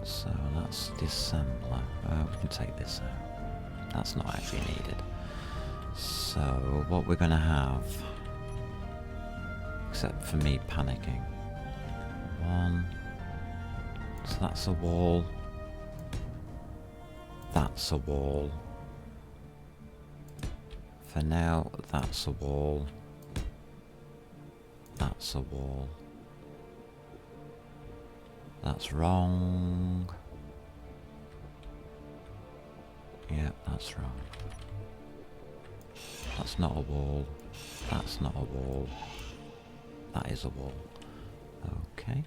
So that's the assembler. We can take this out. That's not actually needed. So what we're going to have, except for me panicking. One. So that's a wall. That's a wall. For now, that's a wall. That's a wall. That's wrong. Yeah, that's wrong. That's not a wall. That's not a wall. That is a wall. Okay.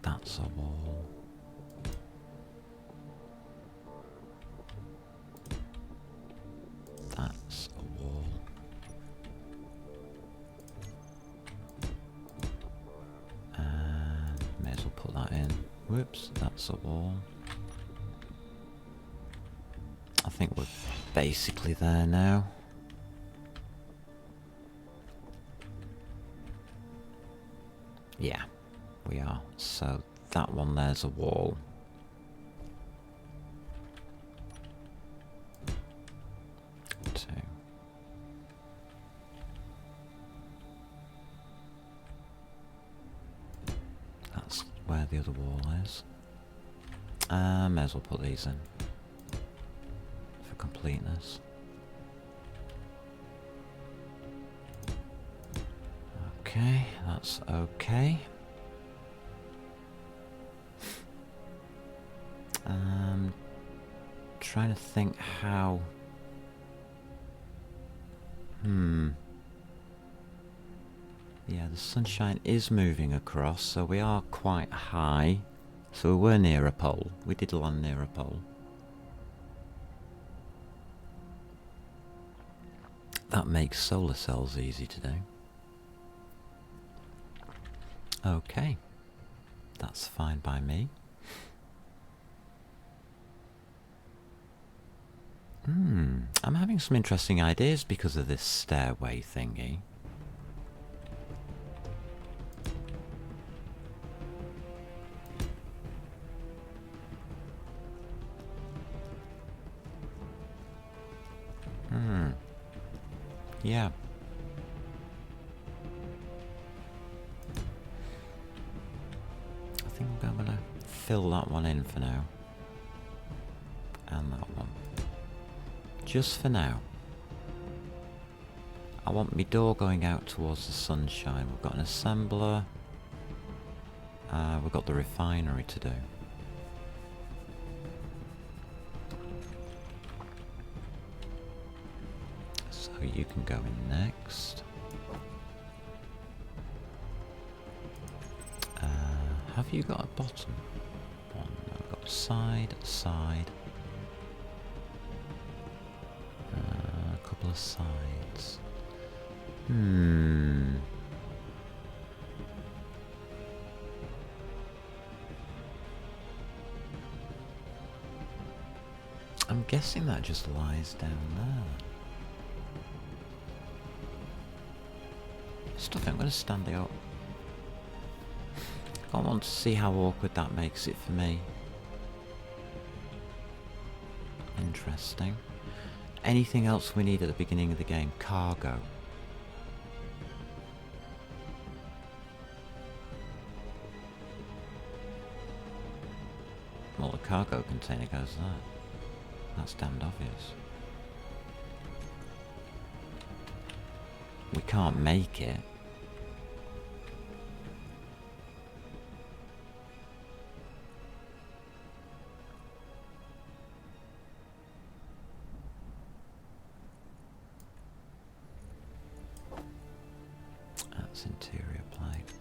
That's a wall. That's a wall. And may as well put that in. Whoops, that's a wall. I think we're basically there now. Yeah, we are. So that one there's a wall. Two. That's where the other wall is. May as well put these in for completeness. Okay, that's okay. Trying to think how. Yeah, the sunshine is moving across, so we are quite high. So we were near a pole. We did land near a pole. That makes solar cells easy to do. Okay, that's fine by me. I'm having some interesting ideas because of this stairway thingy. Yeah. I think I'm going to fill that one in for now. And that one. Just for now. I want my door going out towards the sunshine. We've got an assembler. We've got the refinery to do. So you can go in next. Have you got a bottom one? No, we've got side, side. A couple of sides. I'm guessing that just lies down there. Stuff, I'm going to stand it up. I want to see how awkward that makes it for me. Interesting. Anything else we need at the beginning of the game? Cargo. Well, the cargo container goes there. That's damned obvious. We can't make it. That's interior plate.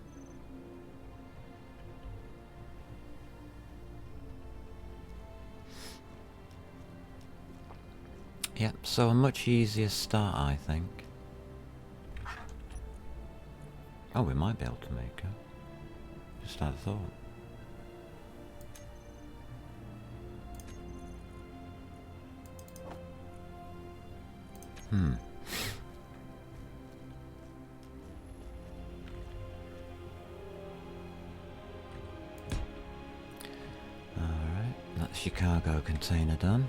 Yep, so a much easier start, I think. Oh, we might be able to make it. Just had a thought. That's your cargo container done.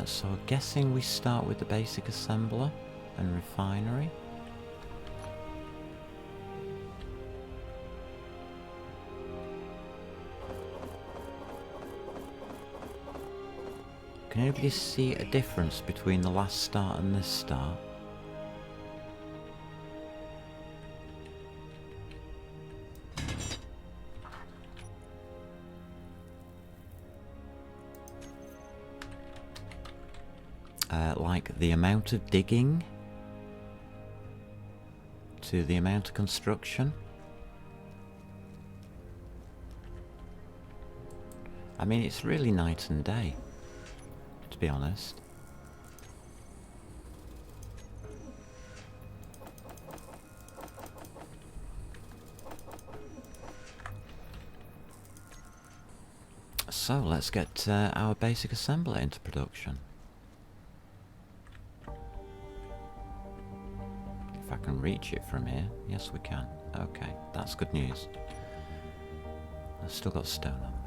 So I'm guessing we start with the basic assembler and refinery. Can anybody see a difference between the last start and this start? Like the amount of digging to the amount of construction. I mean, it's really night and day, to be honest. So let's get our basic assembler into production. If I can reach it from here. Yes, we can. Okay, that's good news. I've still got stone on me.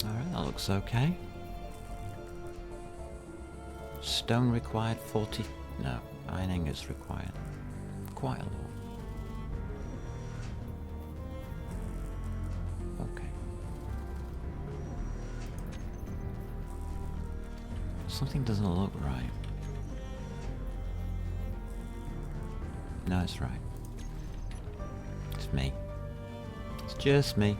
Alright, that looks okay. Stone required 40... No, iron ingots required. Quite a lot. Okay. Something doesn't look right. No, it's right. It's me. It's just me.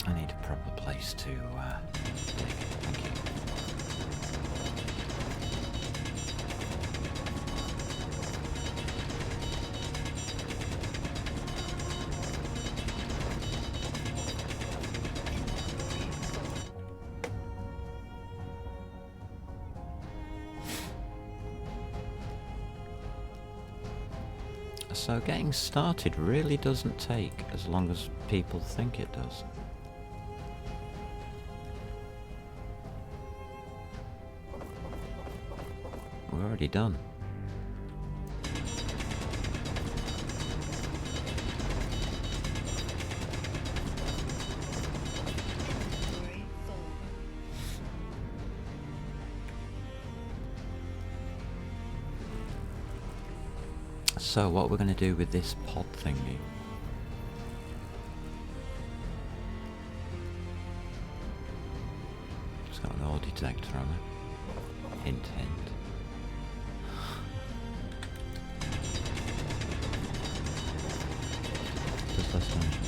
I need a proper place to dig. Thank you. So getting started really doesn't take as long as people think it does. We're already done. So what we're going to do with this pod thingy? It's got an ore detector on it. Hint, hint. Does less damage.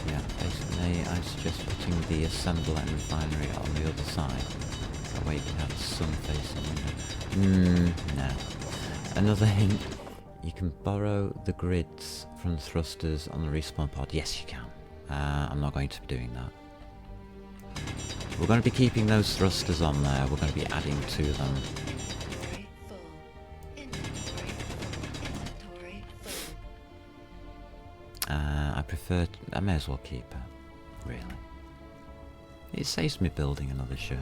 Yeah, basically I suggest putting the assembler and refinery on the other side. That way you can have the sun facing window. No. Another hint. You can borrow the grids from the thrusters on the respawn pod. Yes, you can. I'm not going to be doing that. We're going to be keeping those thrusters on there. We're going to be adding to them. Inventory full. I prefer... I may as well keep it. Really. It saves me building another ship.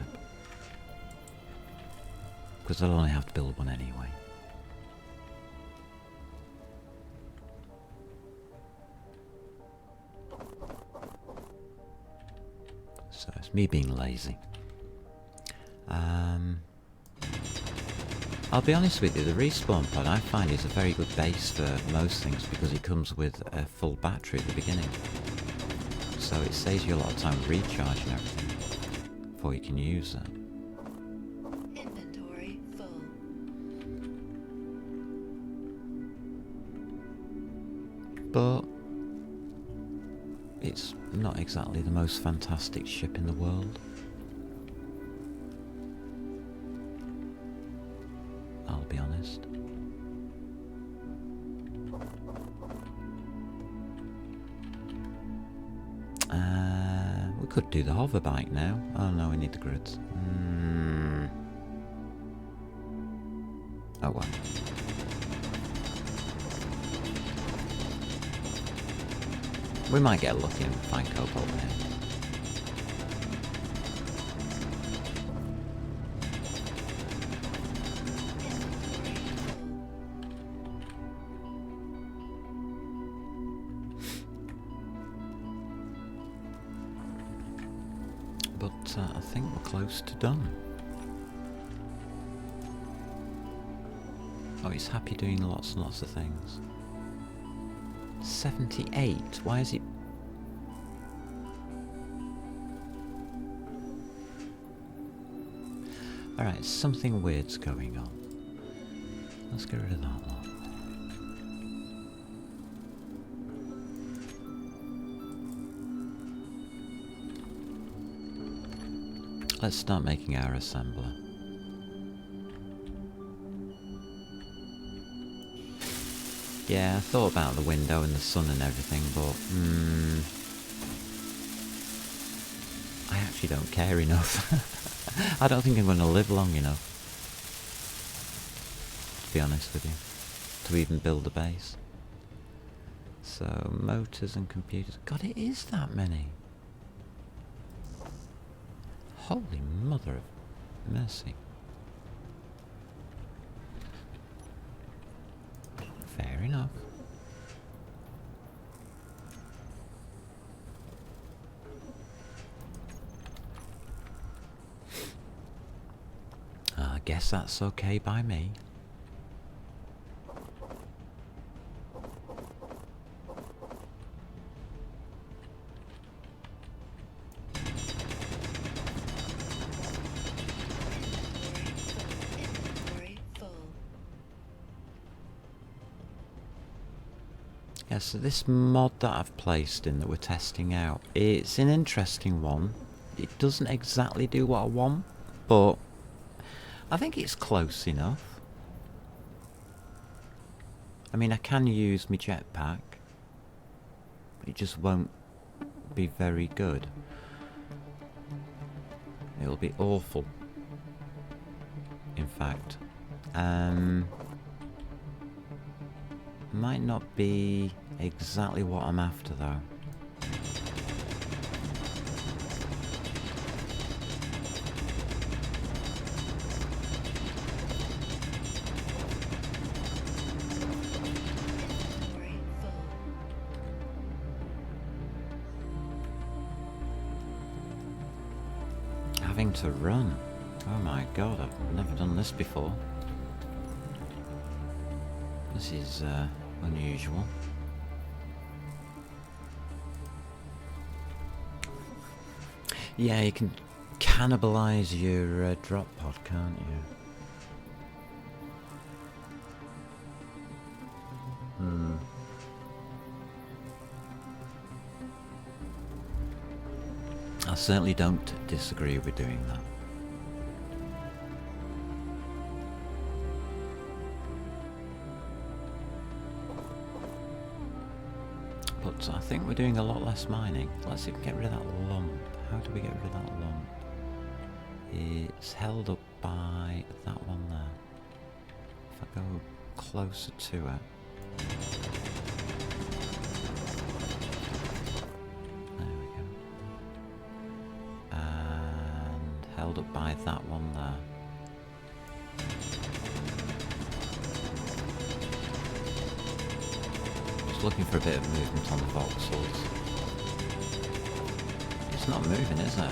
Because I'll only have to build one anyway. So it's me being lazy. I'll be honest with you, the respawn pod I find is a very good base for most things because it comes with a full battery at the beginning. So it saves you a lot of time recharging everything before you can use it. Inventory full. But it's not exactly the most fantastic ship in the world. I'll be honest. We could do the hover bike now. Oh no, we need the grids. Oh well. We might get lucky and find Cobalt here. But I think we're close to done. Oh, he's happy doing lots and lots of things. 78? Why is it... Alright, something weird's going on. Let's get rid of that one. Let's start making our assembler. Yeah, I thought about the window and the sun and everything, but I actually don't care enough. I don't think I'm going to live long enough, to be honest with you, to even build a base. So, motors and computers. God, it is that many. Holy mother of mercy. Fair enough. I guess that's okay by me. Inventory full. Yeah, so this mod that I've placed in that we're testing out, it's an interesting one. It doesn't exactly do what I want, but I think it's close enough. I mean, I can use my jetpack. It just won't be very good. It'll be awful. In fact. Might not be exactly what I'm after though. Inventory full. Having to run. Oh my god, I've never done this before. This is unusual. Yeah, you can cannibalize your drop pod, can't you? I certainly don't disagree with doing that. But I think we're doing a lot less mining. Let's see if we can get rid of that lump. How do we get rid of that lump? It's held up by that one there. If I go closer to it. There we go. And held up by that one there. Just looking for a bit of movement on the voxels. It's not moving, is it?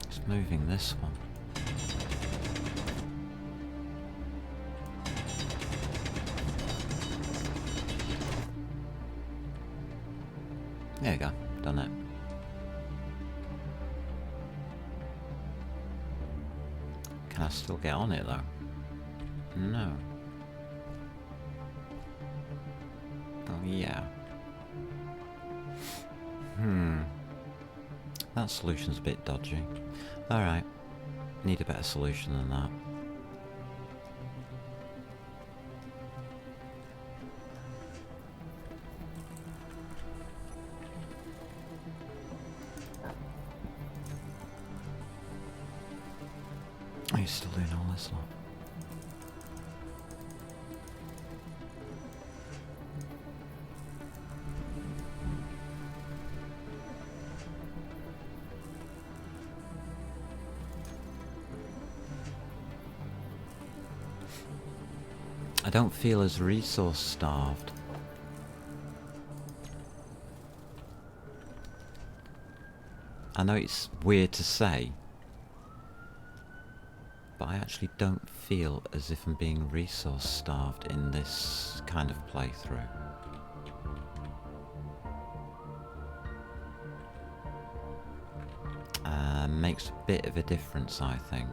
It's moving this one. There you go, done it. Can I still get on it though? No. Oh yeah. That solution's a bit dodgy. Alright. Need a better solution than that. Are you still doing all this lot? I don't feel as resource starved. I know it's weird to say, but I actually don't feel as if I'm being resource starved in this kind of playthrough. Makes a bit of a difference, I think.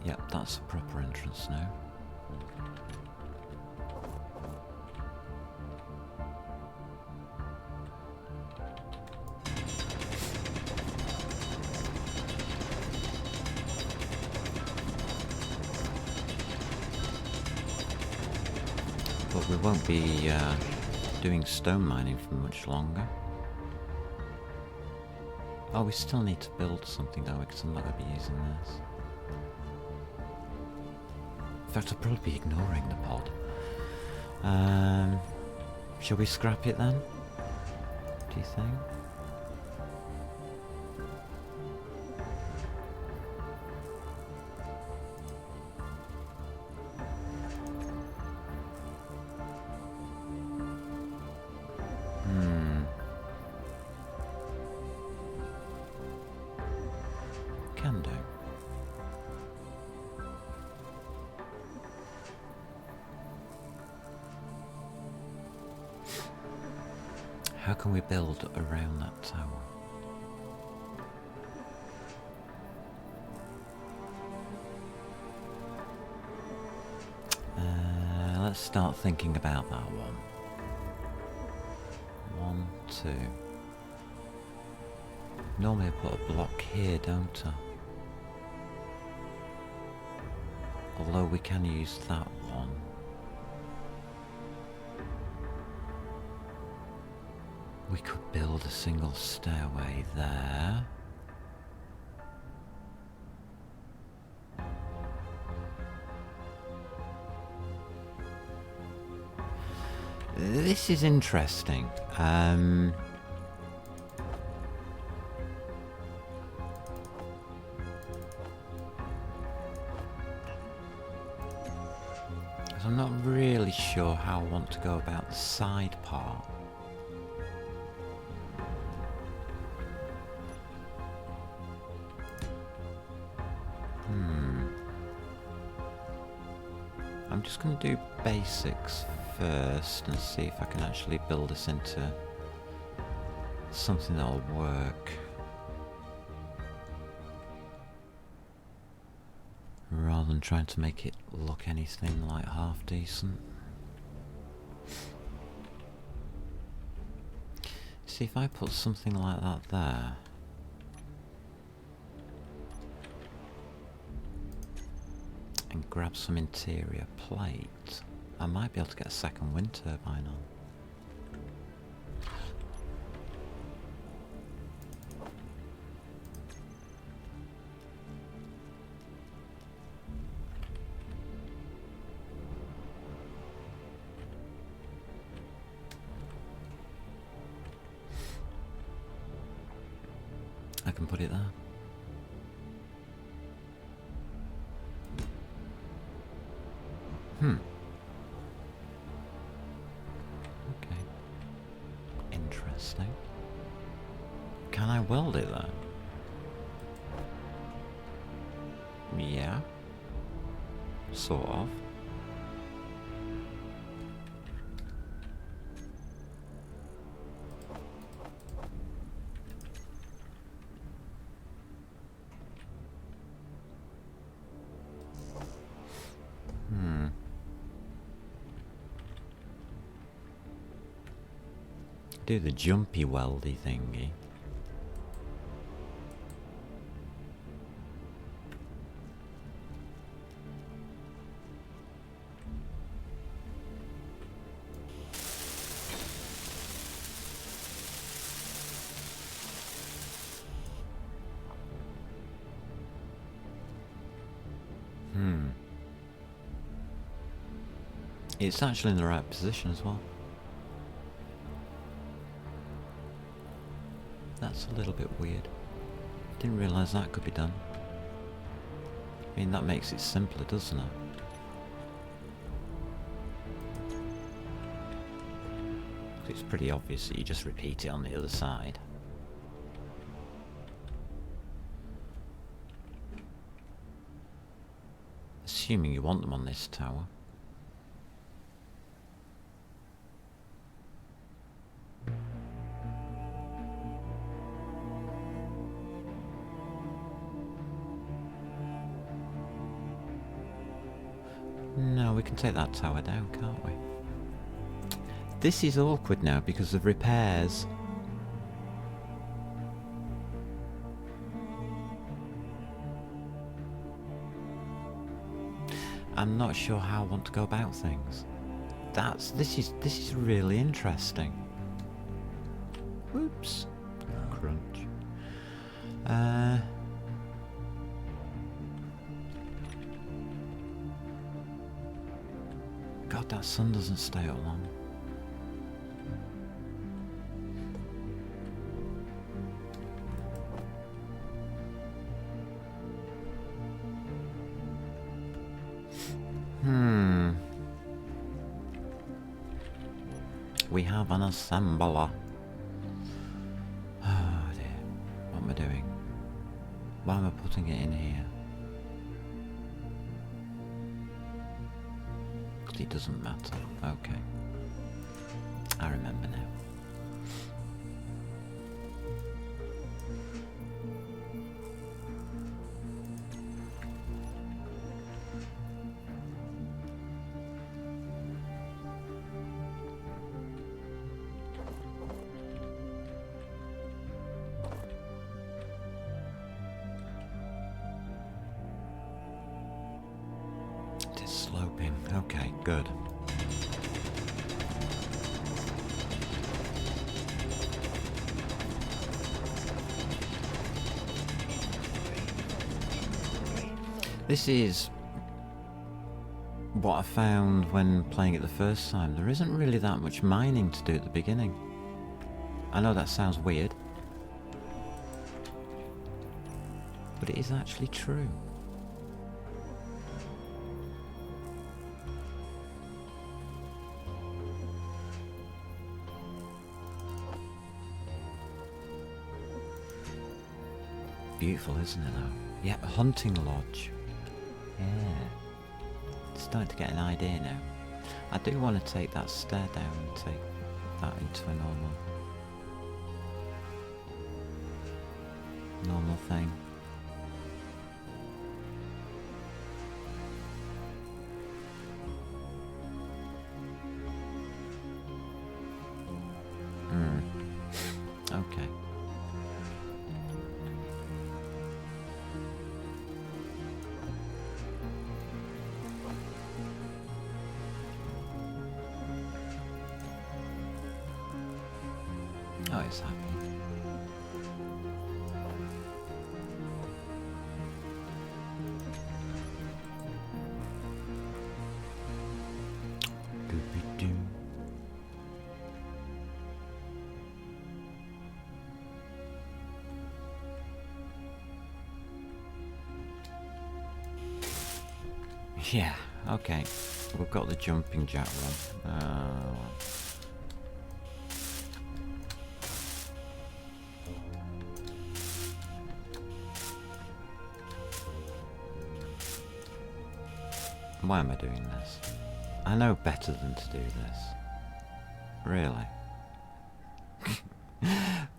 Yep, that's a proper entrance now. But we won't be doing stone mining for much longer. Oh, we still need to build something though, because I'm not going to be using this. In fact, I'll probably be ignoring the pod. Shall we scrap it then? Do you think? Can do. How can we build around that tower? Let's start thinking about that one. 1, 2. Normally I put a block here, don't I? Although we can use that one. We could build a single stairway there. This is interesting. Because I'm not really sure how I want to go about the side part. I'm just going to do basics first and see if I can actually build this into something that'll work. Rather than trying to make it look anything like half decent. See, if I put something like that there, and grab some interior plate, I might be able to get a second wind turbine on. I can put it there. Okay. Interesting. Can I weld it there? Yeah. Sort of. Do the jumpy weldy thingy. It's actually in the right position as well. That's a little bit weird. Didn't realise that could be done. I mean, that makes it simpler, doesn't it? It's pretty obvious that you just repeat it on the other side. Assuming you want them on this tower. No, we can take that tower down, can't we? This is awkward now because of repairs. I'm not sure how I want to go about things. This is really interesting. Whoops. Crunch. God, that sun doesn't stay up long. We have an assembler. Oh dear. What am I doing? Why am I putting it in here? It doesn't matter. Okay. I remember now. It is sloping. Okay, good. This is what I found when playing it the first time. There isn't really that much mining to do at the beginning. I know that sounds weird, but it is actually true. beautiful, isn't it, though? Yep, a hunting lodge. Yeah. Starting to get an idea now. I do want to take that stair down and take that into a normal thing. Okay. Oh, it's happy. Doobie-doo. Yeah, okay. We've got the jumping jack one. Why am I doing this? I know better than to do this. Really?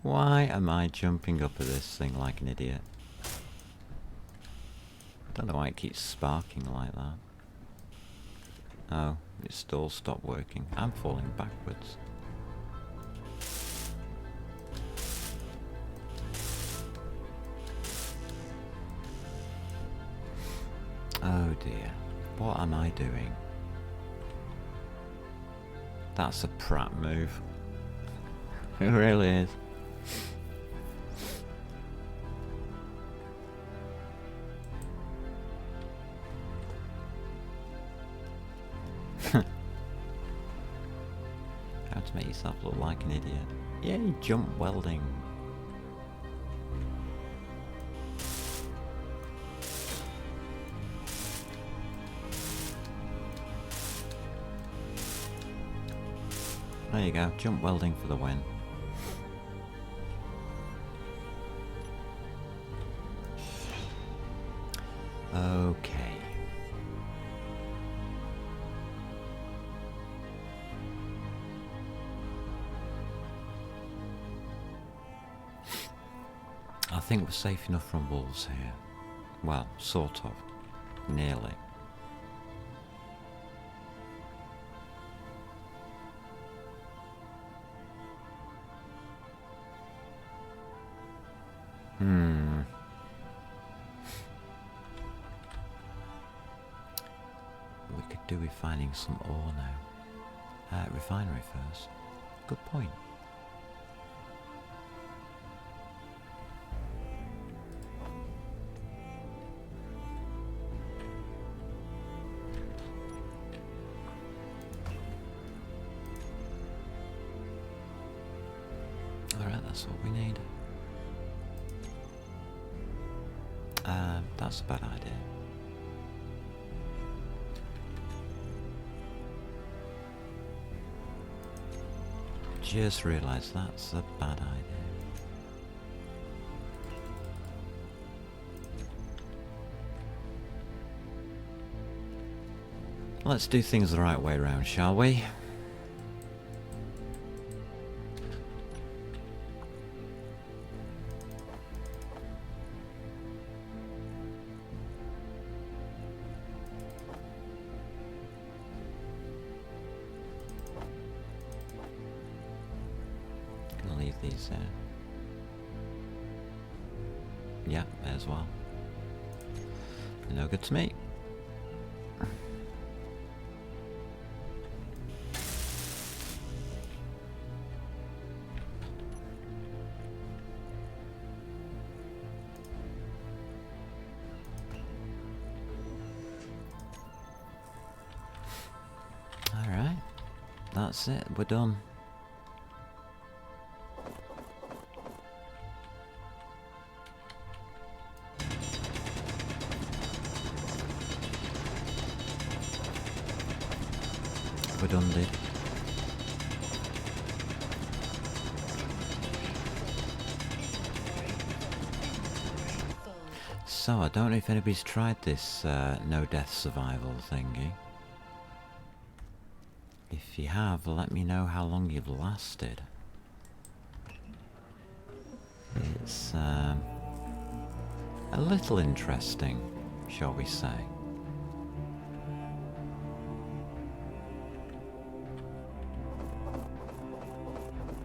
Why am I jumping up at this thing like an idiot? Don't know why it keeps sparking like that. Oh, it's still stopped working. I'm falling backwards. Oh dear. What am I doing? That's a prat move. It really is. How to make yourself look like an idiot. Yay, jump welding. There you go, jump welding for the win. Okay. I think we're safe enough from wolves here. Well, sort of. Nearly. We could do with finding some ore now. Refinery first. Good point. Alright, that's what we need. That's a bad idea. Just realised that's a bad idea. Let's do things the right way round, shall we? Gonna leave these there. Yeah, may as well. No good to me. Alright, that's it, we're done. We're done, dude. So, I don't know if anybody's tried this no death survival thingy. If you have, let me know how long you've lasted. It's a little interesting, shall we say.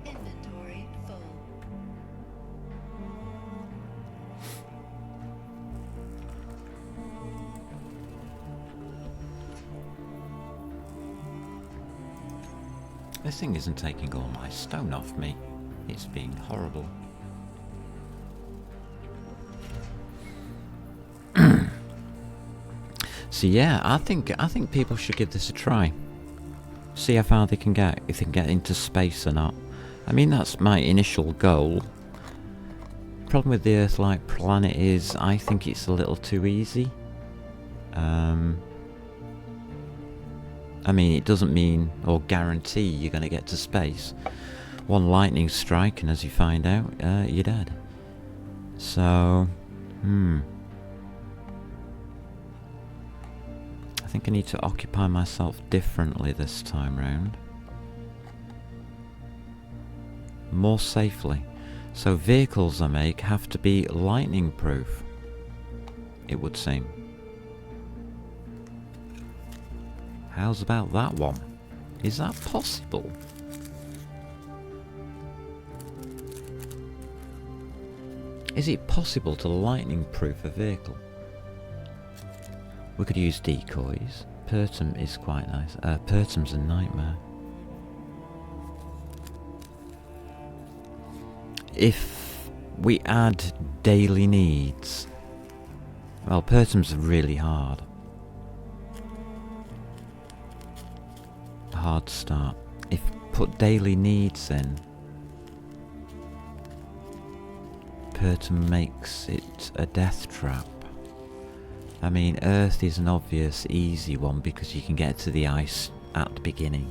Inventory full. This thing isn't taking all my stone off me. It's being horrible. So yeah, I think people should give this a try. See how far they can get, if they can get into space or not. I mean, that's my initial goal. Problem with the Earth-like planet is, I think it's a little too easy. I mean, it doesn't mean or guarantee you're going to get to space. One lightning strike, and as you find out, you're dead. So, I think I need to occupy myself differently this time round. More safely. So vehicles I make have to be lightning proof, it would seem. How's about that one? Is that possible? Is it possible to lightning proof a vehicle? We could use decoys. Pertum is quite nice. Pertum's a nightmare. If we add daily needs... Well, Pertum's really hard. Hard start. If put daily needs in, Pertum makes it a death trap. I mean, Earth is an obvious, easy one because you can get to the ice at the beginning.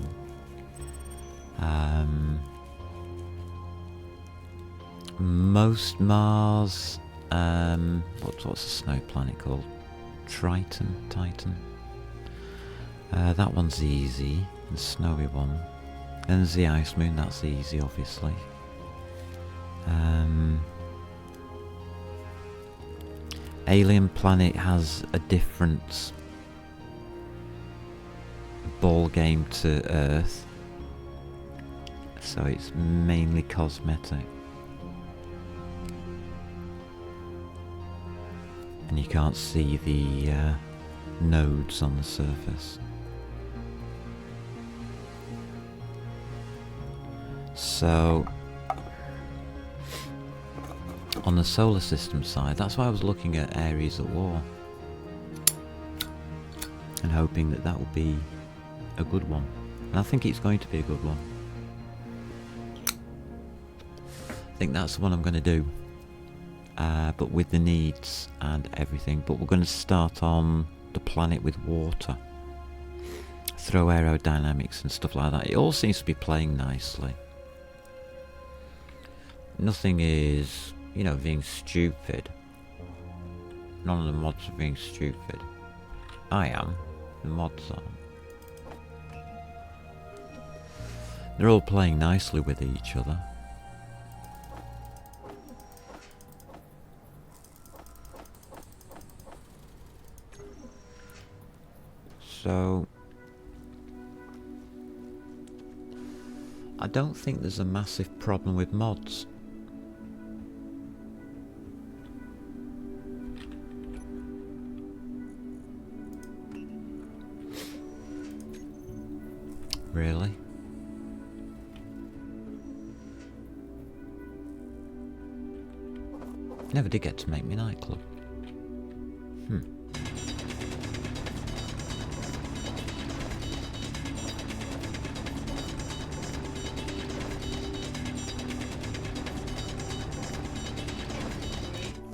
Most Mars, what's the snow planet called? Titan. That one's easy, the snowy one. Then there's the ice moon, that's easy, obviously. Alien Planet has a different ball game to Earth, so it's mainly cosmetic. And you can't see the nodes on the surface. So, on the solar system side, that's why I was looking at Ares at War. And hoping that that would be a good one. And I think it's going to be a good one. I think that's the one I'm going to do. But with the needs and everything. But we're going to start on the planet with water. Throw aerodynamics and stuff like that. It all seems to be playing nicely. Nothing is, you know, being stupid. None of the mods are being stupid. I am. The mods aren't. They're all playing nicely with each other. So, I don't think there's a massive problem with mods. Really? Never did get to make me nightclub. Inventory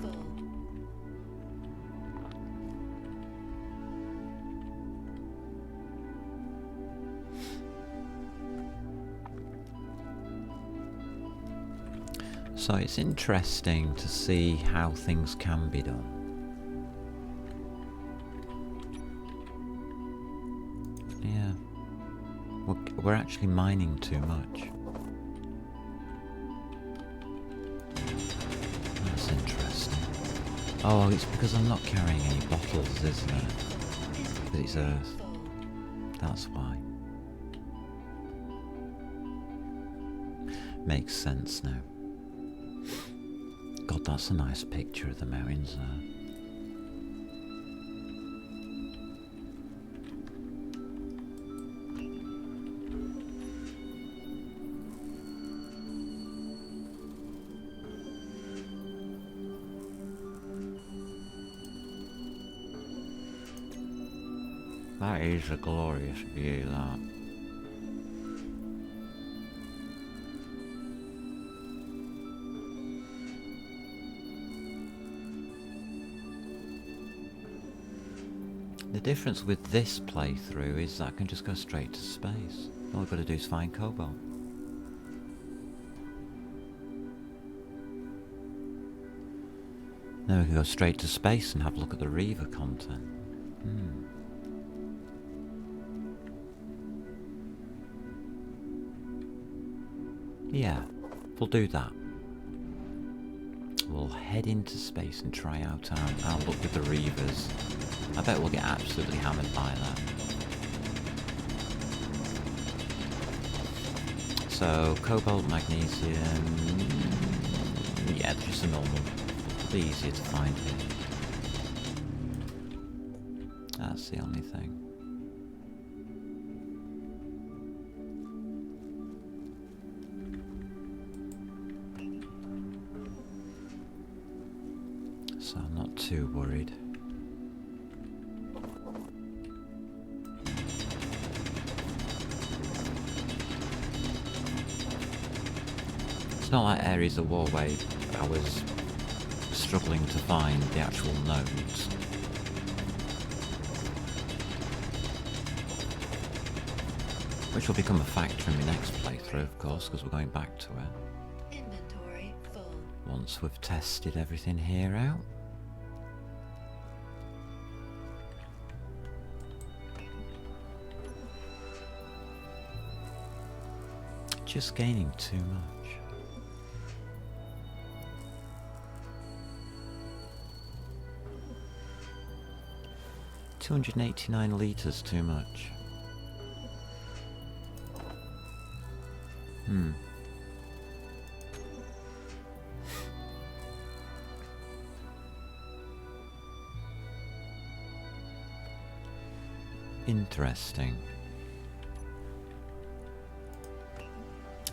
full. So it's interesting to see how things can be done. We're actually mining too much. That's interesting. Oh, it's because I'm not carrying any bottles, isn't it? Because it's earth. Full. That's why. Makes sense now. God, that's a nice picture of the mountains there. That is a glorious view, that. The difference with this playthrough is that I can just go straight to space. All I've got to do is find cobalt. Then we can go straight to space and have a look at the Reaver content. Yeah, we'll do that. We'll head into space and try out our look with the Reavers. I bet we'll get absolutely hammered by that. So, cobalt, magnesium... yeah, just a normal. It'll be easier to find here. That's the only thing. So I'm not too worried. It's not like Ares of War where I was struggling to find the actual nodes. Which will become a factor in my next playthrough, of course, because we're going back to it. Inventory full. Once we've tested everything here out. Just gaining too much. $289 litres too much. Interesting.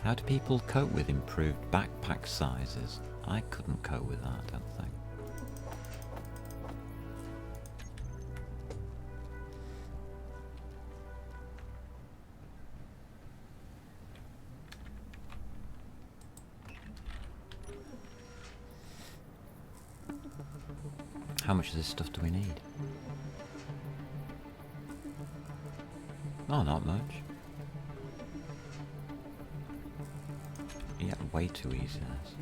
How do people cope with improved backpack sizes? I couldn't cope with that, I don't think. How much of this stuff do we need? Oh, not much. Yeah, way too easy this.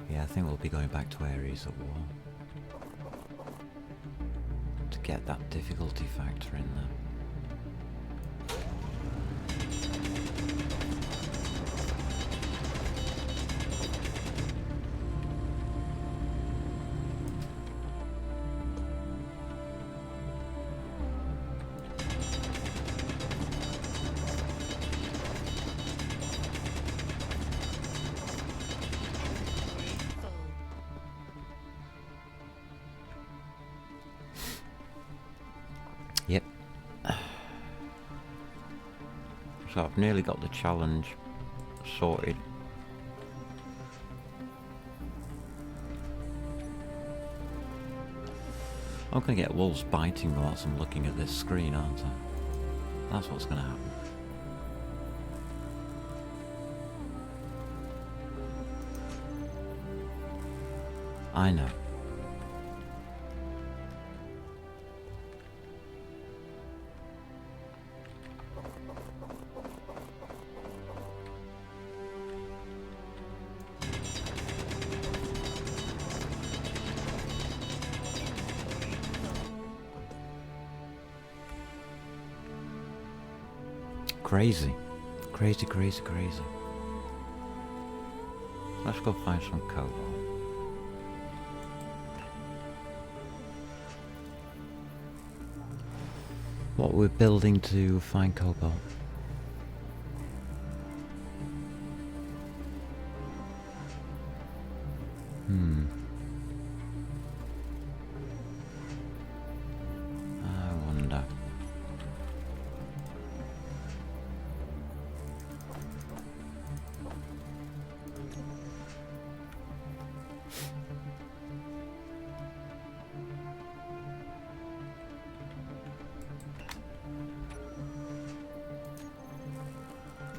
Yeah, I think we'll be going back to Ares of War to get that difficulty factor in there. Yep. So I've nearly got the challenge sorted. I'm going to get wolves biting me whilst I'm looking at this screen, aren't I? That's what's going to happen. I know. crazy. Crazy, crazy, crazy. Let's go find some cobalt. What we're building to find cobalt? I wonder.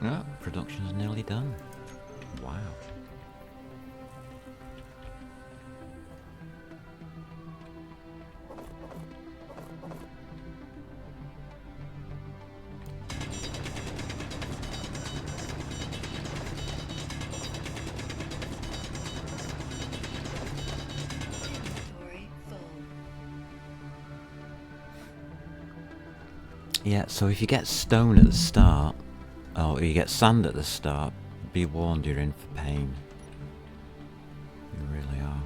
Oh, production's nearly done. Wow. Inventory full. Yeah, so if you get stone at the start, or you get sand at the start, be warned, you're in for pain. You really are.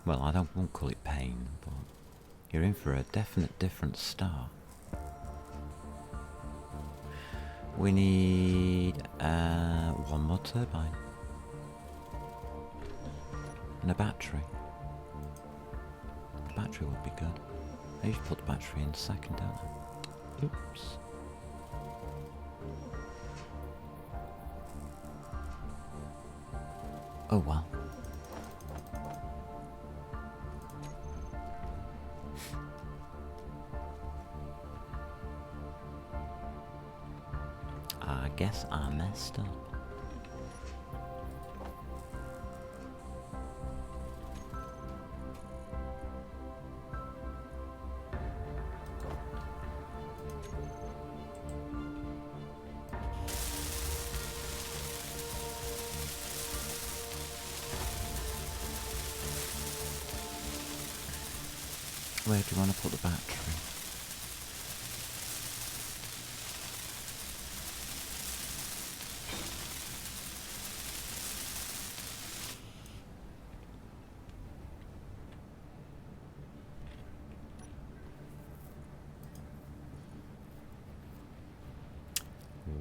Well, won't call it pain, but you're in for a definite different start. We need one more turbine. And a battery. The battery would be good. I usually put the battery in second, don't I? Oops. Oh well. I guess I messed up. Where do you want to put the battery?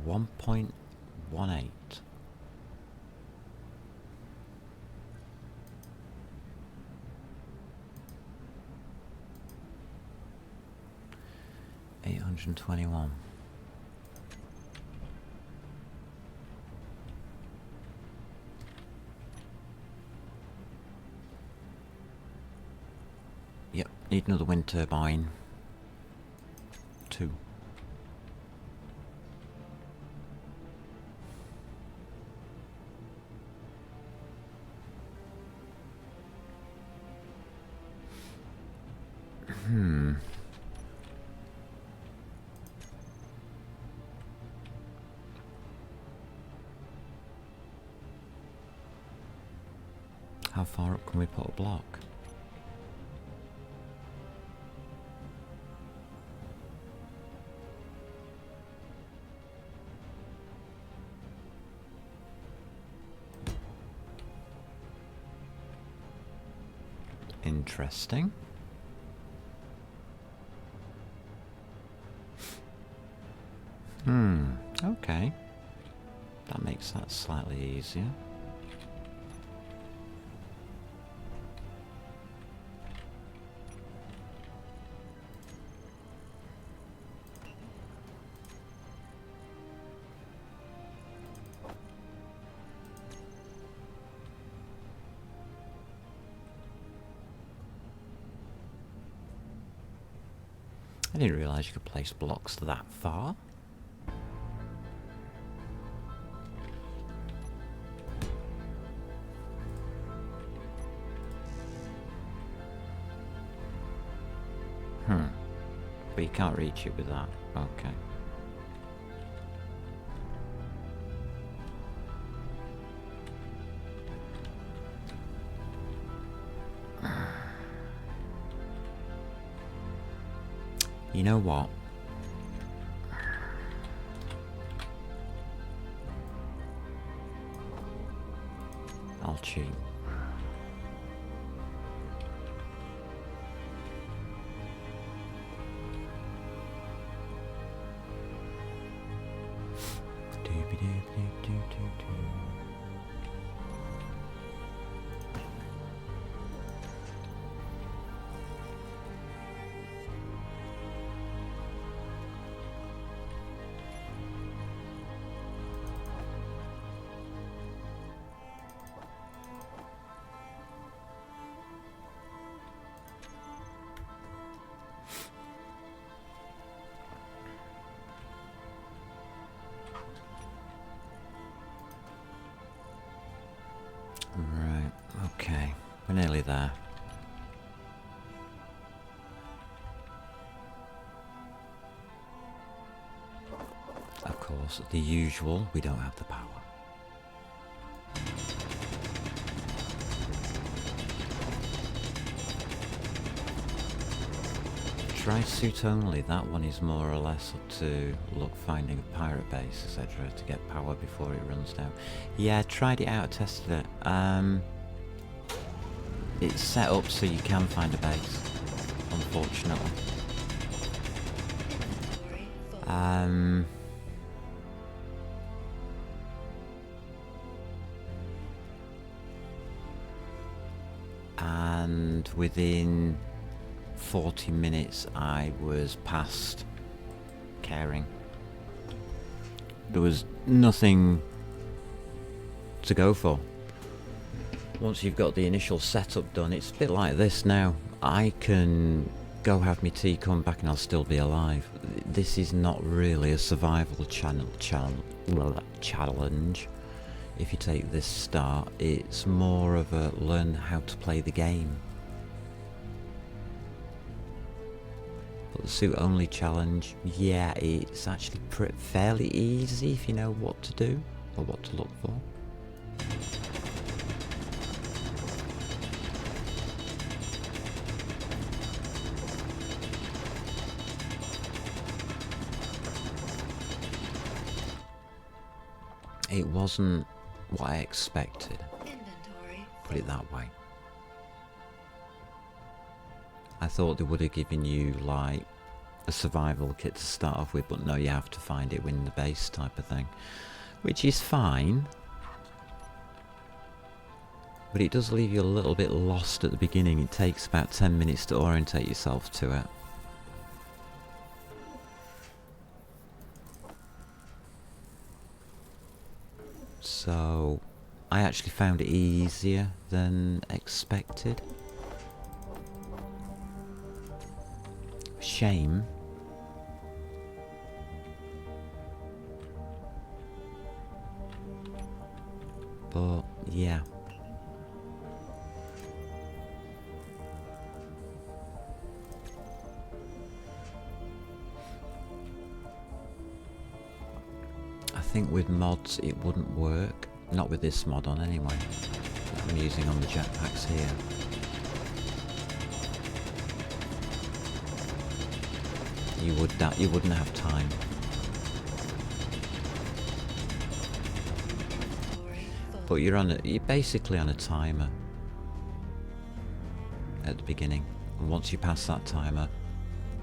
.18. $821. Yep, need another wind turbine. 2. How far up can we put a block? Interesting. Okay. That makes that slightly easier. I didn't realise you could place blocks that far. But you can't reach it with that. Okay. You know what? I'll cheat. Right, okay, we're nearly there. Of course, the usual, we don't have the power. Try suit only, that one is more or less up to finding a pirate base, etc. to get power before it runs down. Yeah, I tried it out, tested it. It's set up so you can find a base, unfortunately. Inventory full. And within 40 minutes I was past caring. There was nothing to go for. Once you've got the initial setup done, it's a bit like this now. I can go have my tea, come back and I'll still be alive. This is not really a survival challenge. If you take this start, it's more of a learn how to play the game. But the suit only challenge, yeah, it's actually fairly easy if you know what to do or what to look for. It wasn't what I expected, Inventory put it that way. I thought they would have given you like a survival kit to start off with, but no, you have to find it within the base type of thing, which is fine, but it does leave you a little bit lost at the beginning. It takes about 10 minutes to orientate yourself to it. So I actually found it easier than expected. Shame. But yeah. I think with mods it wouldn't work. Not with this mod on anyway. That I'm using on the jetpacks here. You wouldn't have time. inventory full. But you're basically on a timer at the beginning. And once you pass that timer,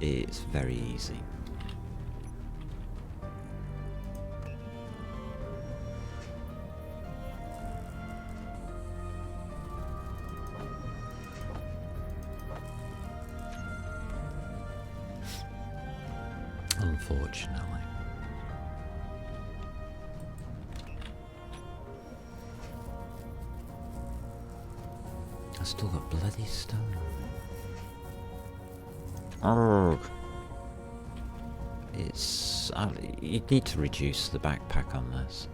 it's very easy. Unfortunately. I still got bloody stone on me. Ugh. It's... you need to reduce the backpack on this.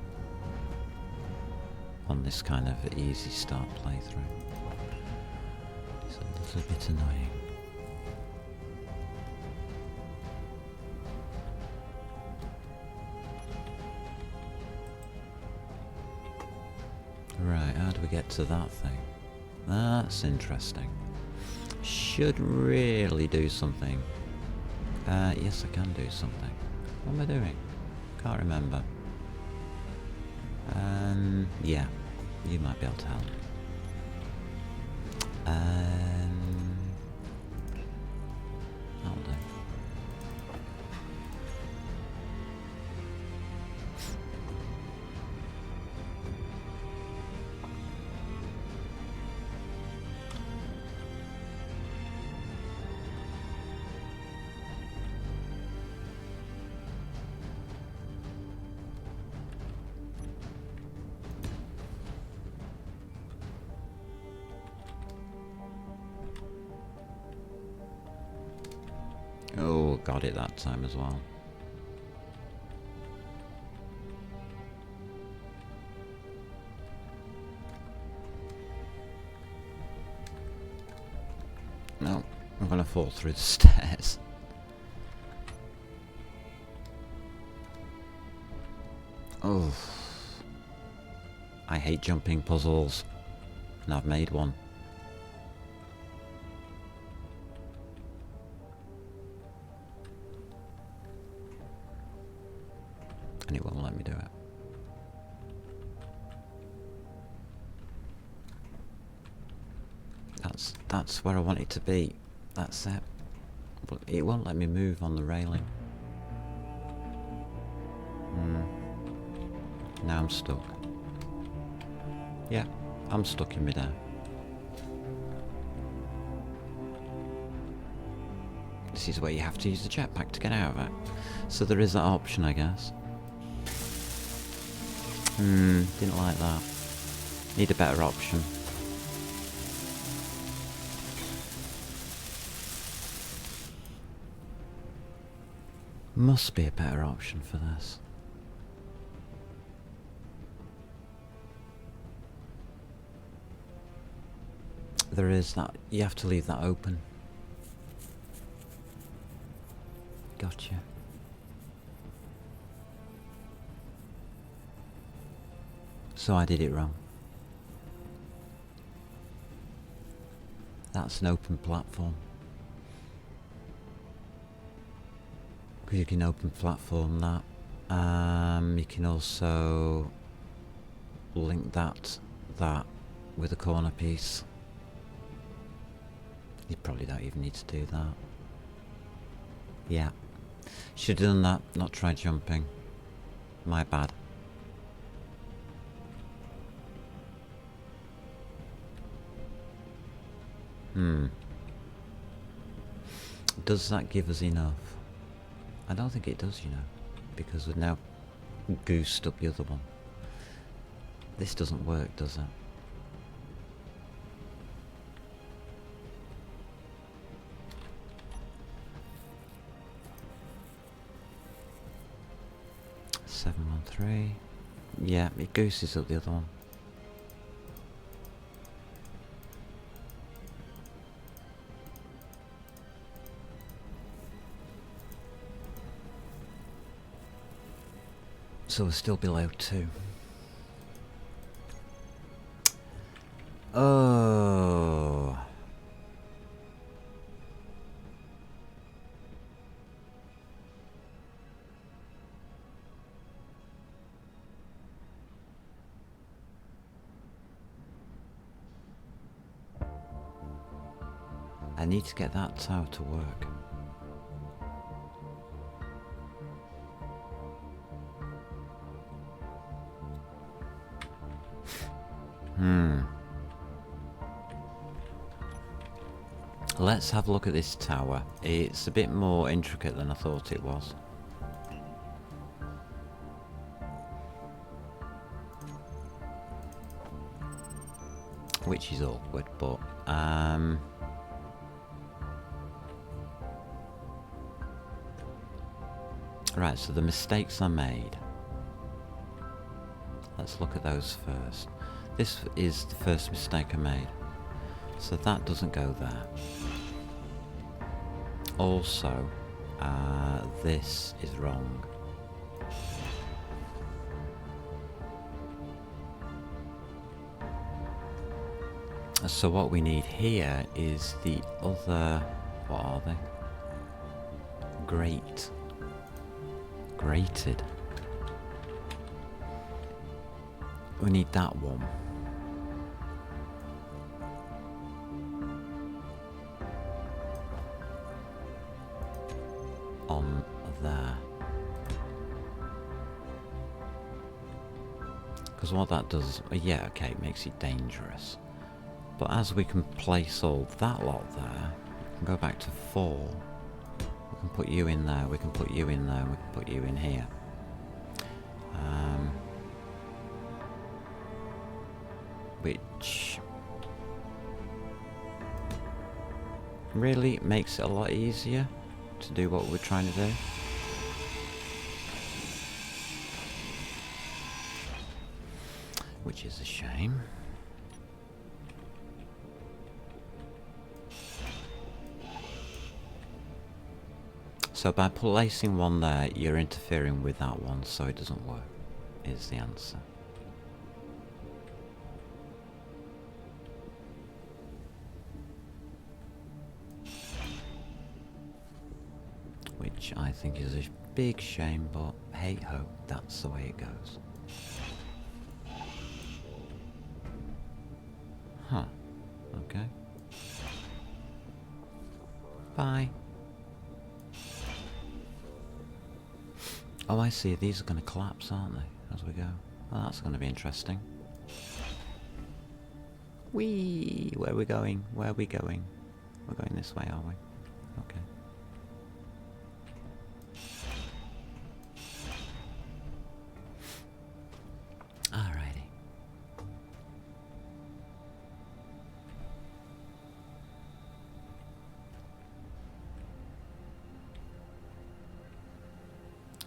On this kind of easy start playthrough. It's a little bit annoying. Right, how do we get to that thing? That's interesting. Should really do something Yes, I can do something. What am I doing? Can't remember. Yeah, you might be able to help. That'll do. Oh, got it that time as well. No, I'm gonna fall through the stairs. Oh, I hate jumping puzzles, and I've made one. And it won't let me do it. That's where I want it to be. That's it. But it won't let me move on the railing. Now I'm stuck. Yeah, I'm stuck in midair. This is where you have to use the jetpack to get out of it. So there is that option, I guess. Didn't like that. Need a better option. Must be a better option for this. There is that. You have to leave that open. Gotcha. So I did it wrong. That's an open platform. Because you can open platform that. You can also link that with a corner piece. You probably don't even need to do that. Yeah. Should have done that, not try jumping. My bad. Does that give us enough? I don't think it does, you know, because we've now goosed up the other one. This doesn't work, does it? $713. Yeah, it gooses up the other one. So we're still below 2. Oh. I need to get that tower to work. Let's have a look at this tower. It's a bit more intricate than I thought it was. Which is awkward, but right, so the mistakes I made. Let's look at those first. This is the first mistake I made. So that doesn't go there. Also, this is wrong. So what we need here is the other, what are they? Grate. Grated. We need that one. On there. Because what that does, yeah, okay, it makes it dangerous. But as we can place all that lot there, we can go back to 4. We can put you in there, we can put you in there, we can put you in here. Which really makes it a lot easier to do what we're trying to do. Which is a shame. So by placing one there, you're interfering with that one, so it doesn't work, is the answer. Which I think is a big shame, but hey ho, that's the way it goes. Huh. Okay. Bye. Oh, I see. These are going to collapse, aren't they, as we go? Well, that's going to be interesting. Whee! Where are we going? Where are we going? We're going this way, are we? Okay. Alrighty.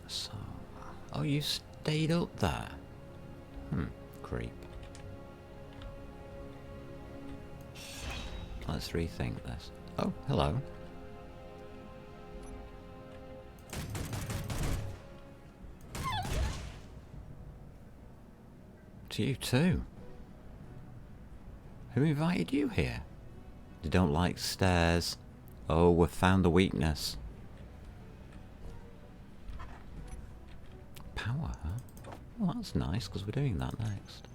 So, oh, you stayed up there. Creep. Let's rethink this. Oh, hello. To you too. Who invited you here? You don't like stairs. Oh, we've found the weakness. Power, huh? Well, that's nice, because we're doing that next.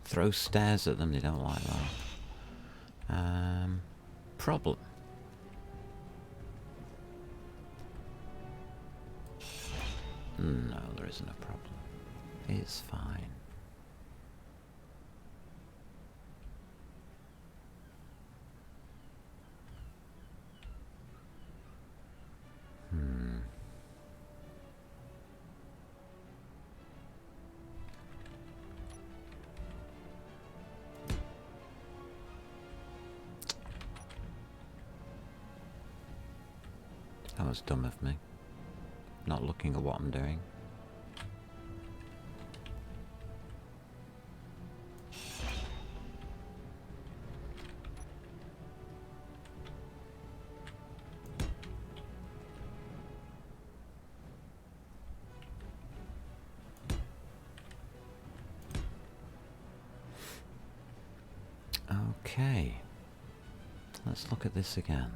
Throw stairs at them, they don't like that. Problem. No, there isn't a problem. It's fine. That was dumb of me. Not looking at what I'm doing. Okay. Let's look at this again.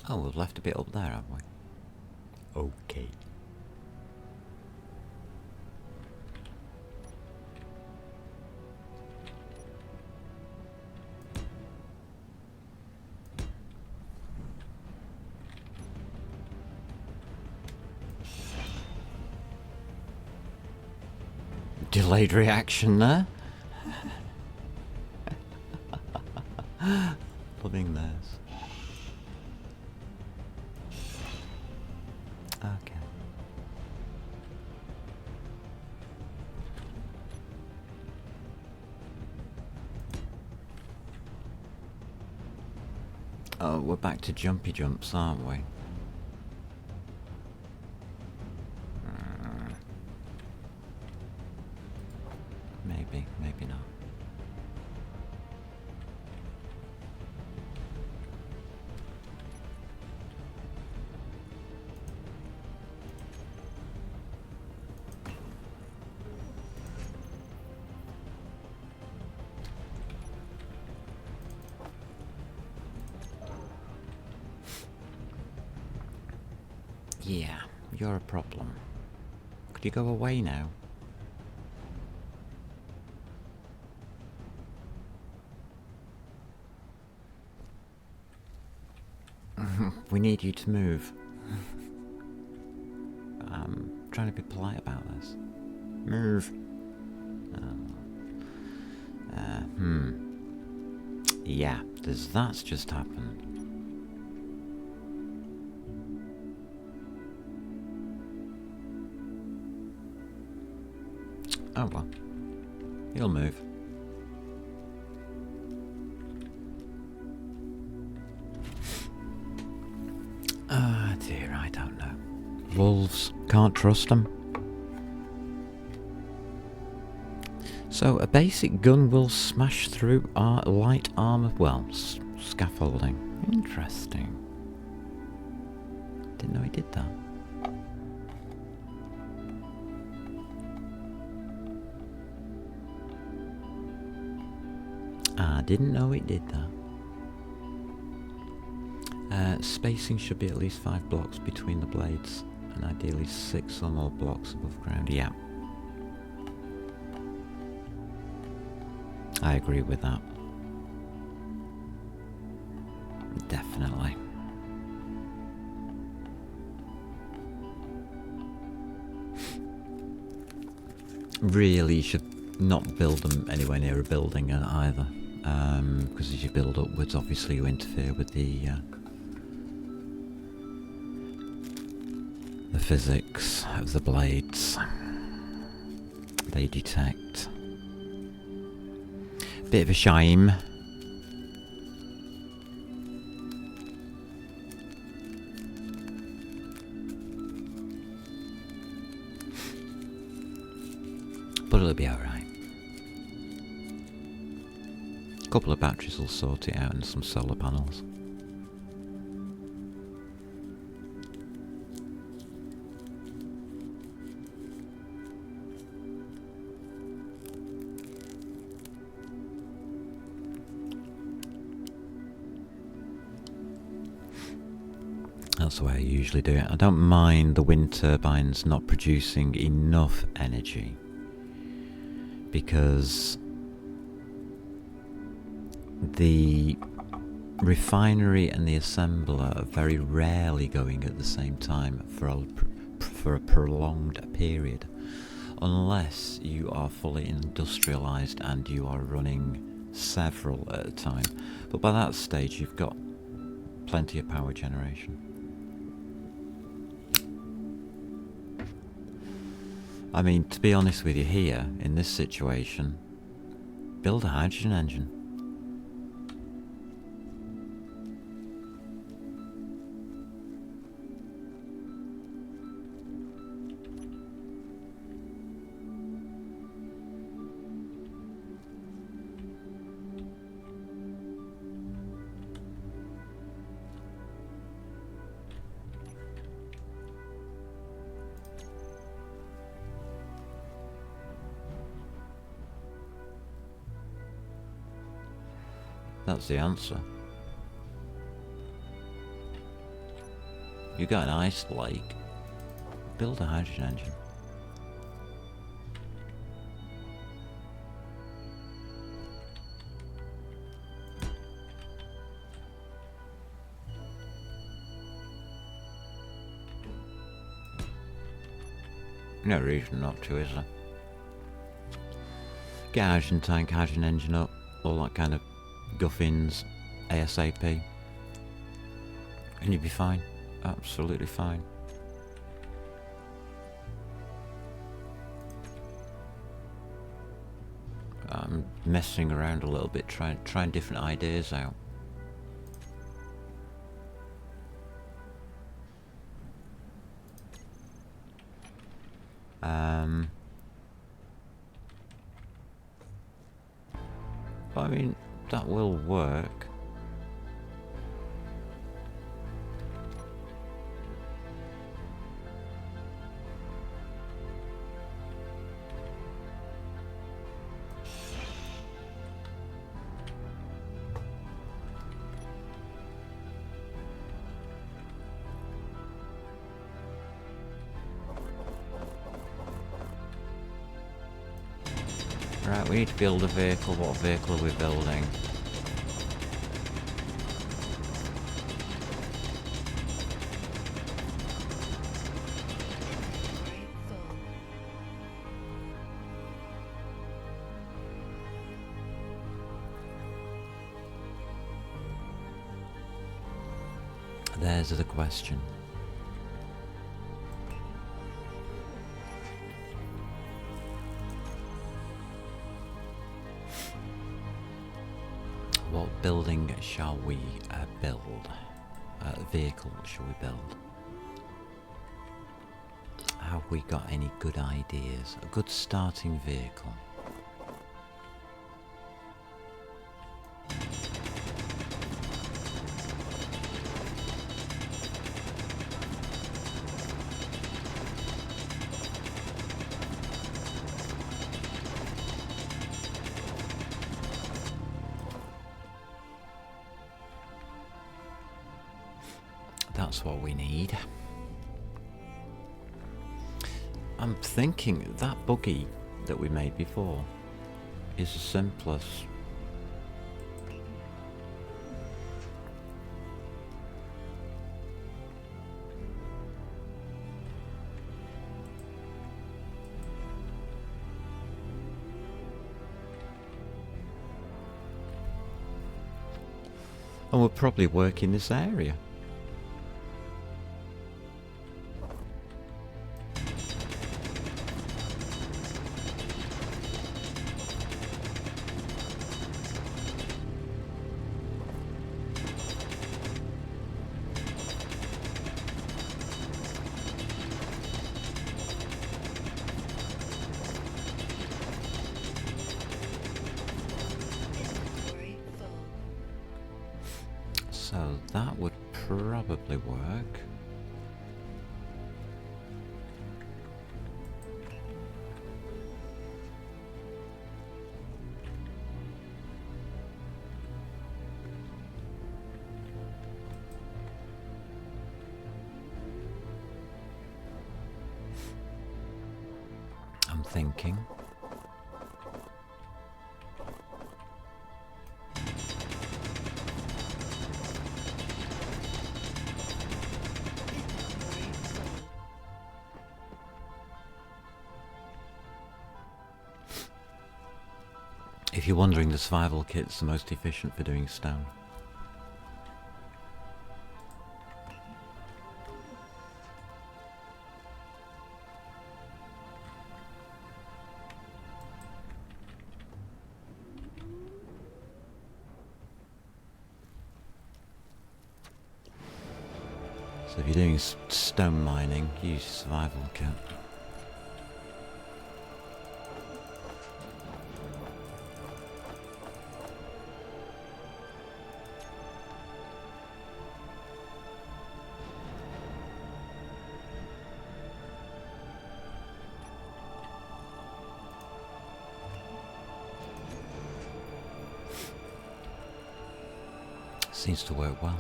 Oh, we've left a bit up there, have we? Okay. Delayed reaction there. Loving this. Okay. Oh, we're back to jumpy jumps, aren't we? maybe, maybe not. Yeah, you're a problem. Could you go away now? We need you to move. I'm trying to be polite about this. Move. Yeah, that's just happened. Oh well. He'll move. Ah, dear, I don't know. Wolves, can't trust them. So a basic gun will smash through light armor, well, scaffolding. Interesting. Didn't know he did that. I didn't know it did that. Spacing should be at least 5 blocks between the blades, and ideally 6 or more blocks above ground. Yeah. I agree with that. Definitely. Really, you should not build them anywhere near a building either, because as you build upwards, obviously you interfere with the physics of the blades. They detect. Bit of a shame. But it'll be alright. A couple of batteries will sort it out and some solar panels. That's the way I usually do it. I don't mind the wind turbines not producing enough energy, because the refinery and the assembler are very rarely going at the same time for a prolonged period, unless you are fully industrialized and you are running several at a time. But by that stage you've got plenty of power generation. I mean, to be honest with you, here, in this situation, build a hydrogen engine. That's the answer. You got an ice lake. Build a hydrogen engine. No reason not to, is there? Get a hydrogen tank, hydrogen engine up, all that kind of guffins ASAP, and you'd be fine. Absolutely fine. I'm messing around a little bit, trying different ideas out. But I mean, that will work. Right, we need to build a vehicle. What vehicle are we building? Inventory full. There's the question. What building shall we build? Vehicle shall we build? Have we got any good ideas? A good starting vehicle. That's what we need. I'm thinking that buggy that we made before is a simplest. And we'll probably work in this area. Inventory full. So that would probably work. I'm thinking. Inventory full. If you're wondering, the survival kit's the most efficient for doing stone. So if you're doing stone mining, use survival kit. Seems to work well.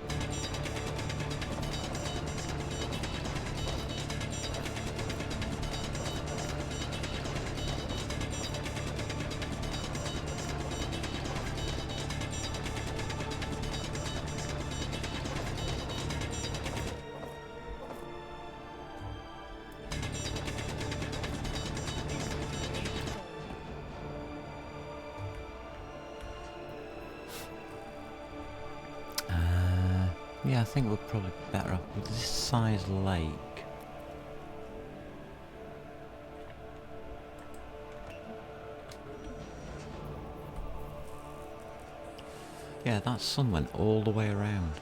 Inventory full. Yeah, I think we're probably better off with this size lake. Yeah, that sun went all the way around.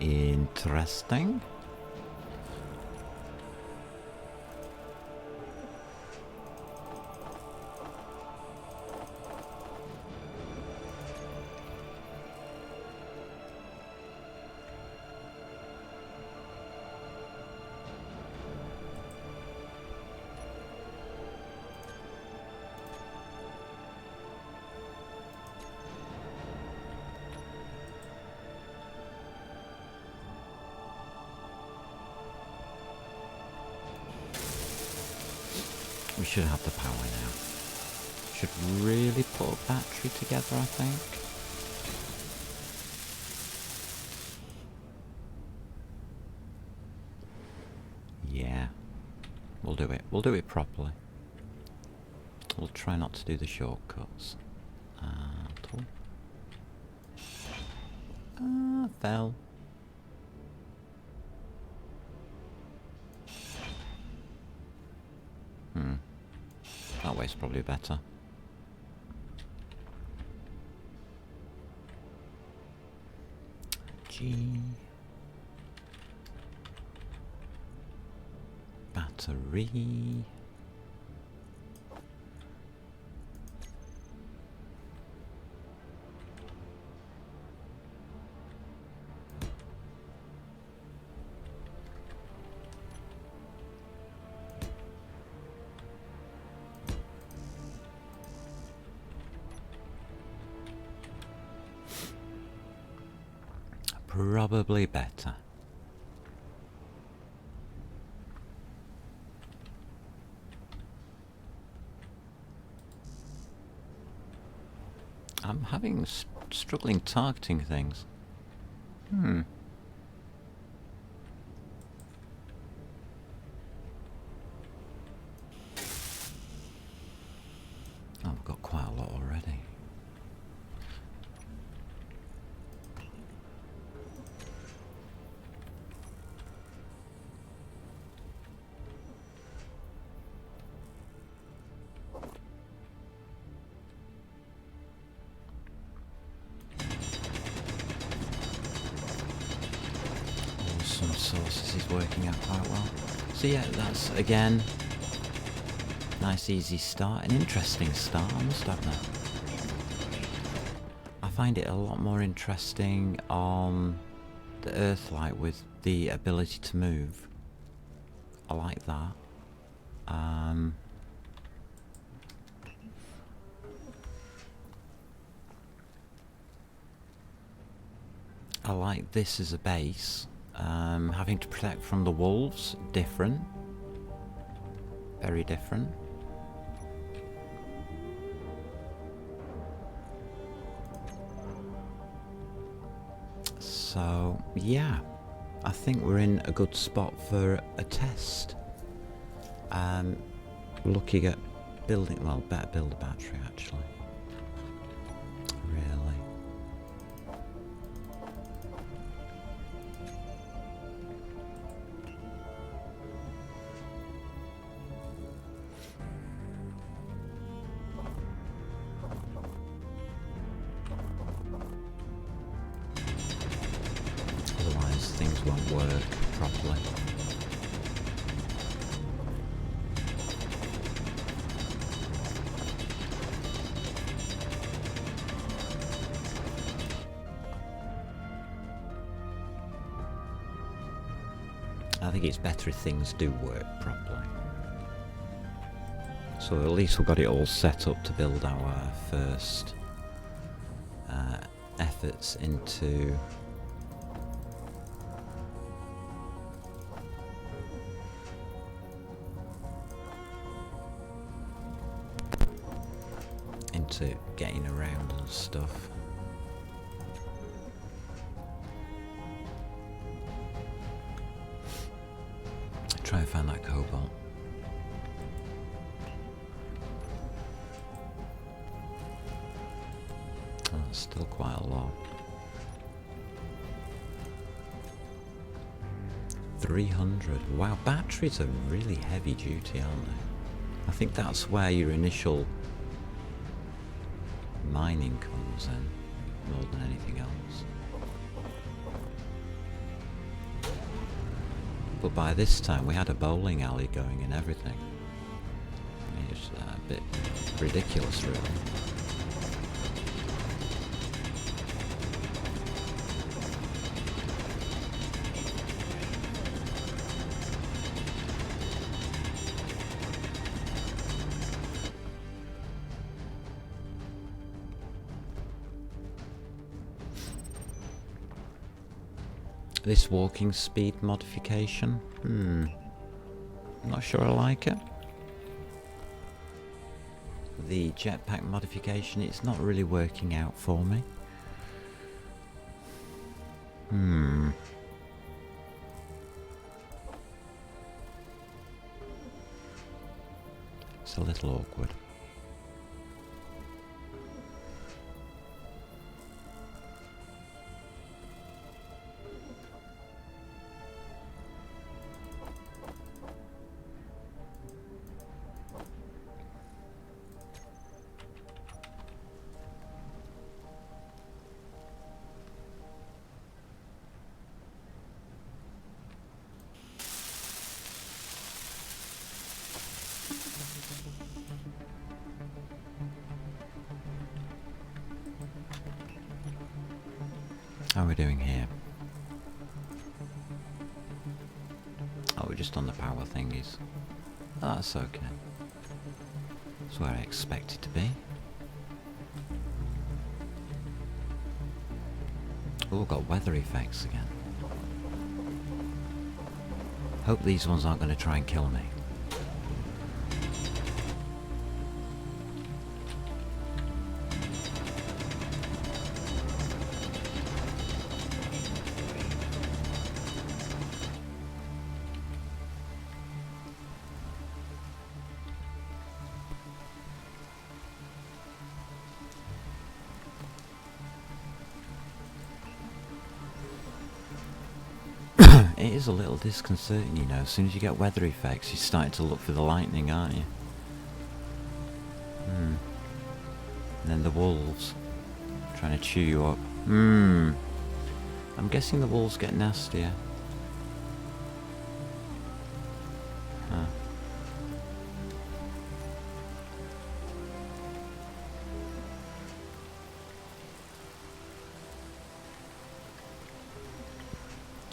Interesting. We should have the power now. Should really put a battery together, I think. Yeah. We'll do it. We'll do it properly. We'll try not to do the shortcuts. Fell. That way's probably better. G. Battery. Probably better. I'm having struggling targeting things. Oh, I've got quite a lot already. Some sources is working out quite well. So yeah, that's again nice easy start, an interesting start, I must admit. I find it a lot more interesting on the Earthlight with the ability to move. I like that. I like this as a base. Having to protect from the wolves, different. Very different. So, yeah. I think we're in a good spot for a test. Looking at building, well, better build a battery actually. Really. Otherwise things won't work properly. I think it's better if things do work properly. So at least we've got it all set up to build our first efforts into getting around and stuff. Try and find that cobalt. Oh, that's still quite a lot. 300. Wow, batteries are really heavy duty, aren't they? I think that's where your initial mining comes in more than anything else. But by this time we had a bowling alley going and everything. It's a bit ridiculous, really. This walking speed modification? Not sure I like it. The jetpack modification, it's not really working out for me. It's a little awkward. How are we doing here? Oh, we're just on the power thingies. Oh, that's okay. That's where I expect it to be. Oh, we've got weather effects again. Hope these ones aren't going to try and kill me. It is a little disconcerting, you know. As soon as you get weather effects, you're starting to look for the lightning, aren't you? And then the wolves trying to chew you up. I'm guessing the wolves get nastier. Huh.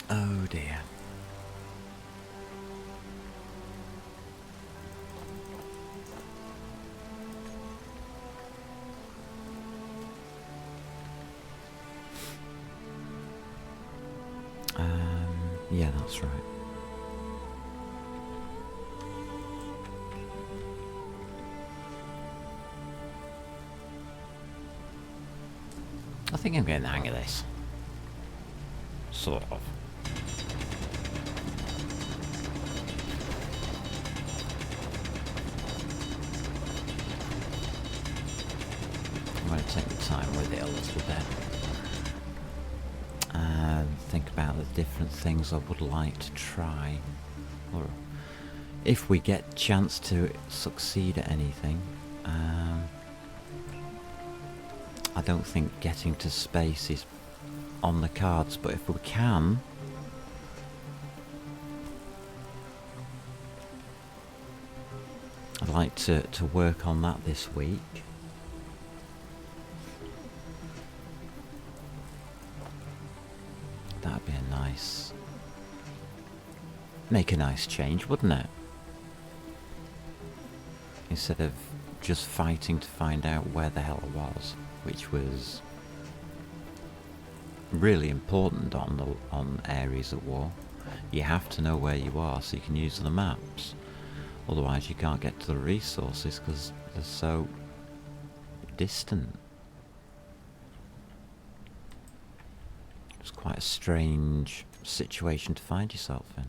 Oh dear. Yeah, that's right. I think I'm getting the hang of this. Sort of. I'm going to take my time with it a little bit. And think about the different things I would like to try. Or if we get a chance to succeed at anything. I don't think getting to space is on the cards, but if we can, I'd like to work on that this week. That'd be a nice... make a nice change, wouldn't it? Instead of just fighting to find out where the hell I was, which was really important on areas at war. You have to know where you are so you can use the maps. Otherwise you can't get to the resources because they're so distant. It's quite a strange situation to find yourself in.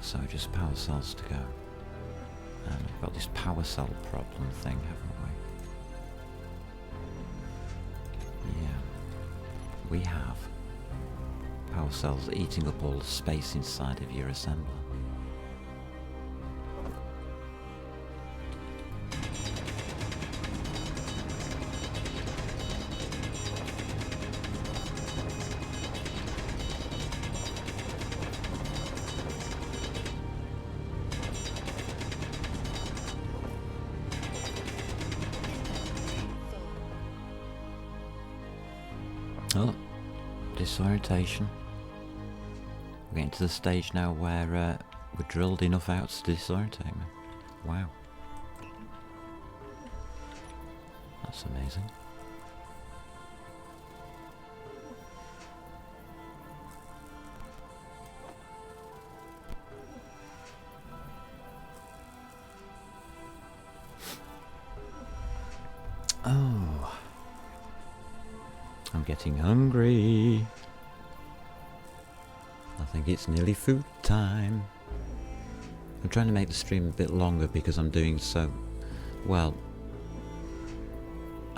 So just power cells to go. And we've got this power cell problem thing, haven't we have power cells eating up all the space inside of your assembler. Oh, disorientation. We're getting to the stage now where we're drilled enough out to disorientate me. Wow. That's amazing. Oh. I'm getting hungry. I think it's nearly food time. I'm trying to make the stream a bit longer because I'm doing so... Well,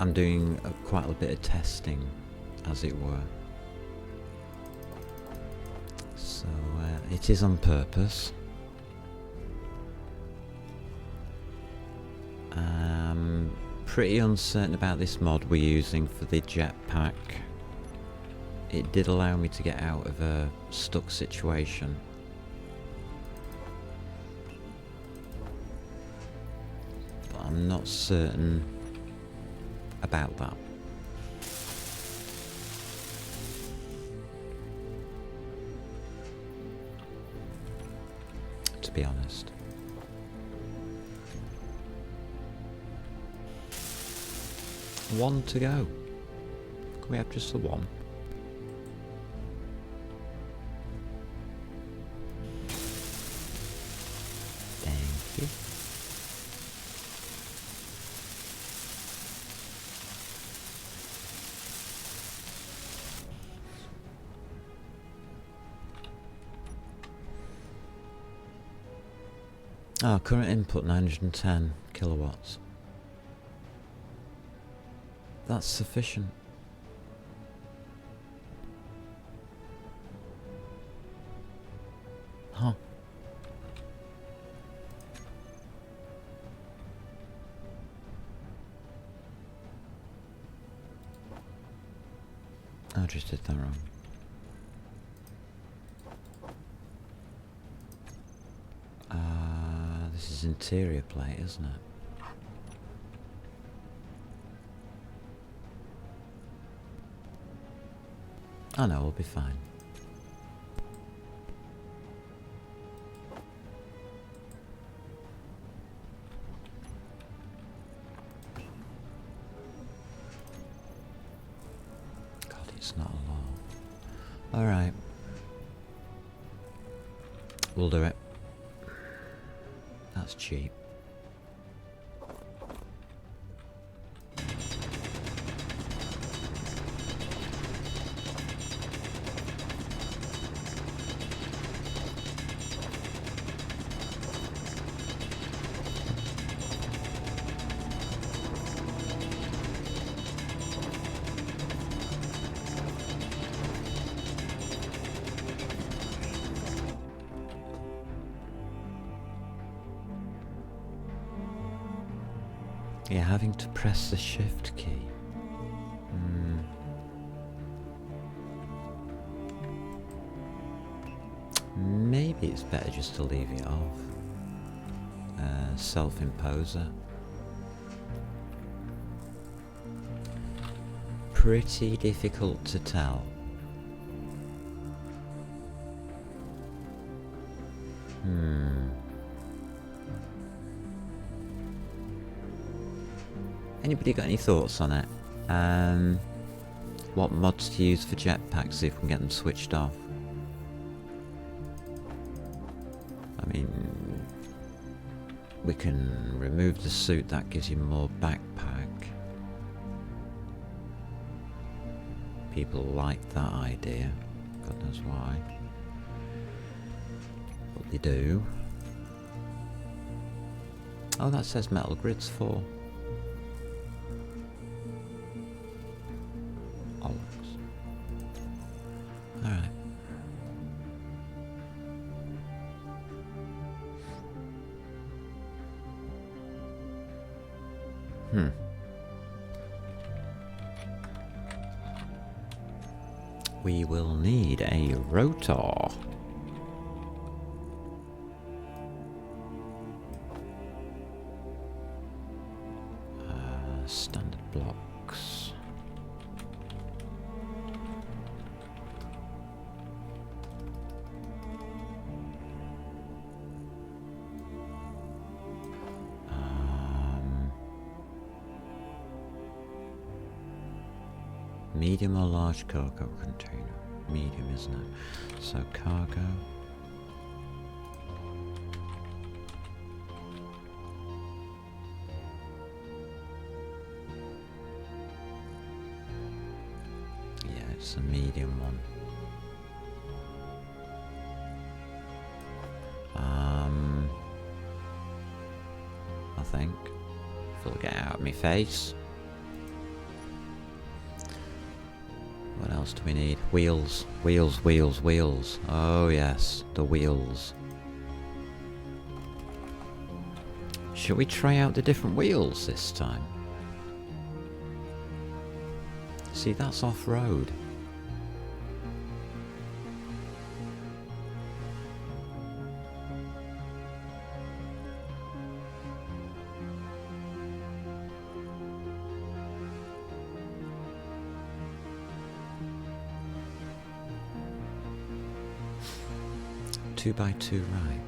I'm doing quite a bit of testing, as it were. So, it is on purpose. Pretty uncertain about this mod we're using for the jetpack. It did allow me to get out of a stuck situation. But I'm not certain about that. To be honest. One to go. Can we have just the one? Thank you. Ah, current input 910 kilowatts. That's sufficient. Huh. I just did that wrong. This is interior plate, isn't it? Oh no, we'll be fine. God, it's not a lot. Alright. We'll do it. That's cheap. Yeah, having to press the shift key. Maybe it's better just to leave it off. Self-imposer. Pretty difficult to tell. Anybody got any thoughts on it? What mods to use for jetpacks, see if we can get them switched off? I mean, we can remove the suit, that gives you more backpack. People like that idea, God knows why. But they do. Oh, that says Metal Grids 4. We will need a rotor. Standard blocks. Medium or large cargo container? Medium, isn't it? So cargo. Yeah, it's a medium one. I think. If it'll get out of my face. What else do we need? Wheels. Wheels, wheels, wheels. Oh yes, the wheels. Shall we try out the different wheels this time? See, that's off-road. Two by two, right.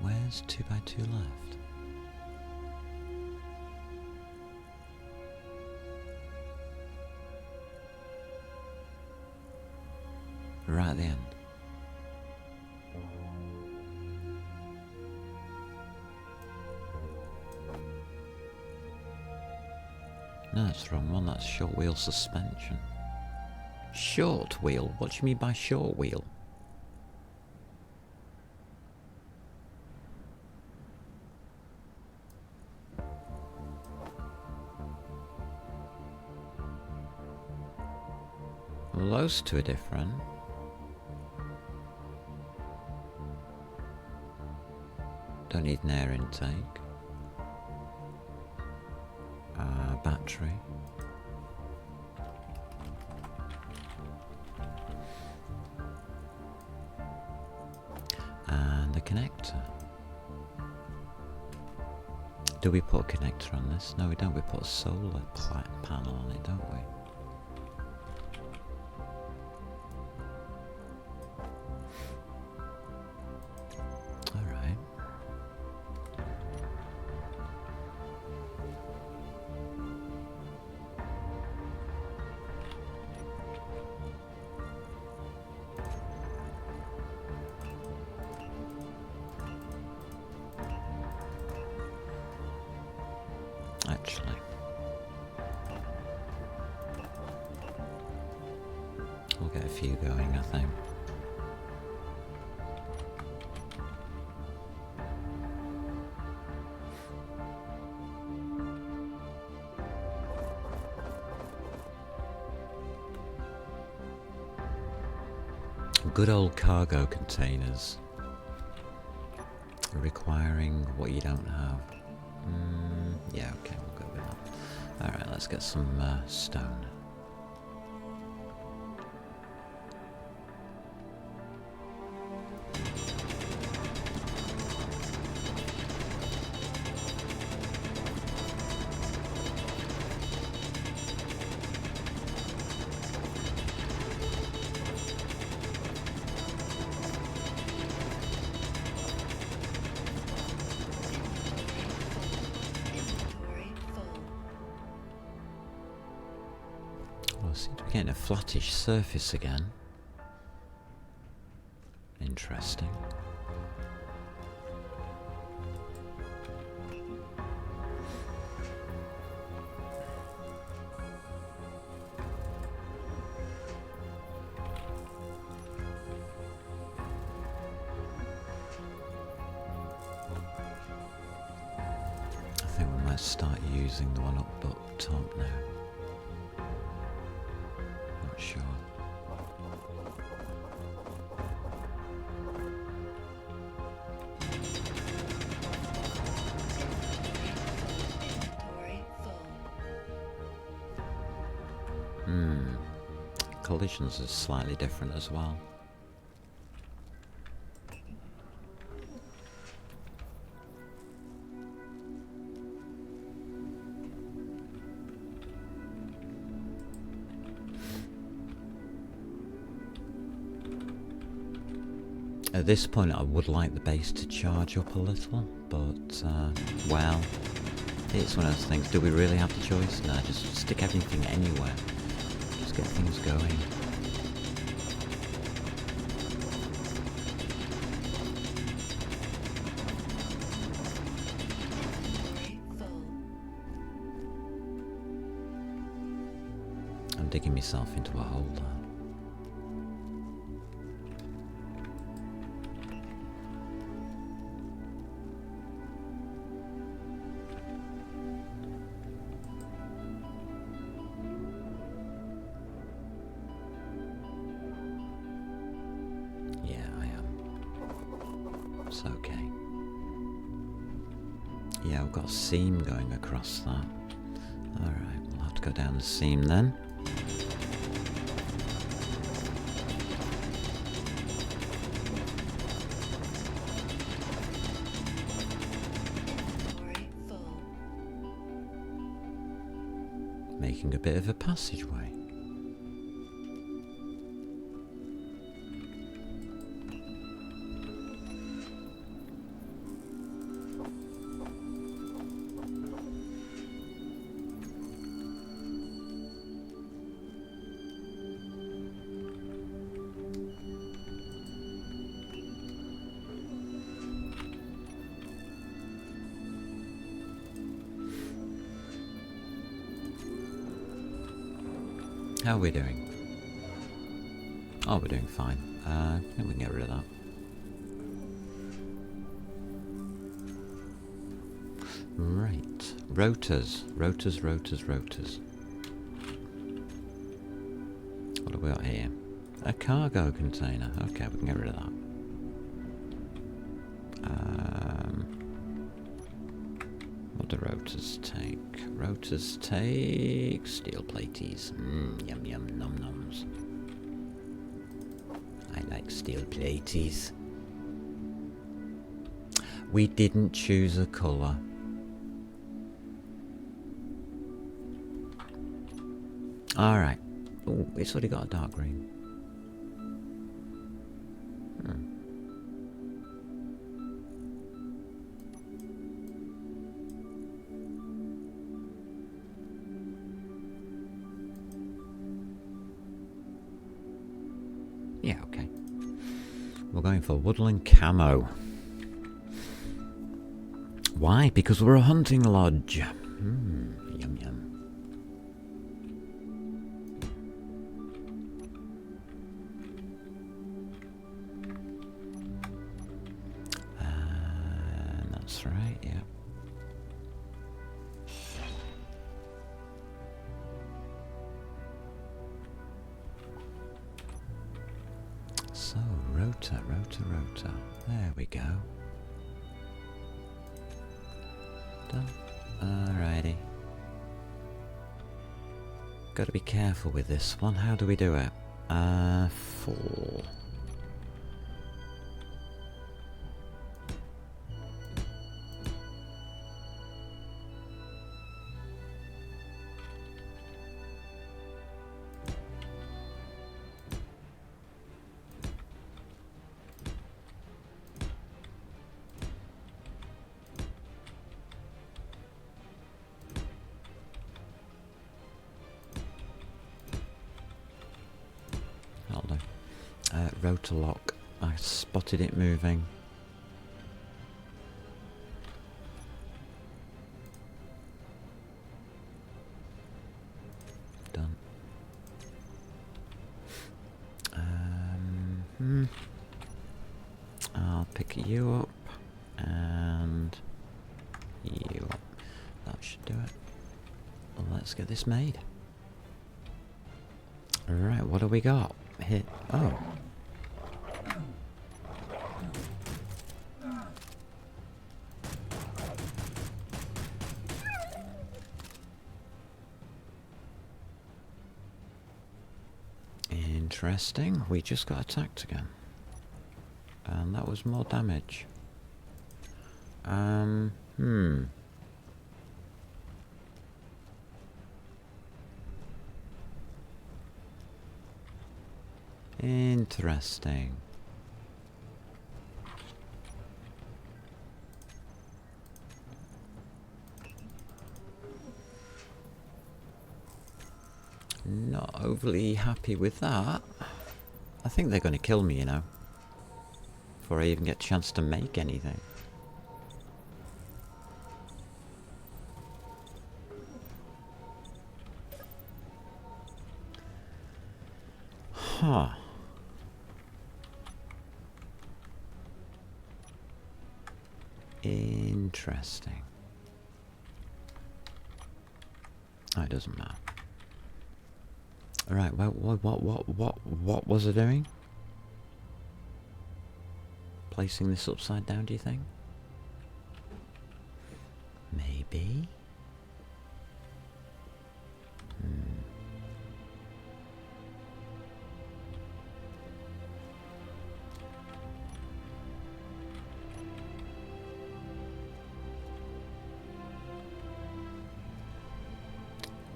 Where's 2x2 left? Right at the end. No, that's the wrong one. That's short wheel suspension. Short wheel? What do you mean by short wheel? Well, those two are different. Don't need an air intake. Battery. And the connector. Do we put a connector on this? No, we don't. We put a solar panel on it, don't we? Actually, we'll get a few going, I think. Good old cargo containers, requiring what you don't have. Yeah, okay, we'll go with that. Alright, let's get some stone. Seem to be getting a flattish surface again. Interesting. I think we might start using the one up top now. Not sure. collisions are slightly different as well. At this point I would like the base to charge up a little, but, well, it's one of those things. Do we really have the choice? No, just stick everything anywhere. Just get things going. Full. I'm digging myself into a hole there. Yeah, I am. It's okay. Yeah, I've got a seam going across that. Alright, we'll have to go down the seam then. Full. Making a bit of a passageway. How are we doing? Oh, we're doing fine. I think we can get rid of that. Right. Rotors. Rotors. What have we got here? A cargo container. Okay, we can get rid of that. What do rotors take? Rotors take steel platies. Yum yum num nums. I like steel platies. We didn't choose a colour. Alright. Oh, it's already got a dark green. Yeah, okay. We're going for woodland camo. Why? Because we're a hunting lodge. Yum yum. That's right, yeah. So, rota. There we go. Done. Alrighty. Got to be careful with this one. How do we do it? 4. Rotor lock. I spotted it moving. Done. I'll pick you up and you up. That should do it. Well, let's get this made. Right, what do we got? Hit. Oh. Interesting. We just got attacked again. And that was more damage. Interesting. Not overly happy with that. I think they're going to kill me, you know, before I even get a chance to make anything. Huh. Interesting. Oh, it doesn't matter. Right, well, what was I doing? Placing this upside down, do you think? Maybe?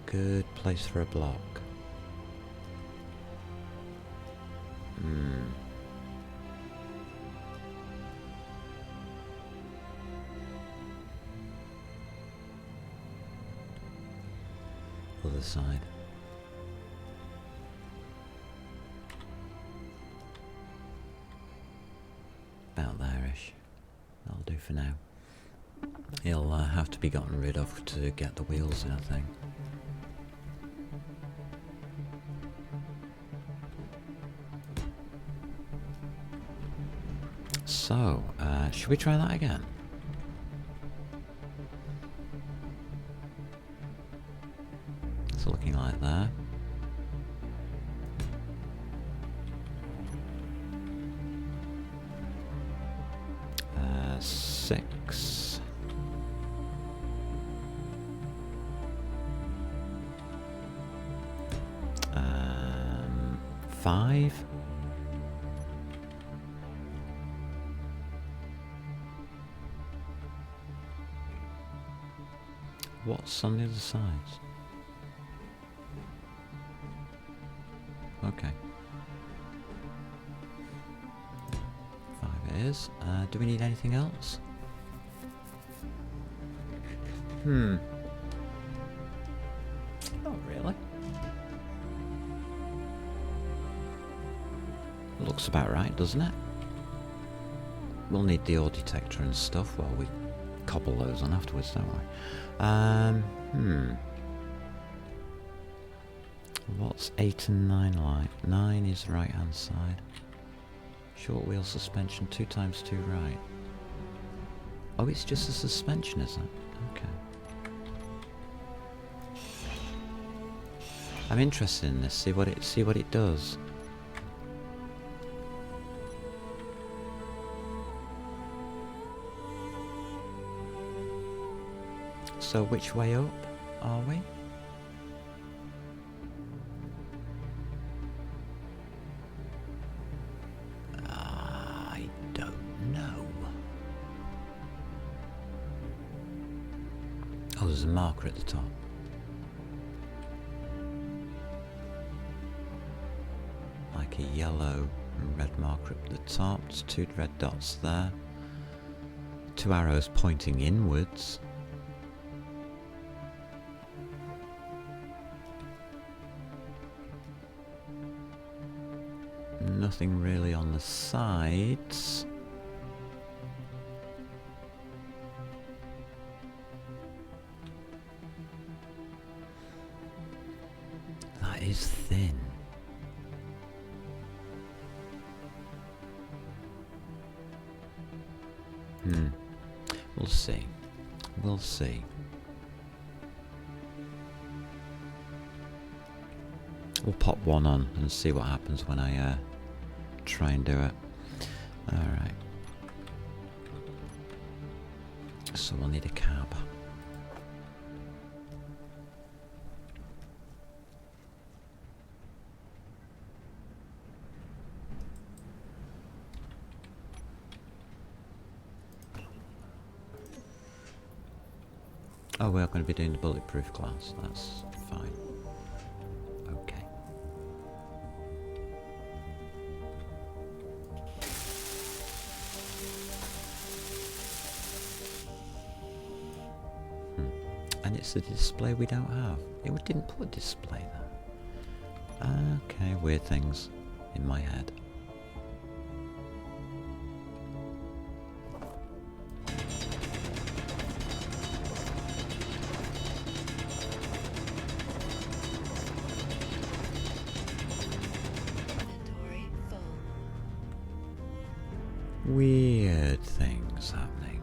Good place for a block. Other side. About there-ish. That'll do for now. He'll have to be gotten rid of to get the wheels in, I think. So, should we try that again? It's looking like that. Six. Five. What's on the other side? Okay. Five it is. Do we need anything else? Not really. Looks about right, doesn't it? We'll need the ore detector and stuff while we cobble those on afterwards, don't we? What's 8 and 9 like? 9 is right hand side. Short wheel suspension, 2 times 2 right. Oh, it's just a suspension, is it? Okay. I'm interested in this. See what it does. So which way up are we? I don't know. Oh, there's a marker at the top. Like a yellow and red marker at the top. There's 2 red dots there. 2 arrows pointing inwards. Nothing really on the sides. That is thin. We'll see. We'll see. We'll pop one on and see what happens when I try and do it. Alright. So we'll need a cab. Oh, we're going to be doing the bulletproof glass. That's fine. Okay. And it's the display we don't have. It didn't put a display there. Okay, weird things in my head. Inventory full. Weird things happening.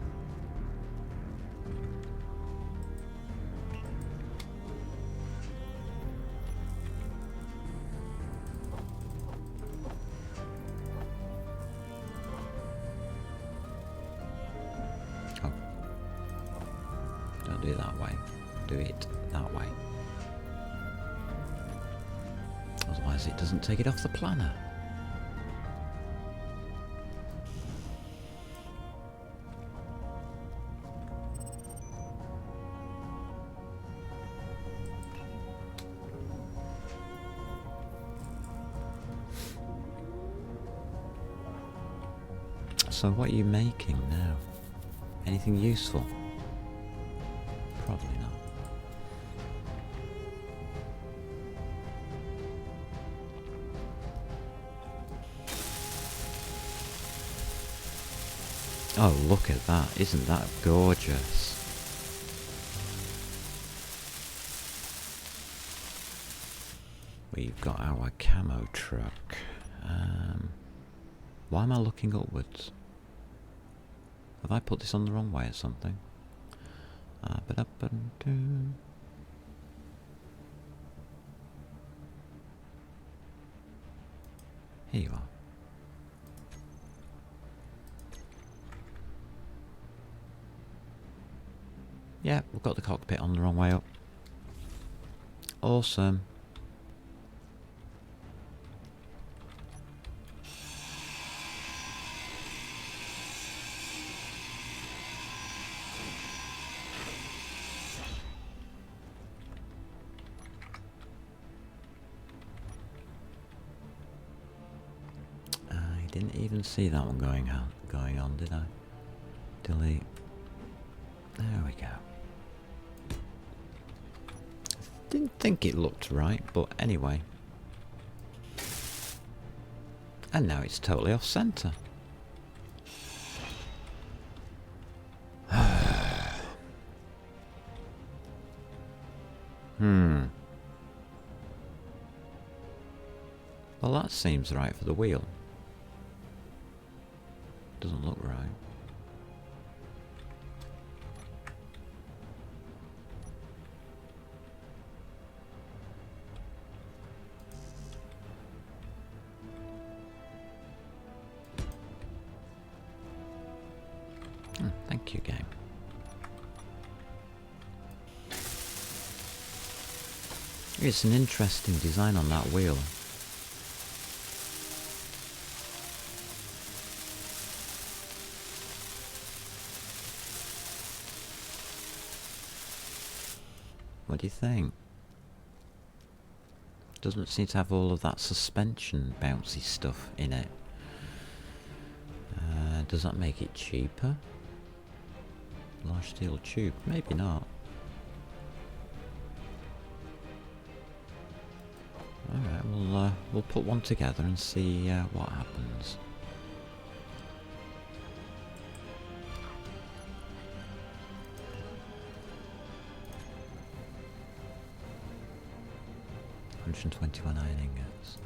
Oh. Don't do it that way. Do it that way. Otherwise it doesn't take it off the planner. So what are you making now? Anything useful? Probably not. Oh, look at that. Isn't that gorgeous? We've got our camo truck. Why am I looking upwards? Have I put this on the wrong way or something? Here you are. Yeah, we've got the cockpit on the wrong way up. Awesome. I didn't even see that one going on, did I? Delete. There we go. Didn't think it looked right, but anyway. And now it's totally off centre. Well, that seems right for the wheel. Doesn't look right. Thank you, game. It's an interesting design on that wheel. What do you think? Doesn't seem to have all of that suspension bouncy stuff in it. Does that make it cheaper? Large steel tube? Maybe not. Alright, we'll put one together and see what happens. $121 iron ingots.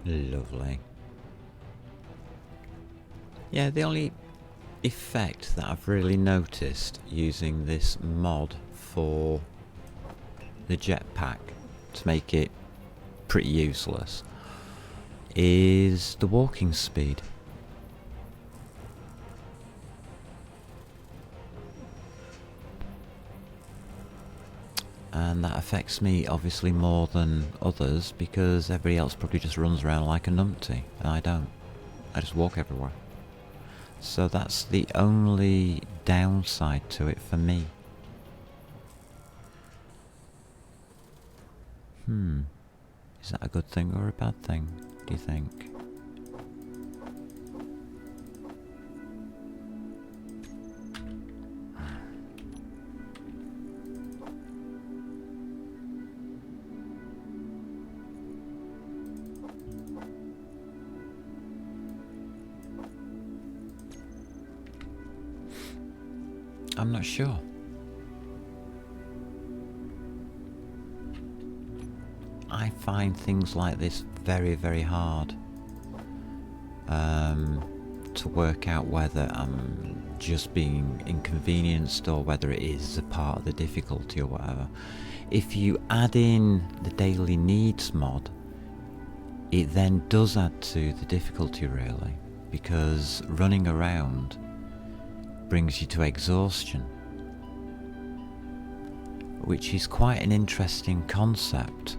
Lovely. Yeah, the only effect that I've really noticed using this mod for the jetpack to make it pretty useless is the walking speed. And that affects me obviously more than others because everybody else probably just runs around like a numpty and I don't. I just walk everywhere. So that's the only downside to it for me. Is that a good thing or a bad thing, do you think? I'm not sure. I find things like this very, very hard to work out whether I'm just being inconvenienced or whether it is a part of the difficulty or whatever. If you add in the daily needs mod, it then does add to the difficulty really, because running around brings you to exhaustion, which is quite an interesting concept,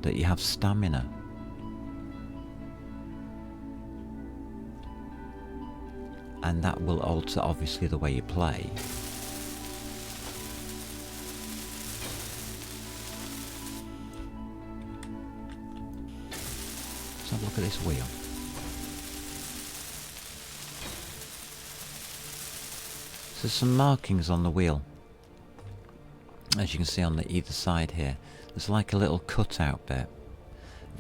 that you have stamina. And that will alter obviously the way you play. Let's have a look at this wheel. So there's some markings on the wheel. As you can see on the either side here, there's like a little cutout bit.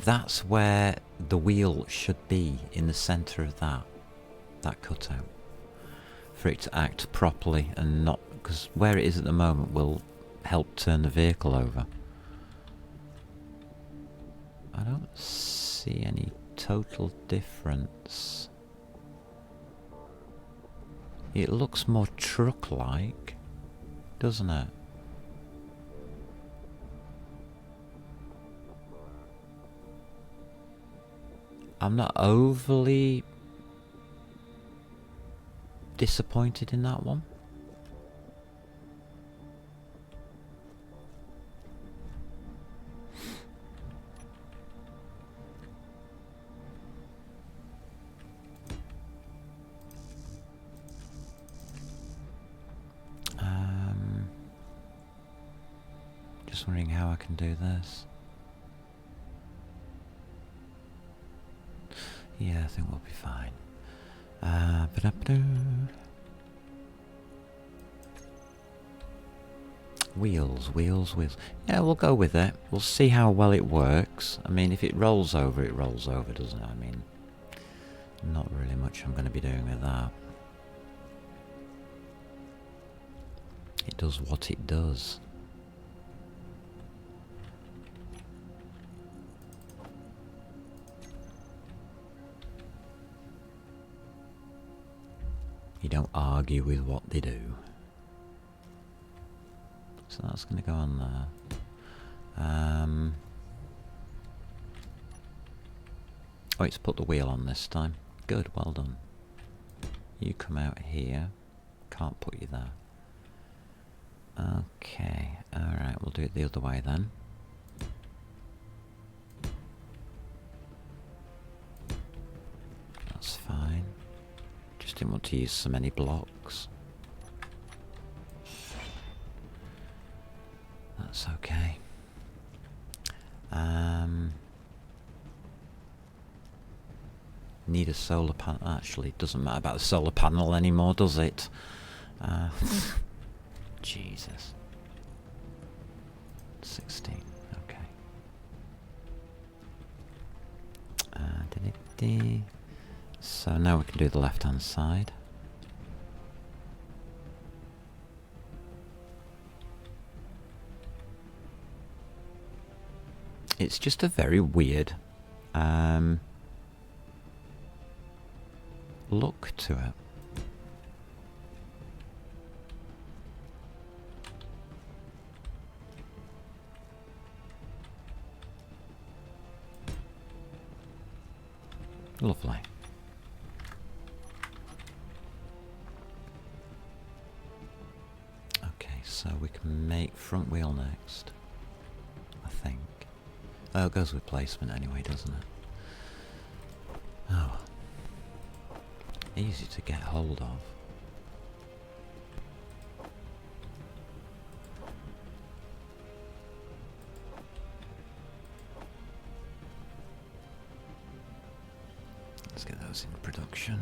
That's where the wheel should be, in the centre of that cutout, for it to act properly and not, because where it is at the moment will help turn the vehicle over. I don't see any total difference. It looks more truck-like, doesn't it? I'm not overly disappointed in that one. Just wondering how I can do this. Yeah, I think we'll be fine. Wheels. Yeah, we'll go with it. We'll see how well it works. I mean, if it rolls over, it rolls over, doesn't it? I mean, not really much I'm going to be doing with that. It does what it does. You don't argue with what they do. So that's going to go on there. Oh, it's put the wheel on this time. Good, well done. You come out here. Can't put you there. Okay, alright, we'll do it the other way then. That's fine. Just didn't want to use so many blocks. That's okay. Need a solar panel. Actually, it doesn't matter about the solar panel anymore, does it? Jesus. 16. Okay. So now we can do the left-hand side. It's just a very weird look to it. Lovely. Okay, so we can make front wheel next, I think. Oh, it goes with placement anyway, doesn't it? Oh, easy to get hold of. Let's get those in production.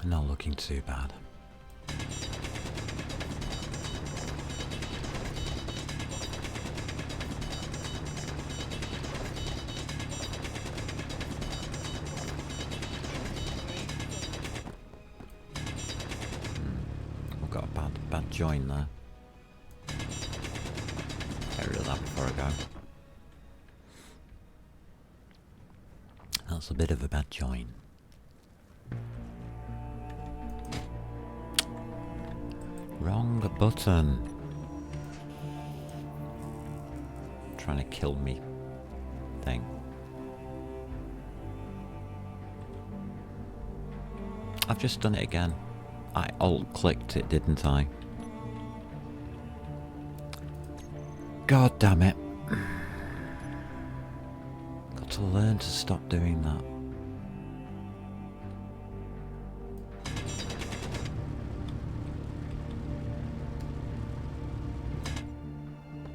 Not looking too bad. We've got a bad join there. Get rid of that before I go. That's a bit of a bad join. Wrong button. Trying to kill me thing. I've just done it again. I alt-clicked it, didn't I? God damn it. Got to learn to stop doing that.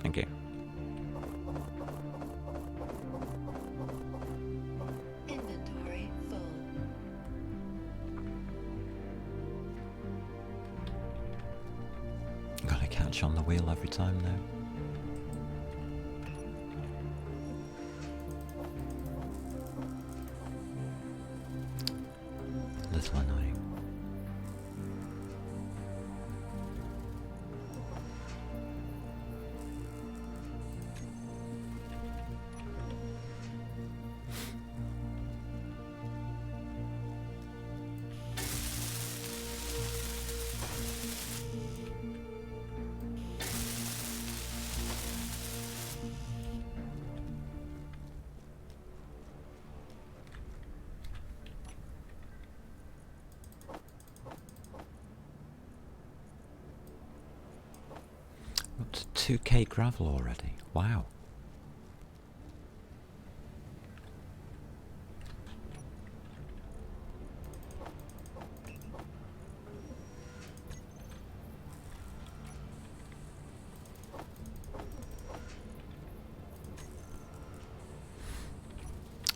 Thank you. Inventory full. Gotta catch on the wheel every time now. Little annoying. Up to 2k gravel already. Wow.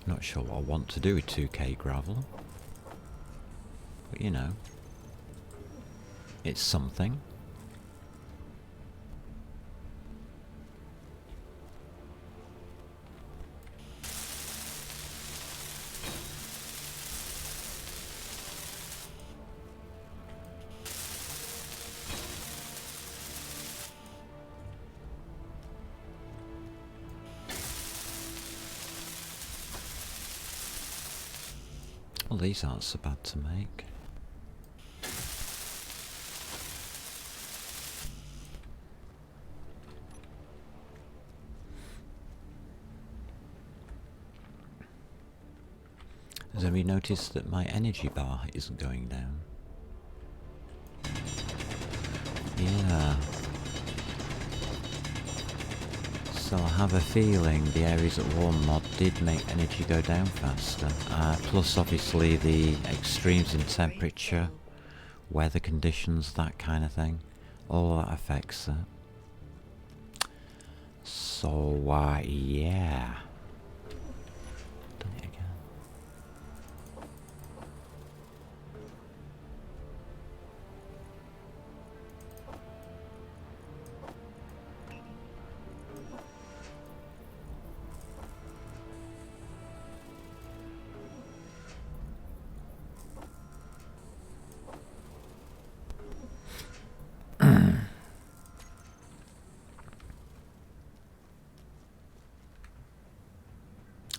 Not sure what I want to do with 2k gravel. But you know, it's something. Well, these aren't so bad to make. Has anybody noticed that my energy bar isn't going down? Yeah. So I have a feeling the Areas at War mod did make energy go down faster. Plus obviously the extremes in temperature, weather conditions, that kind of thing. All that affects it. So yeah. Done it again.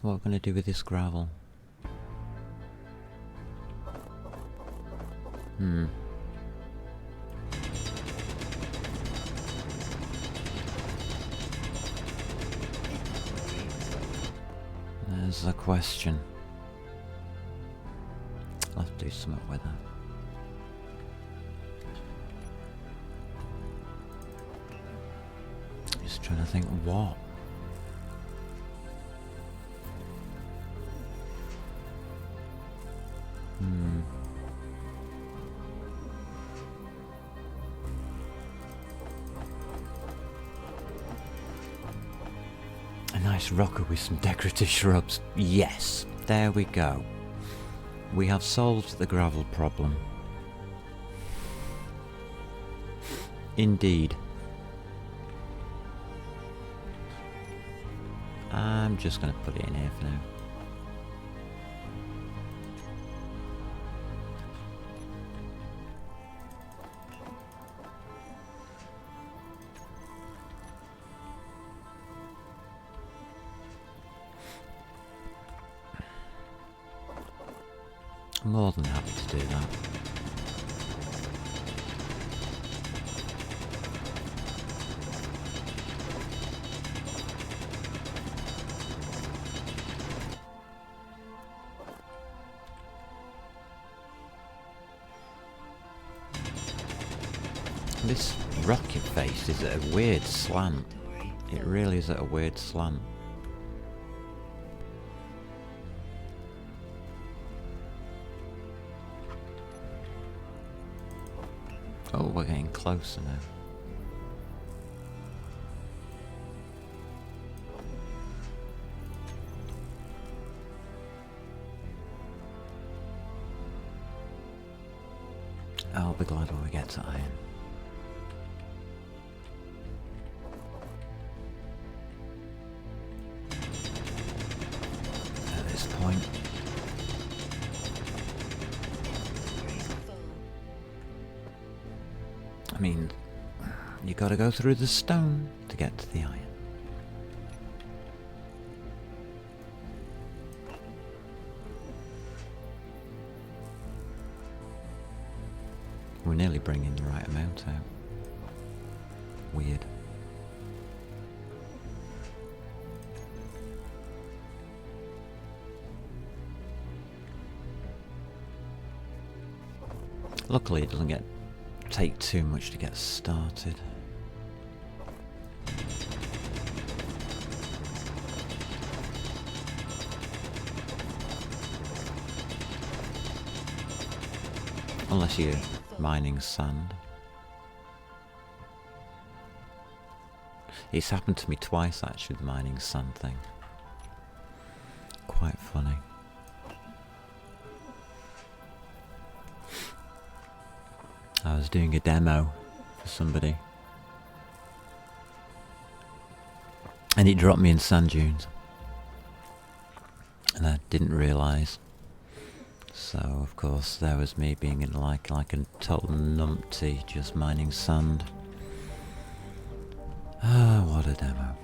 What we're going to do with this gravel? There's the question. I'll have to do something with that. Just trying to think what. A nice rocker with some decorative shrubs. Yes, there we go. We have solved the gravel problem. Indeed. I'm just going to put it in here for now. I'm more than happy to do that. This rocket face is at a weird slant. It really is at a weird slant. Oh, we're getting closer now. I'll be glad when we get to iron. At this point. I mean, you gotta go through the stone to get to the iron. We're nearly bringing the right amount out. Weird. Luckily, it doesn't take too much to get started. Unless you're mining sand. It's happened to me twice actually, the mining sand thing. Quite funny. I was doing a demo for somebody and it dropped me in sand dunes and I didn't realise. So of course there was me being in like a total numpty, just mining sand. Ah, what a demo.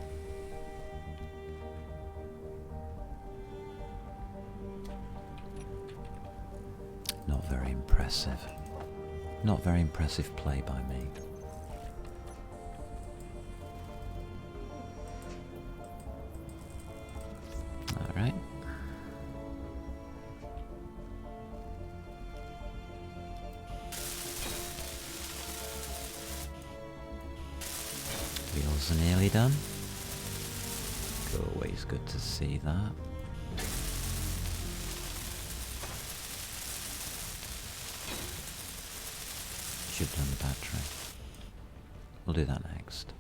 Not very impressive. Not very impressive play by me. Alright. Wheels are nearly done. Always good to see that. Should have done the battery. We'll do that next.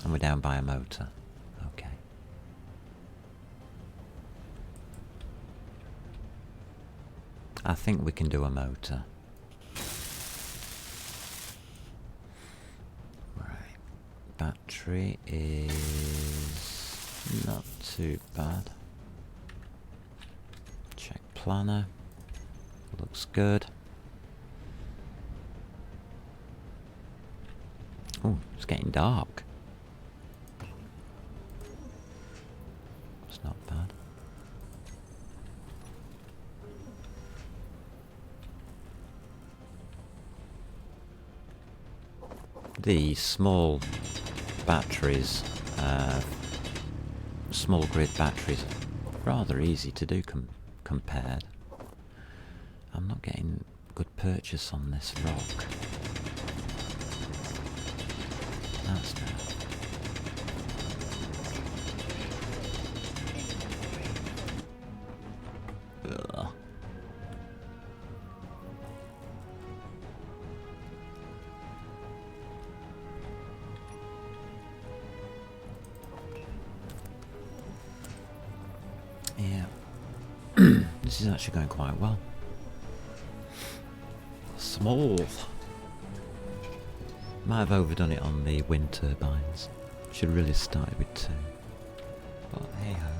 And we're down by a motor. Okay. I think we can do a motor. Right. Battery is not too bad. Check planner. Looks good. Oh, it's getting dark. The small batteries, small grid batteries, are rather easy to do compared. I'm not getting good purchase on this rock. That's bad. Ugh. Yeah. This is actually going quite well. Smooth. Might have overdone it on the wind turbines. Should really have started with 2. But hey ho.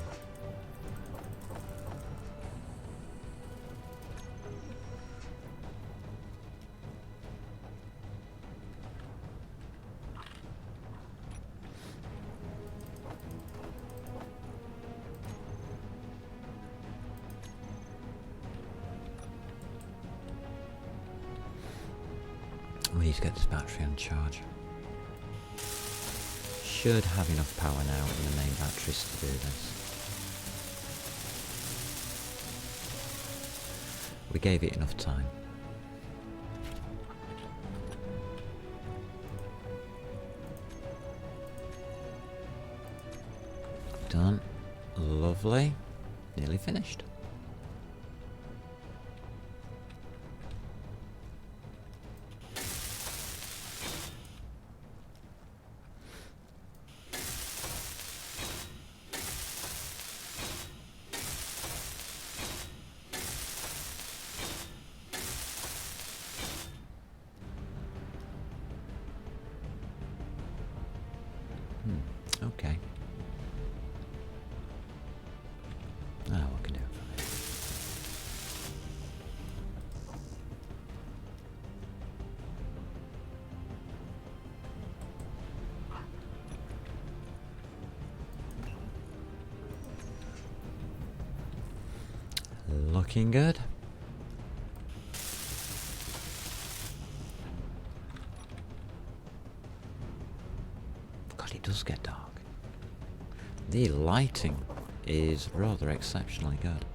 We need to get this battery on charge. Should have enough power now in the main batteries to do this. We gave it enough time. Done. Lovely. Nearly finished. Okay. What can do? Looking good. God, it does get dark. The lighting is rather exceptionally good.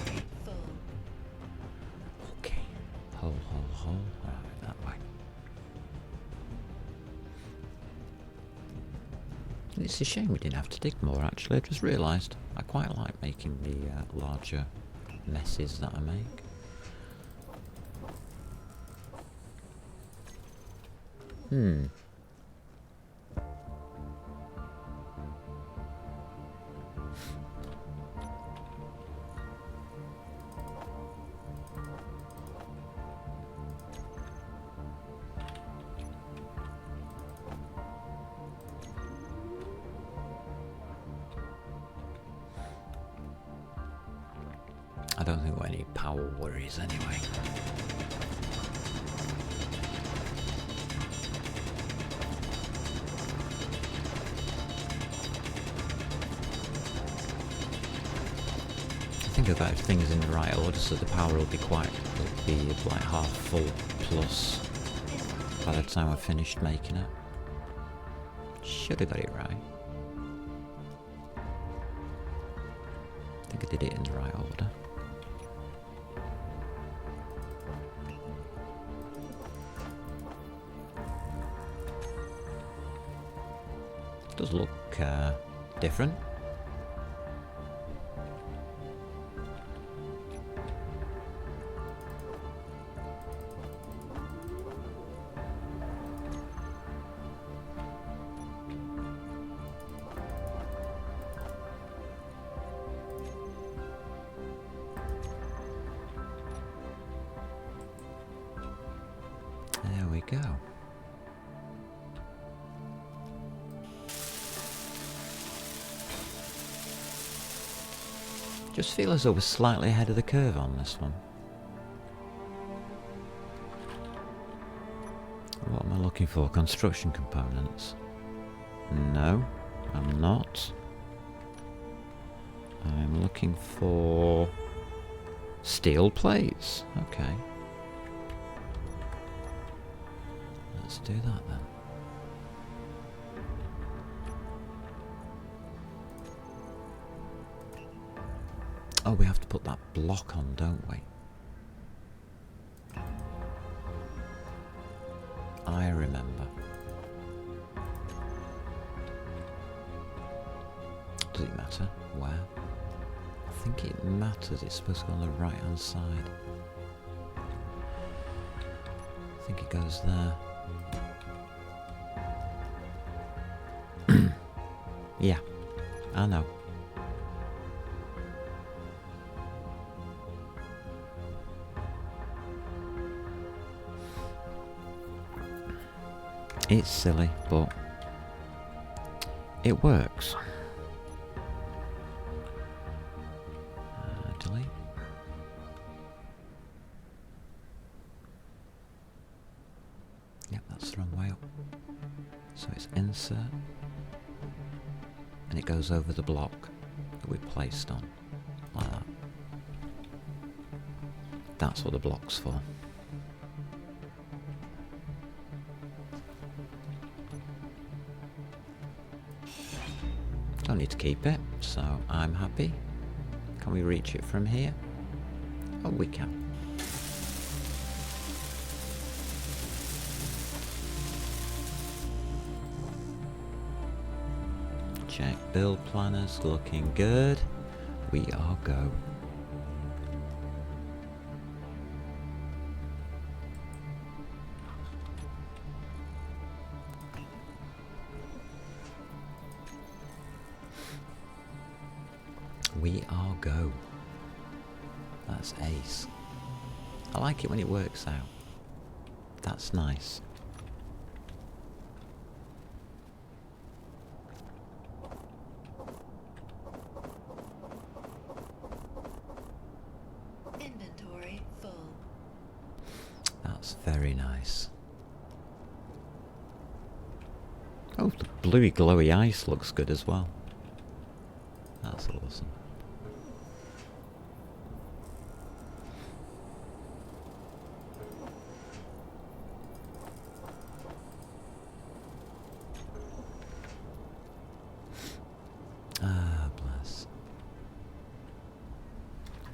Inventory full. Okay. Hole. Right, that way. It's a shame we didn't have to dig more, actually. I just realised I quite like making the larger messes that I make. I don't think we've got any power worries anyway. I think I've got things in the right order, so the power will be like half full plus by the time I've finished making it. Should have got it right. I think I did it in the right order. Does look different. There we go. Just feel as though we're slightly ahead of the curve on this one. What am I looking for? Construction components? No, I'm not. I'm looking for steel plates. Okay. Let's do that then. Oh, we have to put that block on, don't we? I remember. Does it matter where? I think it matters. It's supposed to go on the right hand side. I think it goes there. Yeah, I know. It's silly, but it works. Delete. Yep, that's the wrong way up. So it's insert. And it goes over the block that we placed on. Like that. That's what the block's for. Don't need to keep it, so I'm happy. Can we reach it from here? Oh, we can. Check build planners, looking good. We are go. We are go. That's ace. I like it when it works out. That's nice. Inventory full. That's very nice. Oh, the bluey glowy ice looks good as well. That's awesome. Ah, bless.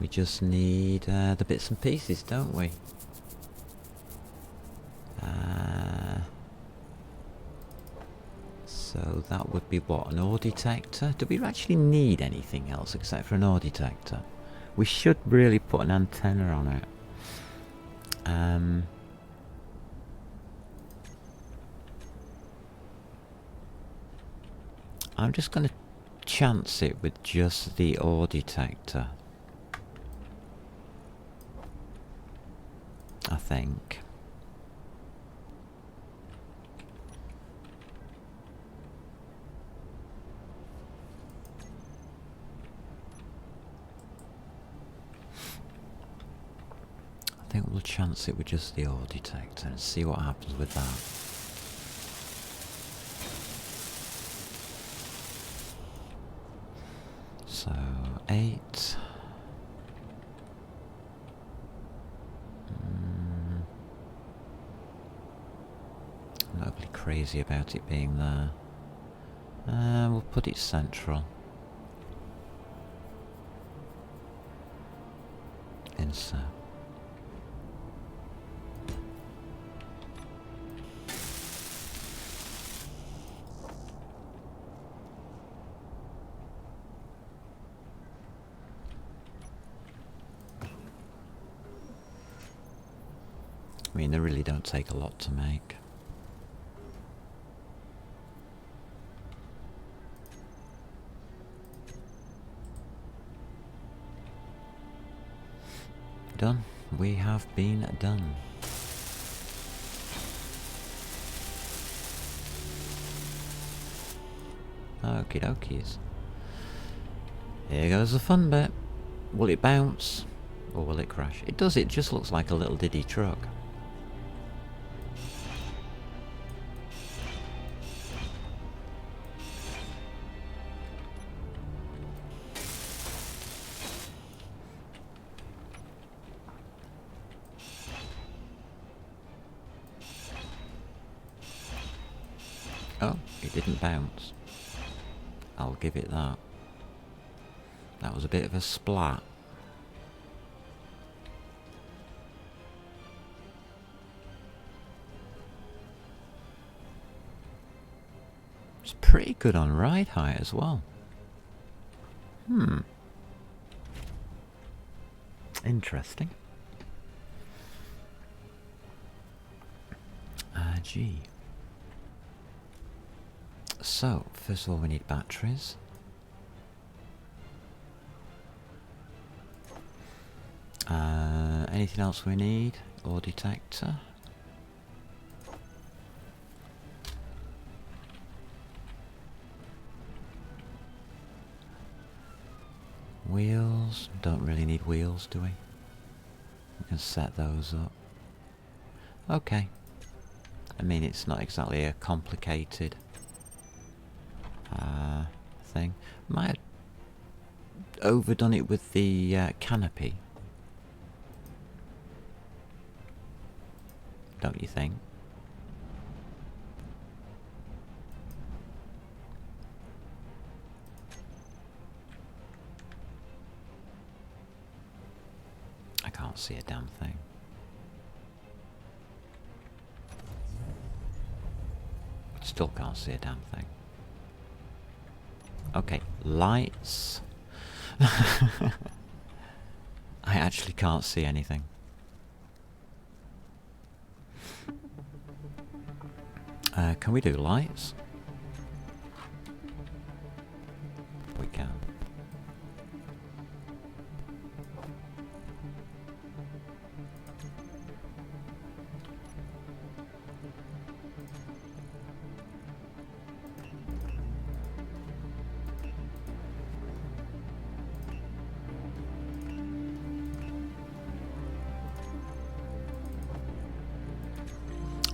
We just need the bits and pieces, don't we? So that would be what, an ore detector? Do we actually need anything else except for an ore detector? We should really put an antenna on it. I'm just going to chance it with just the ore detector. I think. I think we'll chance it with just the ore detector and see what happens with that. So, 8. I'm not overly crazy about it being there. We'll put it central. Insert. I mean, they really don't take a lot to make. Done. We have been done. Okie dokies. Here goes the fun bit. Will it bounce? Or will it crash? It does, it just looks like a little diddy truck. Oh, it didn't bounce. I'll give it that. That was a bit of a splat. It's pretty good on ride height as well. Interesting. G. So, first of all we need batteries. Anything else we need? Ore detector. Wheels. Don't really need wheels, do we? We can set those up. Okay. I mean, it's not exactly a complicated thing. Might have overdone it with the canopy. Don't you think? I can't see a damn thing. Still can't see a damn thing. Okay, lights. I actually can't see anything. Can we do lights? We can.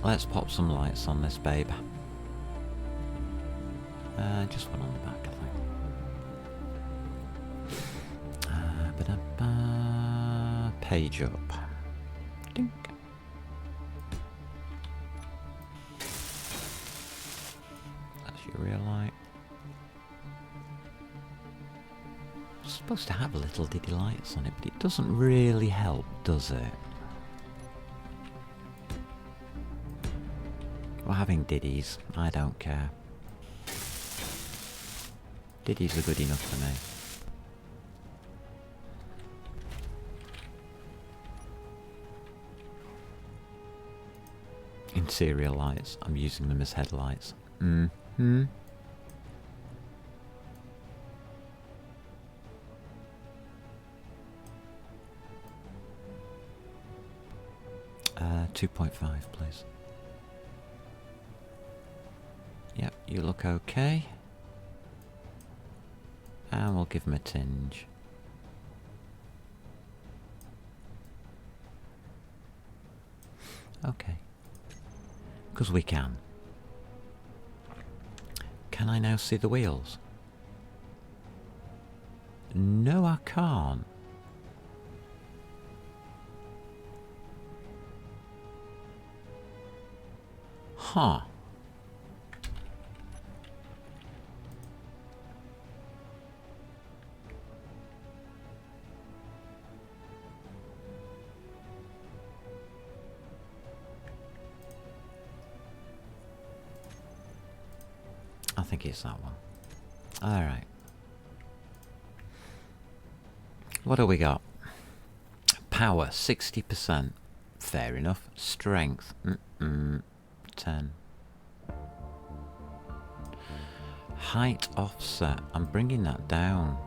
Let's pop some lights on this babe. Just one on the back, I think. Ba-da-ba. Page up. Dink. That's your real light. It's supposed to have little diddy lights on it, but it doesn't really help, does it? We're having diddies. I don't care. Diddies are good enough for me. Interior lights. I'm using them as headlights. Mm-hmm. 2.5, please. Yep, you look okay. And we'll give him a tinge. Okay. Because we can. Can I now see the wheels? No, I can't. Huh. I think it's that one. Alright. What do we got? Power, 60%. Fair enough. Strength, 10. Height offset. I'm bringing that down.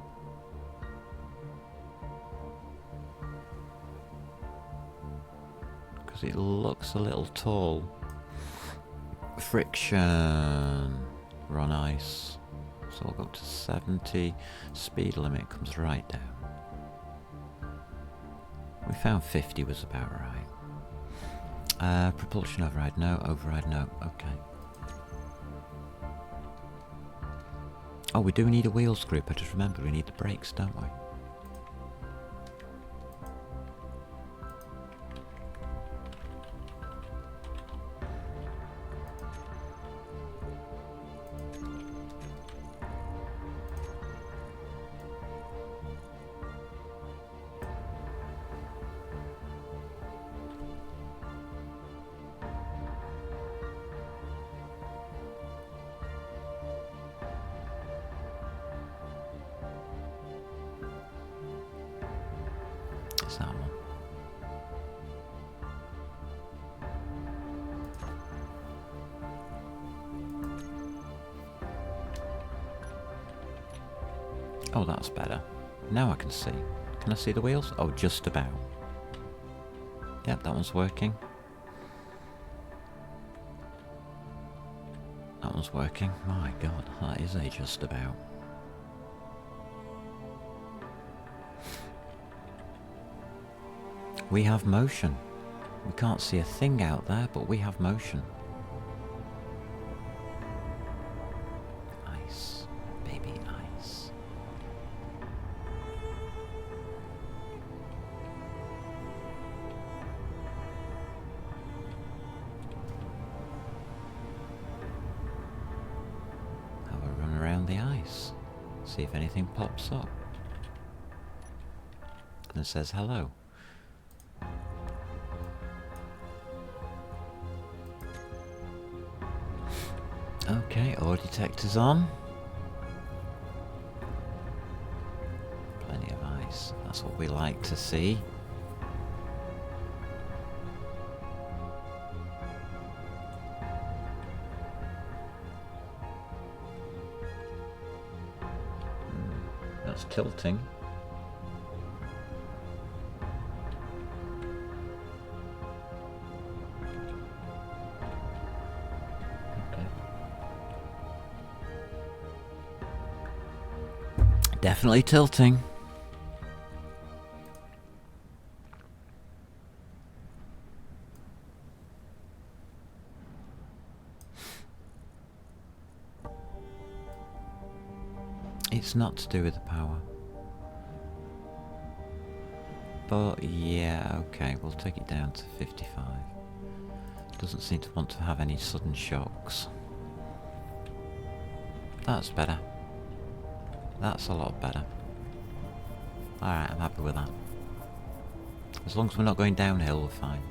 Because it looks a little tall. Friction. We're on ice. So I'll go up to 70. Speed limit comes right down. We found 50 was about right. Propulsion override, no. Override, no. Okay. Oh, we do need a wheels group. I just remembered we need the brakes, don't we? Oh, that's better. Now I can see. Can I see the wheels? Oh, just about. Yep, that one's working. That one's working. My god, that is a just about. We have motion. We can't see a thing out there, but we have motion. Ice. Baby ice. Have a run around the ice. See if anything pops up. And it says hello. Okay, ore detector's on. Plenty of ice. That's what we like to see. That's tilting. Definitely tilting. It's not to do with the power. But yeah, okay, we'll take it down to 55. Doesn't seem to want to have any sudden shocks. That's better. That's a lot better. Alright, I'm happy with that. As long as we're not going downhill, we're fine.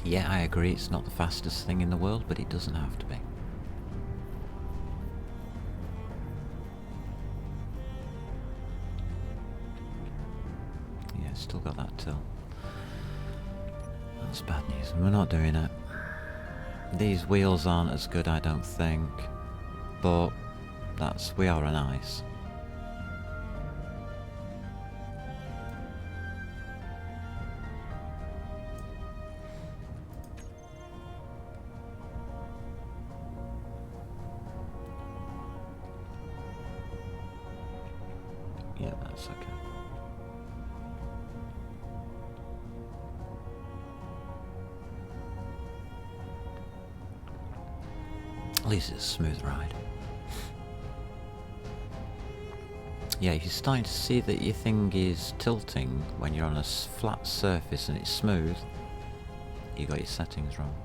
Yeah, I agree, it's not the fastest thing in the world, but it doesn't have to be. Still got that till. That's bad news, and we're not doing it. These wheels aren't as good, I don't think, but we are on ice. Yeah, that's okay. At least it's a smooth ride. Yeah, if you're starting to see that your thing is tilting when you're on a flat surface and it's smooth, you got your settings wrong.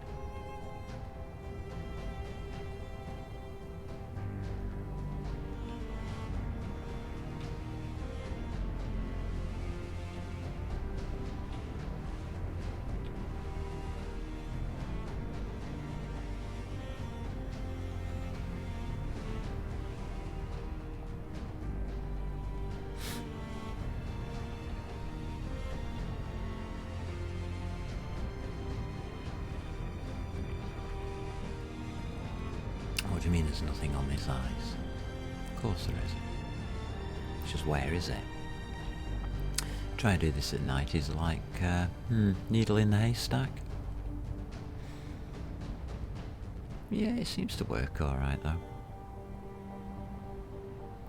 What do you mean there's nothing on this ice? Of course there is. It's just where is it? Trying to do this at night is like needle in the haystack. Yeah, it seems to work alright though.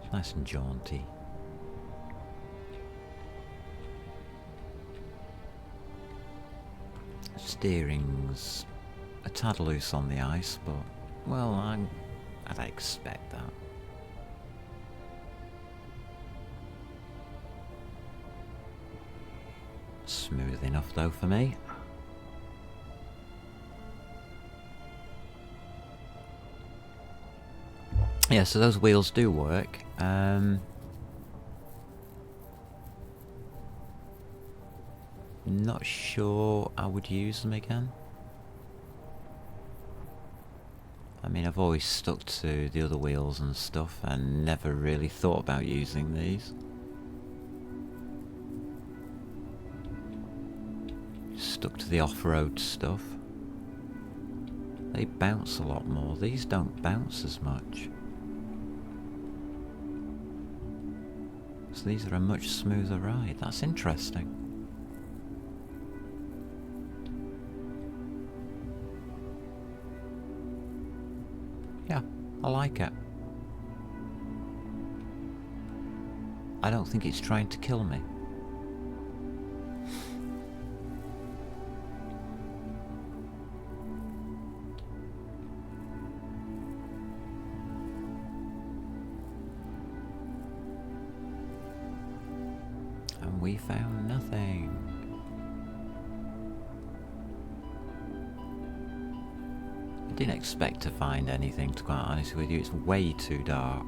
It's nice and jaunty. Steering's a tad loose on the ice, but well, I'd expect that. Smooth enough though for me. Yeah, so those wheels do work. Not sure I would use them again. I mean, I've always stuck to the other wheels and stuff and never really thought about using these. stuck to the off-road stuff. They bounce a lot more. These don't bounce as much. So these are a much smoother ride. That's interesting. Yeah, I like it. I don't think it's trying to kill me. And we found nothing. I didn't expect to find anything, to be quite honest with you. It's way too dark.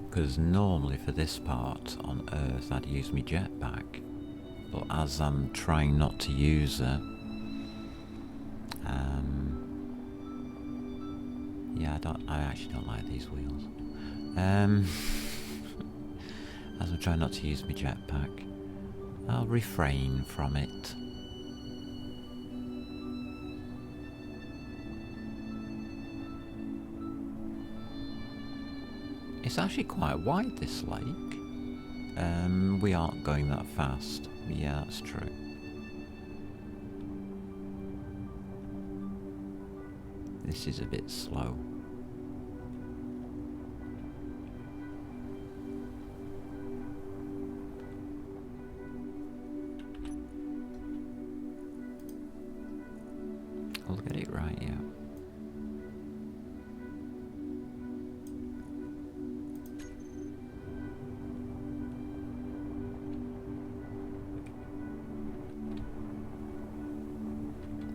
Because normally for this part on Earth I'd use my jetpack, but as I'm trying not to use it, yeah, I actually don't like these wheels. As I'm trying not to use my jetpack, I'll refrain from it. It's actually quite wide, this lake. We aren't going that fast. Yeah, that's true. This is a bit slow. I'll get it right, yeah.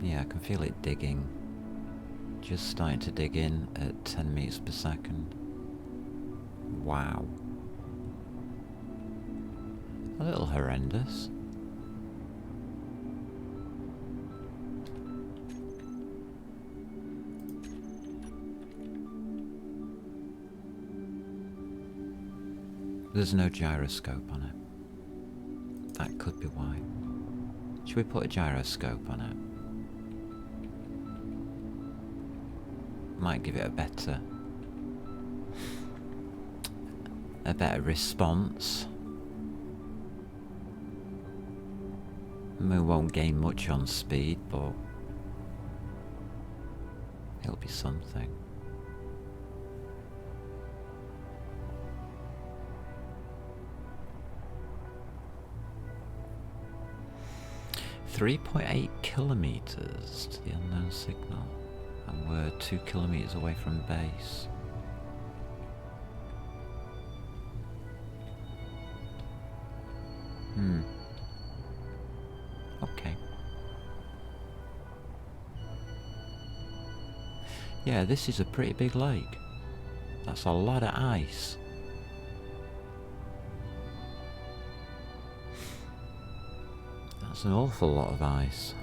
Yeah, I can feel it digging. Just starting to dig in at 10 meters per second. Wow. A little horrendous. There's no gyroscope on it. That could be why. Should we put a gyroscope on it? Might give it a better response. We won't gain much on speed, but it'll be something. .8 kilometers to the unknown signal. And we're 2 kilometers away from base. Okay. Yeah, this is a pretty big lake. That's a lot of ice. That's an awful lot of ice.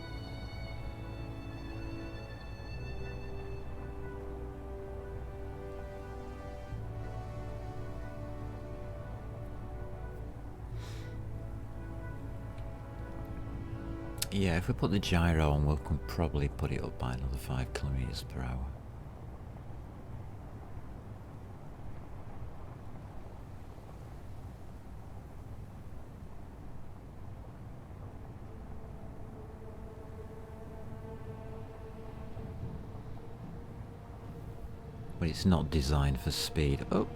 Yeah, if we put the gyro on, we can probably put it up by another 5 kilometers per hour. But it's not designed for speed. Oh!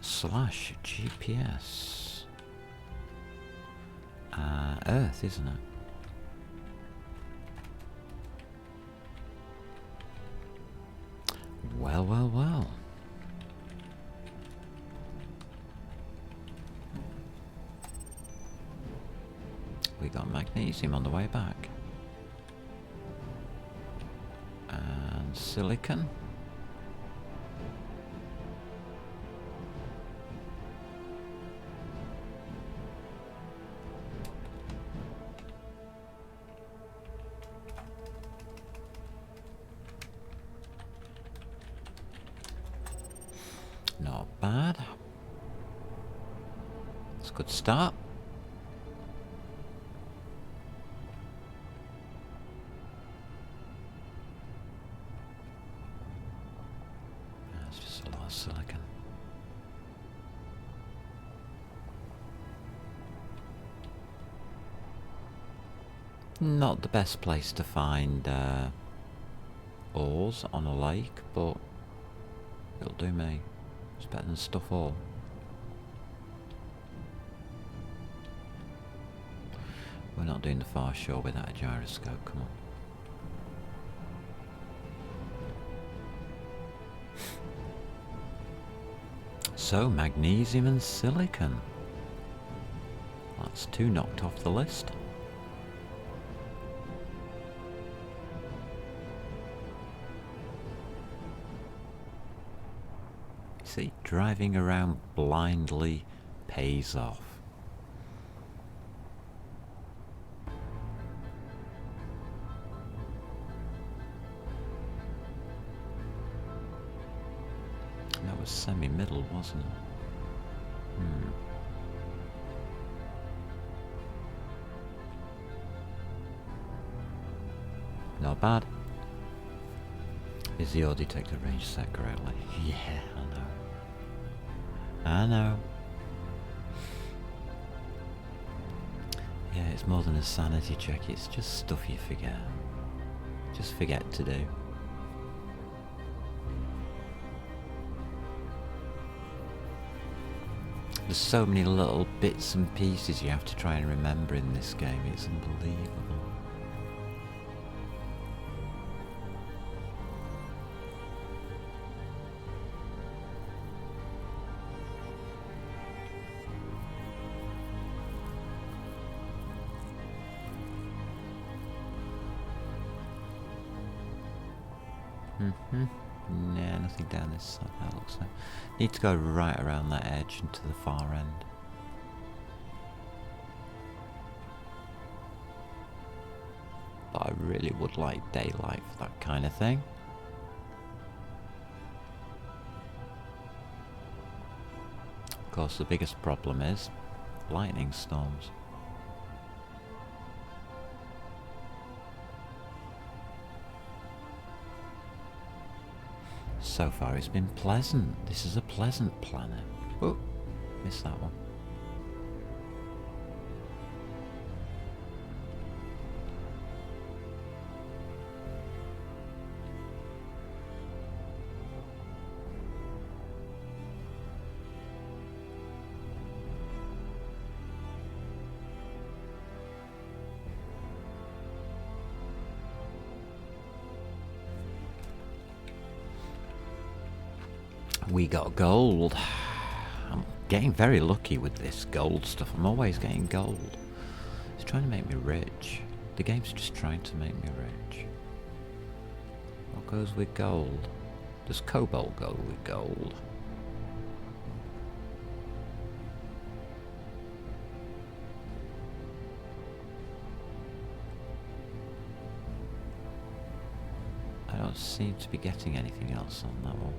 Slash GPS. Earth, isn't it? Well, well, well. Magnesium on the way back. And silicon. Not bad. It's a good start. That's just a lot of silicon. Not the best place to find ores on a lake, but it'll do me. It's better than stuff ore. We're not doing the far shore without a gyroscope, come on. So, magnesium and silicon. That's 2 knocked off the list. See, driving around blindly pays off. That was semi-middle, wasn't it? Not bad. Is the ore detector range set correctly? Yeah, I know. I know. Yeah, it's more than a sanity check, it's just stuff you forget. Just forget to do. There's so many little bits and pieces you have to try and remember in this game, it's unbelievable. Yeah, nothing down this side, that looks like. Need to go right around that edge and to the far end. But I really would like daylight for that kind of thing. Of course, the biggest problem is lightning storms. So far it's been pleasant. This is a pleasant planet. Oh, missed that one. We got gold. I'm getting very lucky with this gold stuff. I'm always getting gold. It's trying to make me rich. The game's just trying to make me rich. What goes with gold? Does cobalt go with gold? I don't seem to be getting anything else on that one.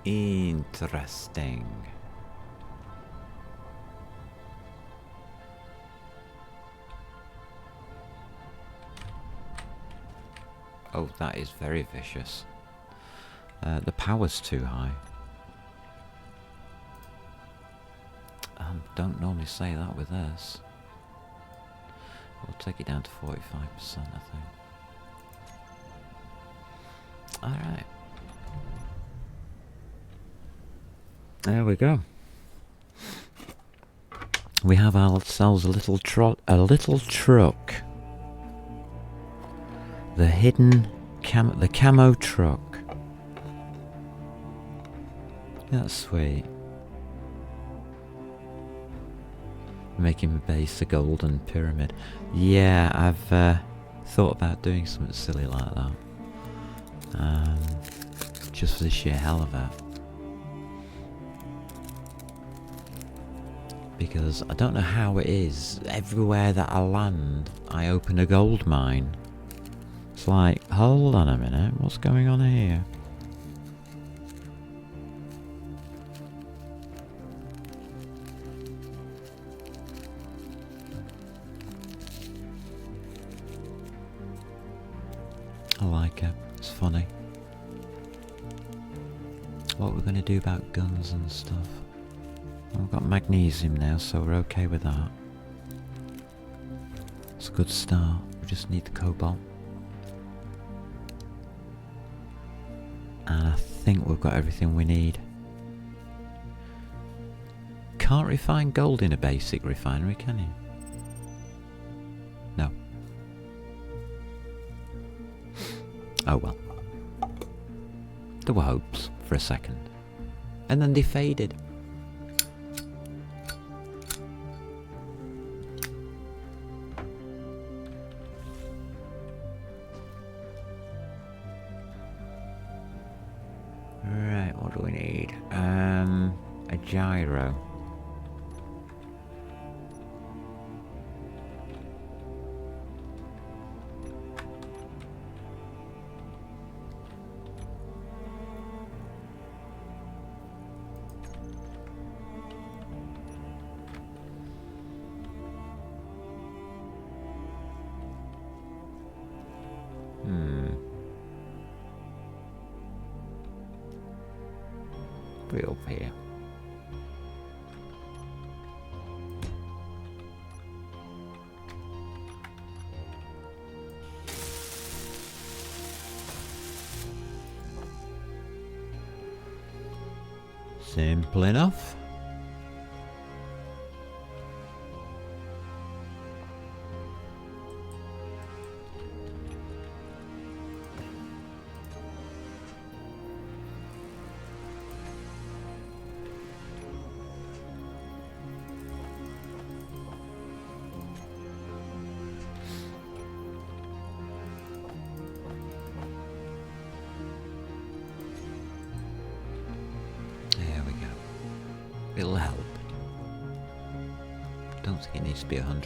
Interesting. Oh, that is very vicious. The power's too high. Don't normally say that with this. We'll take it down to 45%, I think. Alright. There we go. We have ourselves a little truck. The hidden the camo truck. That's sweet. Making the base a golden pyramid. Yeah, I've thought about doing something silly like that. Just for the sheer hell of it. Because I don't know how it is, everywhere that I land, I open a gold mine. It's like, hold on a minute, what's going on here? I like it, it's funny. What we're going to do about guns and stuff. We've got magnesium now, so we're okay with that. It's a good start. We just need the cobalt. And I think we've got everything we need. Can't refine gold in a basic refinery, can you? No. Oh well. There were hopes for a second. And then they faded. Right, what do we need? A gyro. Put it up here. Simple enough. It'll help. Don't think it needs to be 100%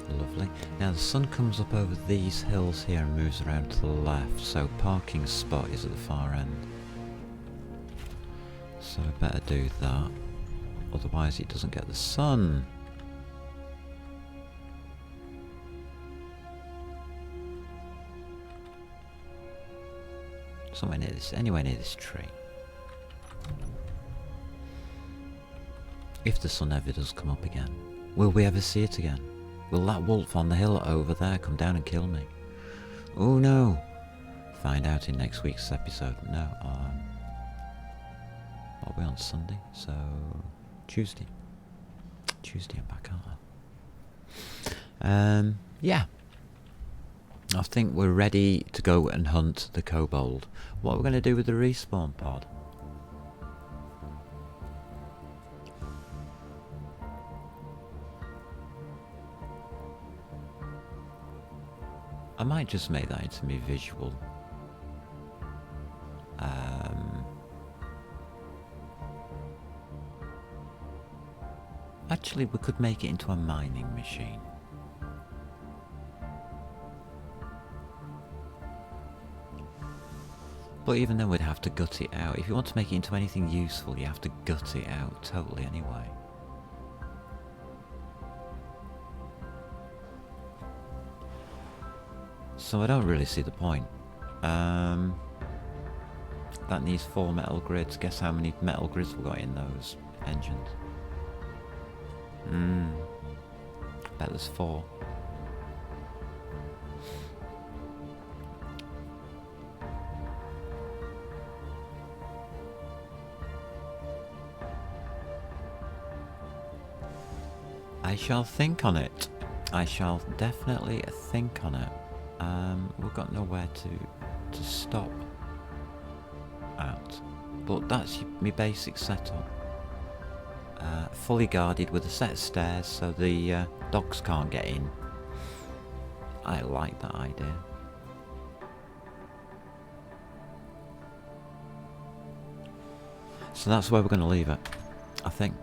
though. Lovely. Now the sun comes up over these hills here and moves around to the left, so parking spot is at the far end. So I better do that. Otherwise it doesn't get the sun. Somewhere near this, anywhere near this tree. If the sun ever does come up again, will we ever see it again? Will that wolf on the hill over there come down and kill me? Oh no! Find out in next week's episode. No, what are we on Sunday? So, Tuesday. Tuesday I'm back, aren't I? Yeah. I think we're ready to go and hunt the kobold. What are we going to do with the respawn pod? I might just make that into me visual. Actually, we could make it into a mining machine. But even then we'd have to gut it out. If you want to make it into anything useful, you have to gut it out totally anyway. So I don't really see the point. That needs 4 metal grids. Guess how many metal grids we've got in those engines? Bet there's 4. I shall think on it. I shall definitely think on it. We've got nowhere to stop at, but that's my basic setup. Fully guarded with a set of stairs so the dogs can't get in. I like that idea. So that's where we're going to leave it, I think.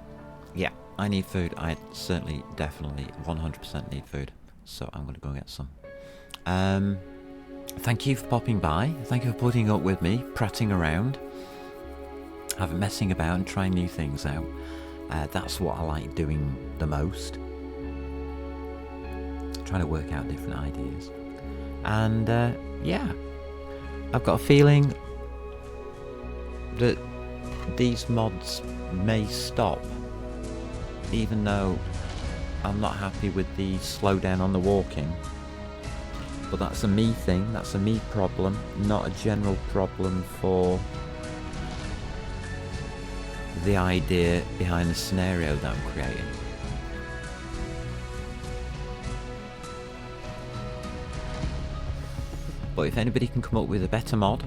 Yeah, I need food. I certainly, definitely, 100% need food. So I'm going to go get some. Thank you for popping by. Thank you for putting up with me, prattling around, messing about and trying new things out. That's what I like doing the most. Trying to work out different ideas. And yeah, I've got a feeling that these mods may stop, even though I'm not happy with the slowdown on the walking. But that's a me thing, that's a me problem, not a general problem for the idea behind the scenario that I'm creating. But if anybody can come up with a better mod,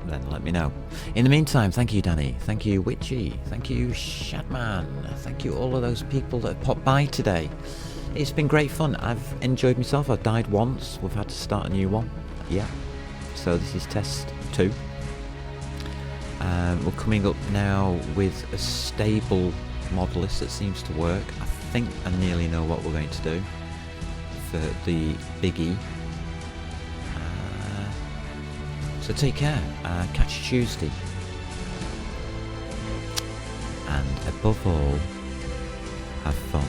then let me know. In the meantime, thank you Danny, thank you Witchy, thank you Shadman, thank you all of those people that have popped by today. It's been great fun. I've enjoyed myself. I've died once. We've had to start a new one. Yeah. So this is test 2. We're coming up now with a stable mod list that seems to work. I think I nearly know what we're going to do for the biggie. So take care. Catch you Tuesday. And above all, have fun.